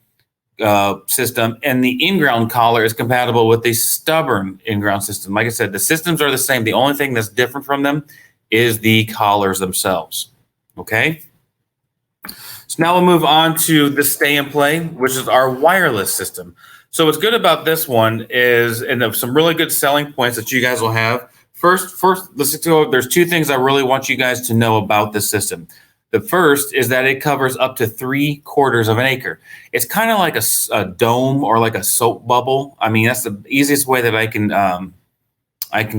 system, and the in-ground collar is compatible with the Stubborn in-ground system. Like I said, the systems are the same. The only thing that's different from them is the collars themselves. Okay. So now we'll move on to the Stay and Play, which is our wireless system. So what's good about this one is, and some really good selling points that you guys will have. First, listen to, there's 2 things I really want you guys to know about this system. The first is that it covers up to 3/4 of an acre. It's kind of like a dome or like a soap bubble. I mean, that's the easiest way that I can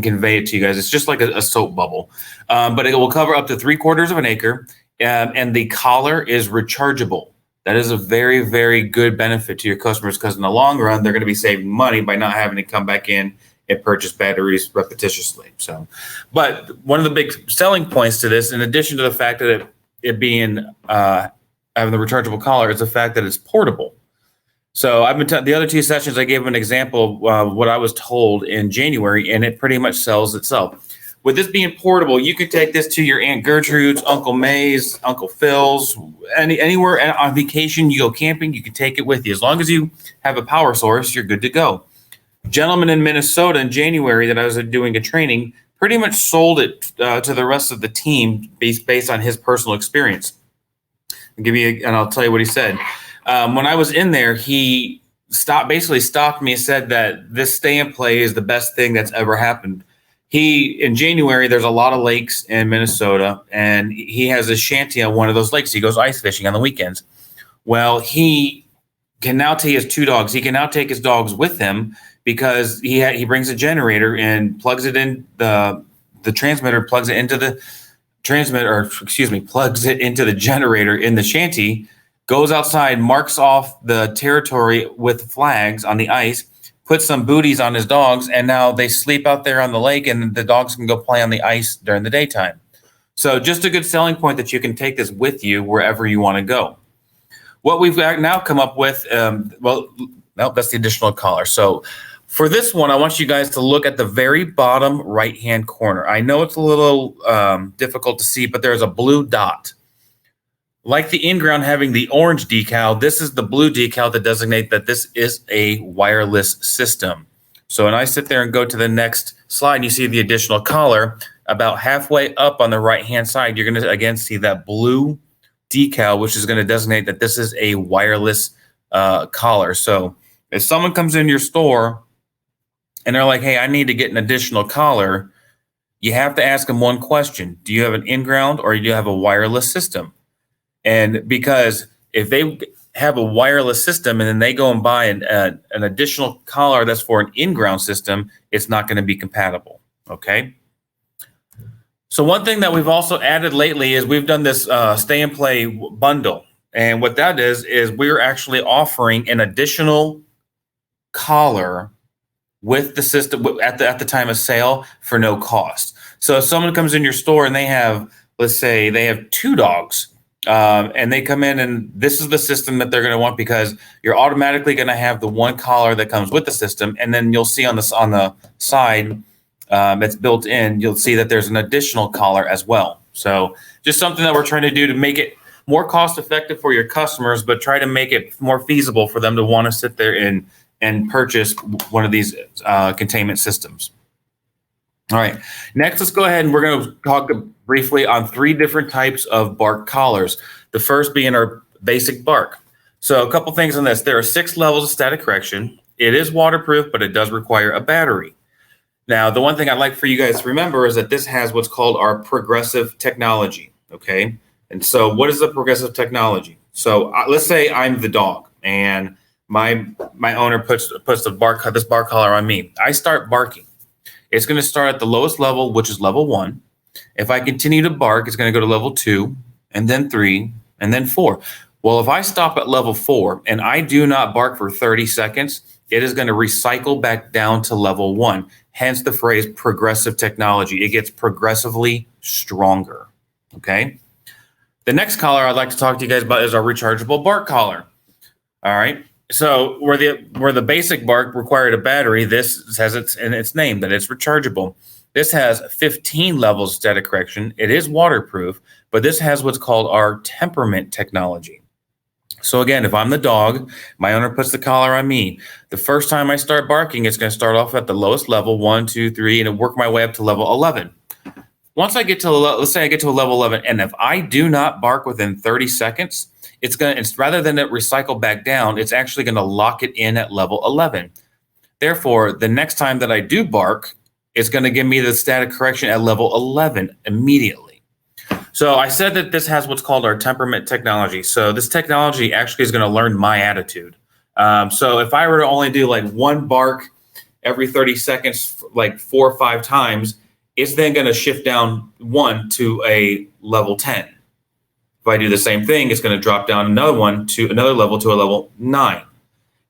convey it to you guys. It's just like a soap bubble, but it will cover up to 3/4 of an acre, and the collar is rechargeable. That is a very, very good benefit to your customers, because in the long run, they're going to be saving money by not having to come back in and purchase batteries repetitiously. So, but one of the big selling points to this, in addition to the fact that it being having the rechargeable collar, is the fact that it's portable. So I've been the other 2 sessions, I gave an example of what I was told in January, and it pretty much sells itself. With this being portable, you could take this to your Aunt Gertrude's, Uncle May's, Uncle Phil's, anywhere on vacation, you go camping, you can take it with you. As long as you have a power source, you're good to go. Gentleman in Minnesota in January that I was doing a training pretty much sold it to the rest of the team based on his personal experience. I'll tell you what he said. When I was in there, he basically stopped me and said that this Stay and Play is the best thing that's ever happened. In January, there's a lot of lakes in Minnesota, and he has a shanty on one of those lakes. He goes ice fishing on the weekends. Well, he can now take his 2 dogs. He can now take his dogs with him, because he brings a generator and plugs it in the transmitter, plugs it into the generator in the shanty, goes outside, marks off the territory with flags on the ice, puts some booties on his dogs, and now they sleep out there on the lake, and the dogs can go play on the ice during the daytime. So just a good selling point that you can take this with you wherever you want to go. What we've now come up with, that's the additional collar. So for this one, I want you guys to look at the very bottom right-hand corner. I know it's a little difficult to see, but there's a blue dot. Like the in-ground having the orange decal, this is the blue decal that designates that this is a wireless system. So when I sit there and go to the next slide, you see the additional collar. About halfway up on the right-hand side, you're going to, again, see that blue decal, which is going to designate that this is a wireless collar. So if someone comes in your store and they're like, hey, I need to get an additional collar, you have to ask them one question. Do you have an in-ground or do you have a wireless system? And because if they have a wireless system and then they go and buy an additional collar that's for an in-ground system, it's not going to be compatible. Okay. So one thing that we've also added lately is we've done this Stay and Play bundle. And what that is we're actually offering an additional collar with the system at the time of sale for no cost. So if someone comes in your store and they have, let's say they have 2 dogs, and they come in and this is the system that they're going to want, because you're automatically going to have the one collar that comes with the system. And then you'll see on the side that's built in, you'll see that there's an additional collar as well. So just something that we're trying to do to make it more cost effective for your customers, but try to make it more feasible for them to want to sit there and purchase one of these containment systems. All right, next let's go ahead and we're going to talk briefly on 3 different types of bark collars. The first being our basic bark. So a couple things on this. There are 6 levels of static correction. It is waterproof, but it does require a battery. Now, the one thing I'd like for you guys to remember is that this has what's called our progressive technology, okay? And so what is the progressive technology? So let's say I'm the dog and my owner puts this bark collar on me. I start barking. It's going to start at the lowest level, which is level 1. If I continue to bark, it's going to go to level 2, and then 3, and then 4. Well, if I stop at level 4 and I do not bark for 30 seconds, it is going to recycle back down to level 1. Hence the phrase progressive technology. It gets progressively stronger. Okay. The next collar I'd like to talk to you guys about is our rechargeable bark collar. All right. So where the basic bark required a battery, this has its in its name that it's rechargeable. This has 15 levels of static correction. It is waterproof, but this has what's called our temperament technology. So again, if I'm the dog, my owner puts the collar on me. The first time I start barking, it's going to start off at the lowest level, 1, 2, 3, and work my way up to level 11. Once I get to, let's say I get to a level 11, and if I do not bark within 30 seconds, it's rather than it recycle back down, it's actually going to lock it in at level 11. Therefore, the next time that I do bark, it's going to give me the static correction at level 11 immediately. So I said that this has what's called our temperament technology. So this technology actually is going to learn my attitude. So if I were to only do like 1 bark every 30 seconds, like 4 or 5 times, it's then going to shift down 1 to a level 10. If I do the same thing, it's going to drop down another one to another level to a level 9.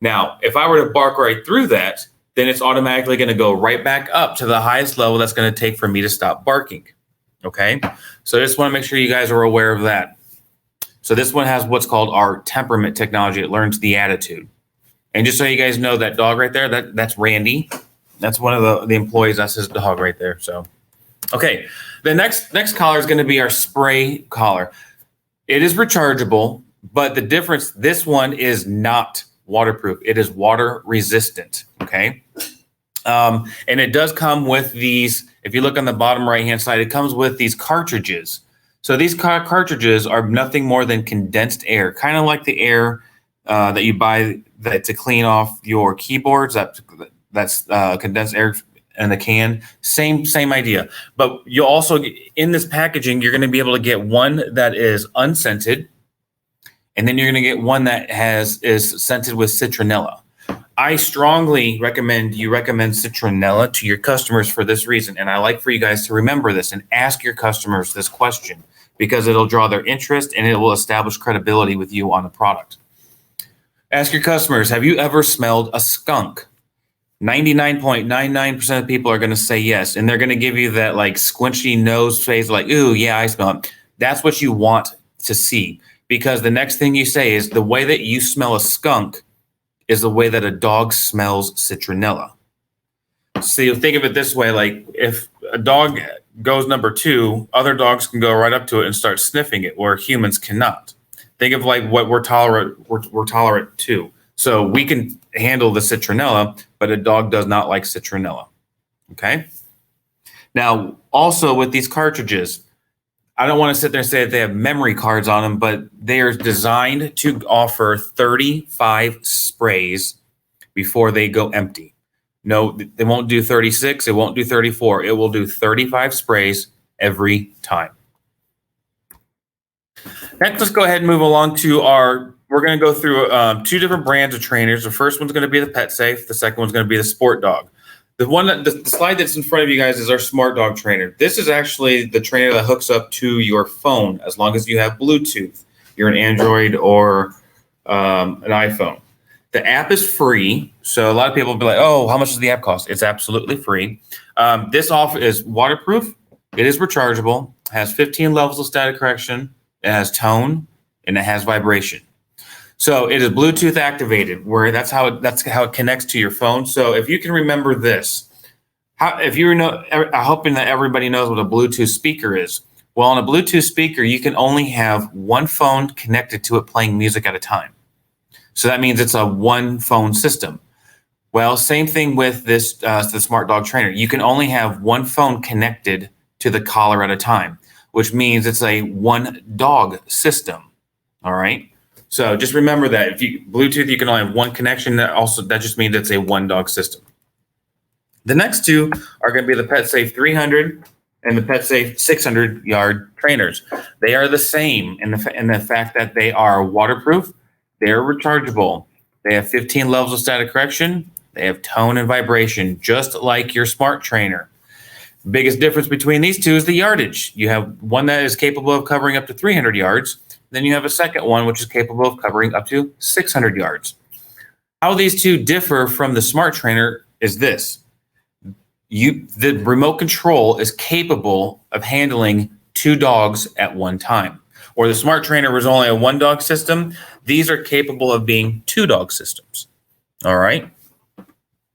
Now, if I were to bark right through that, then it's automatically going to go right back up to the highest level that's going to take for me to stop barking. Okay, so I just want to make sure you guys are aware of that. So this one has what's called our temperament technology. It learns the attitude. And just so you guys know, that dog right there, that's Randy. That's one of the employees. That's his dog right there. So, okay, the next collar is going to be our spray collar. It is rechargeable, but the difference, this one is not waterproof. It is water resistant. Okay. And it does come with these, if you look on the bottom right-hand side, it comes with these cartridges. So these cartridges are nothing more than condensed air, kind of like the air that you buy to clean off your keyboards. That's condensed air in the can. Same idea. But you'll also, in this packaging, you're going to be able to get one that is unscented, and then you're going to get one that is scented with citronella. I strongly recommend you recommend citronella to your customers for this reason. And I like for you guys to remember this and ask your customers this question, because it'll draw their interest and it will establish credibility with you on the product. Ask your customers, have you ever smelled a skunk? 99.99% of people are going to say yes. And they're going to give you that like squinchy nose face, like, ooh, yeah, I smell it. That's what you want to see, because the next thing you say is the way that you smell a skunk is the way that a dog smells citronella. So you think of it this way, like if a dog goes number 2, other dogs can go right up to it and start sniffing it, where humans cannot. Think of like what we're tolerant to. So we can handle the citronella, but a dog does not like citronella. Okay. Now, also with these cartridges, I don't want to sit there and say that they have memory cards on them, but they are designed to offer 35 sprays before they go empty. No, they won't do 36. It won't do 34. It will do 35 sprays every time. Next, let's go ahead and move along to we're going to go through 2 different brands of trainers. The first one's going to be the PetSafe. The second one's going to be the Sport Dog. The slide that's in front of you guys is our Smart Dog trainer. This is actually the trainer that hooks up to your phone as long as you have Bluetooth. You're an Android or an iPhone. The app is free, so a lot of people will be like, oh, how much does the app cost? It's absolutely free. This is waterproof. It is rechargeable. Has 15 levels of static correction. It has tone, and it has vibration. So it is Bluetooth activated, where that's how it connects to your phone. So if you can remember this, I'm hoping that everybody knows what a Bluetooth speaker is. Well, on a Bluetooth speaker, you can only have one phone connected to it playing music at a time. So that means it's a one phone system. Well, same thing with this the Smart Dog Trainer. You can only have one phone connected to the collar at a time, which means it's a one dog system. All right. So just remember that if you Bluetooth, you can only have one connection. That just means it's a one dog system. The next two are going to be the PetSafe 300 and the PetSafe 600 yard trainers. They are the same in the fact that they are waterproof, they are rechargeable, they have 15 levels of static correction, they have tone and vibration, just like your Smart Trainer. Biggest difference between these two is the yardage. You have one that is capable of covering up to 300 yards. Then you have a second one which is capable of covering up to 600 yards. How these two differ from the Smart Trainer is this. The remote control is capable of handling 2 dogs at one time. Or the Smart Trainer was only a 1 dog system. These are capable of being 2 dog systems. All right.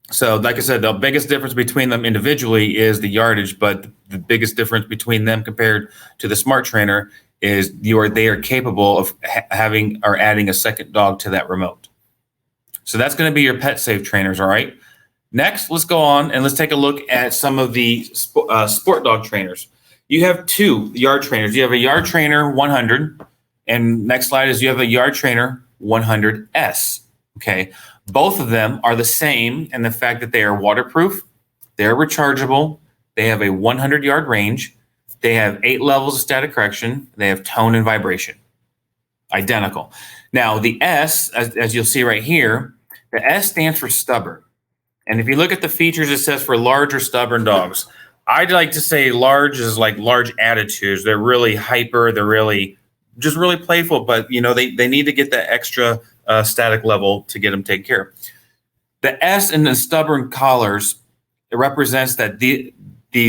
So like I said, the biggest difference between them individually is the yardage, but the biggest difference between them compared to the Smart Trainer is they are capable of having or adding a second dog to that remote. So that's going to be your PetSafe trainers. All right. Next, let's go on and let's take a look at some of the sport dog trainers. You have 2 yard trainers. You have a Yard Trainer 100, and next slide is you have a Yard Trainer 100S. Okay, both of them are the same in the fact that they are waterproof, they're rechargeable, they have a 100-yard range, they have 8 levels of static correction, they have tone and vibration. Identical. Now, the S, as you'll see right here, the S stands for stubborn. And if you look at the features, it says for large or stubborn dogs. I'd like to say large is like large attitudes. They're really hyper. They're really playful, but they need to get that extra static level to get them taken care of. The S in the stubborn collars, it represents that the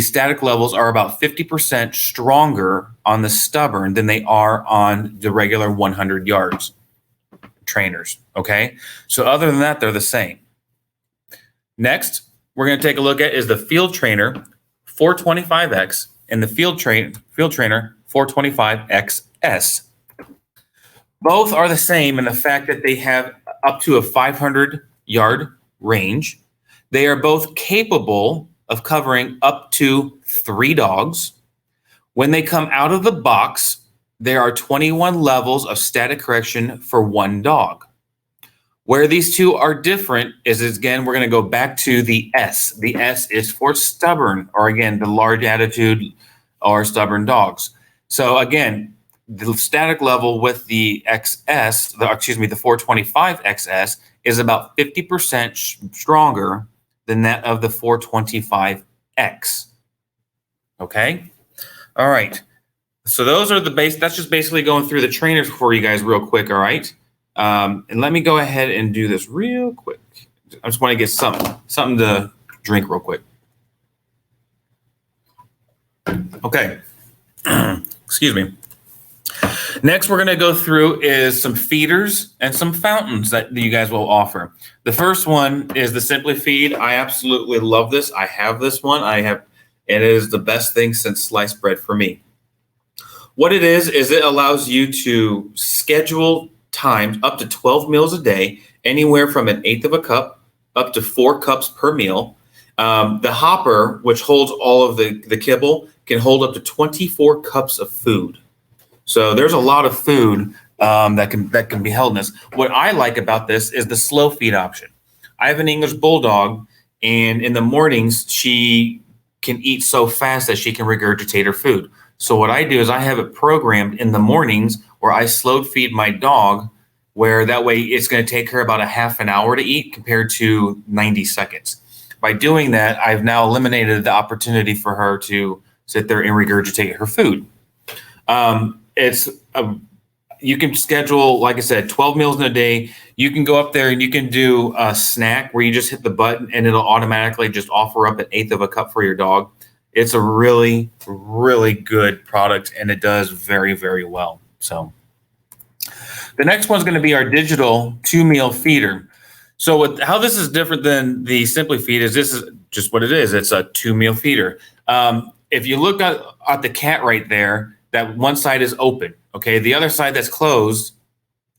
static levels are about 50% stronger on the stubborn than they are on the regular 100 yards trainers. Okay. So other than that, they're the same. Next, we're going to take a look at is the Field Trainer 425X and the Field Trainer 425XS. Both are the same in the fact that they have up to a 500-yard range. They are both capable of covering up to 3 dogs. When they come out of the box, there are 21 levels of static correction for 1 dog. Where these two are different is again, we're going to go back to the S. The S is for stubborn, or again, the large attitude or stubborn dogs. So again, the static level with the XS, the 425XS is about 50% stronger than that of the 425X. Okay? All right. So those are the base. That's just basically going through the trainers for you guys real quick. All right. And let me go ahead and do this real quick. I just want to get something to drink real quick. Okay. Excuse me. Next, we're going to go through is some feeders and some fountains that you guys will offer. The first one is the Simply Feed. I absolutely love this. I have this one. It is the best thing since sliced bread for me. What it is it allows you to schedule times up to 12 meals a day, anywhere from 1/8 of a cup up to 4 cups per meal. The hopper, which holds all of the kibble, can hold up to 24 cups of food. So there's a lot of food that can be held in this. What I like about this is the slow feed option. I have an English Bulldog, and in the mornings, she can eat so fast that she can regurgitate her food. So what I do is I have it programmed in the mornings where I slow feed my dog, where that way it's going to take her about a half an hour to eat compared to 90 seconds. By doing that, I've now eliminated the opportunity for her to sit there and regurgitate her food. You can schedule, like I said, 12 meals in a day. You can go up there and you can do a snack where you just hit the button and it'll automatically just offer up 1/8 of a cup for your dog. It's a really, really good product, and it does very, very well. So the next one's going to be our digital 2-meal feeder. So how this is different than the Simply Feed is this is just what it is. It's a 2-meal feeder. If you look at the cat right there, that one side is open. Okay. The other side that's closed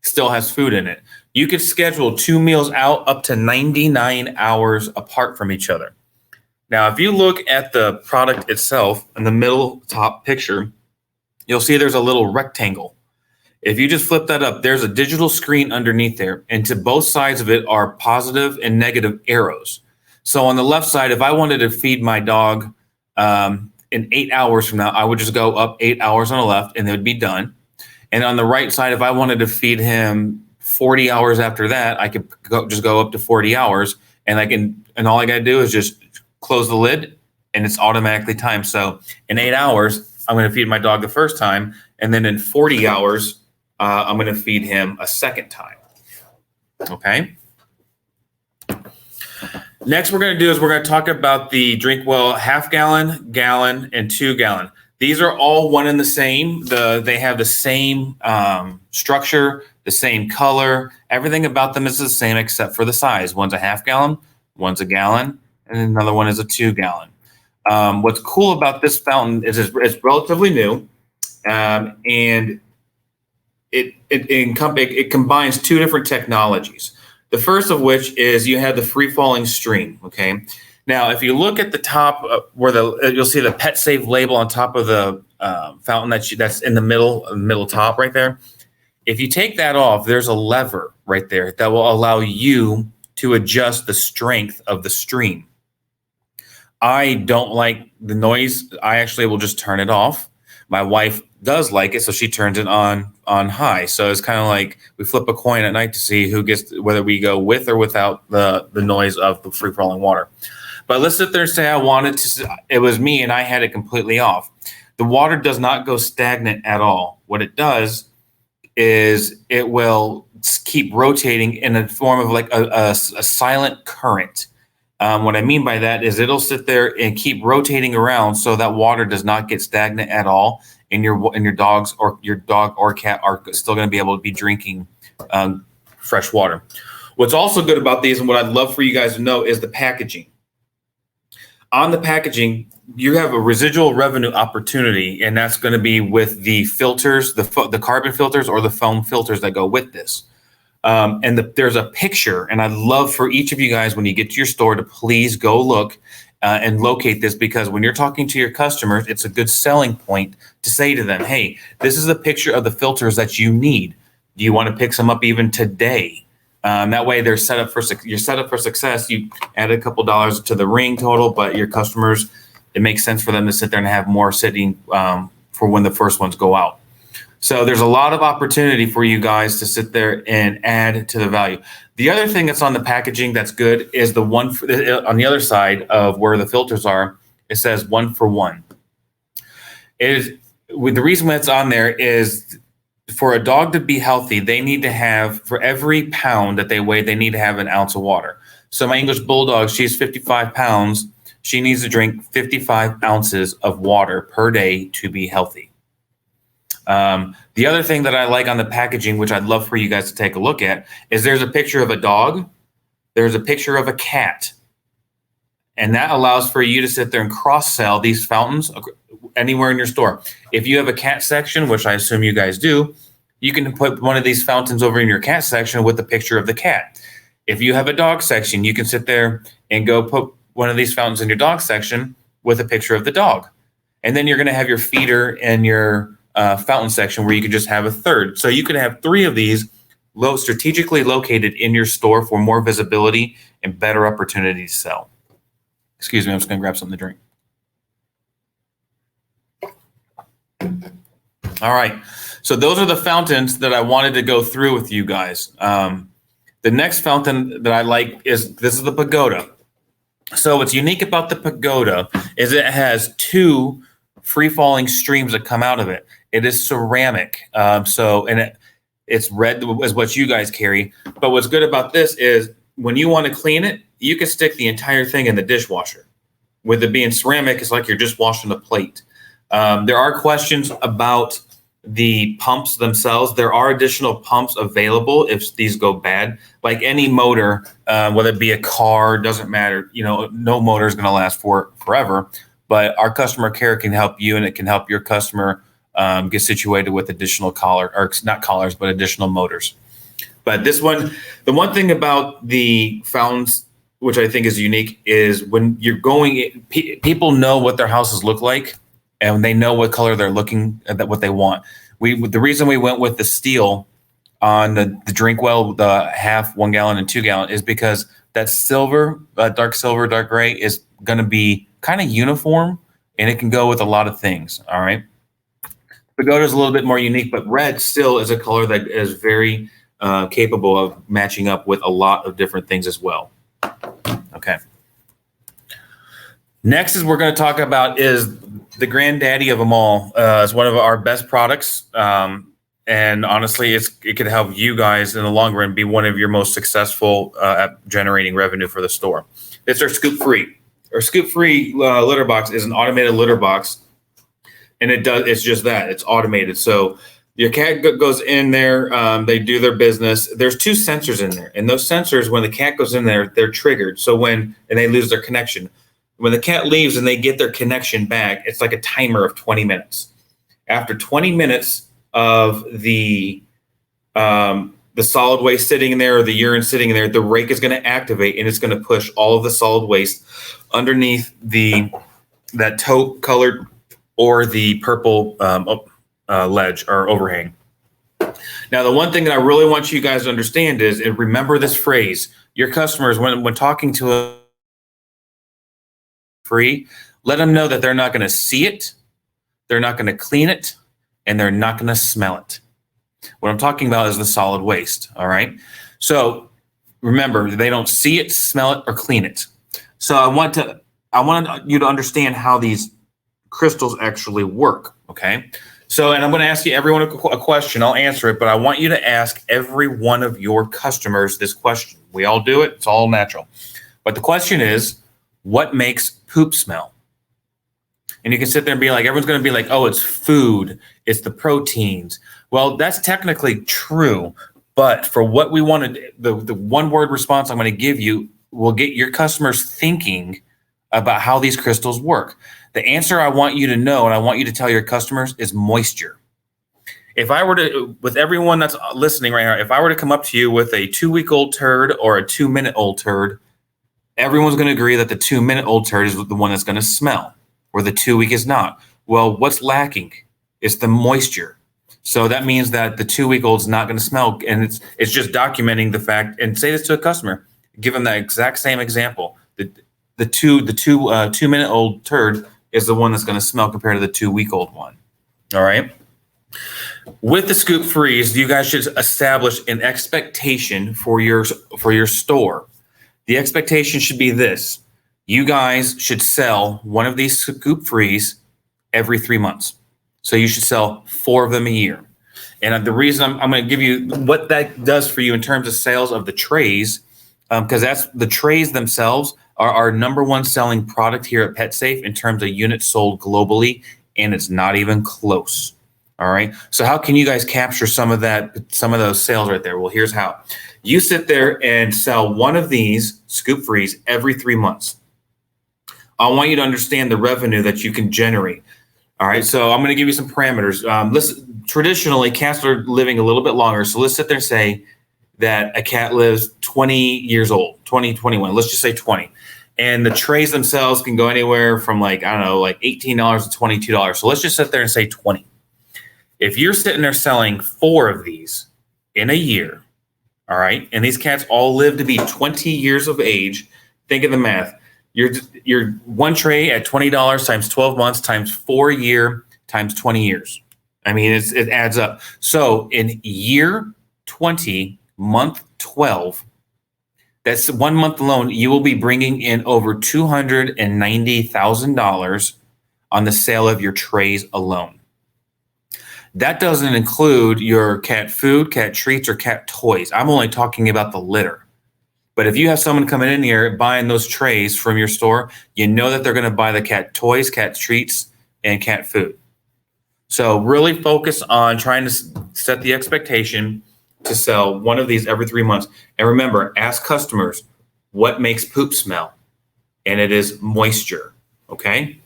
still has food in it. You could schedule 2 meals out up to 99 hours apart from each other. Now, if you look at the product itself in the middle top picture, you'll see there's a little rectangle. If you just flip that up, there's a digital screen underneath there, and to both sides of it are positive and negative arrows. So on the left side, if I wanted to feed my dog in 8 hours from now, I would just go up 8 hours on the left and it would be done. And on the right side, if I wanted to feed him 40 hours after that, I could just go up to 40 hours, and all I got to do is just close the lid and it's automatically timed. So in 8 hours, I'm going to feed my dog the first time. And then in 40 hours, I'm going to feed him a second time. Okay. Next, we're going to do is we're going to talk about the Drinkwell half gallon, gallon, and 2 gallon. These are all one and the same. They have the same structure, the same color. Everything about them is the same except for the size. One's a half gallon, one's a gallon, and another one is a 2 gallon. What's cool about this fountain is it's relatively new, and it combines 2 different technologies. The first of which is you have the free falling stream. Okay. Now, if you look at the top where you'll see the Pet Safe label on top of the fountain that's in the middle top right there. If you take that off, there's a lever right there that will allow you to adjust the strength of the stream. I don't like the noise. I actually will just turn it off. My wife does like it, so she turns it on high. So it's kind of like we flip a coin at night to see who gets, whether we go with or without the noise of the free falling water. But let's sit there and say it was me and I had it completely off. The water does not go stagnant at all. What it does is it will keep rotating in a form of like a silent current. What I mean by that is it'll sit there and keep rotating around so that water does not get stagnant at all, and your dog or cat are still going to be able to be drinking fresh water. What's also good about these, and what I'd love for you guys to know, is the packaging. On the packaging, you have a residual revenue opportunity, and that's going to be with the filters, the carbon filters or the foam filters that go with this. There's a picture, and I'd love for each of you guys, when you get to your store, to please go look and locate this, because when you're talking to your customers, it's a good selling point to say to them, hey, this is a picture of the filters that you need. Do you want to pick some up even today? That way you're set up for success. You add a couple dollars to the ring total, but your customers, it makes sense for them to sit there and have more sitting for when the first ones go out. So there's a lot of opportunity for you guys to sit there and add to the value. The other thing that's on the packaging that's good is the one on the other side of where the filters are. It says 1 for 1. The reason that's on there is for a dog to be healthy, they need to have, for every pound that they weigh, they need to have an ounce of water. So my English Bulldog, she's 55 pounds. She needs to drink 55 ounces of water per day to be healthy. The other thing that I like on the packaging, which I'd love for you guys to take a look at, is there's a picture of a dog, there's a picture of a cat, and that allows for you to sit there and cross-sell these fountains anywhere in your store. If you have a cat section, which I assume you guys do, you can put one of these fountains over in your cat section with the picture of the cat. If you have a dog section, you can sit there and go put one of these fountains in your dog section with a picture of the dog. And then you're going to have your feeder and your fountain section where you can just have a third. So you can have 3 of these strategically located in your store for more visibility and better opportunity to sell. Excuse me, I'm just going to grab something to drink. All right. So those are the fountains that I wanted to go through with you guys. The next fountain that I like this is the Pagoda. So what's unique about the Pagoda is it has 2 free-falling streams that come out of it. It is ceramic. It's red as what you guys carry. But what's good about this is when you want to clean it, you can stick the entire thing in the dishwasher. With it being ceramic, it's like you're just washing a plate. There are questions about the pumps themselves. There are additional pumps available if these go bad. Like any motor, whether it be a car, doesn't matter. No motor is going to last forever. But our customer care can help you, and it can help your customer get situated with additional additional motors. But this one, the one thing about the fountains, which I think is unique, is when you're going, people know what their houses look like, and they know what color they're looking at, what they want. The reason we went with the steel on the drink well, the half, 1 gallon, and 2 gallon, is because that silver, dark gray, is going to be kind of uniform, and it can go with a lot of things. All right. Pagoda is a little bit more unique, but red still is a color that is very capable of matching up with a lot of different things as well. Okay. Next is we're going to talk about is the granddaddy of them all. It's one of our best products. And honestly, it could help you guys in the long run be one of your most successful at generating revenue for the store. It's our Scoop Free. Our Scoop Free litter box is an automated litter box, and it's just that. It's automated. So your cat goes in there, they do their business. There's 2 sensors in there, and those sensors, when the cat goes in there, they're triggered. So and they lose their connection. When the cat leaves and they get their connection back, it's like a timer of 20 minutes. After 20 minutes of the solid waste sitting in there or the urine sitting in there, the rake is going to activate, and it's going to push all of the solid waste underneath that taupe colored or the purple ledge or overhang. Now, the one thing that I really want you guys to understand is, and remember this phrase, your customers, when talking to a free, let them know that they're not going to see it, they're not going to clean it, and they're not going to smell it. What I'm talking about is the solid waste. All right. So remember, they don't see it, smell it, or clean it. So I want you to understand how these crystals actually work. Okay. So, and I'm going to ask you everyone a question. I'll answer it, but I want you to ask every one of your customers this question. We all do it. It's all natural. But the question is, what makes poop smell? And you can sit there and be like, everyone's going to be like, oh, it's food. It's the proteins. Well, that's technically true. But for what we wanted, the one word response I'm going to give you will get your customers thinking about how these crystals work. The answer I want you to know, and I want you to tell your customers, is moisture. If I were to, with everyone that's listening right now, if I were to come up to you with a 2-week-old turd or a 2-minute-old turd, everyone's going to agree that the 2-minute-old turd is the one that's going to smell, where the 2-week is not. Well, what's lacking? It's the moisture. So that means that the 2-week-old is not going to smell, and it's just documenting the fact. And say this to a customer, give them that exact same example. The 2-minute-old turd is the one that's going to smell compared to the 2-week-old one. All right. With the Scoop Freeze, you guys should establish an expectation for your store. The expectation should be this: you guys should sell one of these Scoop Freeze every 3 months. So you should sell 4 of them a year. And the reason I'm going to give you what that does for you in terms of sales of the trays, because that's the trays themselves are our #1 selling product here at PetSafe in terms of units sold globally, and it's not even close. All right. So how can you guys capture some of those sales right there? Well, here's how. You sit there and sell one of these Scoop Freeze every 3 months. I want you to understand the revenue that you can generate. All right. So I'm going to give you some parameters. Traditionally, cats are living a little bit longer. So let's sit there and say that a cat lives 20 years old, 20, 21. Let's just say 20. And the trays themselves can go anywhere from like $18 to $22. So let's just sit there and say 20. If you're sitting there selling 4 of these in a year, all right, and these cats all live to be 20 years of age, think of the math. Your one tray at $20 times 12 months times 4 year times 20 years. I mean, it adds up. So in year 20, month 12, that's 1 month alone, you will be bringing in over $290,000 on the sale of your trays alone. That doesn't include your cat food, cat treats, or cat toys. I'm only talking about the litter. But if you have someone coming in here buying those trays from your store, you know that they're going to buy the cat toys, cat treats, and cat food. So really focus on trying to set the expectation to sell one of these every 3 months. And remember, ask customers, what makes poop smell? And it is moisture. Okay?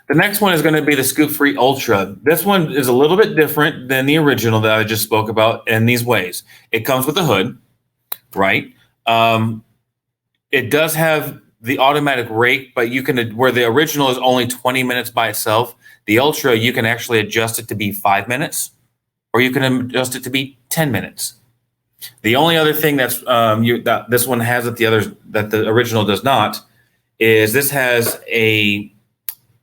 The next one is going to be the Scoop Free Ultra. This one is a little bit different than the original that I just spoke about in these ways. It comes with a hood, right? It does have the automatic rake, but you can, where the original is only 20 minutes by itself, the Ultra, you can actually adjust it to be 5 minutes, or you can adjust it to be 10 minutes. The only other thing that's that this one has that the original does not is this has a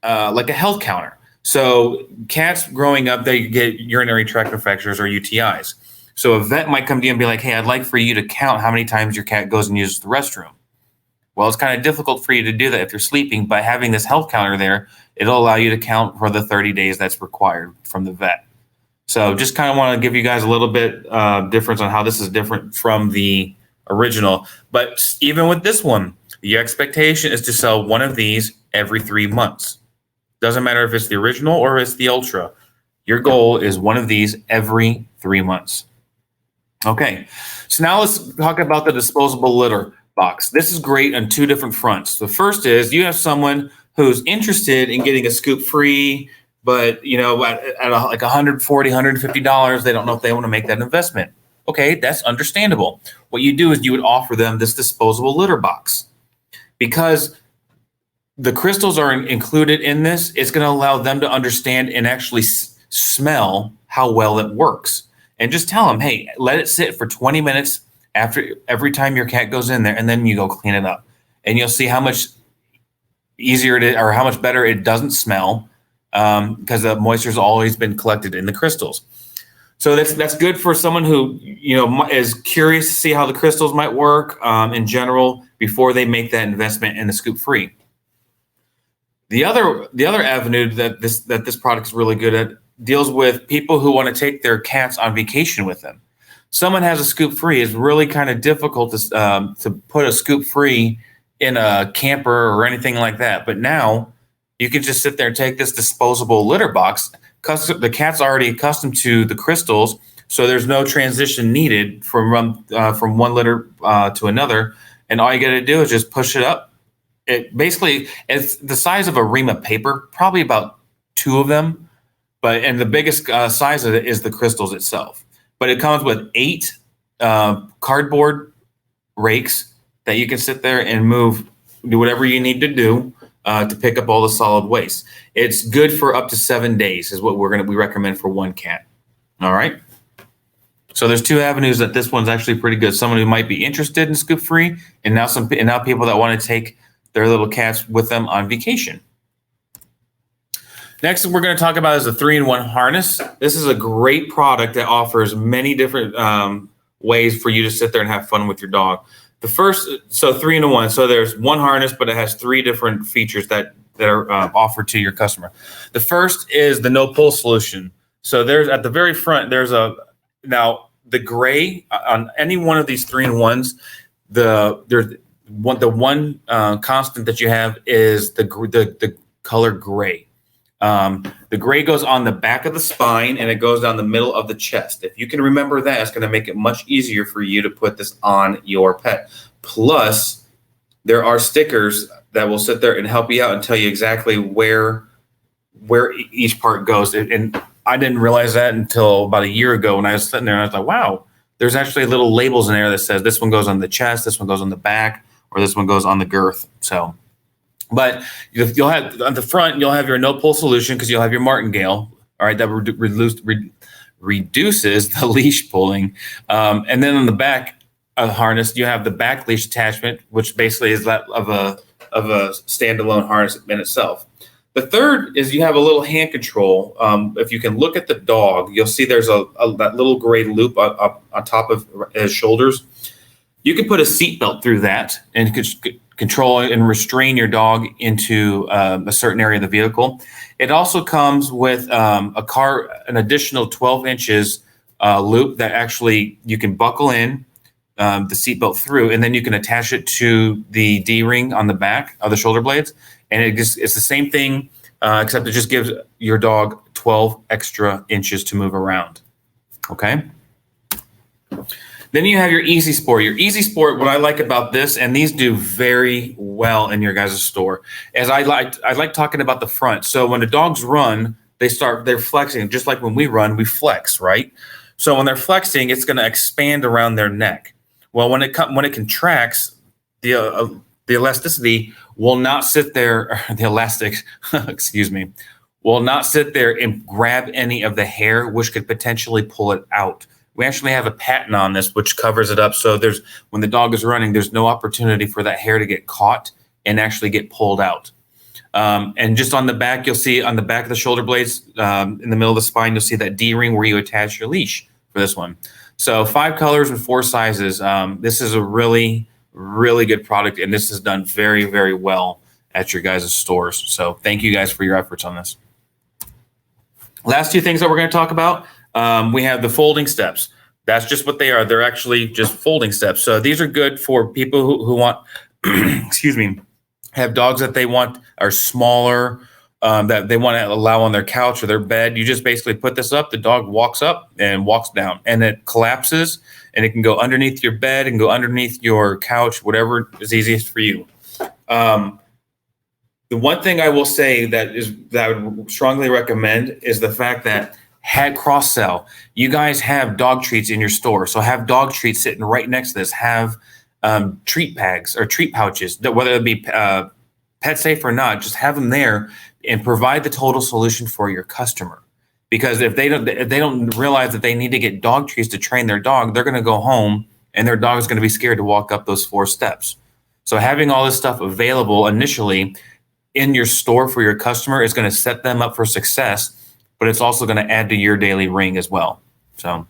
like a health counter. So cats growing up, they get urinary tract infections or UTIs. So a vet might come to you and be like, hey, I'd like for you to count how many times your cat goes and uses the restroom. Well, it's kind of difficult for you to do that if you're sleeping. By having this health counter there, it'll allow you to count for the 30 days that's required from the vet. So just kind of want to give you guys a little bit difference on how this is different from the original. But even with this one, the expectation is to sell one of these every 3 months. Doesn't matter if it's the original or it's the Ultra. Your goal is one of these every 3 months. Okay, so now let's talk about the disposable litter box. This is great on two different fronts. The first is you have someone who's interested in getting a Scoop Free, but at like $140, $150, they don't know if they want to make that investment. Okay, that's understandable. What you do is you would offer them this disposable litter box. Because the crystals are included in this, it's going to allow them to understand and actually smell how well it works. And just tell them, hey, let it sit for 20 minutes after every time your cat goes in there, and then you go clean it up. And you'll see how much easier it is, or how much better it doesn't smell, because the moisture's always been collected in the crystals. So that's good for someone who is curious to see how the crystals might work in general before they make that investment in the Scoop Free. The other avenue that this product is really good at deals with people who want to take their cats on vacation with them. Someone has a Scoop Free. It's really kind of difficult to put a Scoop Free in a camper or anything like that. But now you can just sit there and take this disposable litter box. The cat's already accustomed to the crystals, so there's no transition needed from one litter to another. And all you got to do is just push it up. It's the size of a ream of paper, probably about 2 of them. And the biggest size of it is the crystals itself. But it comes with 8 cardboard rakes that you can sit there and do whatever you need to do to pick up all the solid waste. It's good for up to 7 days is what we recommend for one cat. All right. So there's 2 avenues that this one's actually pretty good. Someone who might be interested in Scoop Free, and now people that want to take their little cats with them on vacation. Next, we're going to talk about is a 3-in-1 harness. This is a great product that offers many different ways for you to sit there and have fun with your dog. The first, so 3-in-1. So there's one harness, but it has 3 different features that are offered to your customer. The first is the no-pull solution. So there's at the very front, now the gray on any one of these 3-in-1s, the one constant that you have is the color gray. The gray goes on the back of the spine and it goes down the middle of the chest. If you can remember that, it's going to make it much easier for you to put this on your pet. Plus, there are stickers that will sit there and help you out and tell you exactly where each part goes. And I didn't realize that until about a year ago when I was sitting there and I was like, wow, there's actually little labels in there that says this one goes on the chest, this one goes on the back, or this one goes on the girth. So, but you'll have on the front, you'll have your no-pull solution because you'll have your martingale, all right, that reduces the leash pulling. And then on the back of the harness, you have the back leash attachment, which basically is that of a standalone harness in itself. The third is you have a little hand control. If you can look at the dog, you'll see there's that little gray loop up on top of his shoulders. You can put a seatbelt through that and control and restrain your dog into a certain area of the vehicle. It also comes with an additional 12 inches loop that actually you can buckle in the seatbelt through, and then you can attach it to the D-ring on the back of the shoulder blades. And it's the same thing, except it just gives your dog 12 extra inches to move around. Okay. Then you have your Easy Sport. Your Easy Sport, what I like about this, and these do very well in your guys' store, is I like talking about the front. So when the dogs run, they're flexing. Just like when we run, we flex, right? So when they're flexing, it's going to expand around their neck. Well, when it contracts, the elasticity will not sit there, the elastic, excuse me, will not sit there and grab any of the hair, which could potentially pull it out. We actually have a patent on this, which covers it up. So when the dog is running, there's no opportunity for that hair to get caught and actually get pulled out. And just on the back, you'll see on the back of the shoulder blades, in the middle of the spine, you'll see that D-ring where you attach your leash for this one. So 5 colors and 4 sizes. This is a really, really good product, and this is done very, very well at your guys' stores. So thank you guys for your efforts on this. Last 2 things that we're going to talk about. We have the folding steps. That's just what they are. They're actually just folding steps. So these are good for people who want, excuse me, have dogs that they want are smaller, that they want to allow on their couch or their bed. You just basically put this up. The dog walks up and walks down, and it collapses, and it can go underneath your bed and go underneath your couch, whatever is easiest for you. The one thing I will say that I would strongly recommend is the fact that cross sell. You guys have dog treats in your store, so have dog treats sitting right next to this. Have treat bags or treat pouches, that whether it be pet safe or not, just have them there and provide the total solution for your customer. Because if they don't realize that they need to get dog treats to train their dog, they're going to go home and their dog is going to be scared to walk up those 4 steps. So having all this stuff available initially in your store for your customer is going to set them up for success, but it's also going to add to your daily ring as well. So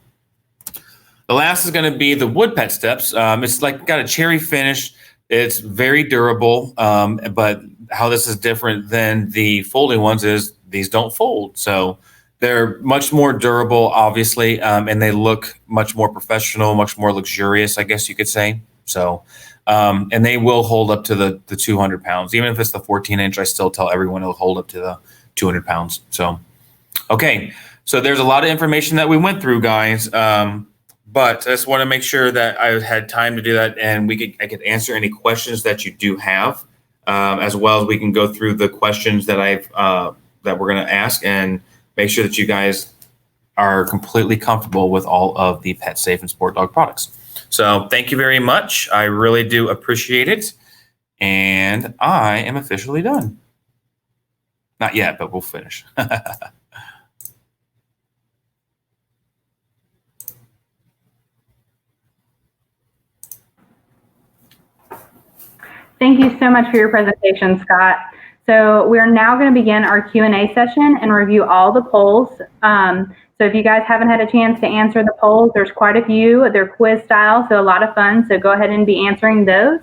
the last is going to be the wood pet steps. It's like got a cherry finish. It's very durable, but how this is different than the folding ones is these don't fold. So they're much more durable, obviously, and they look much more professional, much more luxurious, I guess you could say. So, and they will hold up to the 200 pounds. Even if it's the 14-inch, I still tell everyone it'll hold up to the 200 pounds. So, okay. So there's a lot of information that we went through, guys. But I just want to make sure that I had time to do that, and I could answer any questions that you do have, as well as we can go through the questions that that we're going to ask, and make sure that you guys are completely comfortable with all of the Pet Safe and Sport Dog products. So thank you very much. I really do appreciate it, and I am officially done. Not yet, but we'll finish. Thank you so much for your presentation, Scott. So we're now going to begin our Q&A session and review all the polls. So if you guys haven't had a chance to answer the polls, there's quite a few. They're quiz style, so a lot of fun. So go ahead and be answering those.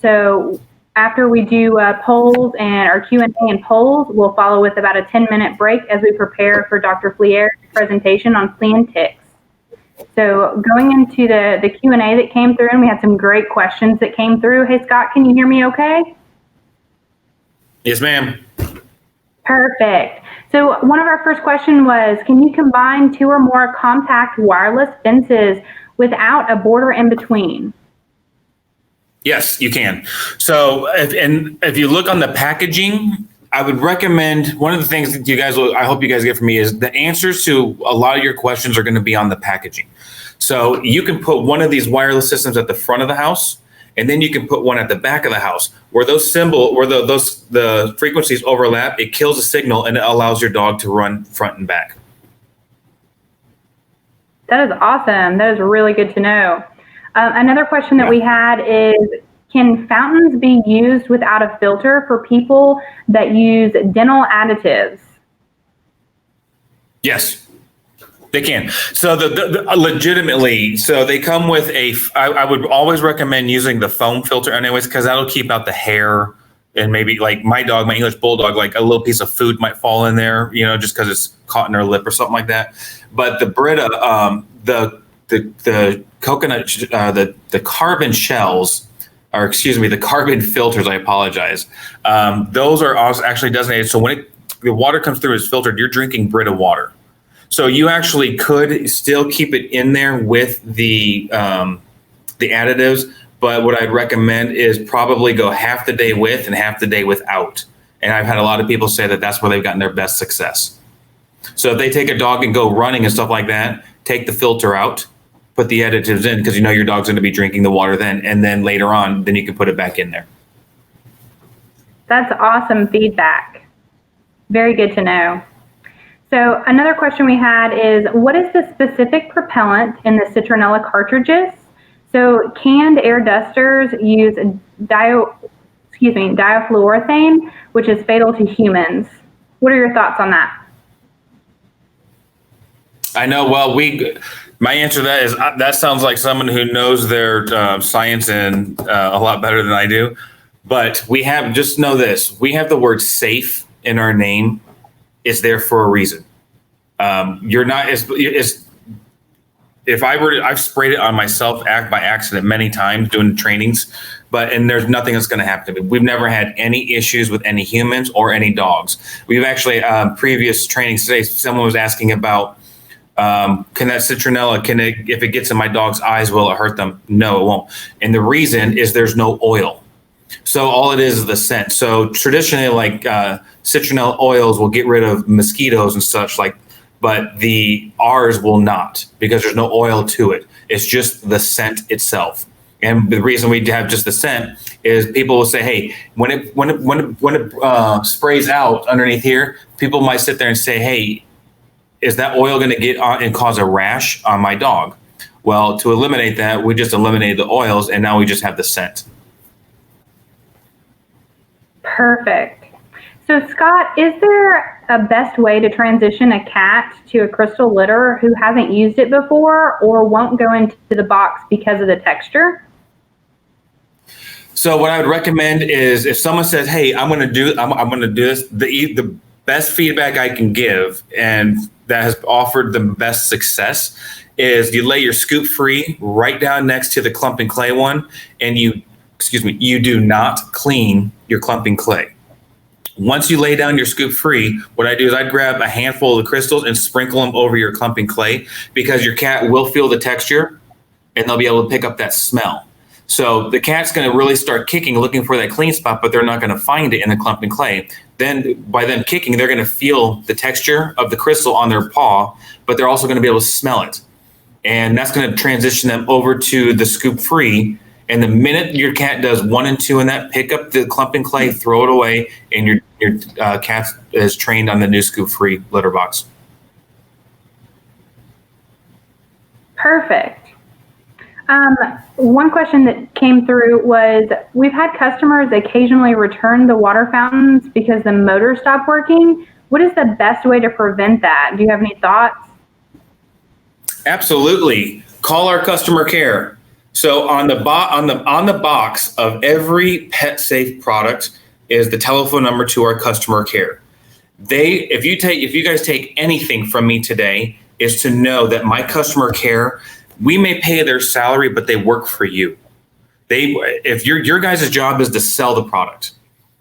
So after we do polls and our Q&A and polls, we'll follow with about a 10-minute break as we prepare for Dr. Flier's presentation on flea and ticks. So going into the Q&A that came through, and we had some great questions that came through. Hey, Scott, can you hear me okay? Yes, ma'am. Perfect. So one of our first questions was, can you combine 2 or more compact wireless fences without a border in between? Yes, you can. So if you look on the packaging, I would recommend one of the things that I hope you guys get from me is the answers to a lot of your questions are going to be on the packaging. So you can put one of these wireless systems at the front of the house, and then you can put one at the back of the house where the frequencies overlap. It kills the signal and it allows your dog to run front and back. That is awesome. That is really good to know. Another question that we had is, can fountains be used without a filter for people that use dental additives? Yes, they can. So legitimately, so they come with I would always recommend using the foam filter anyways, because that'll keep out the hair, and maybe like my English Bulldog, like a little piece of food might fall in there, just because it's caught in her lip or something like that. But the Brita, the coconut, the carbon shells, or excuse me, the carbon filters, I apologize. Those are also actually designated. So when the water comes through is filtered, you're drinking Brita water. So you actually could still keep it in there with the additives, but what I'd recommend is probably go half the day with and half the day without. And I've had a lot of people say that that's where they've gotten their best success. So if they take a dog and go running and stuff like that, take the filter out, put the additives in, because you know your dog's going to be drinking the water then, and then later on, then you can put it back in there. That's awesome feedback. Very good to know. So another question we had is, what is the specific propellant in the citronella cartridges? So canned air dusters use diafluorothane, which is fatal to humans. What are your thoughts on that? I know. Well, my answer to that is that sounds like someone who knows their science and a lot better than I do. But just know this: we have the word "safe" in our name. It's there for a reason. You're not as if I've sprayed it on myself by accident many times doing trainings, and there's nothing that's going to happen to me. We've never had any issues with any humans or any dogs. We've actually previous trainings today, someone was asking about. Can that citronella, if it gets in my dog's eyes, will it hurt them? No, it won't. And the reason is there's no oil. So all it is the scent. So traditionally, like citronella oils will get rid of mosquitoes and such, but ours will not, because there's no oil to it. It's just the scent itself. And the reason we have just the scent is people will say, hey, when it sprays out underneath here, people might sit there and say, hey, is that oil going to get on and cause a rash on my dog? Well, to eliminate that, we just eliminated the oils, and now we just have the scent. Perfect. So Scott, is there a best way to transition a cat to a crystal litter who hasn't used it before or won't go into the box because of the texture? So what I would recommend is if someone says, hey, I'm going to do this, the best feedback I can give, and that has offered the best success, is you lay your scoop free right down next to the clumping clay one, and you do not clean your clumping clay. Once you lay down your scoop free, what I do is I grab a handful of the crystals and sprinkle them over your clumping clay, because your cat will feel the texture and they'll be able to pick up that smell. So the cat's going to really start kicking, looking for that clean spot, but they're not going to find it in the clumping clay. Then by them kicking, they're going to feel the texture of the crystal on their paw, but they're also going to be able to smell it. And that's going to transition them over to the scoop free. And the minute your cat does 1 and 2 in that, pick up the clumping clay, throw it away, and your cat is trained on the new scoop free litter box. Perfect. One question that came through was, we've had customers occasionally return the water fountains because the motor stopped working. What is the best way to prevent that? Do you have any thoughts? Absolutely. Call our customer care. So on the box of every Pet Safe product is the telephone number to our customer care. If you guys take anything from me today, is to know that my customer care, we may pay their salary, but they work for you. If your guys' job is to sell the product.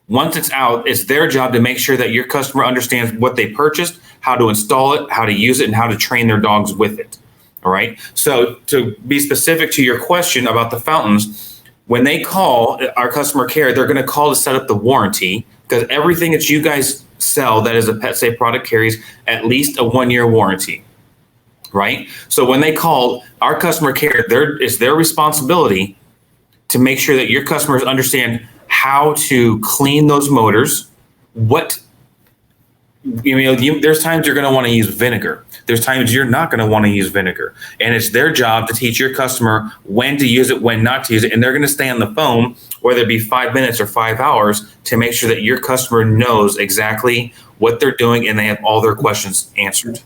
Once it's out, it's their job to make sure that your customer understands what they purchased, how to install it, how to use it, and how to train their dogs with it. All right. So to be specific to your question about the fountains, when they call our customer care, they're going to call to set up the warranty, because everything that you guys sell that is a Pet Safe product carries at least a 1-year warranty. Right? So when they call our customer care, it's their responsibility to make sure that your customers understand how to clean those motors. There's times you're going to want to use vinegar. There's times you're not going to want to use vinegar. And it's their job to teach your customer when to use it, when not to use it. And they're going to stay on the phone, whether it be 5 minutes or 5 hours, to make sure that your customer knows exactly what they're doing and they have all their questions answered.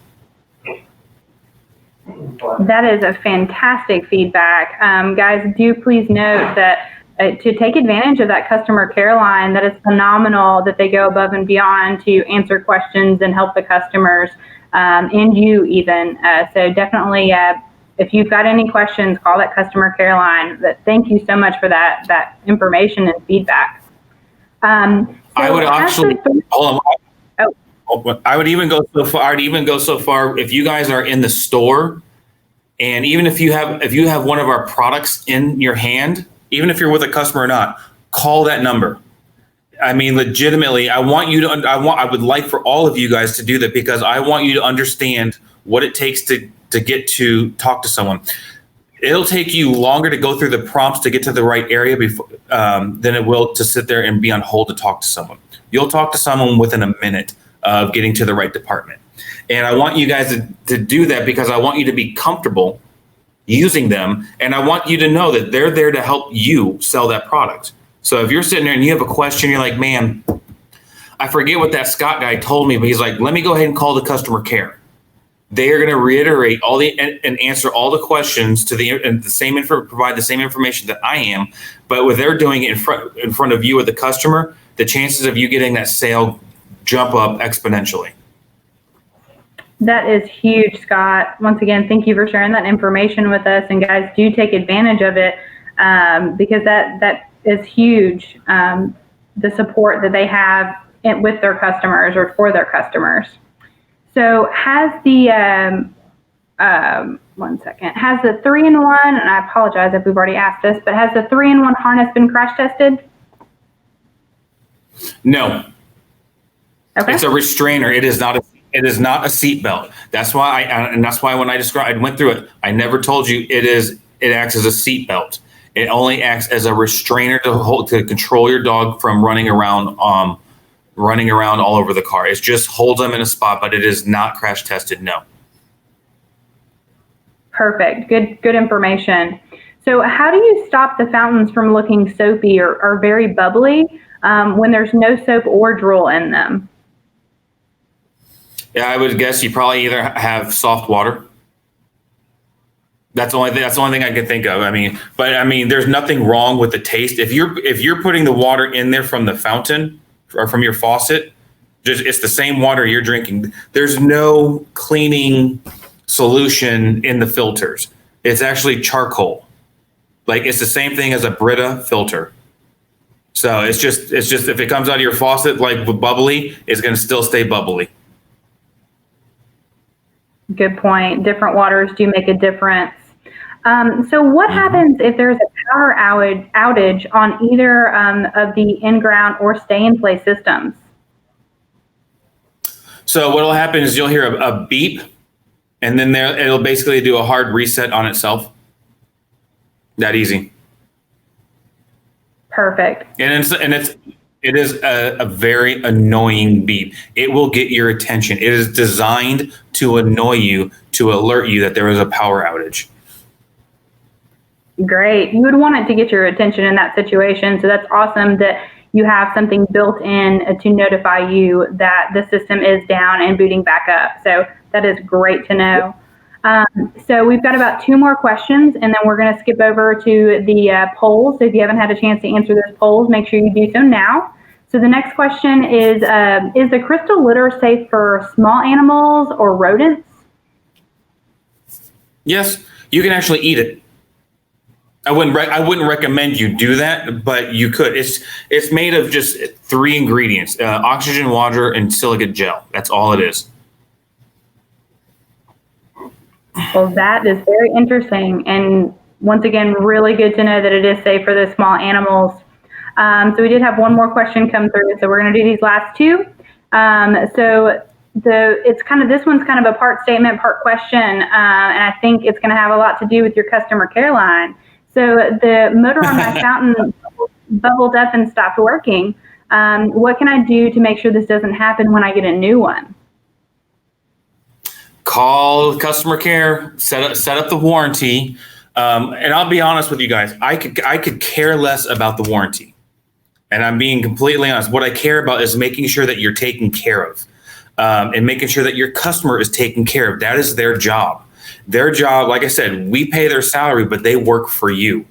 That is a fantastic feedback. Guys, do please note that to take advantage of that customer care line, that is phenomenal that they go above and beyond to answer questions and help the customers, and you even. So definitely, if you've got any questions, call that customer care line. But thank you so much for that information and feedback. I would actually, hold on. I would even go so far. I'd even go so far if you guys are in the store, and even if you have one of our products in your hand, even if you're with a customer or not, call that number. I mean, legitimately, I would like for all of you guys to do that, because I want you to understand what it takes to get to talk to someone. It'll take you longer to go through the prompts to get to the right area before than it will to sit there and be on hold to talk to someone. You'll talk to someone within a minute of getting to the right department. And I want you guys to do that, because I want you to be comfortable using them. And I want you to know that they're there to help you sell that product. So if you're sitting there and you have a question, you're like, man, I forget what that Scott guy told me, but he's like, let me go ahead and call the customer care. They are going to reiterate and answer all the questions provide the same information that I am. But with they're doing it in front of you with the customer, the chances of you getting that sale jump up exponentially. That is huge, Scott. Once again, thank you for sharing that information with us. And guys, do take advantage of it, because that is huge. The support that they have with their customers or for their customers. So has the 3-in-1, and I apologize if we've already asked this, but has the 3-in-1 harness been crash tested? No. Okay. It's a restrainer. It is not a seat belt. That's why when I went through it, I never told you it acts as a seat belt. It only acts as a restrainer to control your dog from running around all over the car. It just holds them in a spot, but it is not crash tested. No. Perfect. Good information. So how do you stop the fountains from looking soapy or very bubbly when there's no soap or drool in them? Yeah, I would guess you probably either have soft water. That's the only thing I can think of. I mean, there's nothing wrong with the taste. If you're putting the water in there from the fountain or from your faucet, it's the same water you're drinking. There's no cleaning solution in the filters. It's actually charcoal. Like, it's the same thing as a Brita filter. So it's just if it comes out of your faucet like bubbly, it's going to still stay bubbly. Good point. Different waters do make a difference. So what happens if there's a power outage on either of the in-ground or stay-in-place systems? So what will happen is you'll hear a beep, and then it'll basically do a hard reset on itself. That easy. Perfect. It is a very annoying beep. It will get your attention. It is designed to annoy you, to alert you that there is a power outage. Great. You would want it to get your attention in that situation. So that's awesome that you have something built in to notify you that the system is down and booting back up. So that is great to know. So we've got about 2 more questions, and then we're going to skip over to the polls. So if you haven't had a chance to answer those polls, make sure you do so now. So the next question is the crystal litter safe for small animals or rodents? Yes, you can actually eat it. I wouldn't recommend you do that, but you could. It's made of just 3 ingredients: oxygen, water, and silicate gel. That's all it is. Well, that is very interesting, and once again, really good to know that it is safe for the small animals. So we did have one more question come through, so we're going to do these last 2. This one's kind of a part statement, part question, and I think it's going to have a lot to do with your customer care line. So the motor on my fountain bubbled up and stopped working. What can I do to make sure this doesn't happen when I get a new one? Call customer care, set up the warranty. And I'll be honest with you guys, I could care less about the warranty. And I'm being completely honest. What I care about is making sure that you're taken care of, and making sure that your customer is taken care of. That is their job. Their job, like I said, we pay their salary, but they work for you.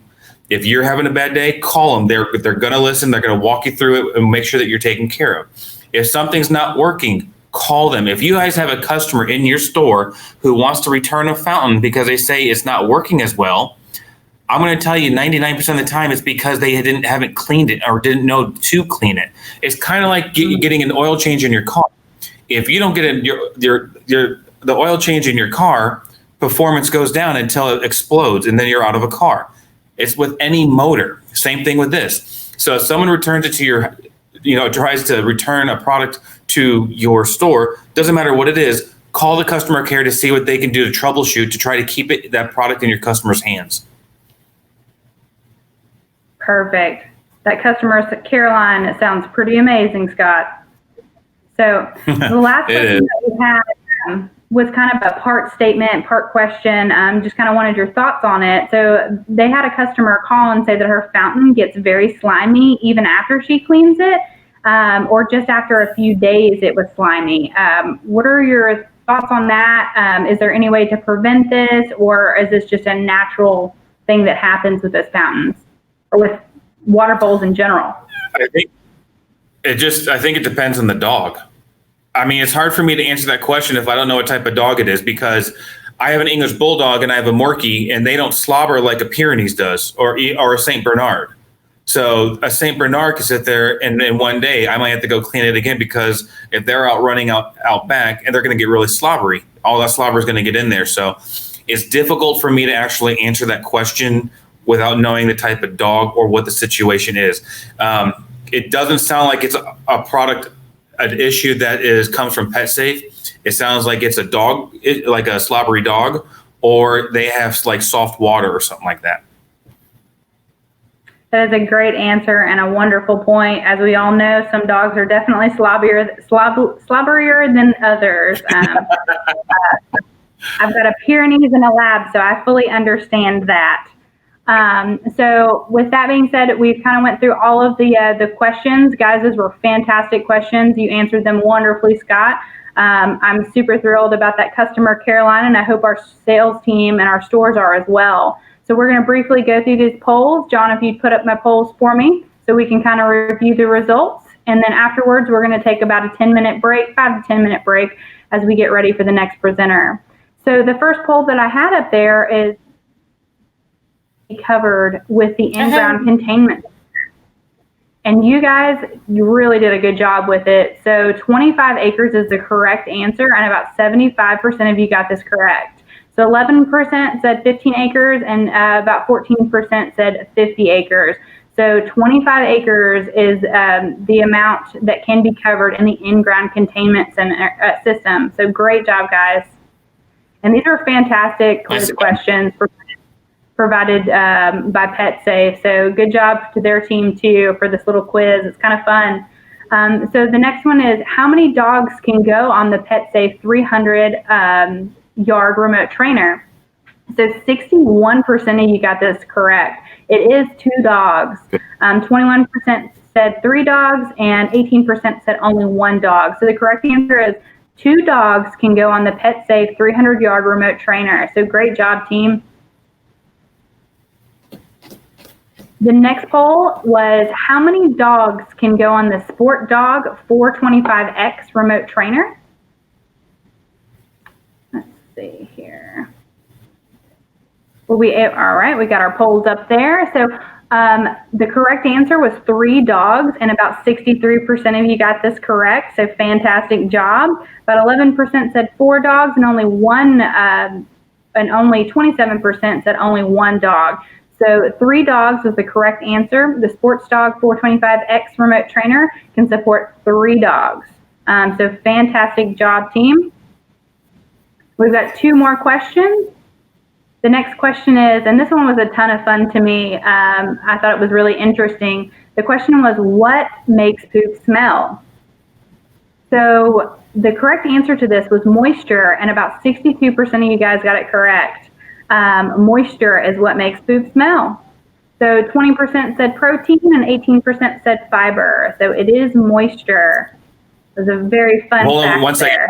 If you're having a bad day, call them. They're going to listen. They're going to walk you through it and make sure that you're taken care of. If something's not working, call them. If you guys have a customer in your store who wants to return a fountain because they say it's not working as well, I'm going to tell you 99% of the time it's because they haven't cleaned it or didn't know to clean it. It's kind of like getting an oil change in your car. If you don't get in the oil change in your car, performance goes down until it explodes, and then you're out of a car. It's with any motor. Same thing with this. So if someone returns it to your, tries to return a product to your store, doesn't matter what it is, call the customer care to see what they can do to troubleshoot to try to keep that product in your customer's hands. Perfect. That customer care line sounds pretty amazing, Scott. So the last question that we had was kind of a part statement, part question. Just kind of wanted your thoughts on it. So they had a customer call and say that her fountain gets very slimy even after she cleans it, or just after a few days it was slimy. What are your thoughts on that? Is there any way to prevent this, or is this just a natural thing that happens with those fountains or with water bowls in general? I think it depends on the dog. I mean, it's hard for me to answer that question if I don't know what type of dog it is, because I have an English Bulldog and I have a Morkie, and they don't slobber like a Pyrenees does or a Saint Bernard. So a Saint Bernard can sit there and in one day I might have to go clean it again, because if they're out running out back, and they're going to get really slobbery, all that slobber is going to get in there. So it's difficult for me to actually answer that question without knowing the type of dog or what the situation is. It doesn't sound like it's a product, an issue that comes from PetSafe. It sounds like it's a dog, like a slobbery dog, or they have like soft water or something like that. That is a great answer and a wonderful point. As we all know, some dogs are definitely slobberier than others. I've got a Pyrenees and a Lab, so I fully understand that. So with that being said, we've kind of went through all of the questions. Guys, those were fantastic questions. You answered them wonderfully, Scott. I'm super thrilled about that customer care line, and I hope our sales team and our stores are as well. So we're going to briefly go through these polls. John, if you'd put up my polls for me so we can kind of review the results. And then afterwards, we're going to take about a 5 to 10 minute break as we get ready for the next presenter. So the first poll that I had up there is covered with the in-ground containment. And you guys, you really did a good job with it. So 25 acres is the correct answer, and about 75% of you got this correct. So 11% said 15 acres, and about 14% said 50 acres. So 25 acres is the amount that can be covered in the in-ground containment system. So great job, guys. And these are fantastic quiz questions provided by PetSafe. So good job to their team too for this little quiz. It's kind of fun. So the next one is, how many dogs can go on the PetSafe 300 yard remote trainer? So 61% of you got this correct. It is 2 dogs. 21% said 3 dogs, and 18% said only 1 dog. So the correct answer is 2 dogs can go on the PetSafe 300 yard remote trainer. So great job, team. The next poll was, how many dogs can go on the Sport Dog 425X remote trainer? Let's see here. All right, we got our polls up there. So the correct answer was 3 dogs, and about 63% of you got this correct. So fantastic job. About 11% said 4 dogs, and only 27% said only 1 dog. So 3 dogs was the correct answer. The Sports Dog 425X remote trainer can support 3 dogs. So fantastic job, team. We've got 2 more questions. The next question is, and this one was a ton of fun to me. I thought it was really interesting. The question was, what makes poop smell? So the correct answer to this was moisture, and about 62% of you guys got it correct. Moisture is what makes poop smell. So 20% said protein and 18% said fiber. So it is moisture. It was a very fun fact. Hold on one second.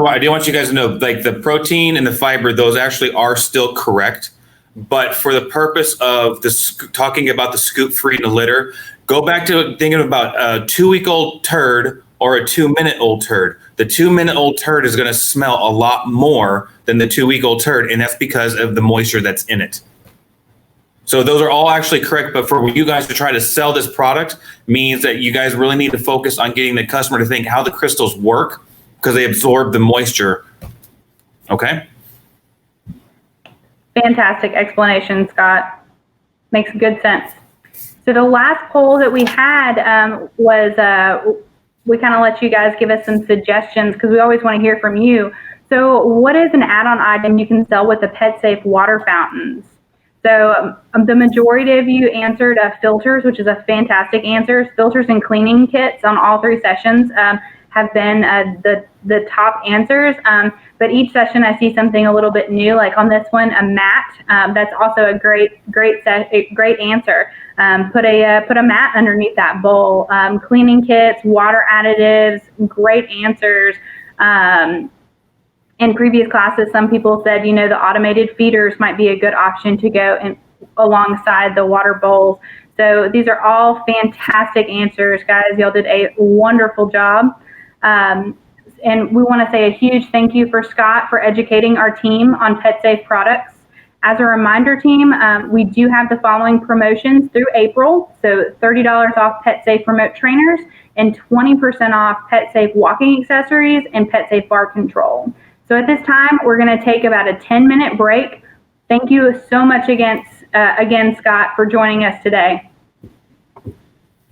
I do want you guys to know, like, the protein and the fiber, those actually are still correct. But for the purpose of talking about the scoop free in the litter, go back to thinking about a 2-week-old turd or a 2-minute-old turd. The 2-minute-old turd is going to smell a lot more than the 2-week-old turd, and that's because of the moisture that's in it. So those are all actually correct, but for you guys to try to sell this product means that you guys really need to focus on getting the customer to think how the crystals work because they absorb the moisture. Okay? Fantastic explanation, Scott. Makes good sense. So the last poll that we had was we kind of let you guys give us some suggestions because we always want to hear from you. So what is an add-on item you can sell with the PetSafe water fountains? So the majority of you answered filters, which is a fantastic answer. Filters and cleaning kits on all 3 sessions have been the top answers. But each session I see something a little bit new, like on this one, a mat. That's also a great answer. Put a mat underneath that bowl. Cleaning kits, water additives, great answers. In previous classes, some people said, you know, the automated feeders might be a good option to go alongside the water bowls. So these are all fantastic answers, guys. Y'all did a wonderful job. And we want to say a huge thank you for Scott for educating our team on PetSafe products. As a reminder, team, we do have the following promotions through April. So $30 off PetSafe remote trainers and 20% off PetSafe walking accessories and PetSafe bar control. So at this time, we're going to take about a 10-minute break. Thank you so much again, Scott, for joining us today.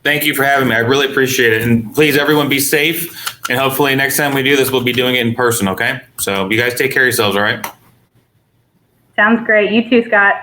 Thank you for having me. I really appreciate it. And please, everyone, be safe. And hopefully next time we do this, we'll be doing it in person, okay? So you guys take care of yourselves, all right? Sounds great. You too, Scott.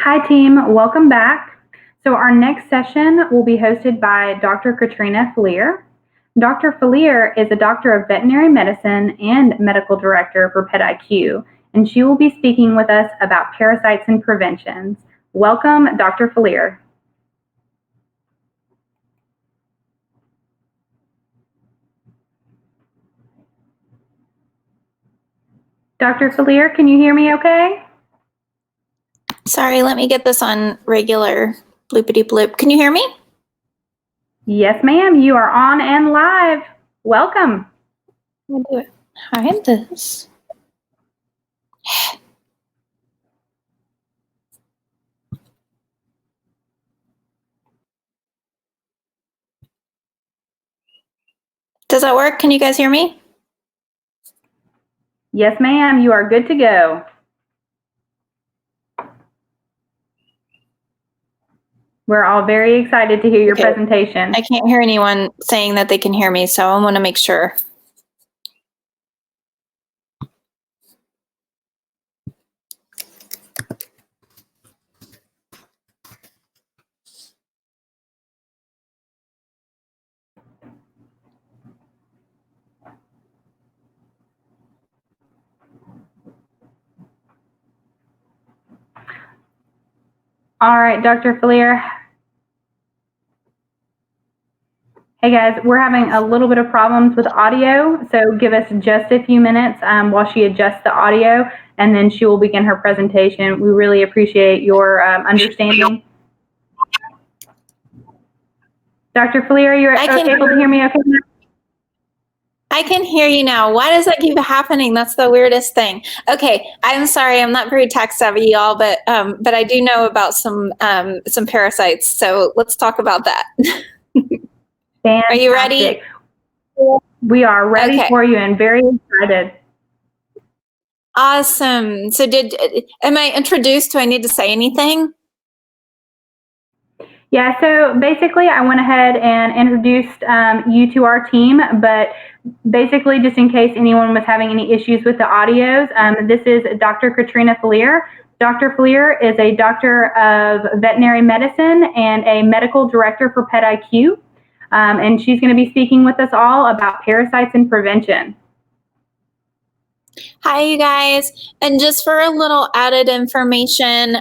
Hi team, welcome back. So our next session will be hosted by Dr. Katrina Falier. Dr. Falier is a doctor of veterinary medicine and medical director for PetIQ, and she will be speaking with us about parasites and preventions. Welcome, Dr. Falier. Dr. Falier, can you hear me okay? Sorry, let me get this on regular bloopity bloop. Can you hear me? Yes, ma'am. You are on and live. Welcome. I'll do it. Hide this. Does that work? Can you guys hear me? Yes, ma'am. You are good to go. We're all very excited to hear your presentation. I can't hear anyone saying that they can hear me, so I want to make sure. All right, Dr. Falier. Hey guys, we're having a little bit of problems with audio, so give us just a few minutes while she adjusts the audio, and then she will begin her presentation. We really appreciate your understanding. Dr. Falier, you're able to hear me okay? I can hear you now. Why does that keep happening? That's the weirdest thing. Okay, I'm sorry. I'm not very tech savvy, y'all, but I do know about some parasites. So let's talk about that. Fantastic. Are you ready? We are ready for you and very excited. Awesome. So am I introduced? Do I need to say anything? Yeah, so basically I went ahead and introduced you to our team, but basically just in case anyone was having any issues with the audios, this is Dr. Katrina Falier. Dr. Falier is a doctor of veterinary medicine and a medical director for PetIQ, and she's going to be speaking with us all about parasites and prevention. Hi, you guys. And just for a little added information,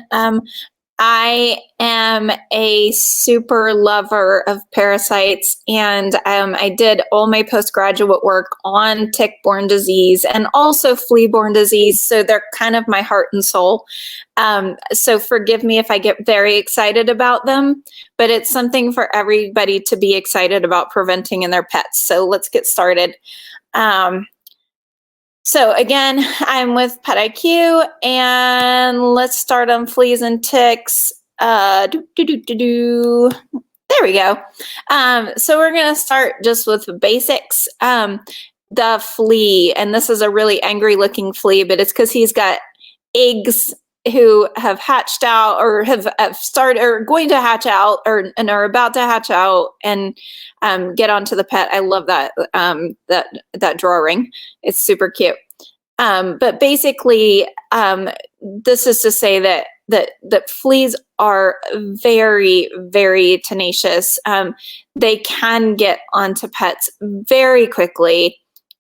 I am a super lover of parasites, and I did all my postgraduate work on tick-borne disease and also flea-borne disease, so they're kind of my heart and soul. So forgive me if I get very excited about them, but it's something for everybody to be excited about preventing in their pets. So let's get started. So again, I'm with PetIQ, and let's start on fleas and ticks. There we go. So we're going to start just with basics. The flea, and this is a really angry looking flea, but it's because he's got eggs who have hatched out or have started or going to hatch out and are about to hatch out and get onto the pet. I love that that drawing. It's super cute. But basically, this is to say that fleas are very, very tenacious. They can get onto pets very quickly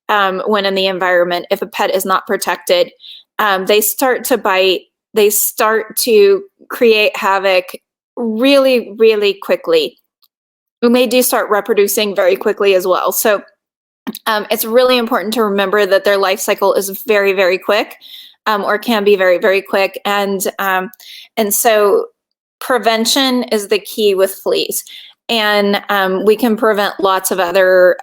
when in the environment. If a pet is not protected, they start to bite. They start to create havoc really, really quickly. And they do start reproducing very quickly as well. So it's really important to remember that their life cycle is very, very quick, or can be very, very quick. And so prevention is the key with fleas. And we can prevent lots of other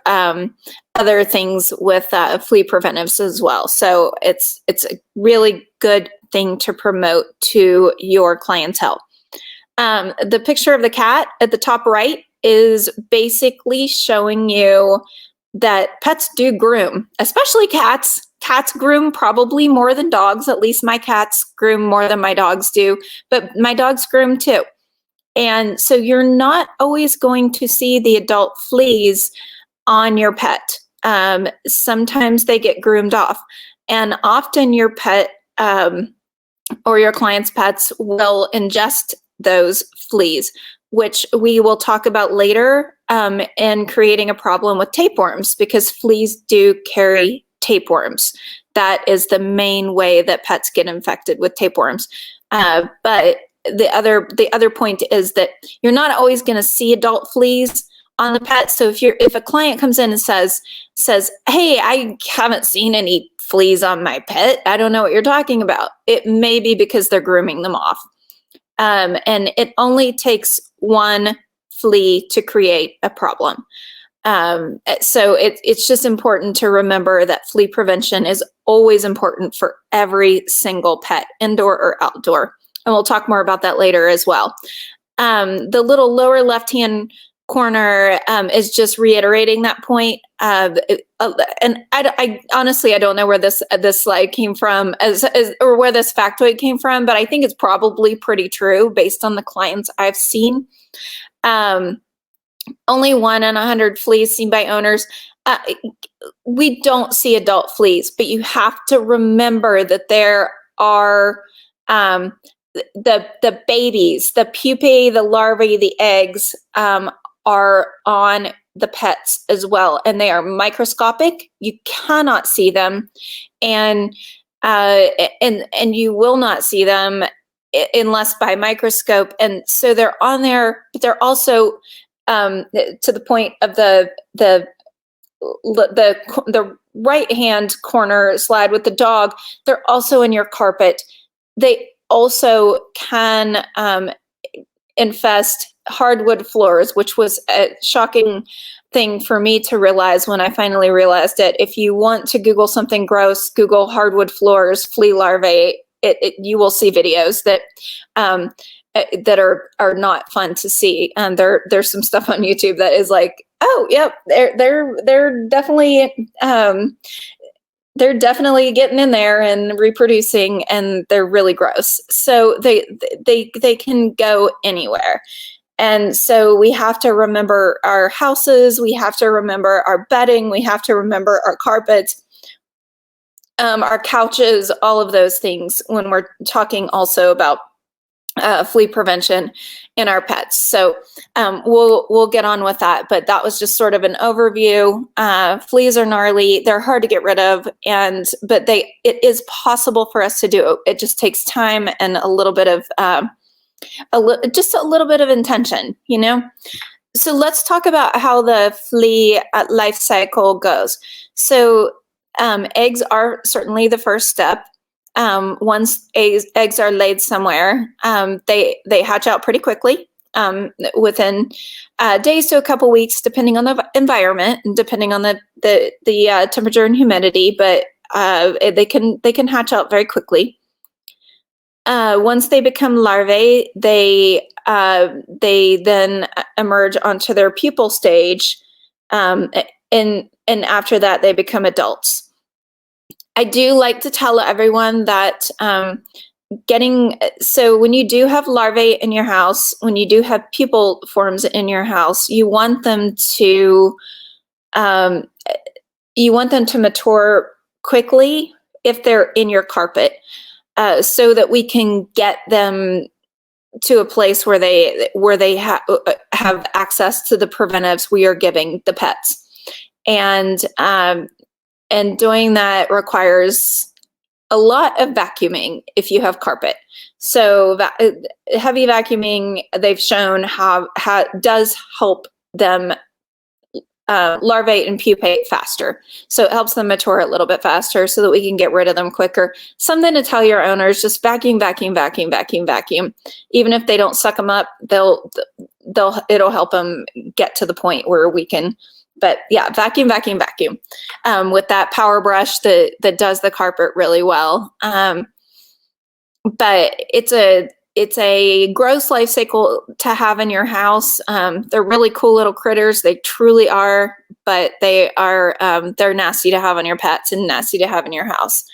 things with flea preventives as well. So it's a really good thing to promote to your clientele. The picture of the cat at the top right is basically showing you that pets do groom, especially cats. Cats groom probably more than dogs. At least my cats groom more than my dogs do, but my dogs groom too. And so you're not always going to see the adult fleas on your pet. Sometimes they get groomed off, and often your pet or your client's pets will ingest those fleas, which we will talk about later in creating a problem with tapeworms, because fleas do carry tapeworms. That is the main way that pets get infected with tapeworms. But the other point is that you're not always going to see adult fleas on the pet. So if a client comes in and says, "Hey, I haven't seen any fleas on my pet. I don't know what you're talking about," it may be because they're grooming them off. And it only takes one flea to create a problem. So it's just important to remember that flea prevention is always important for every single pet, indoor or outdoor. And we'll talk more about that later as well. The little lower left-hand corner is just reiterating that point. And I honestly, I don't know where this slide came from or where this factoid came from, but I think it's probably pretty true based on the clients I've seen. Only 1 in 100 fleas seen by owners. We don't see adult fleas, but you have to remember that there are the babies, the pupae, the larvae, the eggs are on the pets as well, and they are microscopic. You cannot see them, and you will not see them unless by microscope. And so they're on there, but they're also to the point of the right hand corner slide with the dog. They're also in your carpet. They also can infest hardwood floors, which was a shocking thing for me to realize when I finally realized it. If you want to Google something gross, Google hardwood floors, flea larvae. You will see videos that are not fun to see. And there's some stuff on YouTube that is like, oh, yep, they're definitely getting in there and reproducing, and they're really gross. So they can go anywhere. And so we have to remember our houses, we have to remember our bedding, we have to remember our carpets, our couches, all of those things when we're talking also about flea prevention in our pets. So we'll get on with that, but that was just sort of an overview. Fleas are gnarly, they're hard to get rid of, but it is possible for us to do. It just takes time and a little bit of just a little bit of intention, you know? So let's talk about how the flea life cycle goes. So eggs are certainly the first step. Once eggs are laid somewhere, they hatch out pretty quickly, within days to a couple weeks, depending on the environment and depending on the temperature and humidity. But they can hatch out very quickly. Once they become larvae, they then emerge onto their pupal stage, and after that they become adults. I do like to tell everyone that so when you do have larvae in your house, when you do have pupal forms in your house, you want them to mature quickly if they're in your carpet, so that we can get them to a place where they have access to the preventives we are giving the pets. And doing that requires a lot of vacuuming if you have carpet. So heavy vacuuming, they've shown does help them larvae and pupate faster. So it helps them mature a little bit faster so that we can get rid of them quicker. Something to tell your owners: just vacuum, vacuum, vacuum, vacuum, vacuum. Even if they don't suck them up, it'll help them get to the point where we can. But yeah, vacuum, vacuum, vacuum, with that power brush that does the carpet really well. But it's a gross life cycle to have in your house. They're really cool little critters. They truly are, but they're nasty to have on your pets and nasty to have in your house.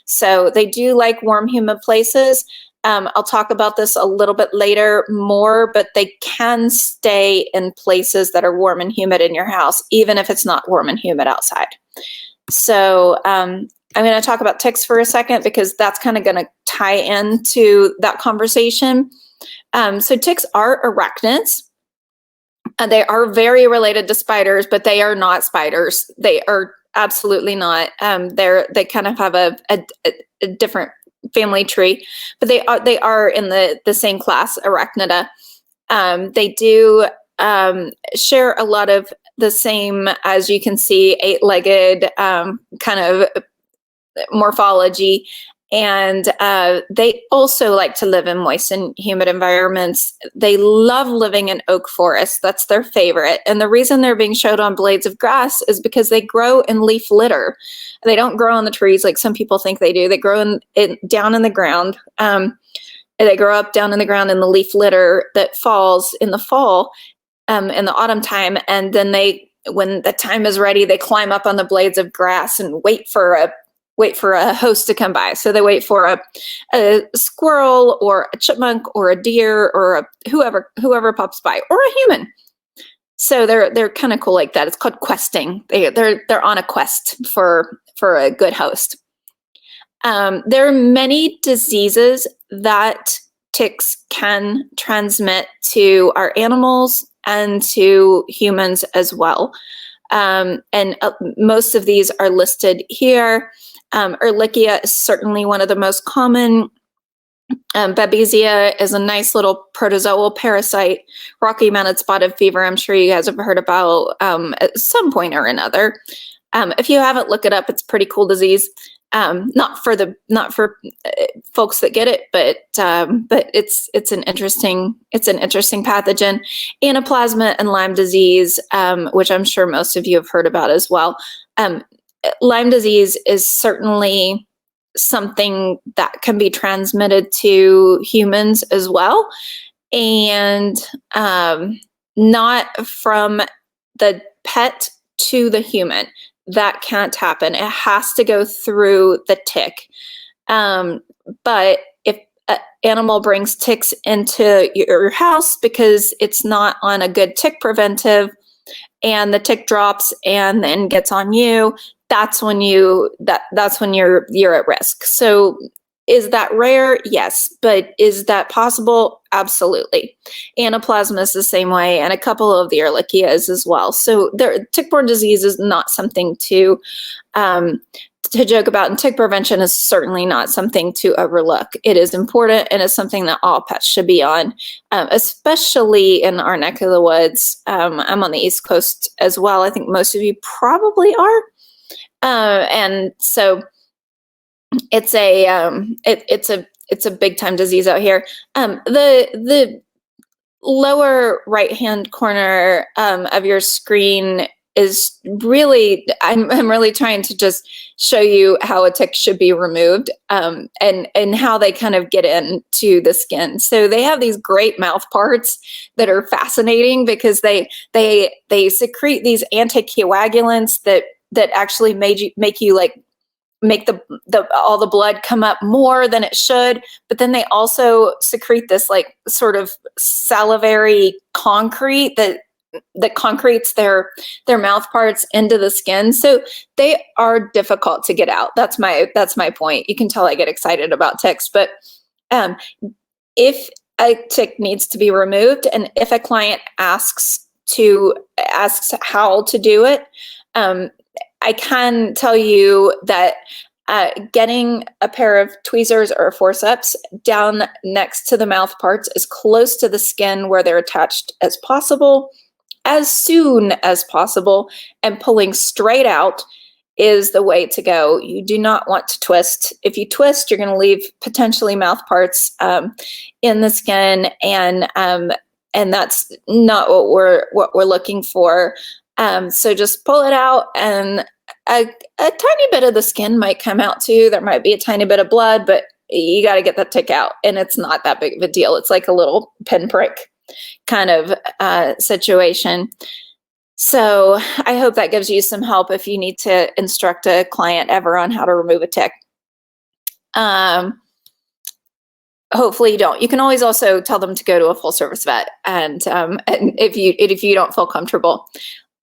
So they do like warm, humid places. I'll talk about this a little bit later more, but they can stay in places that are warm and humid in your house, even if it's not warm and humid outside. So I'm going to talk about ticks for a second because that's kind of going to tie into that conversation. So ticks are arachnids. They are very related to spiders, but they are not spiders. They are absolutely not. They kind of have a different family tree, but they are in the same class, Arachnida. They do share a lot of the same, as you can see, 8-legged kind of morphology. And they also like to live in moist and humid environments. They love living in oak forests. That's their favorite. And the reason they're being showed on blades of grass is because they grow in leaf litter. They don't grow on the trees like some people think they do. They grow down in the ground. They grow up down in the ground in the leaf litter that falls in the fall, in the autumn time. And then when the time is ready, they climb up on the blades of grass and wait for a host to come by. So they wait for a squirrel or a chipmunk or a deer or whoever pops by, or a human. So they're kind of cool like that. It's called questing. They're on a quest for a good host. There are many diseases that ticks can transmit to our animals and to humans as well. And most of these are listed here. Ehrlichia is certainly one of the most common. Babesia is a nice little protozoal parasite. Rocky Mountain spotted fever, I'm sure you guys have heard about at some point or another. If you haven't, look it up. It's a pretty cool disease. Not for folks that get it, but it's an interesting pathogen. Anaplasma and Lyme disease, which I'm sure most of you have heard about as well. Lyme disease is certainly something that can be transmitted to humans as well, and not from the pet to the human. That can't happen. It has to go through the tick. But if an animal brings ticks into your house because it's not on a good tick preventive, and the tick drops and then gets on you, that's when you're at risk. So is that rare? Yes. But is that possible? Absolutely. Anaplasma is the same way, and a couple of the Ehrlichias as well. So tick-borne disease is not something to joke about, and tick prevention is certainly not something to overlook. It is important, and it's something that all pets should be on, especially in our neck of the woods. I'm on the East Coast as well. I think most of you probably are. And so it's a big time disease out here. The lower right-hand corner of your screen is really, I'm really trying to just show you how a tick should be removed, and how they kind of get into the skin. So they have these great mouth parts that are fascinating because they secrete these anticoagulants that actually make you like make all the blood come up more than it should, but then they also secrete this like sort of salivary concrete that concretes their mouth parts into the skin. So they are difficult to get out. That's my point. You can tell I get excited about ticks, but if a tick needs to be removed, and if a client asks how to do it, I can tell you that getting a pair of tweezers or forceps down next to the mouth parts as close to the skin where they're attached as possible, as soon as possible, and pulling straight out is the way to go. You do not want to twist. If you twist, you're going to leave potentially mouth parts in the skin, and that's not what we're looking for. So just pull it out, and a tiny bit of the skin might come out too. There might be a tiny bit of blood, but you got to get that tick out, and it's not that big of a deal. It's like a little pinprick kind of situation. So I hope that gives you some help if you need to instruct a client ever on how to remove a tick. Hopefully you don't. You can always also tell them to go to a full service vet, and if you don't feel comfortable.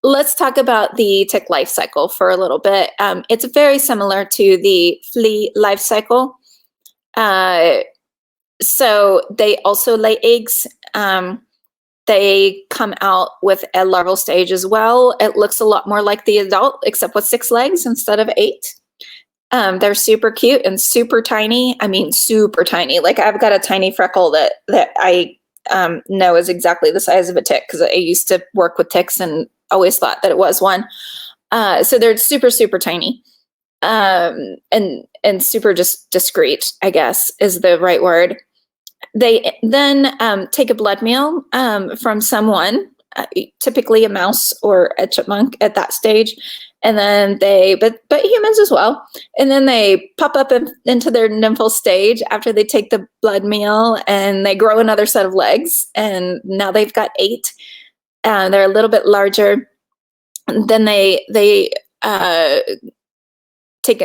let's talk about the tick life cycle for a little bit. It's very similar to the flea life cycle. So they also lay eggs. They come out with a larval stage as well. It looks a lot more like the adult, except with 6 legs instead of 8. They're super cute and super tiny. I mean, super tiny. Like I've got a tiny freckle that I know is exactly the size of a tick because I used to work with ticks and always thought that it was one. So they're super, super tiny. And super just discreet, I guess is the right word. They then take a blood meal from someone, typically a mouse or a chipmunk at that stage, and then but humans as well. And then they pop up into their nymphal stage after they take the blood meal, and they grow another set of legs, and now they've got 8. They're a little bit larger. Then they take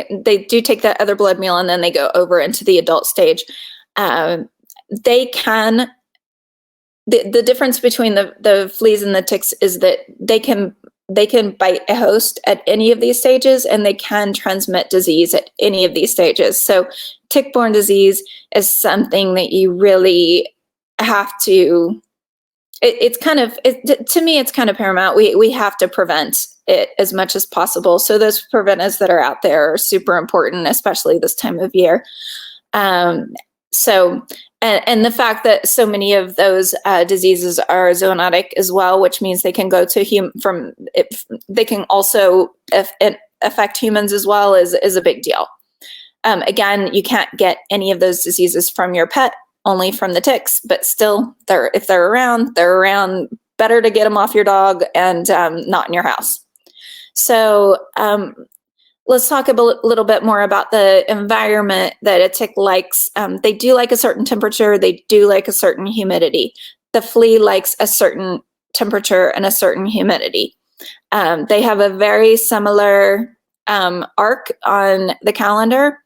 that other blood meal, and then they go over into the adult stage. They can, the difference between the fleas and the ticks is that they can bite a host at any of these stages, and they can transmit disease at any of these stages. So tick-borne disease is something that you really have to, to me, it's kind of paramount. We have to prevent it as much as possible. So those preventives that are out there are super important, especially this time of year. And the fact that so many of those diseases are zoonotic as well, which means they can go to they can also affect humans as well, is a big deal. Again, you can't get any of those diseases from your pet, only from the ticks, but still, if they're around, better to get them off your dog and not in your house. So let's talk a little bit more about the environment that a tick likes. They do like a certain temperature. They do like a certain humidity. The flea likes a certain temperature and a certain humidity. They have a very similar arc on the calendar,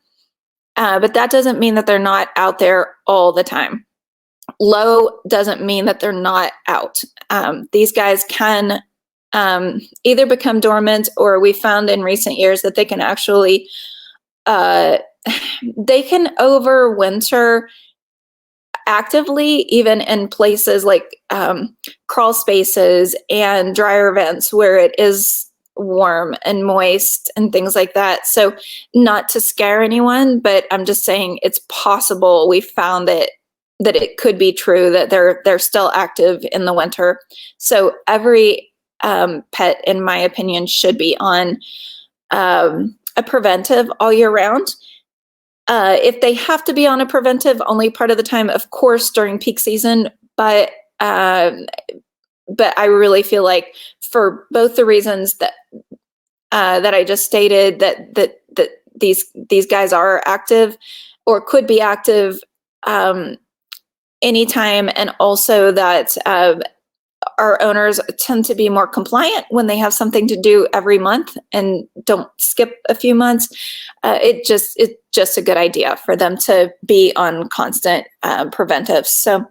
but that doesn't mean that they're not out there all the time. Low doesn't mean that they're not out. These guys can either become dormant, or we found in recent years that they can actually they can overwinter actively, even in places like crawl spaces and dryer vents where it is warm and moist and things like that. So not to scare anyone, but I'm just saying it's possible. We found that it could be true that they're still active in the winter. So every pet, in my opinion, should be on a preventive all year round. If they have to be on a preventive only part of the time, of course, during peak season, but I really feel like for both the reasons that I just stated, that these guys are active or could be active anytime, and also that our owners tend to be more compliant when they have something to do every month and don't skip a few months. It's just a good idea for them to be on constant preventives. So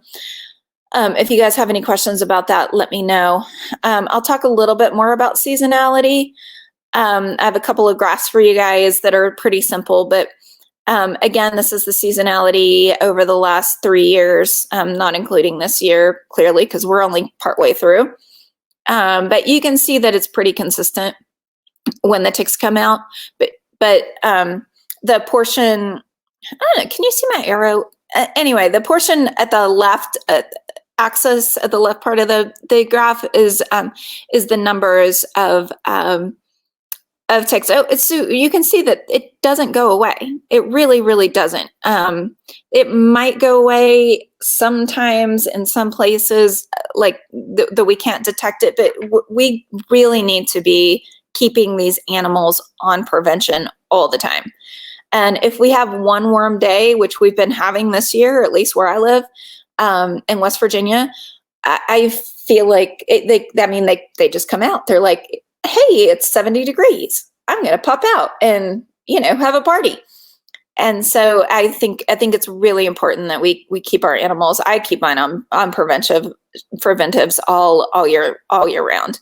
if you guys have any questions about that, let me know. I'll talk a little bit more about seasonality. I have a couple of graphs for you guys that are pretty simple, but again, this is the seasonality over the last 3 years, not including this year, clearly, because we're only partway through. But you can see that it's pretty consistent when the ticks come out. But the portion, I don't know, can you see my arrow? Anyway, the portion at the left axis, at the left part of the graph is the numbers of ticks. So you can see that it doesn't go away. It really, really doesn't. It might go away sometimes in some places, like that we can't detect it, but we really need to be keeping these animals on prevention all the time. And if we have one worm day, which we've been having this year, at least where I live, in West Virginia, I feel like they just come out. They're like, hey, it's 70 degrees. I'm going to pop out and, have a party. And so I think it's really important that we keep our animals. I keep mine on preventives all year round.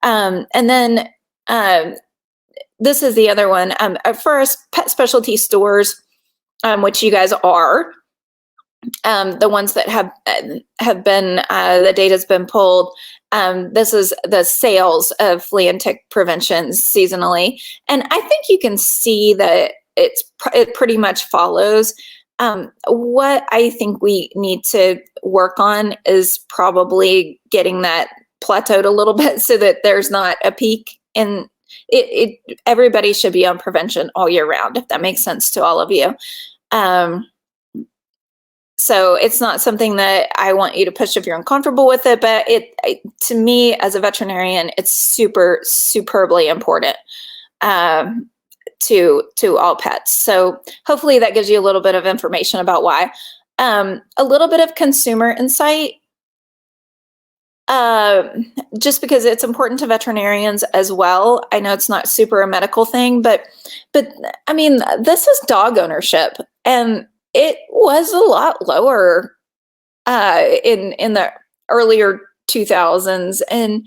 And then this is the other one. For us pet specialty stores, which you guys are, the ones that have been, the data's been pulled. This is the sales of flea and tick prevention seasonally. And I think you can see that it pretty much follows. What I think we need to work on is probably getting that plateaued a little bit so that there's not a peak in it. Everybody should be on prevention all year round, if that makes sense to all of you. So it's not something that I want you to push if you're uncomfortable with it, but to me as a veterinarian, it's superbly important to all pets. So hopefully that gives you a little bit of information about why. A little bit of consumer insight, just because it's important to veterinarians as well. I know it's not super a medical thing, but I mean, this is dog ownership, and it was a lot lower in the earlier 2000s, and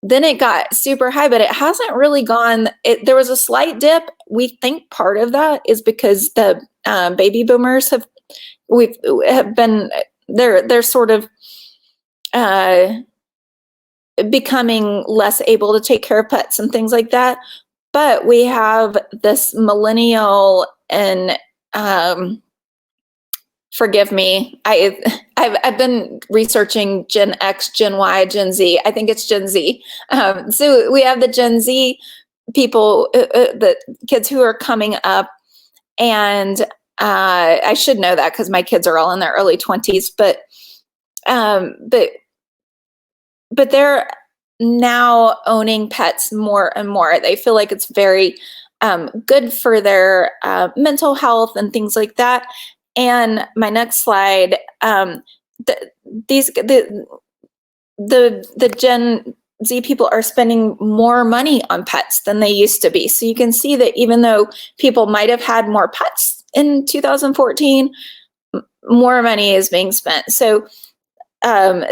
then it got super high, but it hasn't really gone. There was a slight dip. We think part of that is because the baby boomers have been they're sort of becoming less able to take care of pets and things like that. But we have this millennial and forgive me, I've been researching Gen X, Gen Y, Gen Z. I think it's Gen Z. So we have the Gen Z people, the kids who are coming up, and I should know that because my kids are all in their early 20s. But they're now owning pets more and more. They feel like it's very good for their mental health and things like that. And my next slide, the Gen Z people are spending more money on pets than they used to be. So you can see that even though people might have had more pets in 2014, more money is being spent. So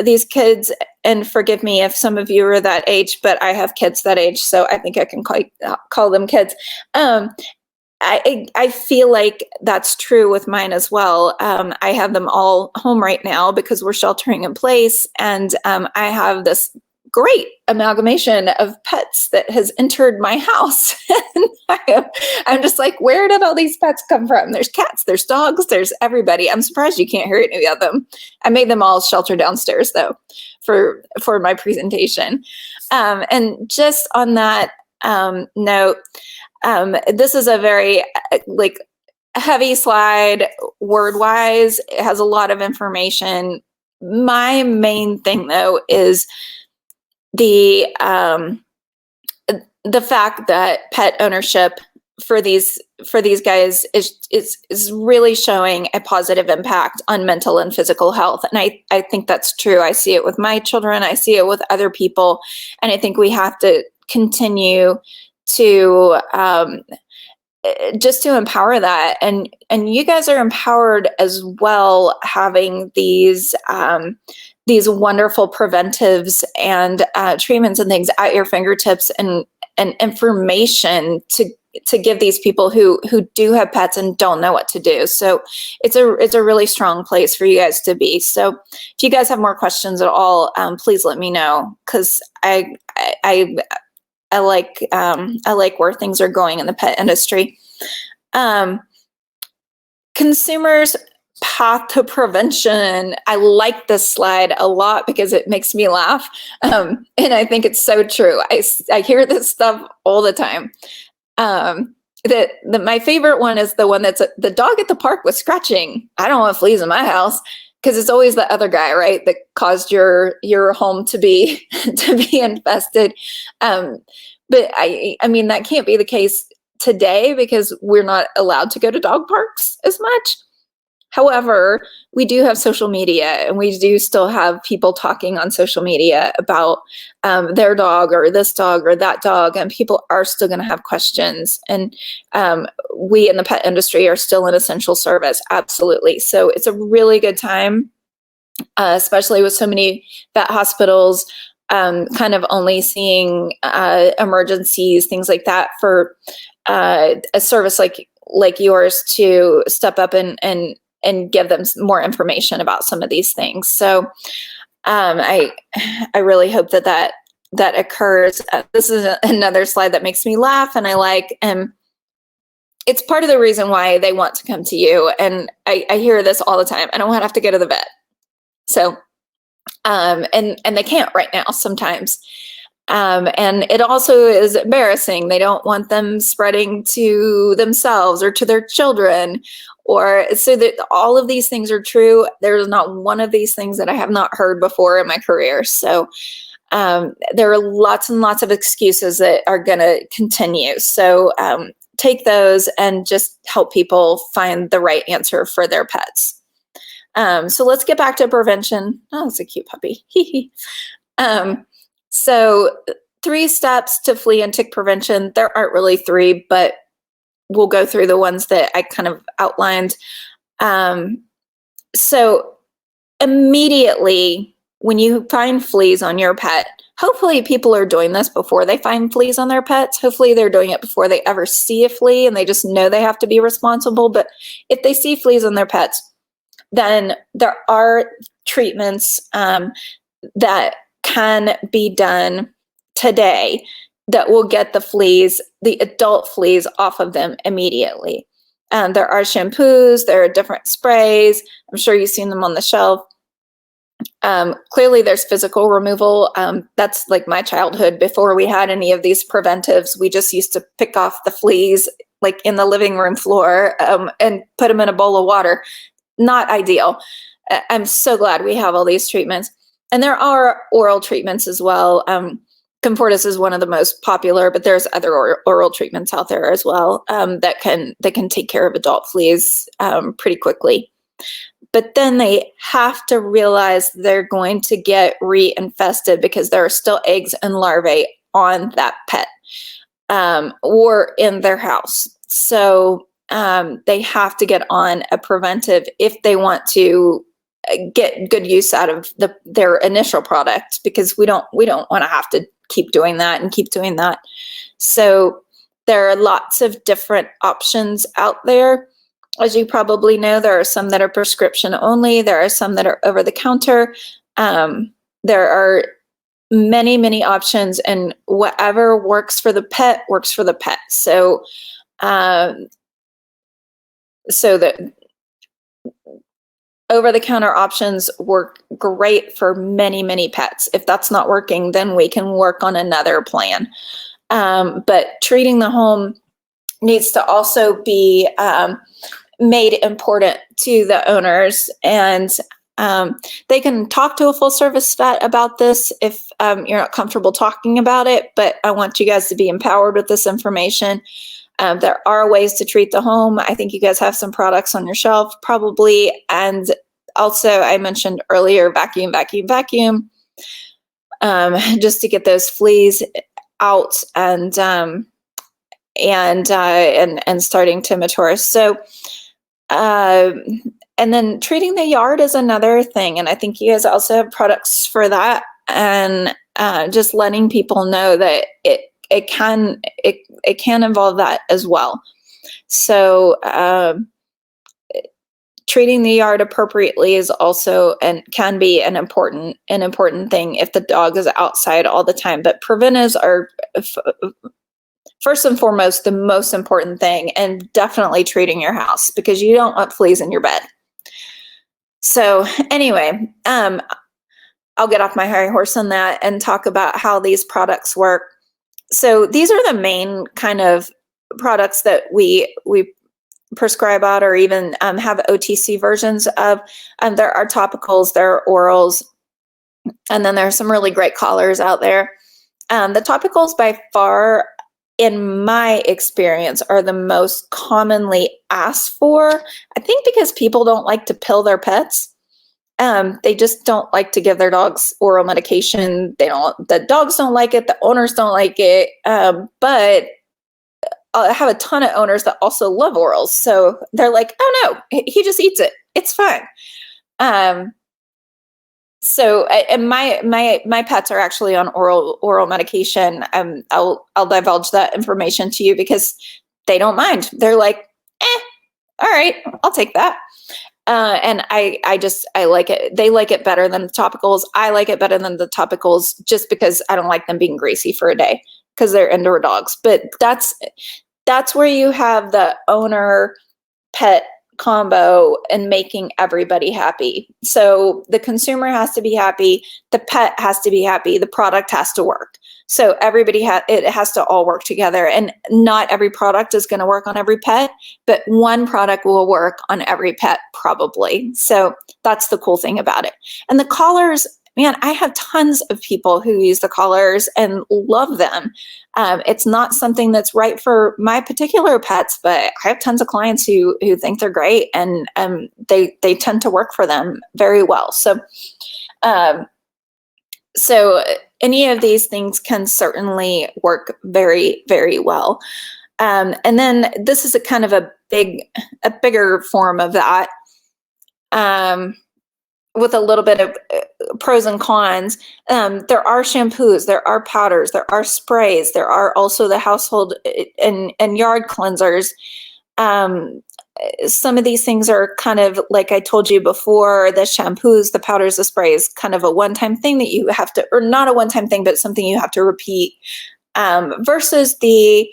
these kids, and forgive me if some of you are that age, but I have kids that age, so I think I can call them kids. I feel like that's true with mine as well. I have them all home right now because we're sheltering in place, and I have this great amalgamation of pets that has entered my house. And I'm just like, where did all these pets come from? There's cats, there's dogs, there's everybody. I'm surprised you can't hear any of them. I made them all shelter downstairs though for my presentation. And just on that note, this is a very heavy slide word-wise. It has a lot of information. My main thing though is the fact that pet ownership for these guys is really showing a positive impact on mental and physical health. And I think that's true. I see it with my children. I see it with other people. And I think we have to continue to just to empower that. And you guys are empowered as well, having these wonderful preventives and treatments and things at your fingertips, and information to give these people who do have pets and don't know what to do. So it's a really strong place for you guys to be. So if you guys have more questions at all, please let me know, because I like where things are going in the pet industry. Consumers' path to prevention. I like this slide a lot because it makes me laugh. And I think it's so true. I hear this stuff all the time. My favorite one is the one that's the dog at the park was scratching. I don't want fleas in my house, because it's always the other guy, right, that caused your home to be infested. But I mean, that can't be the case today because we're not allowed to go to dog parks as much. However, we do have social media, and we do still have people talking on social media about their dog or this dog or that dog, and people are still going to have questions. And we in the pet industry are still an essential service, absolutely. So it's a really good time, especially with so many vet hospitals kind of only seeing emergencies, things like that, for a service like yours to step up and give them more information about some of these things. So I really hope that occurs. This is another slide that makes me laugh, and I like, and it's part of the reason why they want to come to you. And I hear this all the time. I don't want to have to go to the vet. So, and they can't right now sometimes. And it also is embarrassing. They don't want them spreading to themselves or to their children, or so that all of these things are true. There's not one of these things that I have not heard before in my career. So there are lots and lots of excuses that are going to continue. So take those and just help people find the right answer for their pets. So let's get back to prevention. Oh, it's a cute puppy. So 3 steps to flea and tick prevention. There aren't really 3, but we'll go through the ones that I kind of outlined. So immediately when you find fleas on your pet, hopefully people are doing this before they find fleas on their pets. Hopefully they're doing it before they ever see a flea and they just know they have to be responsible. But if they see fleas on their pets, then there are treatments that can be done today that will get the fleas, the adult fleas, off of them immediately. There are shampoos, there are different sprays. I'm sure you've seen them on the shelf. Clearly there's physical removal. That's like my childhood. Before we had any of these preventives, we just used to pick off the fleas like in the living room floor and put them in a bowl of water. Not ideal. I'm so glad we have all these treatments. And there are oral treatments as well. Comfortis is one of the most popular, but there's other oral treatments out there as well that can take care of adult fleas pretty quickly. But then they have to realize they're going to get reinfested because there are still eggs and larvae on that pet or in their house. So they have to get on a preventive if they want to get good use out of their initial product, because we don't want to have to keep doing that and keep doing that. So there are lots of different options out there. As you probably know, there are some that are prescription only. There are some that are over the counter. There are many, many options, and whatever works for the pet works for the pet. So the over-the-counter options work great for many, many pets. If that's not working, then we can work on another plan. But treating the home needs to also be made important to the owners, and they can talk to a full-service vet about this if you're not comfortable talking about it, but I want you guys to be empowered with this information. There are ways to treat the home. I think you guys have some products on your shelf probably. And also I mentioned earlier, vacuum, just to get those fleas out and starting to mature. So, and then treating the yard is another thing. And I think you guys also have products for that. And just letting people know that it can involve that as well. So treating the yard appropriately is also and can be an important thing if the dog is outside all the time. But preventives are first and foremost the most important thing, and definitely treating your house, because you don't want fleas in your bed. So anyway, I'll get off my high horse on that and talk about how these products work. So these are the main kind of products that we prescribe out, or even have OTC versions of. There are topicals, there are orals, and then there are some really great collars out there. The topicals by far, in my experience, are the most commonly asked for. I think because people don't like to pill their pets. They just don't like to give their dogs oral medication. The dogs don't like it. The owners don't like it. But I have a ton of owners that also love orals. So they're like, oh no, he just eats it. It's fine. And my pets are actually on oral medication. I'll divulge that information to you because they don't mind. They're like, all right, I'll take that. And I like it. They like it better than the topicals. I like it better than the topicals just because I don't like them being greasy for a day because they're indoor dogs. But that's where you have the owner pet combo and making everybody happy. So the consumer has to be happy, the pet has to be happy, the product has to work. So it has to all work together, and not every product is going to work on every pet, but one product will work on every pet probably. So that's the cool thing about it. And the collars, man, I have tons of people who use the collars and love them. It's not something that's right for my particular pets, but I have tons of clients who think they're great, and they tend to work for them very well. So any of these things can certainly work very, very well. And then this is a kind of a bigger form of that. With a little bit of pros and cons. There are shampoos, there are powders, there are sprays, there are also the household and yard cleansers. Some of these things are kind of, like I told you before, the shampoos, the powders, the sprays, kind of a one-time thing that you have to, or not a one-time thing, but something you have to repeat, versus the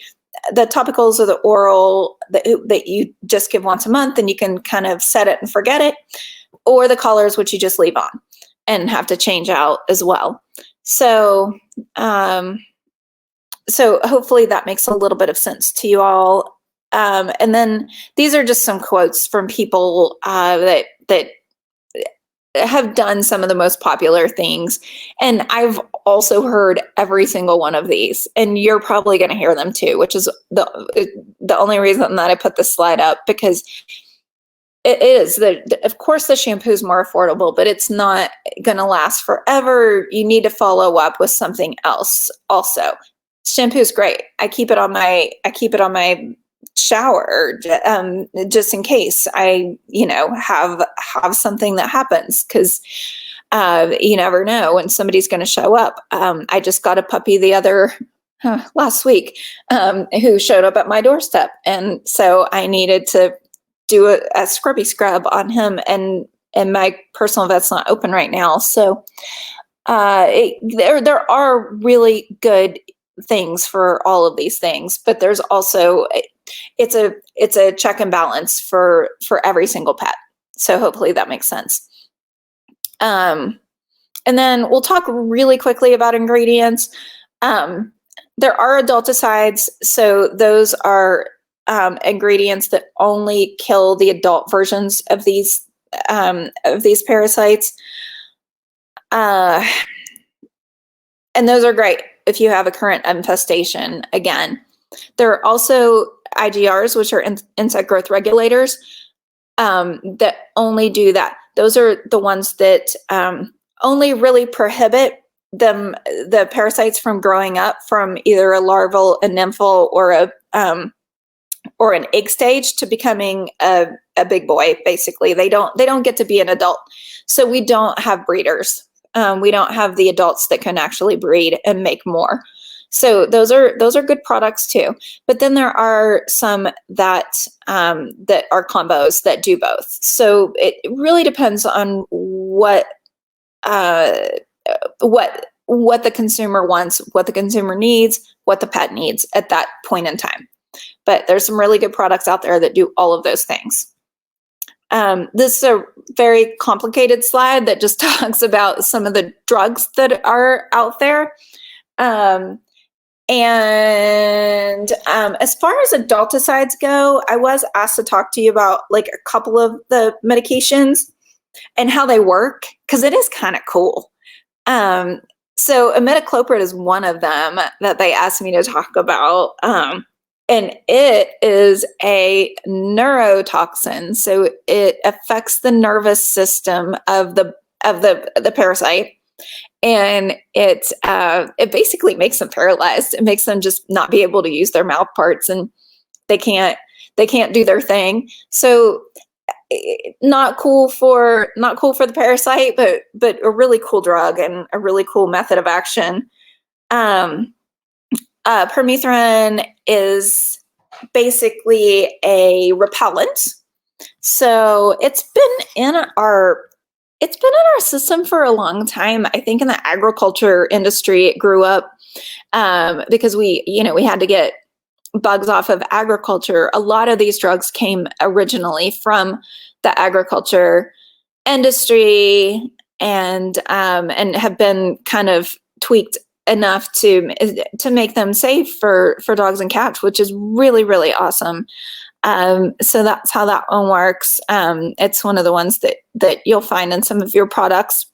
topicals or the oral that you just give once a month and you can kind of set it and forget it, or the collars, which you just leave on and have to change out as well. So hopefully that makes a little bit of sense to you all. And then these are just some quotes from people that have done some of the most popular things. And I've also heard every single one of these, and you're probably going to hear them too, which is the only reason that I put this slide up, because it is of course the shampoo is more affordable, but it's not going to last forever. You need to follow up with something else. Also, shampoo is great. I keep it on my shower, just in case I, have something that happens, because you never know when somebody's going to show up. I just got a puppy last week, who showed up at my doorstep, and so I needed to do a scrubby scrub on him, and my personal vet's not open right now. So there are really good things for all of these things, but there's also it's a check and balance for every single pet. So hopefully that makes sense. And then we'll talk really quickly about ingredients. There are adulticides, so those are ingredients that only kill the adult versions of these parasites. And those are great if you have a current infestation. Again, there are also IGRs, which are insect growth regulators, that only do that. Those are the ones that only really prohibit the parasites from growing up from either a larval, a nymphal, or an egg stage to becoming a big boy. Basically, they don't get to be an adult. So we don't have breeders. We don't have the adults that can actually breed and make more. So those are good products too. But then there are some that are combos that do both. So it really depends on what the consumer wants, what the consumer needs, what the pet needs at that point in time. But there's some really good products out there that do all of those things. This is a very complicated slide that just talks about some of the drugs that are out there. And as far as adulticides go, I was asked to talk to you about like a couple of the medications and how they work, because it is kind of cool. So imidacloprid is one of them that they asked me to talk about. And it is a neurotoxin, so it affects the nervous system of the parasite, and it basically makes them paralyzed. It makes them just not be able to use their mouth parts, and they can't do their thing. So not cool for the parasite, but a really cool drug and a really cool method of action. Permethrin is basically a repellent. So it's been in our system for a long time. I think in the agriculture industry, it grew up because we had to get bugs off of agriculture. A lot of these drugs came originally from the agriculture industry and have been kind of tweaked enough to make them safe for dogs and cats, which is really, really awesome. So that's how that one works. It's one of the ones that you'll find in some of your products.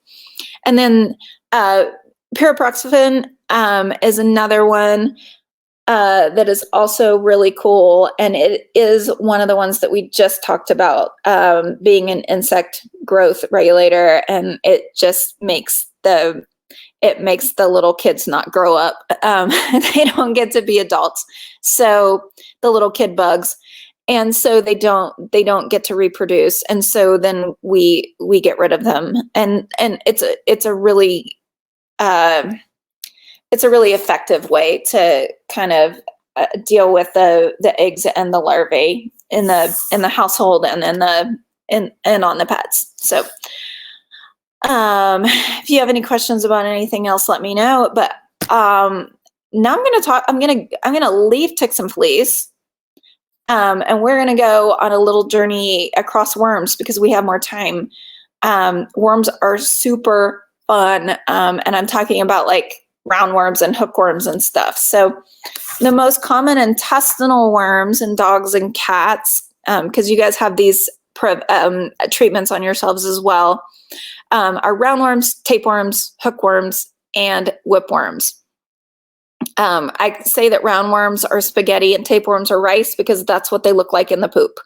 And then pyriproxyfen is another one that is also really cool. And it is one of the ones that we just talked about, being an insect growth regulator. And it just makes the little kids not grow up. They don't get to be adults. So the little kid bugs. And so they don't get to reproduce. And so then we get rid of them. And it's a really effective way to kind of deal with the eggs and the larvae in the household and and on the pets. So if you have any questions about anything else, let me know. But now I'm gonna leave ticks and fleas. And we're going to go on a little journey across worms because we have more time. Worms are super fun. And I'm talking about like roundworms and hookworms and stuff. So the most common intestinal worms in dogs and cats, because you guys have these treatments on yourselves as well, are roundworms, tapeworms, hookworms, and whipworms. I say that roundworms are spaghetti and tapeworms are rice because that's what they look like in the poop.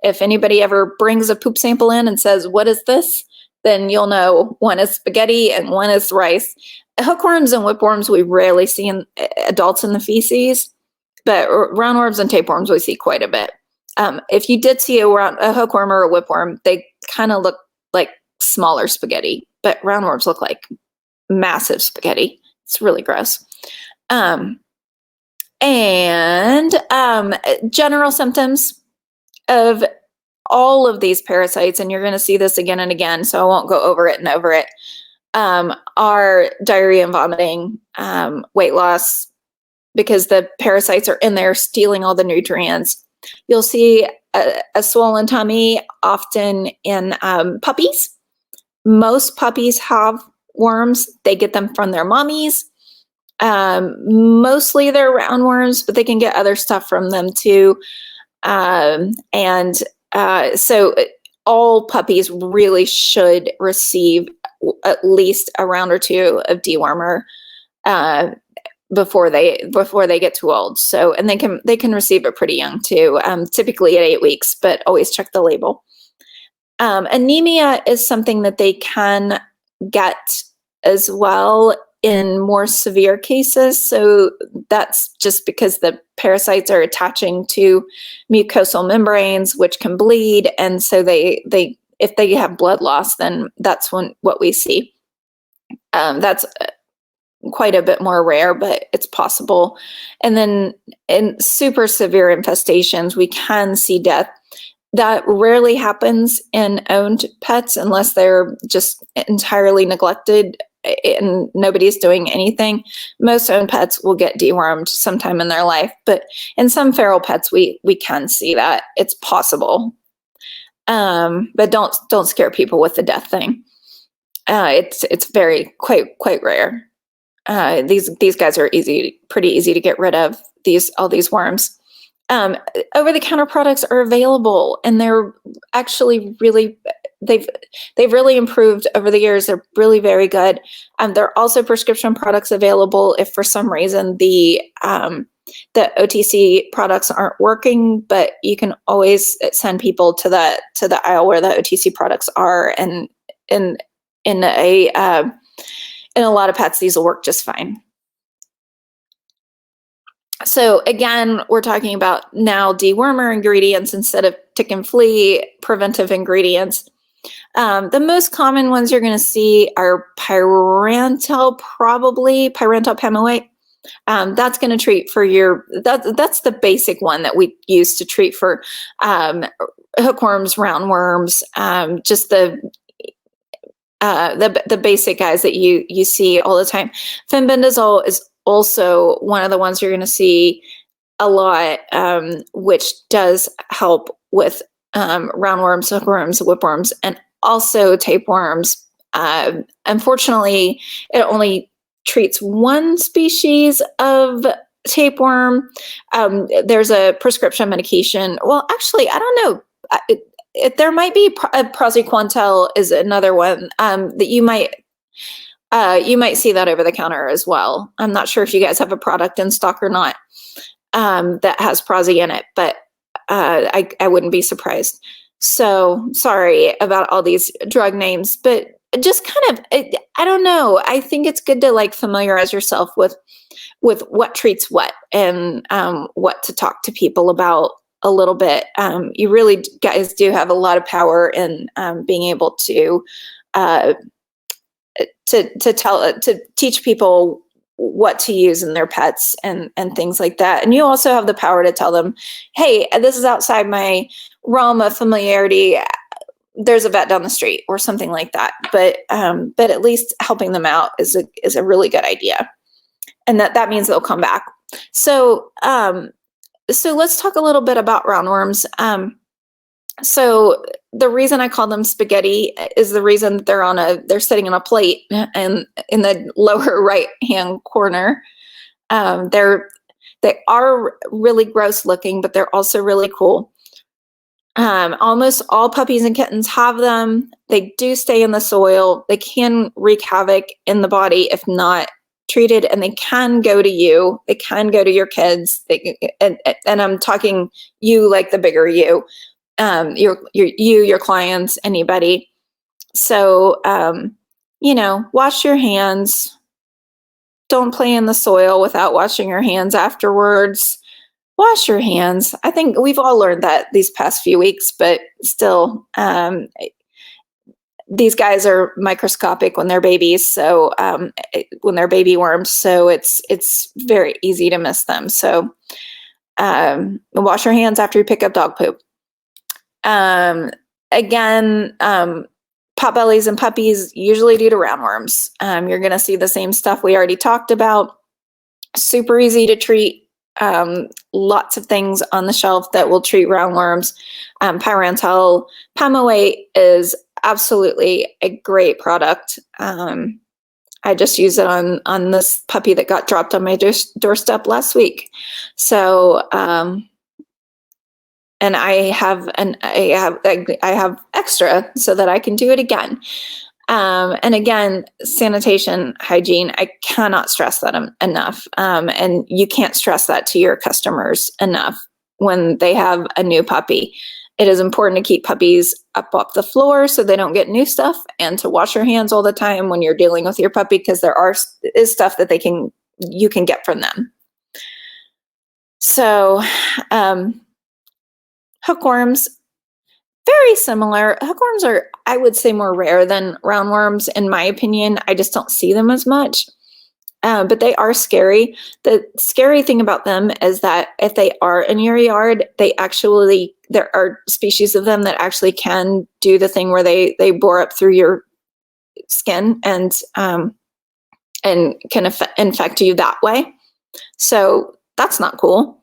If anybody ever brings a poop sample in and says, "What is this?" then you'll know one is spaghetti and one is rice. Hookworms and whipworms we rarely see in adults in the feces, but roundworms and tapeworms we see quite a bit. If you did see a hookworm or a whipworm, they kind of look like smaller spaghetti, but roundworms look like massive spaghetti. It's really gross. General symptoms of all of these parasites, and you're going to see this again and again, so I won't go over it and over it, are diarrhea and vomiting, weight loss, because the parasites are in there stealing all the nutrients. You'll see a swollen tummy often in puppies. Most puppies have worms. They get them from their mommies. Mostly they're roundworms, but they can get other stuff from them too. So all puppies really should receive at least a round or two of dewormer before they get too old. So, and they can receive it pretty young too, typically at 8 weeks, but always check the label. Anemia is something that they can get as well in more severe cases. So that's just because the parasites are attaching to mucosal membranes, which can bleed. And so if they have blood loss, then that's what we see. That's quite a bit more rare, but it's possible. And then in super severe infestations, we can see death. That rarely happens in owned pets unless they're just entirely neglected and nobody's doing anything. Most owned pets will get dewormed sometime in their life, but in some feral pets, we can see that. It's possible. But don't scare people with the death thing. It's very quite rare. These guys are pretty easy to get rid of, all these worms. Over-the-counter products are available, and they're actually really, they've really improved over the years. They're really very good. There are also prescription products available if for some reason the OTC products aren't working, but you can always send people to the aisle where the OTC products are, and in a lot of pets, these will work just fine. So again, we're talking about now dewormer ingredients instead of tick and flea preventive ingredients. The most common ones you're going to see are Pyrantel pamoate. That's going to treat for that's the basic one that we use to treat for hookworms, roundworms, just the basic guys that you see all the time. Fenbendazole is also one of the ones you're going to see a lot, which does help with roundworms, hookworms, whipworms, and also tapeworms. Unfortunately, it only treats one species of tapeworm. There's a prescription medication. Well, actually, I don't know. There might be praziquantel is another one that you might see that over the counter as well. I'm not sure if you guys have a product in stock or not that has prazi in it, but I wouldn't be surprised. So sorry about all these drug names, but just kind of, I don't know. I think it's good to like familiarize yourself with what treats what and what to talk to people about a little bit. You really guys do have a lot of power in being able to teach people what to use in their pets and things like that. And you also have the power to tell them, hey, this is outside my realm of familiarity. There's a vet down the street or something like that. But at least helping them out is a really good idea. And that means they'll come back. So let's talk a little bit about roundworms. So the reason I call them spaghetti is the reason that they're sitting on a plate and in the lower right hand corner. They are really gross looking, but they're also really cool. Almost all puppies and kittens have them. They do stay in the soil. They can wreak havoc in the body if not treated, and they can go to you. They can go to your kids. And I'm talking you like the bigger you. Your clients, anybody. So, wash your hands. Don't play in the soil without washing your hands afterwards. Wash your hands. I think we've all learned that these past few weeks, but still, these guys are microscopic when they're babies. So, when they're baby worms, so it's very easy to miss them. So, wash your hands after you pick up dog poop. Again, potbellies and puppies usually due to roundworms. You're going to see the same stuff we already talked about. Super easy to treat. Lots of things on the shelf that will treat roundworms. Pyrantel pamoate is absolutely a great product. I just used it on this puppy that got dropped on my doorstep last week. So, and I have extra so that I can do it again. And again, sanitation, hygiene, I cannot stress that enough. And you can't stress that to your customers enough when they have a new puppy. It is important to keep puppies up off the floor so they don't get new stuff, and to wash your hands all the time when you're dealing with your puppy, because there is stuff that you can get from them. So, hookworms, very similar. Hookworms are, I would say, more rare than roundworms, in my opinion. I just don't see them as much, but they are scary. The scary thing about them is that if they are in your yard, there are species of them that actually can do the thing where they bore up through your skin and can infect you that way. So that's not cool.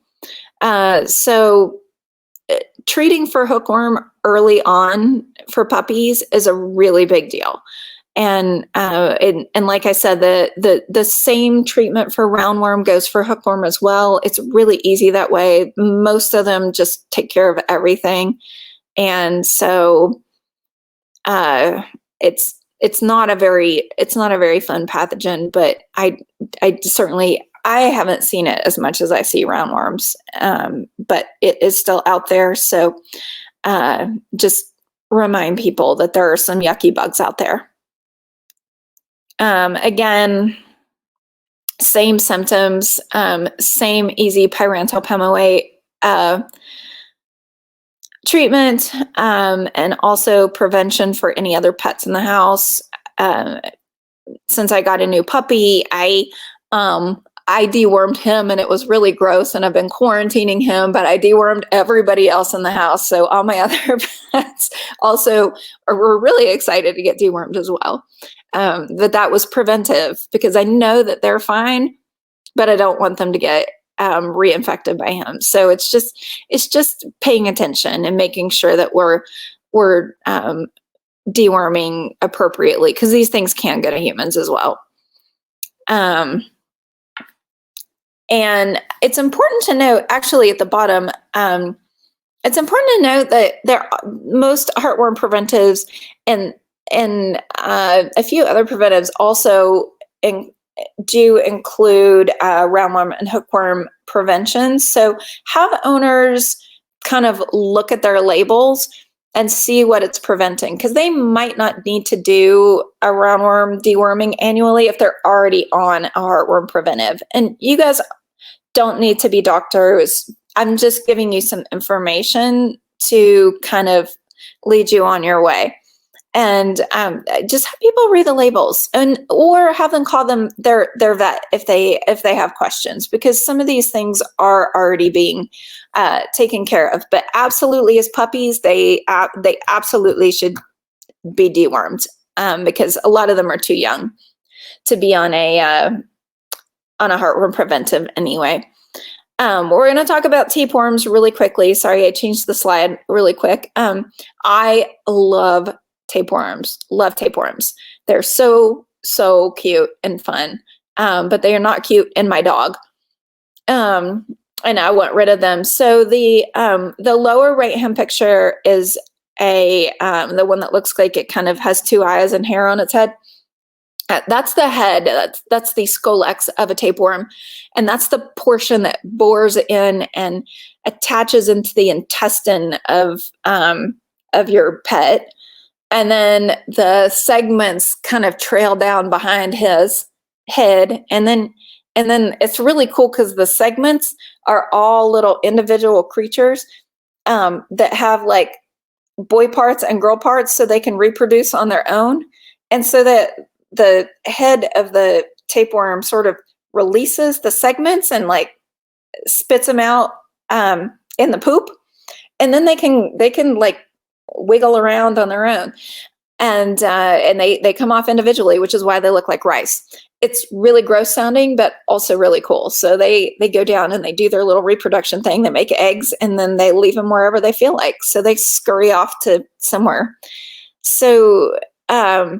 Treating for hookworm early on for puppies is a really big deal. And like I said, the same treatment for roundworm goes for hookworm as well. It's really easy that way. Most of them just take care of everything. And so it's not a very fun pathogen, but I haven't seen it as much as I see roundworms, but it is still out there. So just remind people that there are some yucky bugs out there. Again, same symptoms, same easy Pyrantel pamoate. treatment, and also prevention for any other pets in the house. Since I got a new puppy, I dewormed him, and it was really gross, and I've been quarantining him, but I dewormed everybody else in the house. So all my other pets also were really excited to get dewormed as well. That was preventive, because I know that they're fine, but I don't want them to get reinfected by him. So it's just paying attention and making sure that we're deworming appropriately, because these things can go to humans as well. And it's important to note, actually at the bottom, it's important to note that most heartworm preventives and a few other preventives also do include roundworm and hookworm prevention. So have owners kind of look at their labels and see what it's preventing, because they might not need to do a roundworm deworming annually if they're already on a heartworm preventive. And you guys don't need to be doctors. I'm just giving you some information to kind of lead you on your way. And just have people read the labels, or have them call them their vet if they have questions, because some of these things are already being taken care of. But absolutely, as puppies, they absolutely should be dewormed, because a lot of them are too young to be on a heartworm preventive anyway. We're going to talk about tapeworms really quickly. Sorry, I changed the slide really quick. I love tapeworms. They're so cute and fun, but they are not cute in my dog. And I want rid of them. So the lower right hand picture is the one that looks like it kind of has two eyes and hair on its head. That's the head. That's the scolex of a tapeworm, and that's the portion that bores in and attaches into the intestine of your pet. And then the segments kind of trail down behind his head. And then it's really cool, because the segments are all little individual creatures that have like boy parts and girl parts, so they can reproduce on their own. And so that the head of the tapeworm sort of releases the segments and like spits them out in the poop. And then they can like wiggle around on their own, and they come off individually, which is why they look like rice. It's really gross sounding, but also really cool. So they go down and they do their little reproduction thing. They make eggs, and then they leave them wherever they feel like. So they scurry off to somewhere. So I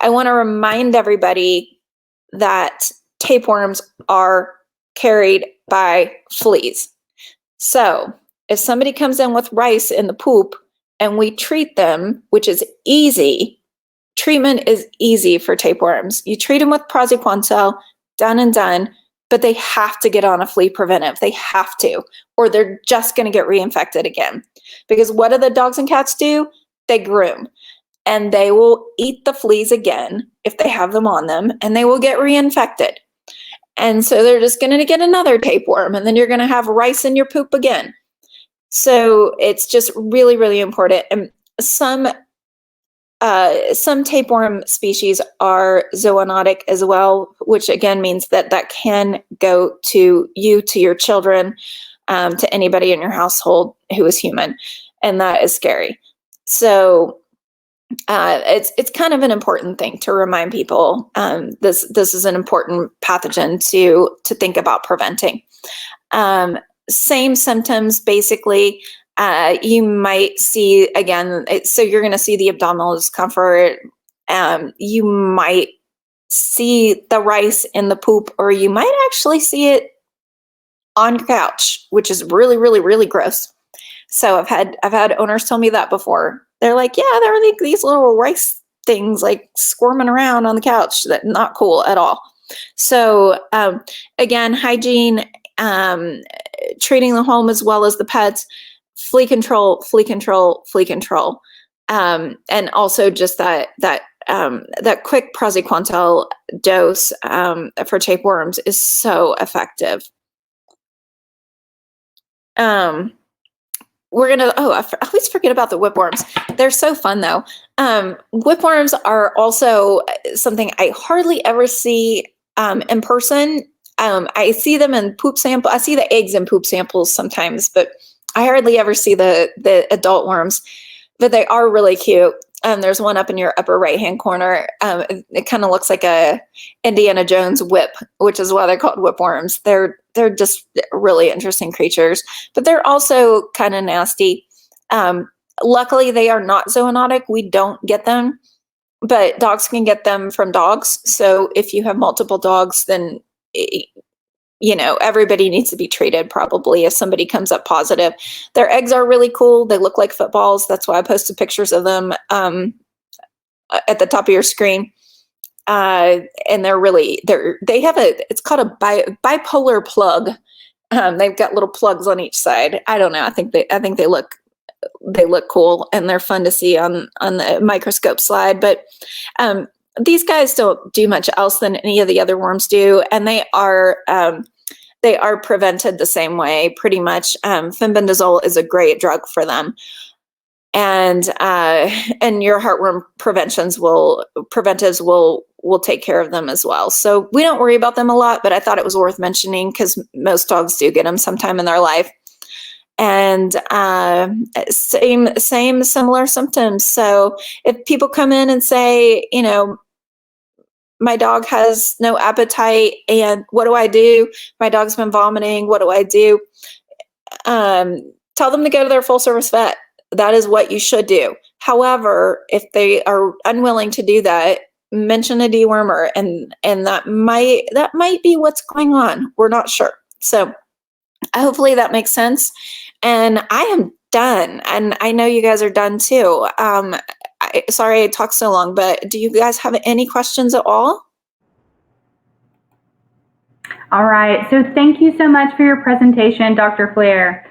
want to remind everybody that tapeworms are carried by fleas. So if somebody comes in with rice in the poop and we treat them, which is easy, treatment is easy for tapeworms. You treat them with praziquantel, done and done, but they have to get on a flea preventive. They have to, or they're just going to get reinfected again. Because what do the dogs and cats do? They groom, and they will eat the fleas again if they have them on them, and they will get reinfected. And so they're just going to get another tapeworm, and then you're going to have rice in your poop again. So it's just really, really important. And some tapeworm species are zoonotic as well, which again means that can go to you, to your children, to anybody in your household who is human, and that is scary. So it's kind of an important thing to remind people. This is an important pathogen to think about preventing. Same symptoms, basically. You might see, again, so you're going to see the abdominal discomfort. You might see the rice in the poop, or you might actually see it on your couch, which is really, really, really gross. So I've had owners tell me that before. They're like, yeah, there are like these little rice things like squirming around on the couch. That's not cool at all. So again, hygiene, treating the home as well as the pets, flea control, and also just that quick praziquantel dose for tapeworms is so effective. I always forget about the whipworms. They're so fun though. Whipworms are also something I hardly ever see in person. I see them in poop sample. I see the eggs in poop samples sometimes, but I hardly ever see the adult worms, but they are really cute. There's one up in your upper right-hand corner. It kind of looks like a Indiana Jones whip, which is why they're called whipworms. They're just really interesting creatures, but they're also kind of nasty. Luckily, they are not zoonotic. We don't get them, but dogs can get them from dogs. So if you have multiple dogs, then everybody needs to be treated probably if somebody comes up positive. Their eggs are really cool. They look like footballs. That's why I posted pictures of them at the top of your screen. And it's called a bipolar plug. They've got little plugs on each side. I don't know. I think they look cool and they're fun to see on the microscope slide. But these guys don't do much else than any of the other worms do, and they are prevented the same way, pretty much. Fenbendazole is a great drug for them, and your heartworm preventives will take care of them as well. So we don't worry about them a lot, but I thought it was worth mentioning because most dogs do get them sometime in their life. And similar symptoms. So if people come in and say, my dog has no appetite, and what do I do? My dog's been vomiting. What do I do? Tell them to go to their full service vet. That is what you should do. However, if they are unwilling to do that, mention a dewormer, and that might be what's going on. We're not sure. So hopefully that makes sense. And I am done. And I know you guys are done too. Sorry I talked so long, but do you guys have any questions at all? All right. So thank you so much for your presentation, Dr. Flair.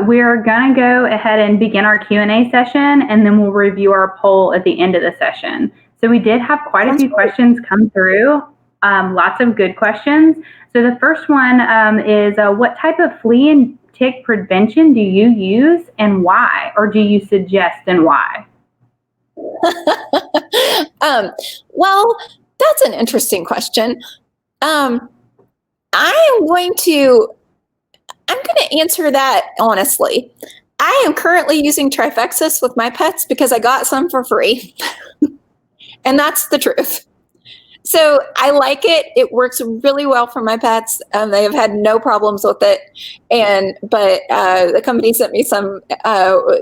We're going to go ahead and begin our Q&A session, and then we'll review our poll at the end of the session. So we did have quite a few questions come through, lots of good questions. So the first one is, what type of flea and tick prevention do you use and why? Or do you suggest and why? Well, that's an interesting question. I'm going to answer that honestly. I am currently using Trifexis with my pets because I got some for free. And that's the truth. So I like it. It works really well for my pets. They have had no problems with it. But the company sent me some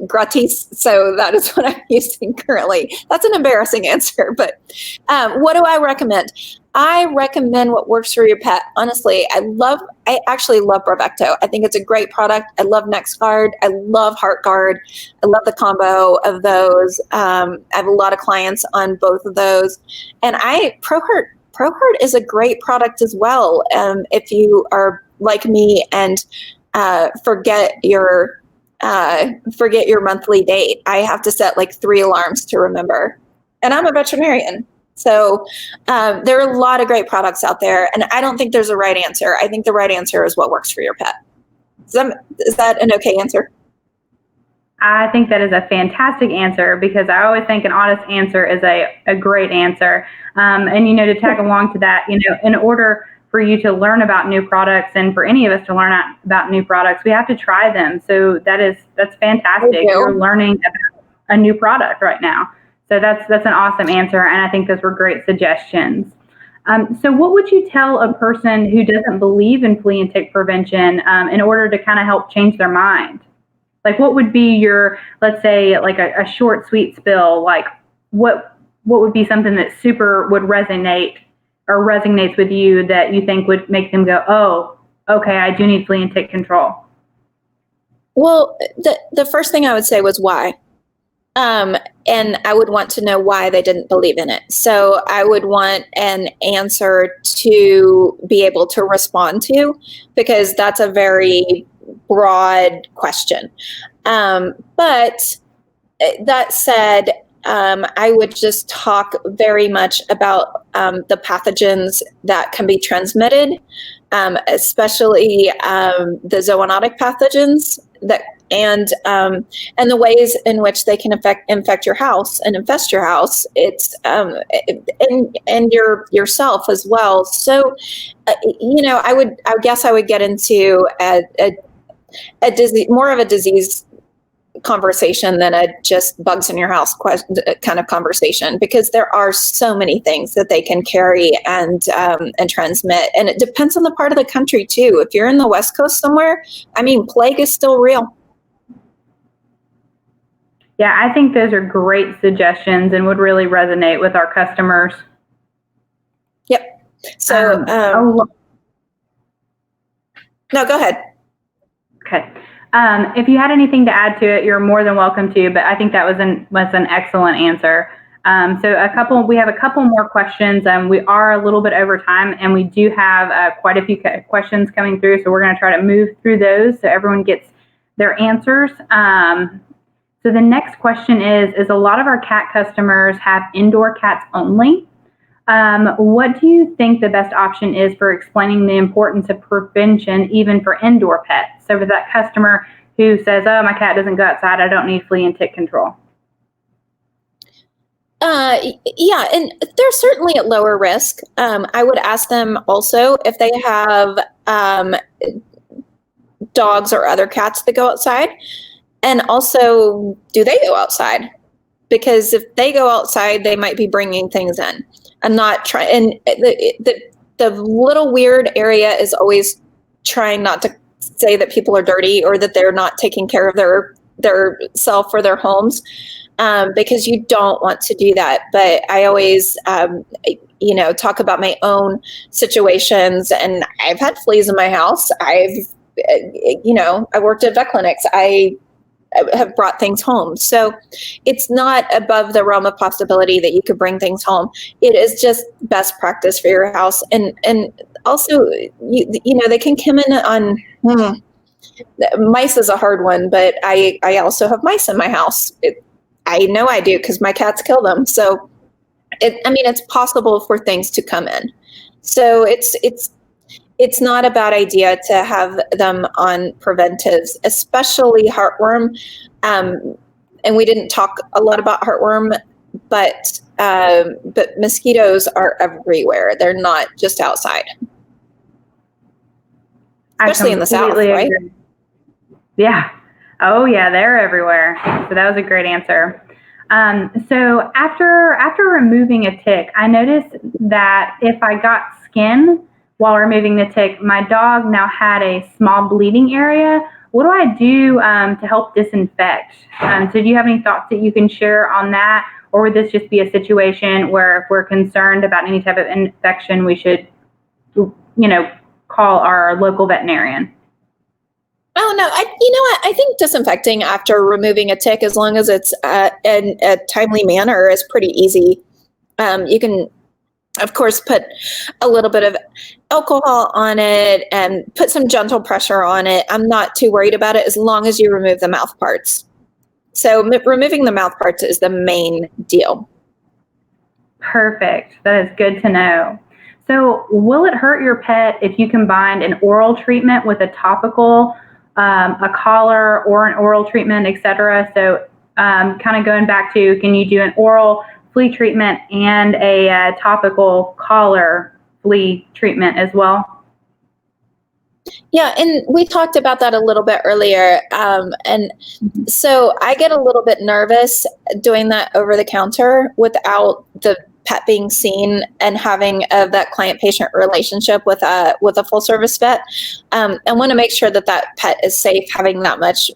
gratis. So that is what I'm using currently. That's an embarrassing answer. But what do I recommend? I recommend what works for your pet. Honestly, I actually love Bravecto. I think it's a great product. I love NexGard. I love HeartGard. I love the combo of those. I have a lot of clients on both of those. And ProHeart is a great product as well. If you are like me and forget your monthly date, I have to set like 3 alarms to remember. And I'm a veterinarian. So there are a lot of great products out there, and I don't think there's a right answer. I think the right answer is what works for your pet. Is that an okay answer? I think that is a fantastic answer because I always think an honest answer is a great answer. And, to tag along to that, in order for you to learn about new products and for any of us to learn about new products, we have to try them. So that's fantastic. You're learning about a new product right now. So that's an awesome answer, and I think those were great suggestions. So what would you tell a person who doesn't believe in flea and tick prevention in order to kind of help change their mind? Like, what would be your, let's say, like a short, sweet spill? Like, what would be something that super would resonate or resonates with you that you think would make them go, oh, okay, I do need flea and tick control? Well, the first thing I would say was why. And I would want to know why they didn't believe in it. So I would want an answer to be able to respond to, because that's a very broad question. But that said, I would just talk very much about the pathogens that can be transmitted. especially the zoonotic pathogens and the ways in which they can infect your house and infest your house. It's and yourself as well. So, I guess I would get into a disease, more of a disease conversation than a just bugs in your house kind of conversation, because there are so many things that they can carry and transmit, and it depends on the part of the country too. If you're in the West Coast somewhere, plague is still real. Yeah, I think those are great suggestions and would really resonate with our customers. Yep. So, no, go ahead. Okay. If you had anything to add to it, you're more than welcome to, but I think that was an excellent answer. So we have a couple more questions. We are a little bit over time, and we do have quite a few questions coming through. So we're going to try to move through those so everyone gets their answers. So the next question is a lot of our cat customers have indoor cats only. What do you think the best option is for explaining the importance of prevention even for indoor pets? So for that customer who says, oh, my cat doesn't go outside, I don't need flea and tick control. Yeah, and they're certainly at lower risk. I would ask them also if they have dogs or other cats that go outside. And also, do they go outside? Because if they go outside, they might be bringing things in. I'm not trying, and the little weird area is always trying not to say that people are dirty or that they're not taking care of their self or their homes, because you don't want to do that. But I always, talk about my own situations, and I've had fleas in my house. I worked at vet clinics. I have brought things home. So it's not above the realm of possibility that you could bring things home. It is just best practice for your house. And also, they can come in on, mice is a hard one, but I also have mice in my house. I know I do because my cats kill them. So it's possible for things to come in. So it's not a bad idea to have them on preventives, especially heartworm. And we didn't talk a lot about heartworm, but mosquitoes are everywhere. They're not just outside, especially in the South, right? Agree. Yeah. Oh yeah, they're everywhere. So that was a great answer. So after removing a tick, I noticed that if I got skin while removing the tick, my dog now had a small bleeding area. What do I do to help disinfect? So do you have any thoughts that you can share on that? Or would this just be a situation where if we're concerned about any type of infection, we should, call our local veterinarian? Oh, no, you know what? I think disinfecting after removing a tick, as long as it's in a timely manner, is pretty easy. You can, of course, put a little bit of alcohol on it and put some gentle pressure on it. I'm not too worried about it as long as you remove the mouth parts. So removing the mouth parts is the main deal. Perfect. That is good to know. So will it hurt your pet if you combined an oral treatment with a topical, a collar or an oral treatment, etc.? So kind of going back to, can you do an oral flea treatment and a topical collar flea treatment as well? Yeah, and we talked about that a little bit earlier. And so I get a little bit nervous doing that over the counter without the pet being seen and having that client-patient relationship with a full service vet. I want to make sure that pet is safe having that much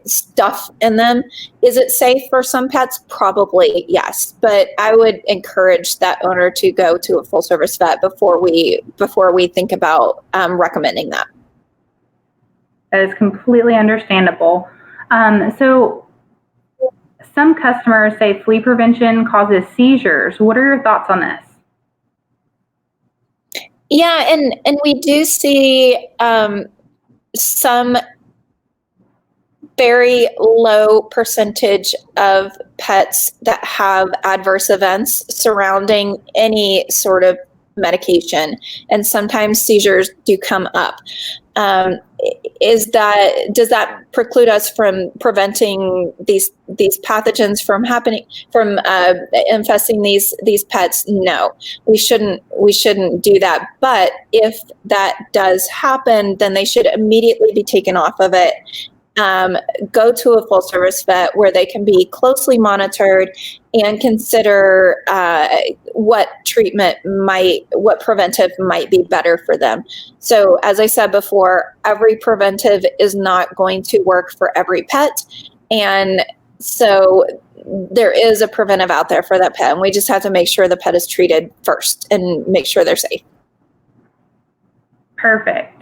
stuff in them. Is it safe for some pets? Probably, yes. But I would encourage that owner to go to a full service vet before we think about recommending that. That is completely understandable. So some customers say flea prevention causes seizures. What are your thoughts on this? Yeah, and we do see some very low percentage of pets that have adverse events surrounding any sort of medication, and sometimes seizures do come up. Does that preclude us from preventing these pathogens from happening, from infesting these pets? No, we shouldn't do that. But if that does happen, then they should immediately be taken off of it. Go to a full service vet where they can be closely monitored and consider what preventive might be better for them. So as I said before, every preventive is not going to work for every pet. And so there is a preventive out there for that pet. And we just have to make sure the pet is treated first and make sure they're safe. Perfect.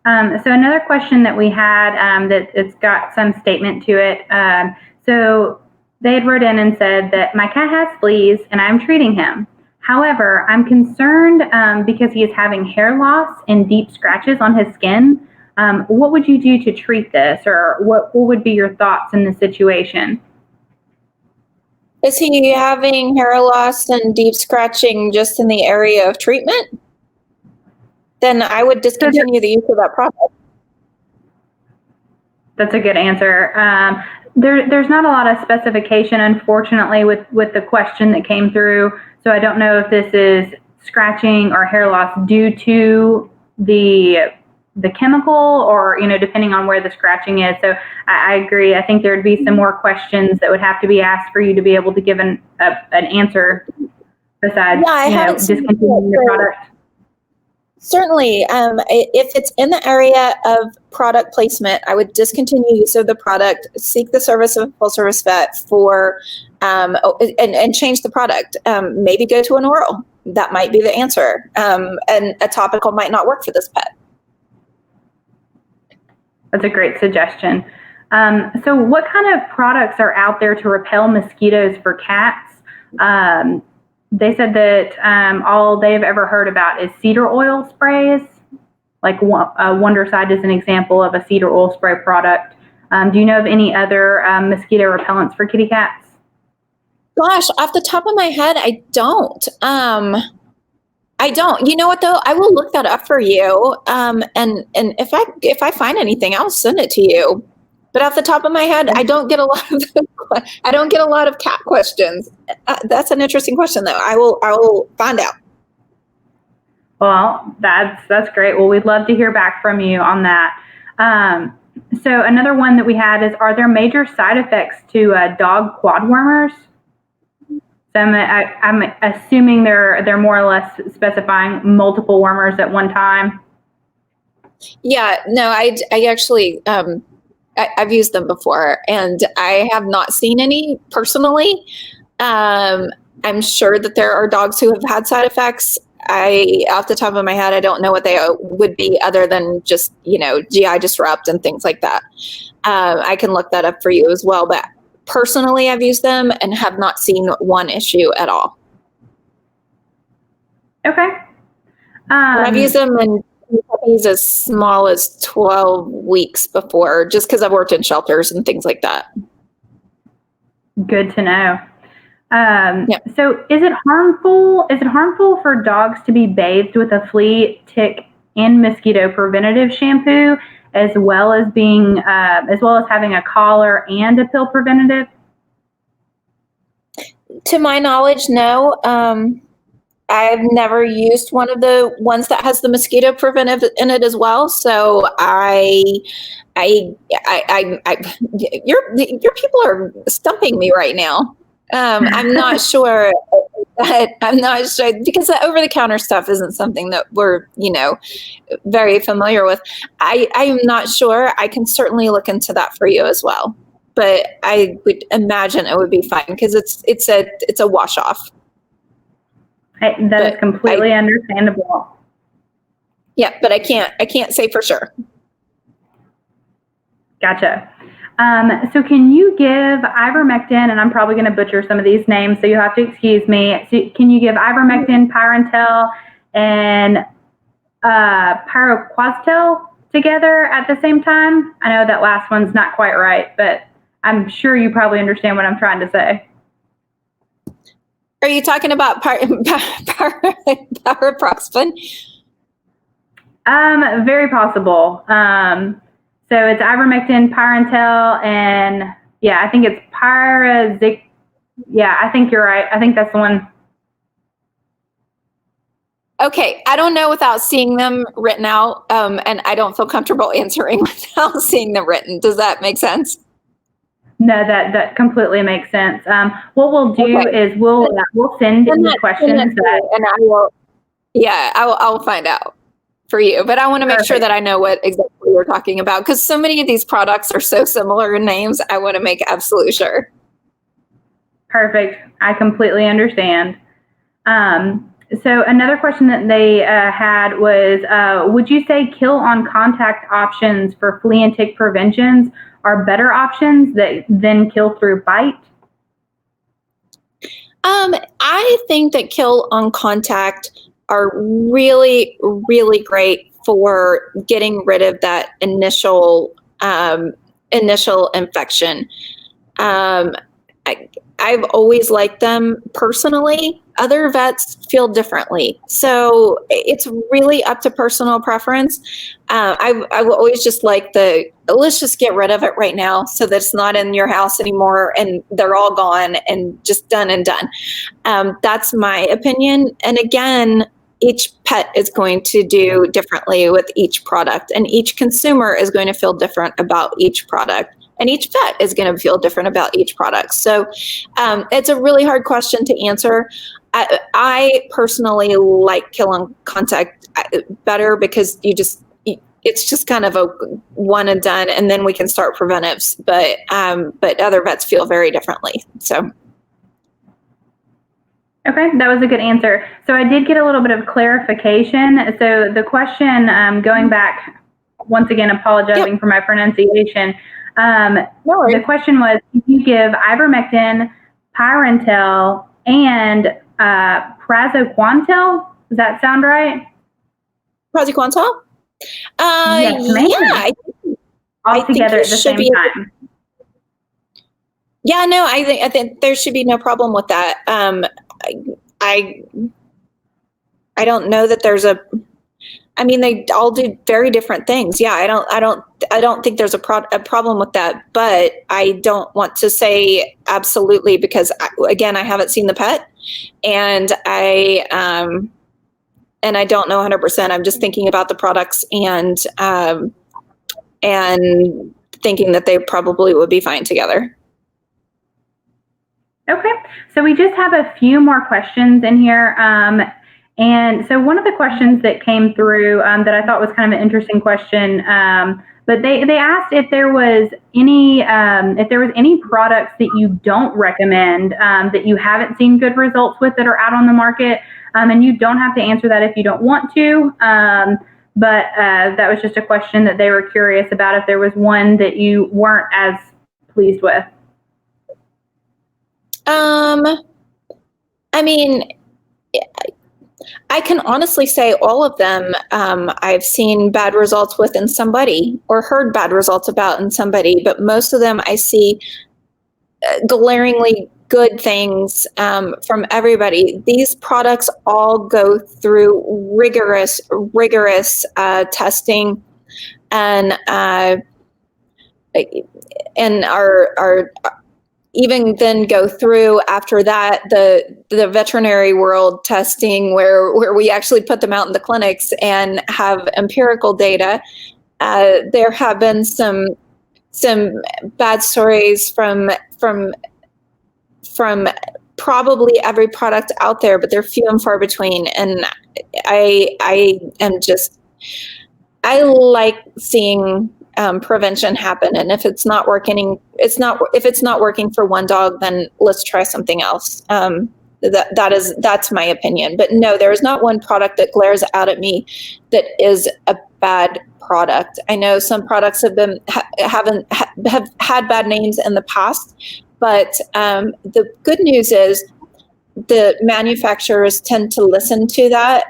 So another question that we had that it's got some statement to it. So they had wrote in and said that my cat has fleas and I'm treating him. However, I'm concerned because he is having hair loss and deep scratches on his skin. What would you do to treat this, or what would be your thoughts in this situation? Is he having hair loss and deep scratching just in the area of treatment? Then I would discontinue the use of that product. That's a good answer. There's not a lot of specification, unfortunately, with the question that came through. So I don't know if this is scratching or hair loss due to the chemical, or depending on where the scratching is. So I agree. I think there'd be some more questions that would have to be asked for you to be able to give an answer besides discontinuing the product. Certainly. If it's in the area of product placement, I would discontinue use of the product, seek the service of a full service vet for, and change the product. Maybe go to an oral. That might be the answer. And a topical might not work for this pet. That's a great suggestion. So what kind of products are out there to repel mosquitoes for cats? They said that all they've ever heard about is cedar oil sprays. Like Wondercide is an example of a cedar oil spray product. Do you know of any other mosquito repellents for kitty cats? Gosh, off the top of my head, I don't. I don't. You know what though? I will look that up for you. And if I find anything, I'll send it to you. But off the top of my head, I don't get a lot of cat questions. That's an interesting question, though. I will find out. Well, that's great. Well, we'd love to hear back from you on that. So another one that we had is: are there major side effects to dog quad warmers? So I'm assuming they're more or less specifying multiple warmers at one time. Yeah. No, I actually. I've used them before, and I have not seen any personally. I'm sure that there are dogs who have had side effects. Off the top of my head, I don't know what they would be, other than just GI disrupt and things like that. I can look that up for you as well. But personally, I've used them and have not seen one issue at all. Okay. And I've used them in puppies as small as 12 weeks before, just because I've worked in shelters and things like that. Good to know. So is it harmful for dogs to be bathed with a flea, tick, and mosquito preventative shampoo, as well as having a collar and a pill preventative? To my knowledge, no. I've never used one of the ones that has the mosquito preventive in it as well. So your people are stumping me right now. I'm not sure. I'm not sure, because the over-the-counter stuff isn't something that we're, very familiar with. I am not sure. I can certainly look into that for you as well. But I would imagine it would be fine, because it's a wash off. That is completely understandable. Yeah, but I can't say for sure. Gotcha. So can you give ivermectin, and I'm probably going to butcher some of these names, so you'll have to excuse me. So can you give ivermectin, Pyrantel, and Pyroquastel together at the same time? I know that last one's not quite right, but I'm sure you probably understand what I'm trying to say. Are you talking about pyriproxyfen? Very possible. So it's ivermectin, Pyrantel, and yeah, I think it's Pyrazic. Yeah, I think you're right. I think that's the one. Okay, I don't know without seeing them written out, and I don't feel comfortable answering without seeing them written. Does that make sense? No, that completely makes sense. What we'll do Okay. is we'll send the questions and I will. Yeah, I'll find out for you, but I want to make sure Perfect. that I know what exactly you're talking about, because so many of these products are so similar in names. I want to make absolutely sure. Perfect. I completely understand. So another question that they had was, would you say kill on contact options for flea and tick preventions are better options than kill through bite? I think that kill on contact are really, really great for getting rid of that initial infection. I've always liked them personally. Other vets feel differently. So it's really up to personal preference. I will always just like let's just get rid of it right now so that it's not in your house anymore and they're all gone and just done and done. That's my opinion. And again, each pet is going to do differently with each product, and each consumer is going to feel different about each product. And each vet is going to feel different about each product. So it's a really hard question to answer. I personally like kill on contact better because it's just kind of a one and done, and then we can start preventives. But other vets feel very differently. So. Okay, that was a good answer. So I did get a little bit of clarification. So the question, going back, once again, apologizing for my pronunciation. No worries. The question was, if you give ivermectin, Pyrantel, and praziquantel, does that sound right? Praziquantel? Yes, ma'am. Yeah. All together at the same time. Yeah, no, I think there should be no problem with that. I don't know that there's I mean, they all do very different things. Yeah, I don't think there's a problem with that, but I don't want to say absolutely because again, I haven't seen the pet, and I don't know 100%. I'm just thinking about the products and thinking that they probably would be fine together. Okay, so we just have a few more questions in here. And so one of the questions that came through that I thought was kind of an interesting question, but they asked if there was any products that you don't recommend, that you haven't seen good results with that are out on the market, and you don't have to answer that if you don't want to. But that was just a question that they were curious about, if there was one that you weren't as pleased with. I mean, I can honestly say all of them I've seen bad results with in somebody or heard bad results about in somebody, but most of them I see glaringly good things from everybody. These products all go through rigorous testing and are even then go through after that the veterinary world testing where we actually put them out in the clinics and have empirical data. There have been some bad stories from probably every product out there, but they're few and far between. And I like seeing prevention happen, and if it's not working for one dog, then let's try something else. That's my opinion. But no, there is not one product that glares out at me that is a bad product. I know some products have had bad names in the past, but the good news is the manufacturers tend to listen to that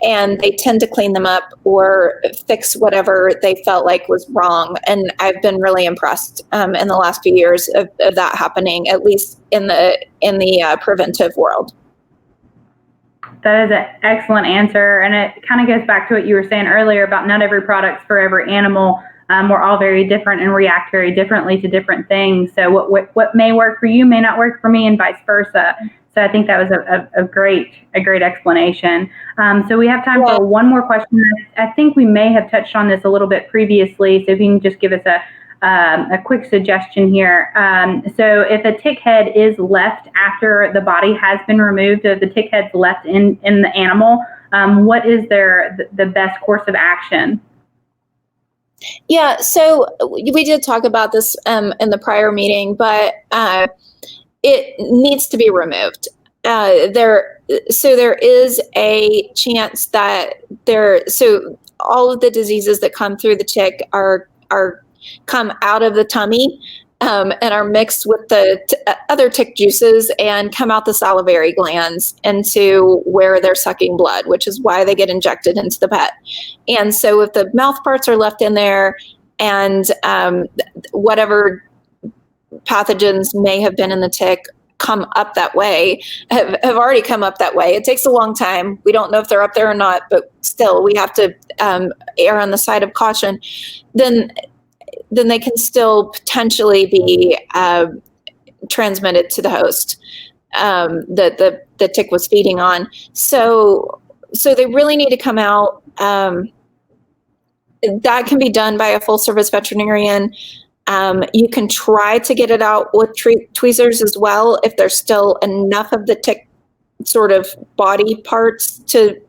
and they tend to clean them up or fix whatever they felt like was wrong. And I've been really impressed in the last few years of that happening, at least in the preventive world. That is an excellent answer. And it kind of goes back to what you were saying earlier about not every product's for every animal. We're all very different and react very differently to different things. So what may work for you may not work for me, and vice versa. So I think that was a great explanation. So we have time for one more question. I think we may have touched on this a little bit previously. So if you can just give us a quick suggestion here. So if a tick head is left after the body has been removed, if the tick head's left in the animal, what is the best course of action? Yeah, so we did talk about this in the prior meeting, but it needs to be removed. There is a chance that all of the diseases that come through the tick are come out of the tummy and are mixed with the other tick juices and come out the salivary glands into where they're sucking blood, which is why they get injected into the pet. And so if the mouth parts are left in there and whatever pathogens may have been in the tick come up that way, have already come up that way. It takes a long time. We don't know if they're up there or not, but still we have to err on the side of caution. Then they can still potentially be transmitted to the host that the tick was feeding on. So they really need to come out. That can be done by a full service veterinarian. You can try to get it out with tweezers as well if there's still enough of the tick sort of body parts to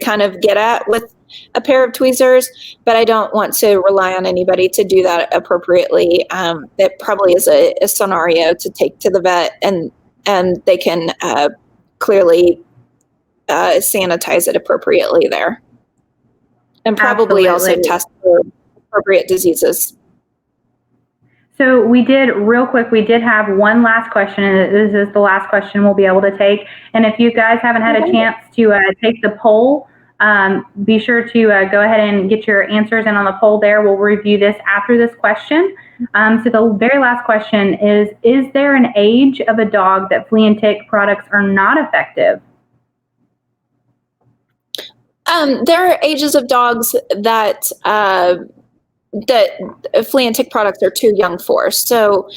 kind of get at with a pair of tweezers, but I don't want to rely on anybody to do that appropriately. It probably is a scenario to take to the vet, and they can clearly sanitize it appropriately there, and probably also test for appropriate diseases. So we did have one last question, and this is the last question we'll be able to take. And if you guys haven't had a chance to take the poll, be sure to go ahead and get your answers in on the poll there. We'll review this after this question. So the very last question is there an age of a dog that flea and tick products are not effective? There are ages of dogs that flea and tick products are too young for. So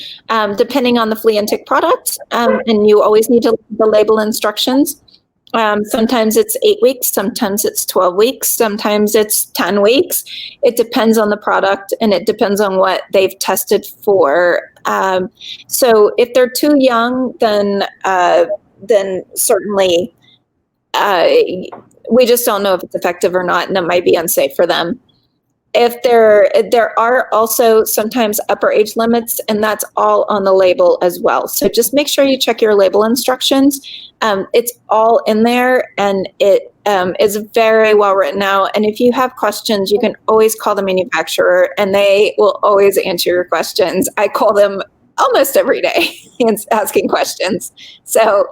depending on the flea and tick product, and you always need to look at the label instructions. Sometimes it's 8 weeks, sometimes it's 12 weeks, sometimes it's 10 weeks. It depends on the product and it depends on what they've tested for. So if they're too young, then certainly we just don't know if it's effective or not, and it might be unsafe for them. If there are also sometimes upper age limits, and that's all on the label as well. So just make sure you check your label instructions. It's all in there, and it is very well written out. And if you have questions, you can always call the manufacturer, and they will always answer your questions. I call them almost every day asking questions. So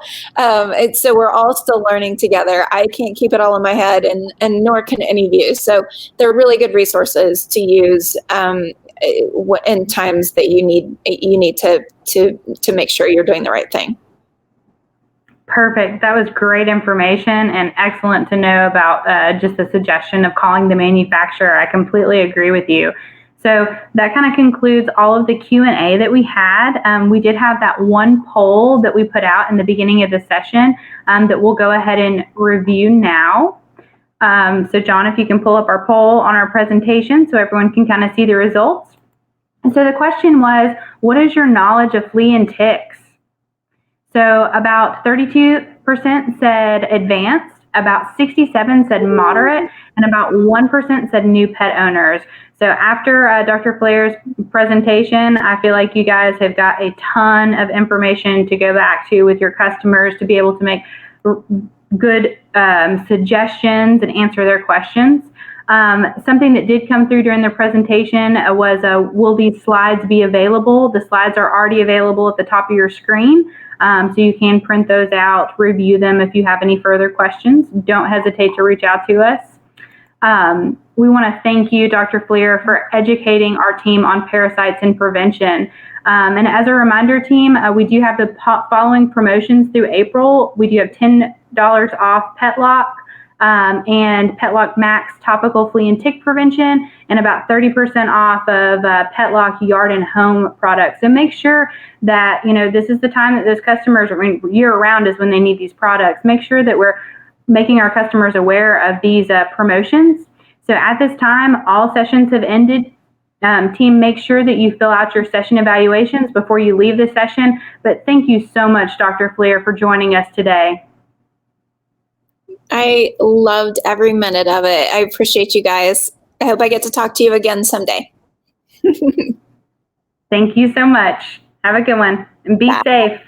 so we're all still learning together. I can't keep it all in my head, and nor can any of you. So they're really good resources to use in times that you need to make sure you're doing the right thing. Perfect. That was great information and excellent to know about just the suggestion of calling the manufacturer. I completely agree with you. So that kind of concludes all of the Q&A that we had. We did have that one poll that we put out in the beginning of the session that we'll go ahead and review now. So John, if you can pull up our poll on our presentation so everyone can kind of see the results. And so the question was, what is your knowledge of flea and ticks? So about 32% said advanced, about 67% said moderate, and about 1% said new pet owners. So after Dr. Flair's presentation, I feel like you guys have got a ton of information to go back to with your customers to be able to make good suggestions and answer their questions. Something that did come through during the presentation was, will these slides be available? The slides are already available at the top of your screen. So you can print those out, review them. If you have any further questions, don't hesitate to reach out to us. We want to thank you, Dr. Fleer, for educating our team on parasites and prevention. And as a reminder, team, we do have the following promotions through April. We do have $10 off PetLock and PetLock Max topical flea and tick prevention, and about 30% off of PetLock yard and home products. So make sure that, this is the time that those customers, year round is when they need these products. Make sure that we're making our customers aware of these promotions. So at this time, all sessions have ended. Team, make sure that you fill out your session evaluations before you leave the session. But thank you so much, Dr. Fleer, for joining us today. I loved every minute of it. I appreciate you guys. I hope I get to talk to you again someday. Thank you so much. Have a good one and be Bye. safe.